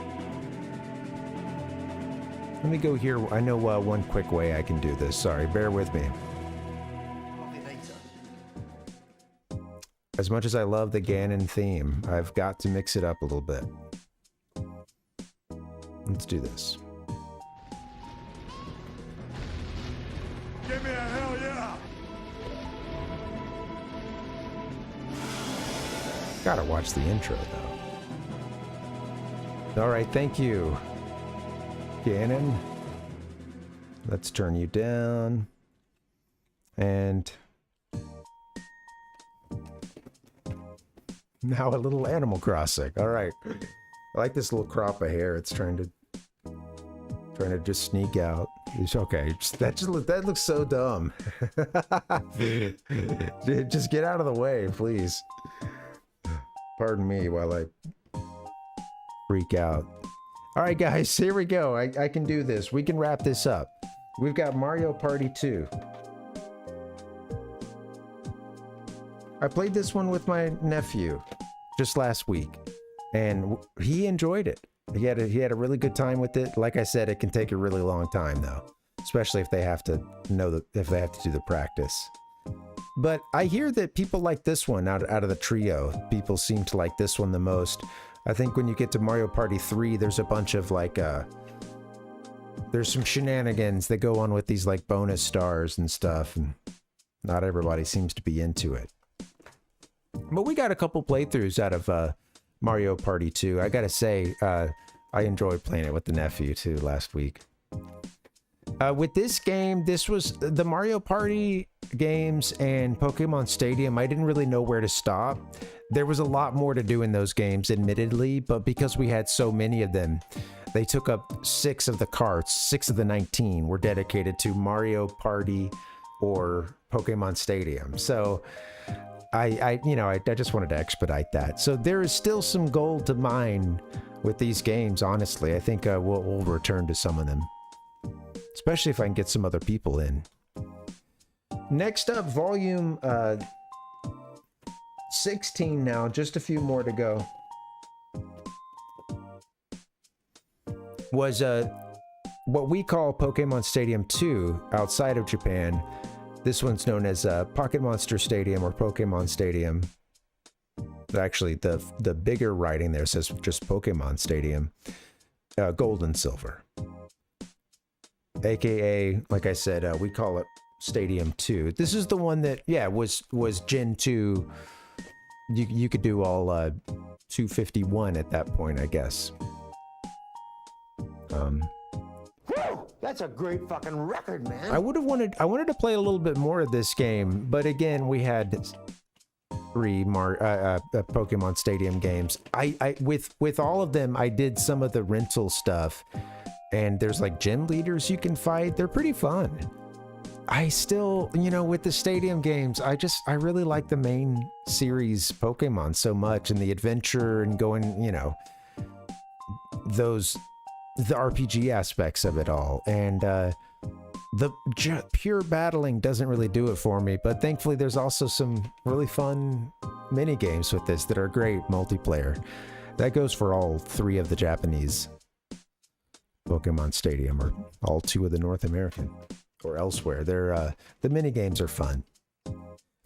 Let me go here. I know one quick way I can do this. Sorry, bear with me. As much as I love the Ganon theme, I've got to mix it up a little bit. Let's do this. Give me a hell yeah! Gotta watch the intro, though. Alright, thank you, Ganon. Let's turn you down. And now a little Animal Crossing. Alright. I like this little crop of hair. It's trying to just sneak out. It's okay. That looks so dumb. Just get out of the way, please. Pardon me while I freak out. All right, guys, here we go. I can do this. We can wrap this up. We've got Mario Party 2. I played this one with my nephew just last week, and he enjoyed it. He had a really good time with it. Like I said, it can take a really long time though, especially if they have to if they have to do the practice. But I hear that people like this one out of the trio. People seem to like this one the most. I think when you get to Mario Party 3, there's a bunch of like there's some shenanigans that go on with these like bonus stars and stuff, and not everybody seems to be into it. But we got a couple playthroughs out of Mario Party 2. I gotta say, I enjoyed playing it with the nephew too last week. With this game, this was the Mario Party games and Pokemon Stadium. I didn't really know where to stop. There was a lot more to do in those games, admittedly, but because we had so many of them, they took up 6 of the carts. 6 of the 19 were dedicated to Mario Party or Pokemon Stadium. So I just wanted to expedite that. So there is still some gold to mine with these games, honestly. I think we'll return to some of them, especially if I can get some other people in. Next up, volume 16 now, just a few more to go. Was what we call Pokemon Stadium 2 outside of Japan. This one's known as Pocket Monster Stadium or Pokemon Stadium. Actually, the bigger writing there says just Pokemon Stadium. Gold and Silver. AKA, like I said, we call it Stadium 2. This is the one that, yeah, was Gen 2. You could do all 251 at that point, I guess. That's a great fucking record, man. I wanted to play a little bit more of this game, but again, we had 3 Pokemon Stadium games. With all of them, I did some of the rental stuff, and there's like gym leaders you can fight. They're pretty fun. I still, you know, with the Stadium games, I really like the main series Pokemon so much, and the adventure and going, you know, the RPG aspects of it all. And the pure battling doesn't really do it for me, but thankfully there's also some really fun mini games with this that are great multiplayer. That goes for all 3 of the Japanese Pokemon Stadium, or all 2 of the North American or elsewhere. They're the mini games are fun.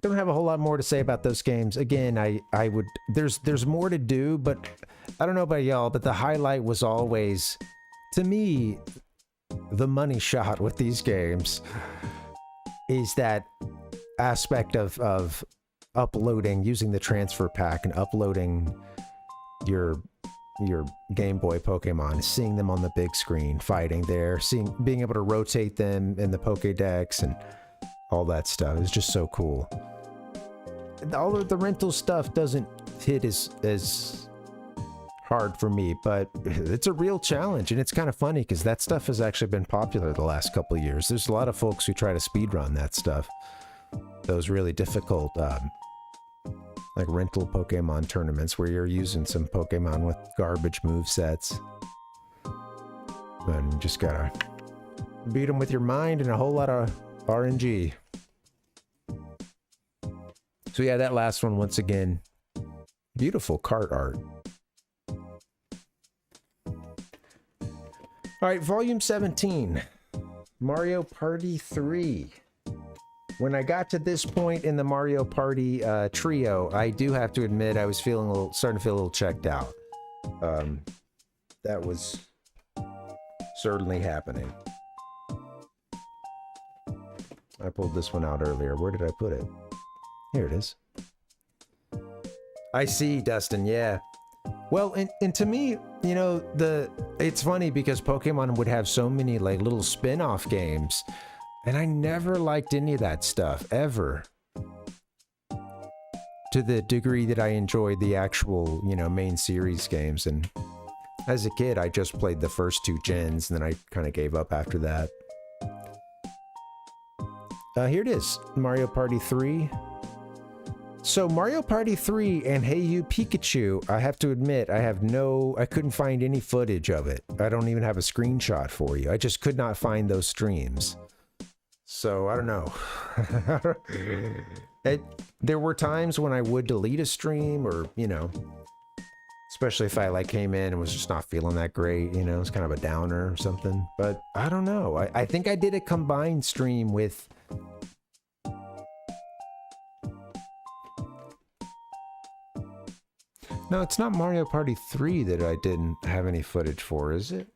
Don't have a whole lot more to say about those games. Again, I would, there's more to do, but I don't know about y'all, but the highlight was always, to me, the money shot with these games is that aspect of uploading, using the transfer pack and uploading your Game Boy Pokemon, seeing them on the big screen, fighting there, being able to rotate them in the Pokédex and all that stuff is just so cool. All of the rental stuff doesn't hit as hard for me, but it's a real challenge, and it's kind of funny because that stuff has actually been popular the last couple of years. There's a lot of folks who try to speedrun that stuff. Those really difficult like rental Pokemon tournaments where you're using some Pokemon with garbage movesets. And you just gotta beat them with your mind and a whole lot of RNG. So yeah, that last one, once again, beautiful cart art. All right, Volume 17, Mario Party 3. When I got to this point in the Mario Party trio, I do have to admit I was starting to feel a little checked out. That was certainly happening. I pulled this one out earlier. Where did I put it? Here it is. I see, Dustin, yeah. Well, and to me, you know, it's funny because Pokemon would have so many like little spin-off games, and I never liked any of that stuff, ever. To the degree that I enjoyed the actual, you know, main series games. And as a kid, I just played the first 2 gens, and then I kind of gave up after that. Here it is, Mario Party 3. So Mario Party 3 and Hey You Pikachu, I have to admit, I couldn't find any footage of it. I don't even have a screenshot for you. I just could not find those streams. So I don't know. There were times when I would delete a stream, or, you know, especially if I like came in and was just not feeling that great, you know, it's kind of a downer or something. But I don't know. I think I did a combined stream with... No, it's not Mario Party 3 that I didn't have any footage for, is it?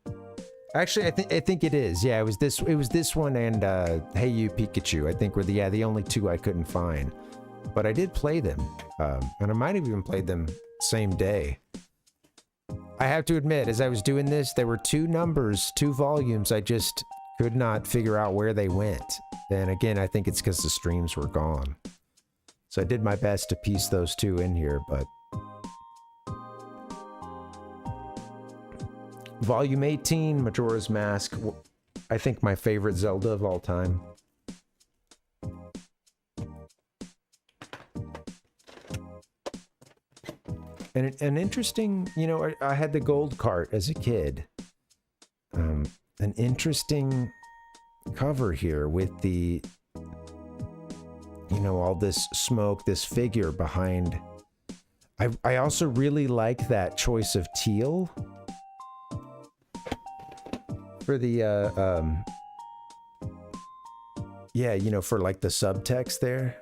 Actually, I think it is. Yeah, it was this one and Hey You Pikachu, I think were the only 2 I couldn't find. But I did play them, and I might have even played them same day. I have to admit, as I was doing this, there were 2 volumes, I just could not figure out where they went. And again, I think it's because the streams were gone. So I did my best to piece those 2 in here, but... Volume 18, Majora's Mask. I think my favorite Zelda of all time. And an interesting, you know, I had the gold cart as a kid. An interesting cover here with the, you know, all this smoke, this figure behind. I also really like that choice of teal. For the, yeah, you know, for like the subtext there.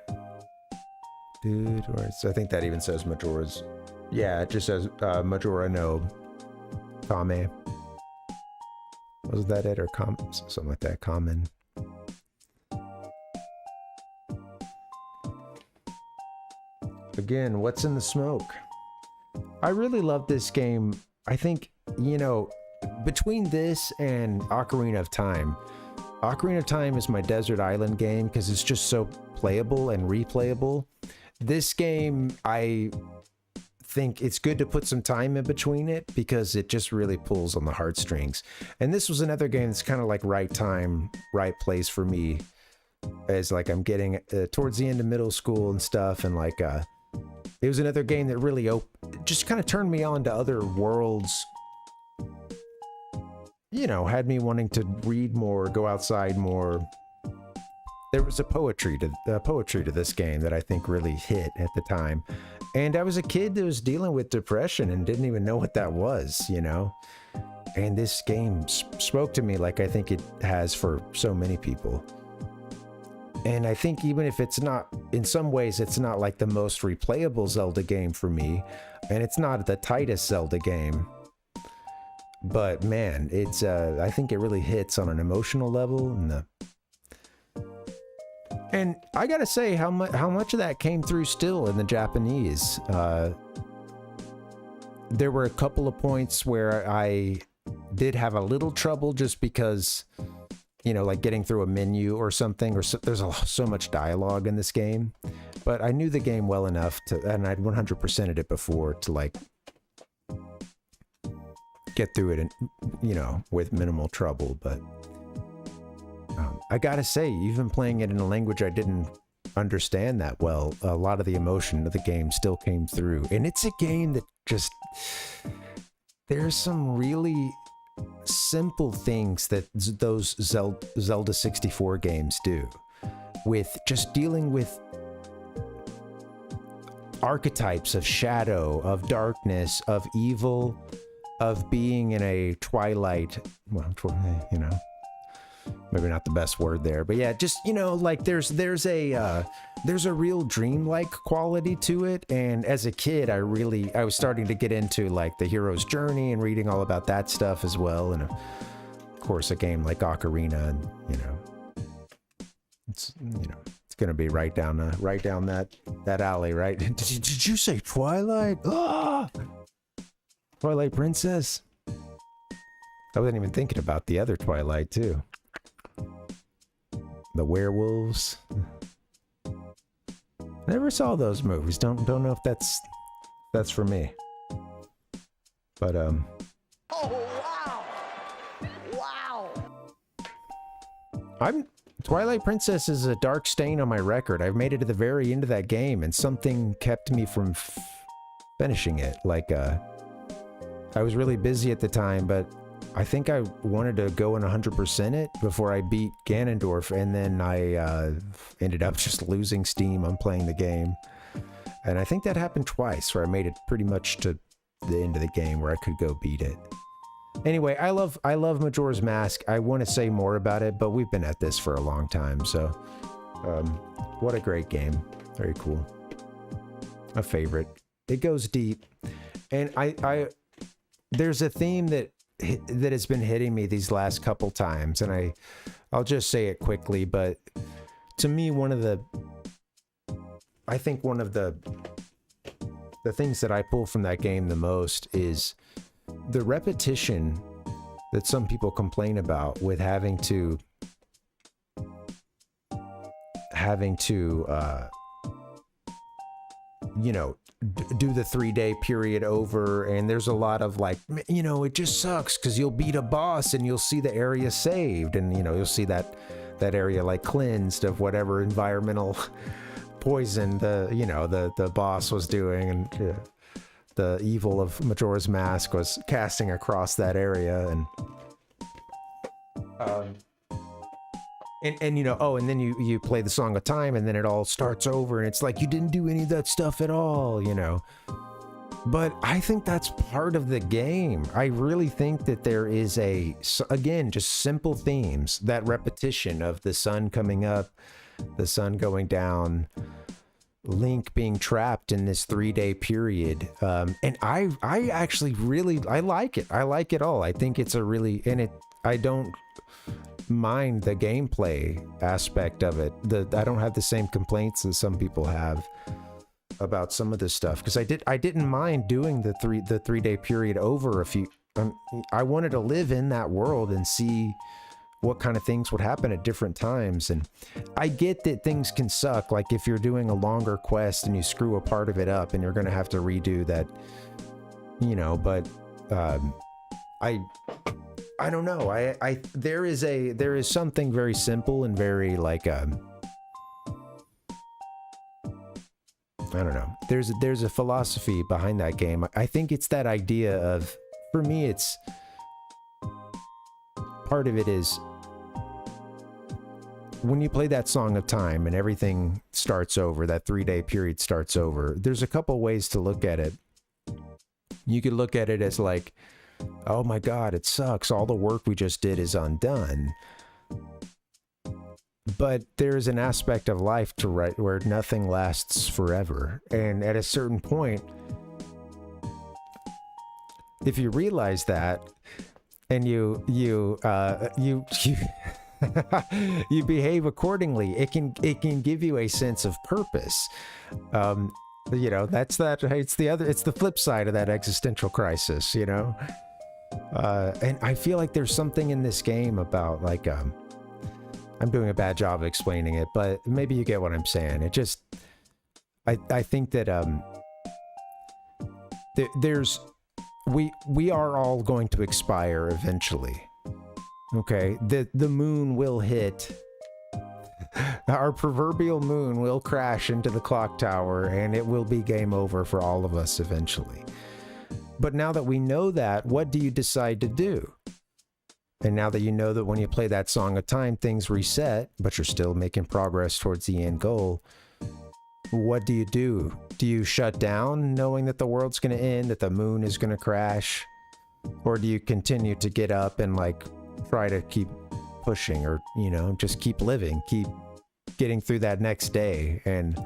Dude, or I think that even says Majora's. Yeah, it just says Majora no Kame. Was that it, or something like that? Common. Again, what's in the smoke? I really love this game. I think, you know, between this and Ocarina of Time is my desert island game because it's just so playable and replayable. this game, I think it's good to put some time in between it because it just really pulls on the heartstrings. And this was another game that's kind of like right time, right place for me, as like I'm getting towards the end of middle school and stuff, and like it was another game that really just kind of turned me on to other worlds. You know, had me wanting to read more, go outside more. There was a poetry to this game that I think really hit at the time. And I was a kid that was dealing with depression and didn't even know what that was, you know? And this game spoke to me like I think it has for so many people. And I think even if it's not, in some ways, it's not like the most replayable Zelda game for me, and it's not the tightest Zelda game, but man, it's, I think it really hits on an emotional level, and I gotta say how much of that came through still in the Japanese. There were a couple of points where I did have a little trouble just because, you know, like getting through a menu or something, or there's so much dialogue in this game, but I knew the game well enough to, and I'd 100%ed it before to like get through it and, you know, with minimal trouble. But I gotta say, even playing it in a language I didn't understand that well, a lot of the emotion of the game still came through. And it's a game that just, there's some really simple things that those Zelda 64 games do, with just dealing with archetypes of shadow, of darkness, of evil, of being in a twilight, well, you know, maybe not the best word there, but yeah, just, you know, like there's a real dreamlike quality to it. And as a kid, I was starting to get into like the hero's journey and reading all about that stuff as well. And of course, a game like Ocarina, and you know, it's gonna be right down that alley, right? Did you say Twilight? Ah! Twilight Princess. I wasn't even thinking about the other Twilight too. The werewolves. Never saw those movies. Don't know if that's for me. But Oh wow! Wow! Twilight Princess is a dark stain on my record. I've made it to the very end of that game, and something kept me from finishing it. Like I was really busy at the time, but I think I wanted to go and 100% it before I beat Ganondorf, and then I ended up just losing steam on playing the game. And I think that happened twice, where I made it pretty much to the end of the game where I could go beat it. Anyway, I love Majora's Mask. I want to say more about it, but we've been at this for a long time, so what a great game. Very cool. A favorite. It goes deep. And there's a theme that has been hitting me these last couple times, and I'll just say it quickly, but to me, I think one of the things that I pull from that game the most is the repetition that some people complain about with having to you know, do the 3-day period over, and there's a lot of like, you know, it just sucks because you'll beat a boss and you'll see the area saved, and you know, you'll see that area like cleansed of whatever environmental poison the boss was doing, and the evil of Majora's Mask was casting across that area, and you know, oh, and then you play the Song of Time, and then it all starts over, and it's like you didn't do any of that stuff at all, you know. But I think that's part of the game. I really think that there is again, just simple themes, that repetition of the sun coming up, the sun going down, Link being trapped in this 3-day period. And I actually really, I like it. I like it all. I think it's I don't mind the gameplay aspect of it. I don't have the same complaints as some people have about some of this stuff, because I didn't mind doing the 3-day period over a few. I wanted to live in that world and see what kind of things would happen at different times. And I get that things can suck, like if you're doing a longer quest and you screw a part of it up and you're going to have to redo that, you know, but I don't know. There is something very simple and very like I don't know. There's a philosophy behind that game. I think it's that idea of, for me, it's part of it is when you play that Song of Time and everything starts over, that 3-day period starts over. There's a couple ways to look at it. You could look at it as like, oh my God, it sucks. All the work we just did is undone. But there's an aspect of life to where nothing lasts forever. And at a certain point, if you realize that and you behave accordingly, it can give you a sense of purpose. You know, it's the flip side of that existential crisis, you know? And I feel like there's something in this game about like, I'm doing a bad job of explaining it, but maybe you get what I'm saying. It just, I think that, we are all going to expire eventually. Okay. The moon will hit. Our proverbial moon will crash into the clock tower and it will be game over for all of us eventually. But now that we know that, what do you decide to do? And now that you know that when you play that Song of Time, things reset, but you're still making progress towards the end goal, what do? Do you shut down knowing that the world's going to end, that the moon is going to crash? Or do you continue to get up and like try to keep pushing, or, you know, just keep living, keep getting through that next day? And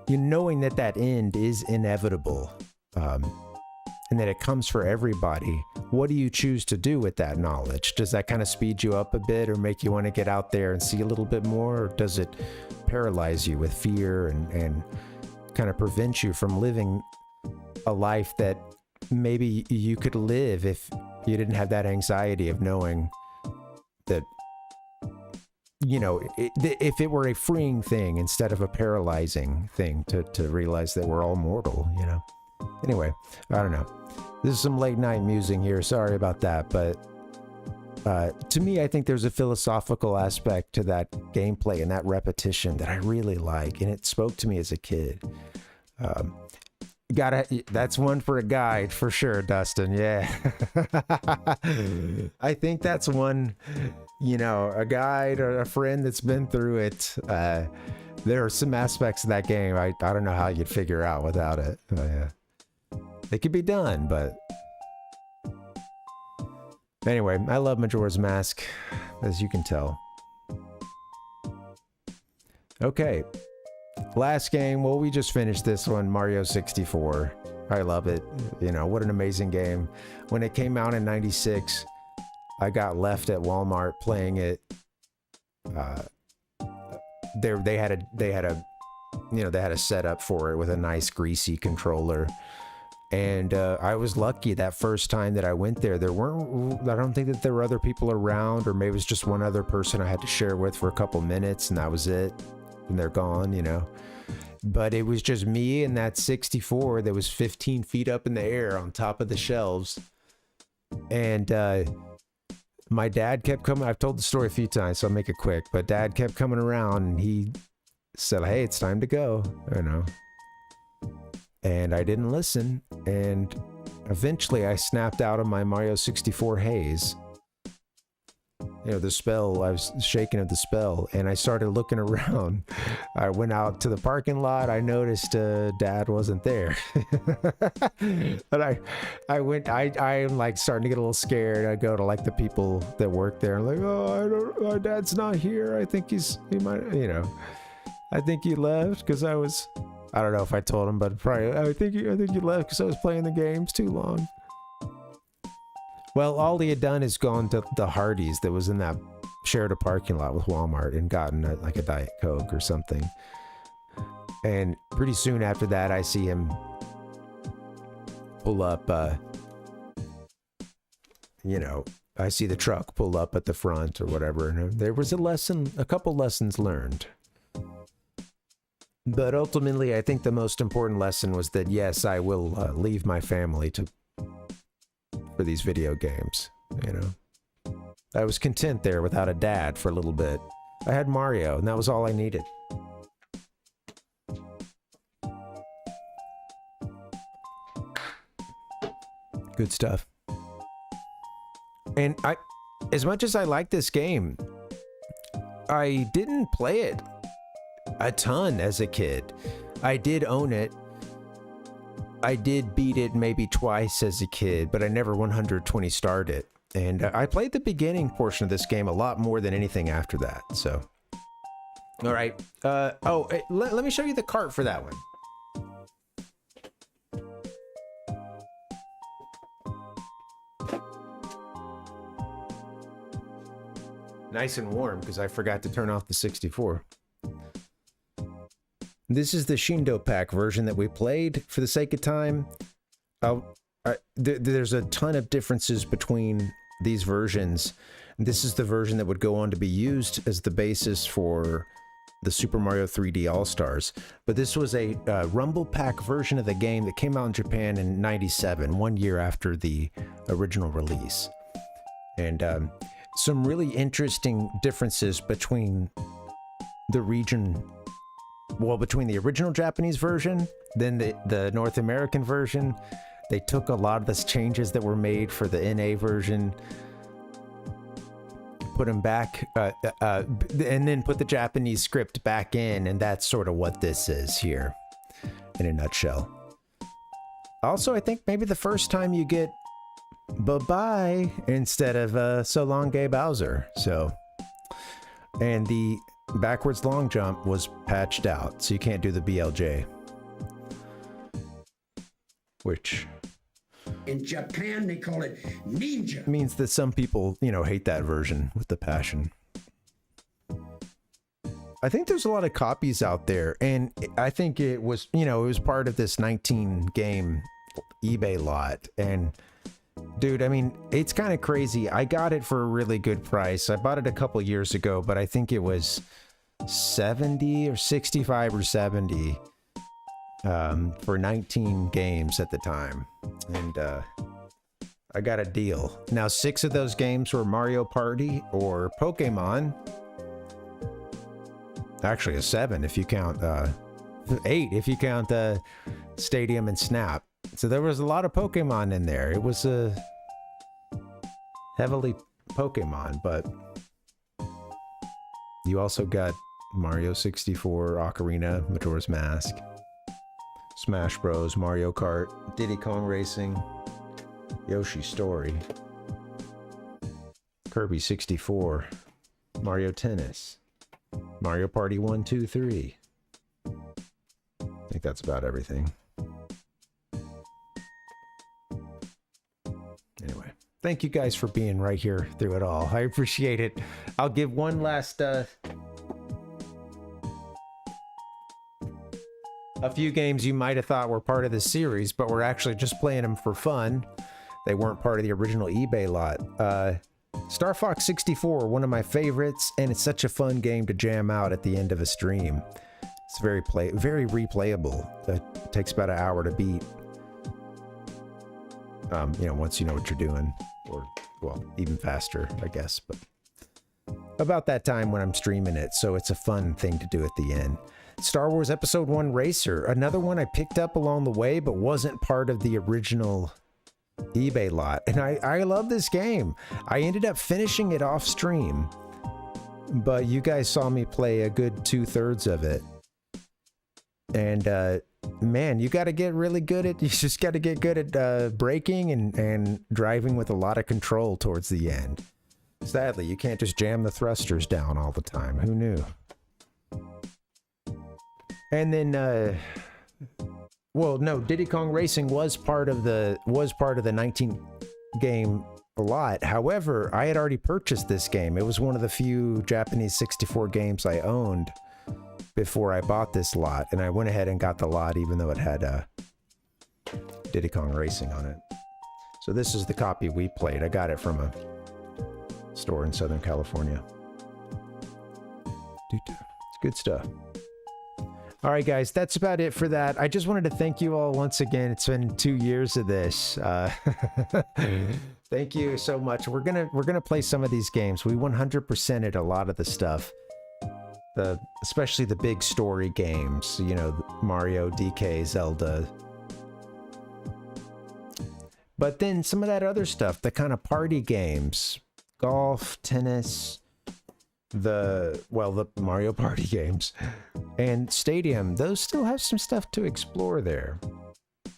you knowing that that end is inevitable, and that it comes for everybody, what do you choose to do with that knowledge? Does that kind of speed you up a bit or make you want to get out there and see a little bit more? Or does it paralyze you with fear and kind of prevent you from living a life that maybe you could live if you didn't have that anxiety of knowing that, you know, if it were a freeing thing instead of a paralyzing thing to realize that we're all mortal, you know? Anyway, I don't know. This is some late night musing here. Sorry about that. But to me, I think there's a philosophical aspect to that gameplay and that repetition that I really like. And it spoke to me as a kid. That's one for a guide for sure, Dustin. Yeah. I think that's one, you know, a guide or a friend that's been through it. There are some aspects of that game I don't know how you'd figure out without it. Yeah. It could be done, but anyway, I love Majora's Mask, as you can tell. Okay, last game. Well, we just finished this one, Mario 64. I love it. You know, what an amazing game. When it came out in '96, I got left at Walmart playing it. They had a setup for it with a nice greasy controller. And I was lucky that first time that I went there. I don't think that there were other people around, or maybe it was just one other person I had to share with for a couple minutes, and that was it. And they're gone, you know. But it was just me and that 64 that was 15 feet up in the air on top of the shelves. And my dad kept coming. I've told the story a few times, so I'll make it quick. But Dad kept coming around, and he said, "Hey, it's time to go," you know. And I didn't listen, and eventually I snapped out of my Mario 64 haze. You know, the spell, I was shaken of the spell, and I started looking around. I went out to the parking lot. I noticed Dad wasn't there. But I'm like starting to get a little scared. I go to like the people that work there. I'm like, oh, Dad's not here. I think he might, you know, I think he left because I don't know if I told him, but probably, I think he left because I was playing the games too long. Well, all he had done is gone to the Hardee's that was in that shared a parking lot with Walmart and gotten like a Diet Coke or something. And pretty soon after that, I see him pull up, I see the truck pull up at the front or whatever, and there was a couple lessons learned. But ultimately, I think the most important lesson was that, yes, I will leave my family for these video games, you know. I was content there without a dad for a little bit. I had Mario, and that was all I needed. Good stuff. And as much as I like this game, I didn't play it a ton as a kid. I did own it. I did beat it maybe twice as a kid, but I never 120 starred it. And I played the beginning portion of this game a lot more than anything after that, so. All right. Let me show you the cart for that one. Nice and warm because I forgot to turn off the 64. This is the Shindo Pack version that we played. For the sake of time, there's a ton of differences between these versions. This is the version that would go on to be used as the basis for the Super Mario 3D All-Stars. But this was a Rumble Pack version of the game that came out in Japan in '97, 1 year after the original release. And some really interesting differences between the region, well, between the original Japanese version, then the North American version. They took a lot of the changes that were made for the NA version, put them back, and then put the Japanese script back in, and that's sort of what this is here, in a nutshell. Also, I think maybe the first time you get bye-bye instead of so long gay Bowser. So, and the backwards long jump was patched out, so you can't do the BLJ. Which in Japan they call it ninja. Means that some people, you know, hate that version with the passion. I think there's a lot of copies out there, and I think it was, you know, it was part of this 19 game eBay lot. And dude, I mean, it's kind of crazy. I got it for a really good price. I bought it a couple years ago, but I think it was 70 or 65 or 70 for 19 games at the time. And I got a deal. Now, 6 of those games were Mario Party or Pokemon. Actually, a 7 if you count 8 if you count Stadium and Snap. So there was a lot of Pokemon in there. It was a heavily Pokemon, but you also got Mario 64, Ocarina, Majora's Mask, Smash Bros, Mario Kart, Diddy Kong Racing, Yoshi's Story, Kirby 64, Mario Tennis, Mario Party 1, 2, 3. I think that's about everything. Anyway, thank you guys for being right here through it all. I appreciate it. I'll give one last a few games you might have thought were part of the series, but we're actually just playing them for fun. They weren't part of the original eBay lot. Star Fox 64, one of my favorites, and it's such a fun game to jam out at the end of a stream. It's very replayable. It takes about an hour to beat. You know, once you know what you're doing, or, well, even faster, I guess, but about that time when I'm streaming it, so it's a fun thing to do at the end. Star Wars Episode 1 Racer, another one I picked up along the way, but wasn't part of the original eBay lot, and I love this game. I ended up finishing it off stream, but you guys saw me play a good 2/3 of it, and man, you got to get really good at, you just got to get good at braking and driving with a lot of control towards the end. Sadly, you can't just jam the thrusters down all the time. Who knew? And then, well, no, Diddy Kong Racing was part of the 19 game lot. However, I had already purchased this game. It was one of the few Japanese 64 games I owned before I bought this lot, and I went ahead and got the lot even though it had Diddy Kong Racing on it. So this is the copy we played. I got it from store in Southern California. It's good stuff. All right, guys, that's about it for that. I just wanted to thank you all once again. It's been 2 years of this. Thank you so much. We're gonna play some of these games. We 100%ed a lot of the stuff, especially the big story games. You know, Mario, DK, Zelda. But then some of that other stuff, the kind of party games, golf, tennis, the Mario Party games, and Stadium, those still have some stuff to explore there.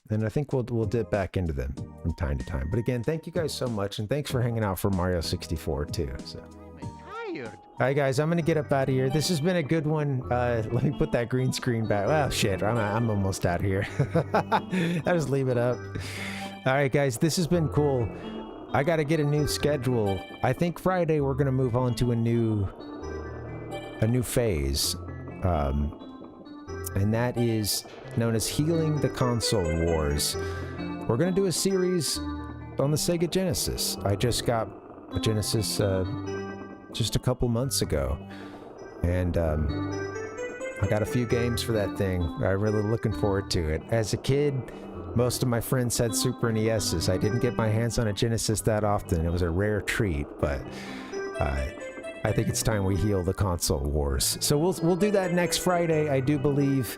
And I think we'll dip back into them from time to time. But again, thank you guys so much, and thanks for hanging out for Mario 64 too. So. All right, guys, I'm gonna get up out of here. This has been a good one. Let me put that green screen back. Well, shit, I'm almost out here. I'll just leave it up. All right, guys, this has been cool. I gotta get a new schedule. I think Friday we're gonna move on to a new phase, and that is known as Healing the Console Wars. We're gonna do a series on the Sega Genesis. I just got a Genesis just a couple months ago, and I got a few games for that thing. I'm really looking forward to it. As a kid, most of my friends had Super NESs. I didn't get my hands on a Genesis that often. It was a rare treat, but I think it's time we heal the console wars. So we'll do that next Friday, I do believe.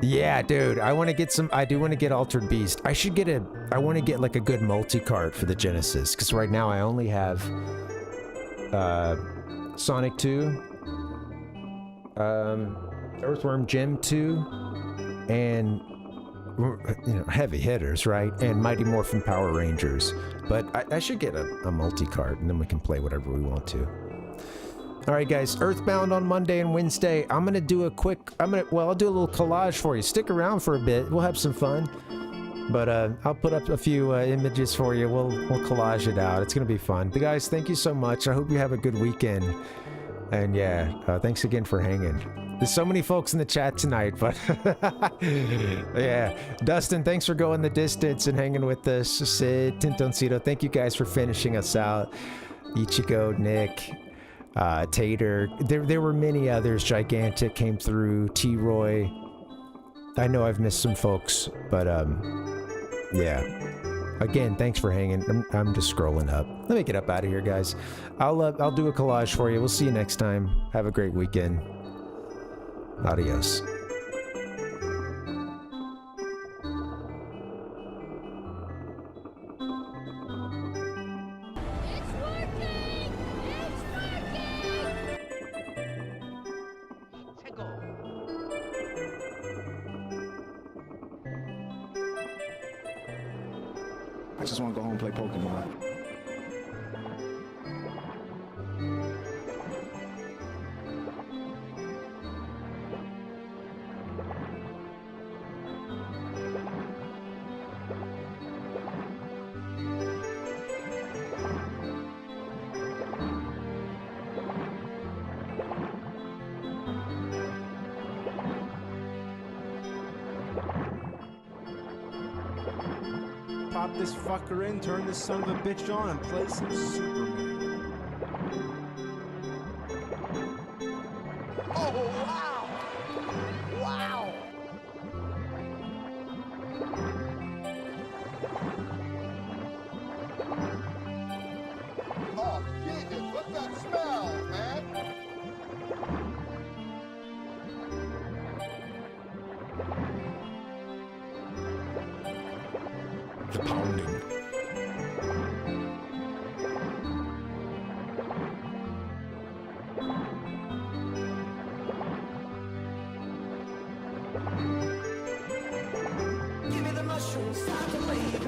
Yeah, dude, I want to get some. I do want to get Altered Beast. I want to get like a good multi-cart for the Genesis, because right now I only have Sonic 2, Earthworm Jim 2, and heavy hitters, right? And Mighty Morphin Power Rangers. But I should get a multi-cart, and then we can play whatever we want to. All right, guys, Earthbound on Monday and Wednesday. I'm gonna do a quick. I'll do a little collage for you. Stick around for a bit. We'll have some fun. But I'll put up a few images for you. We'll collage it out. It's gonna be fun. But guys, thank you so much. I hope you have a good weekend. And yeah, thanks again for hanging. There's so many folks in the chat tonight, but yeah. Dustin, thanks for going the distance and hanging with us. Sid, Tintoncito, thank you guys for finishing us out. Ichigo, Nick, Tater. There were many others. Gigantic came through. T-Roy. I know I've missed some folks, but yeah. Again, thanks for hanging. I'm just scrolling up. Let me get up out of here, guys. I'll do a collage for you. We'll see you next time. Have a great weekend. Adios. I just want to go home and play Pokemon. Pop this fucker in, turn this son of a bitch on, and play some Superman. Oh, wow! Wow! Oh, Jesus, what's that smell, man? The pounding. Give me the mushrooms, time to leave.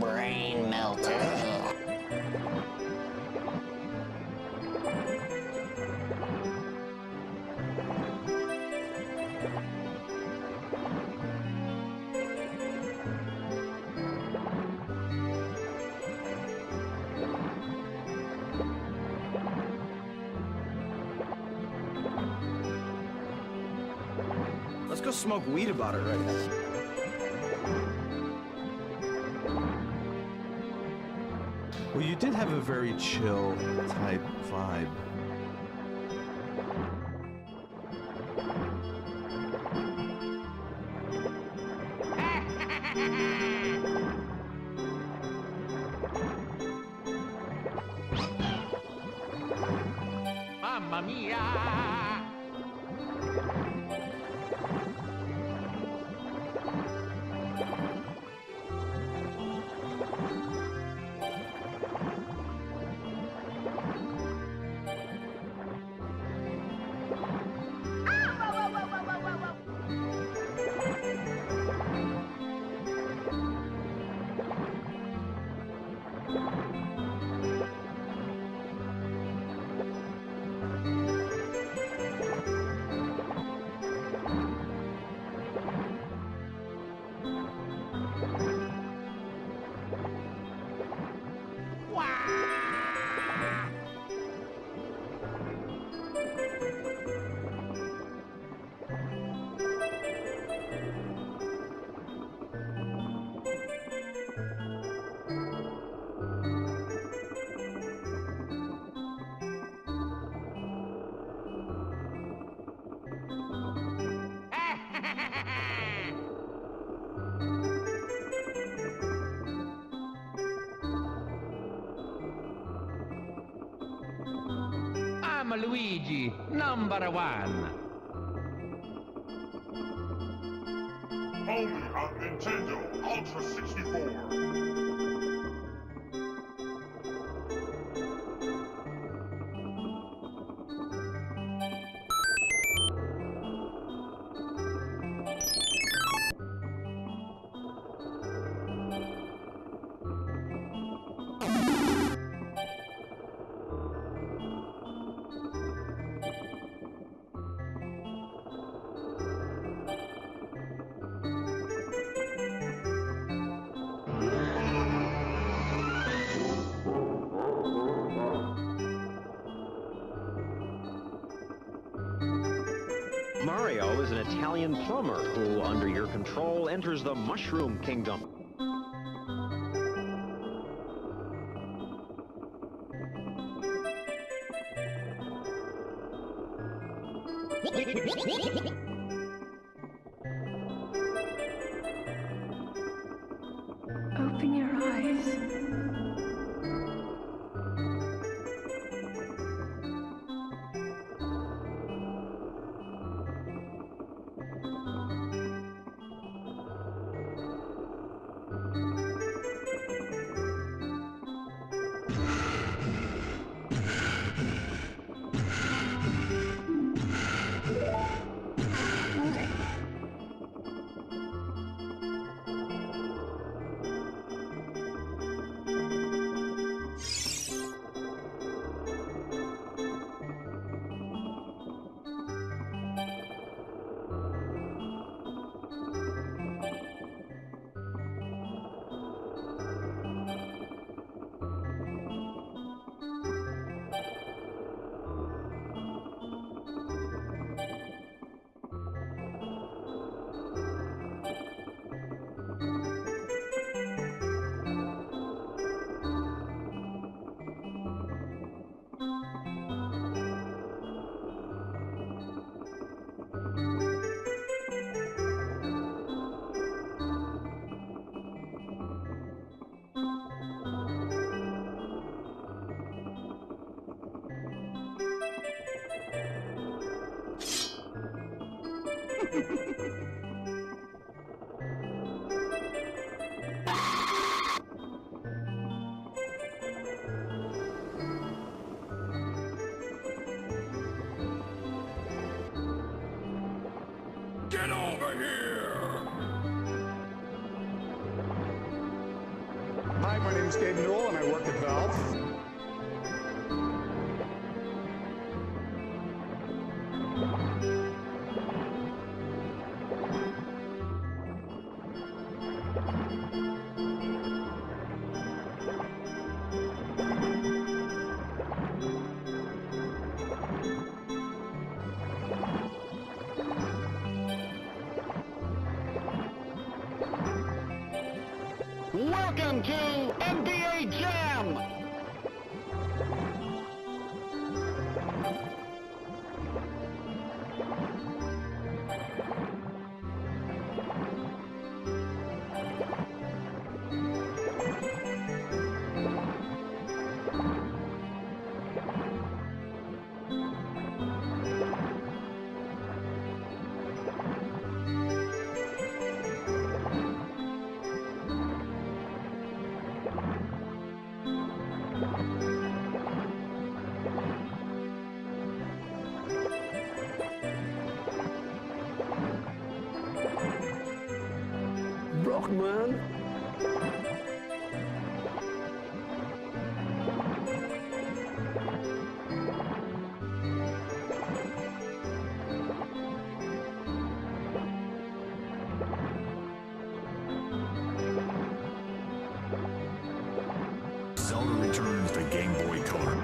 Brain melter. Let's go smoke weed about it right now. Well, you did have a very chill type vibe. Mamma mia! I'm Luigi, number one. Only on Nintendo Ultra 64. Mario is an Italian plumber who, under your control, enters the Mushroom Kingdom. Open your eyes. Get over here! Hi, my name is Gabe Newell, and I work at Valve. Rockman. Zelda returns to Game Boy Color.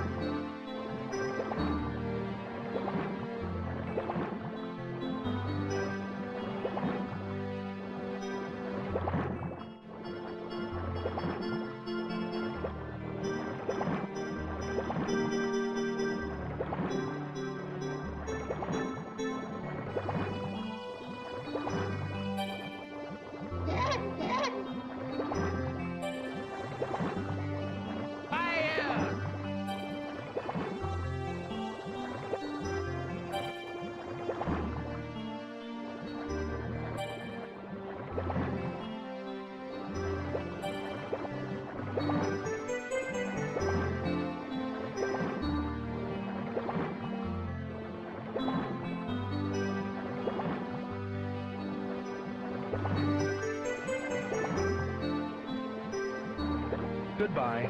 Goodbye.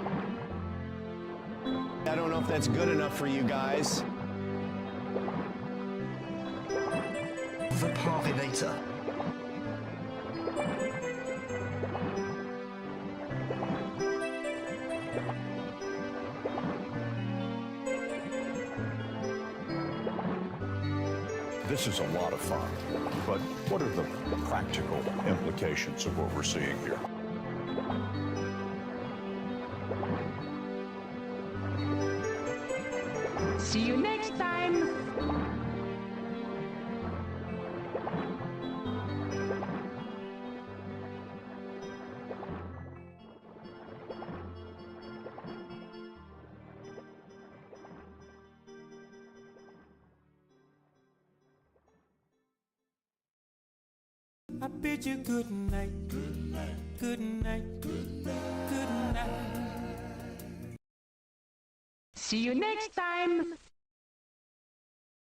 I don't know if that's good enough for you guys. The Parvinator. This is a lot of fun, but what are the practical implications of what we're seeing here? See you next time! I bid you good night, good night, good night, good night, good night. See you next time!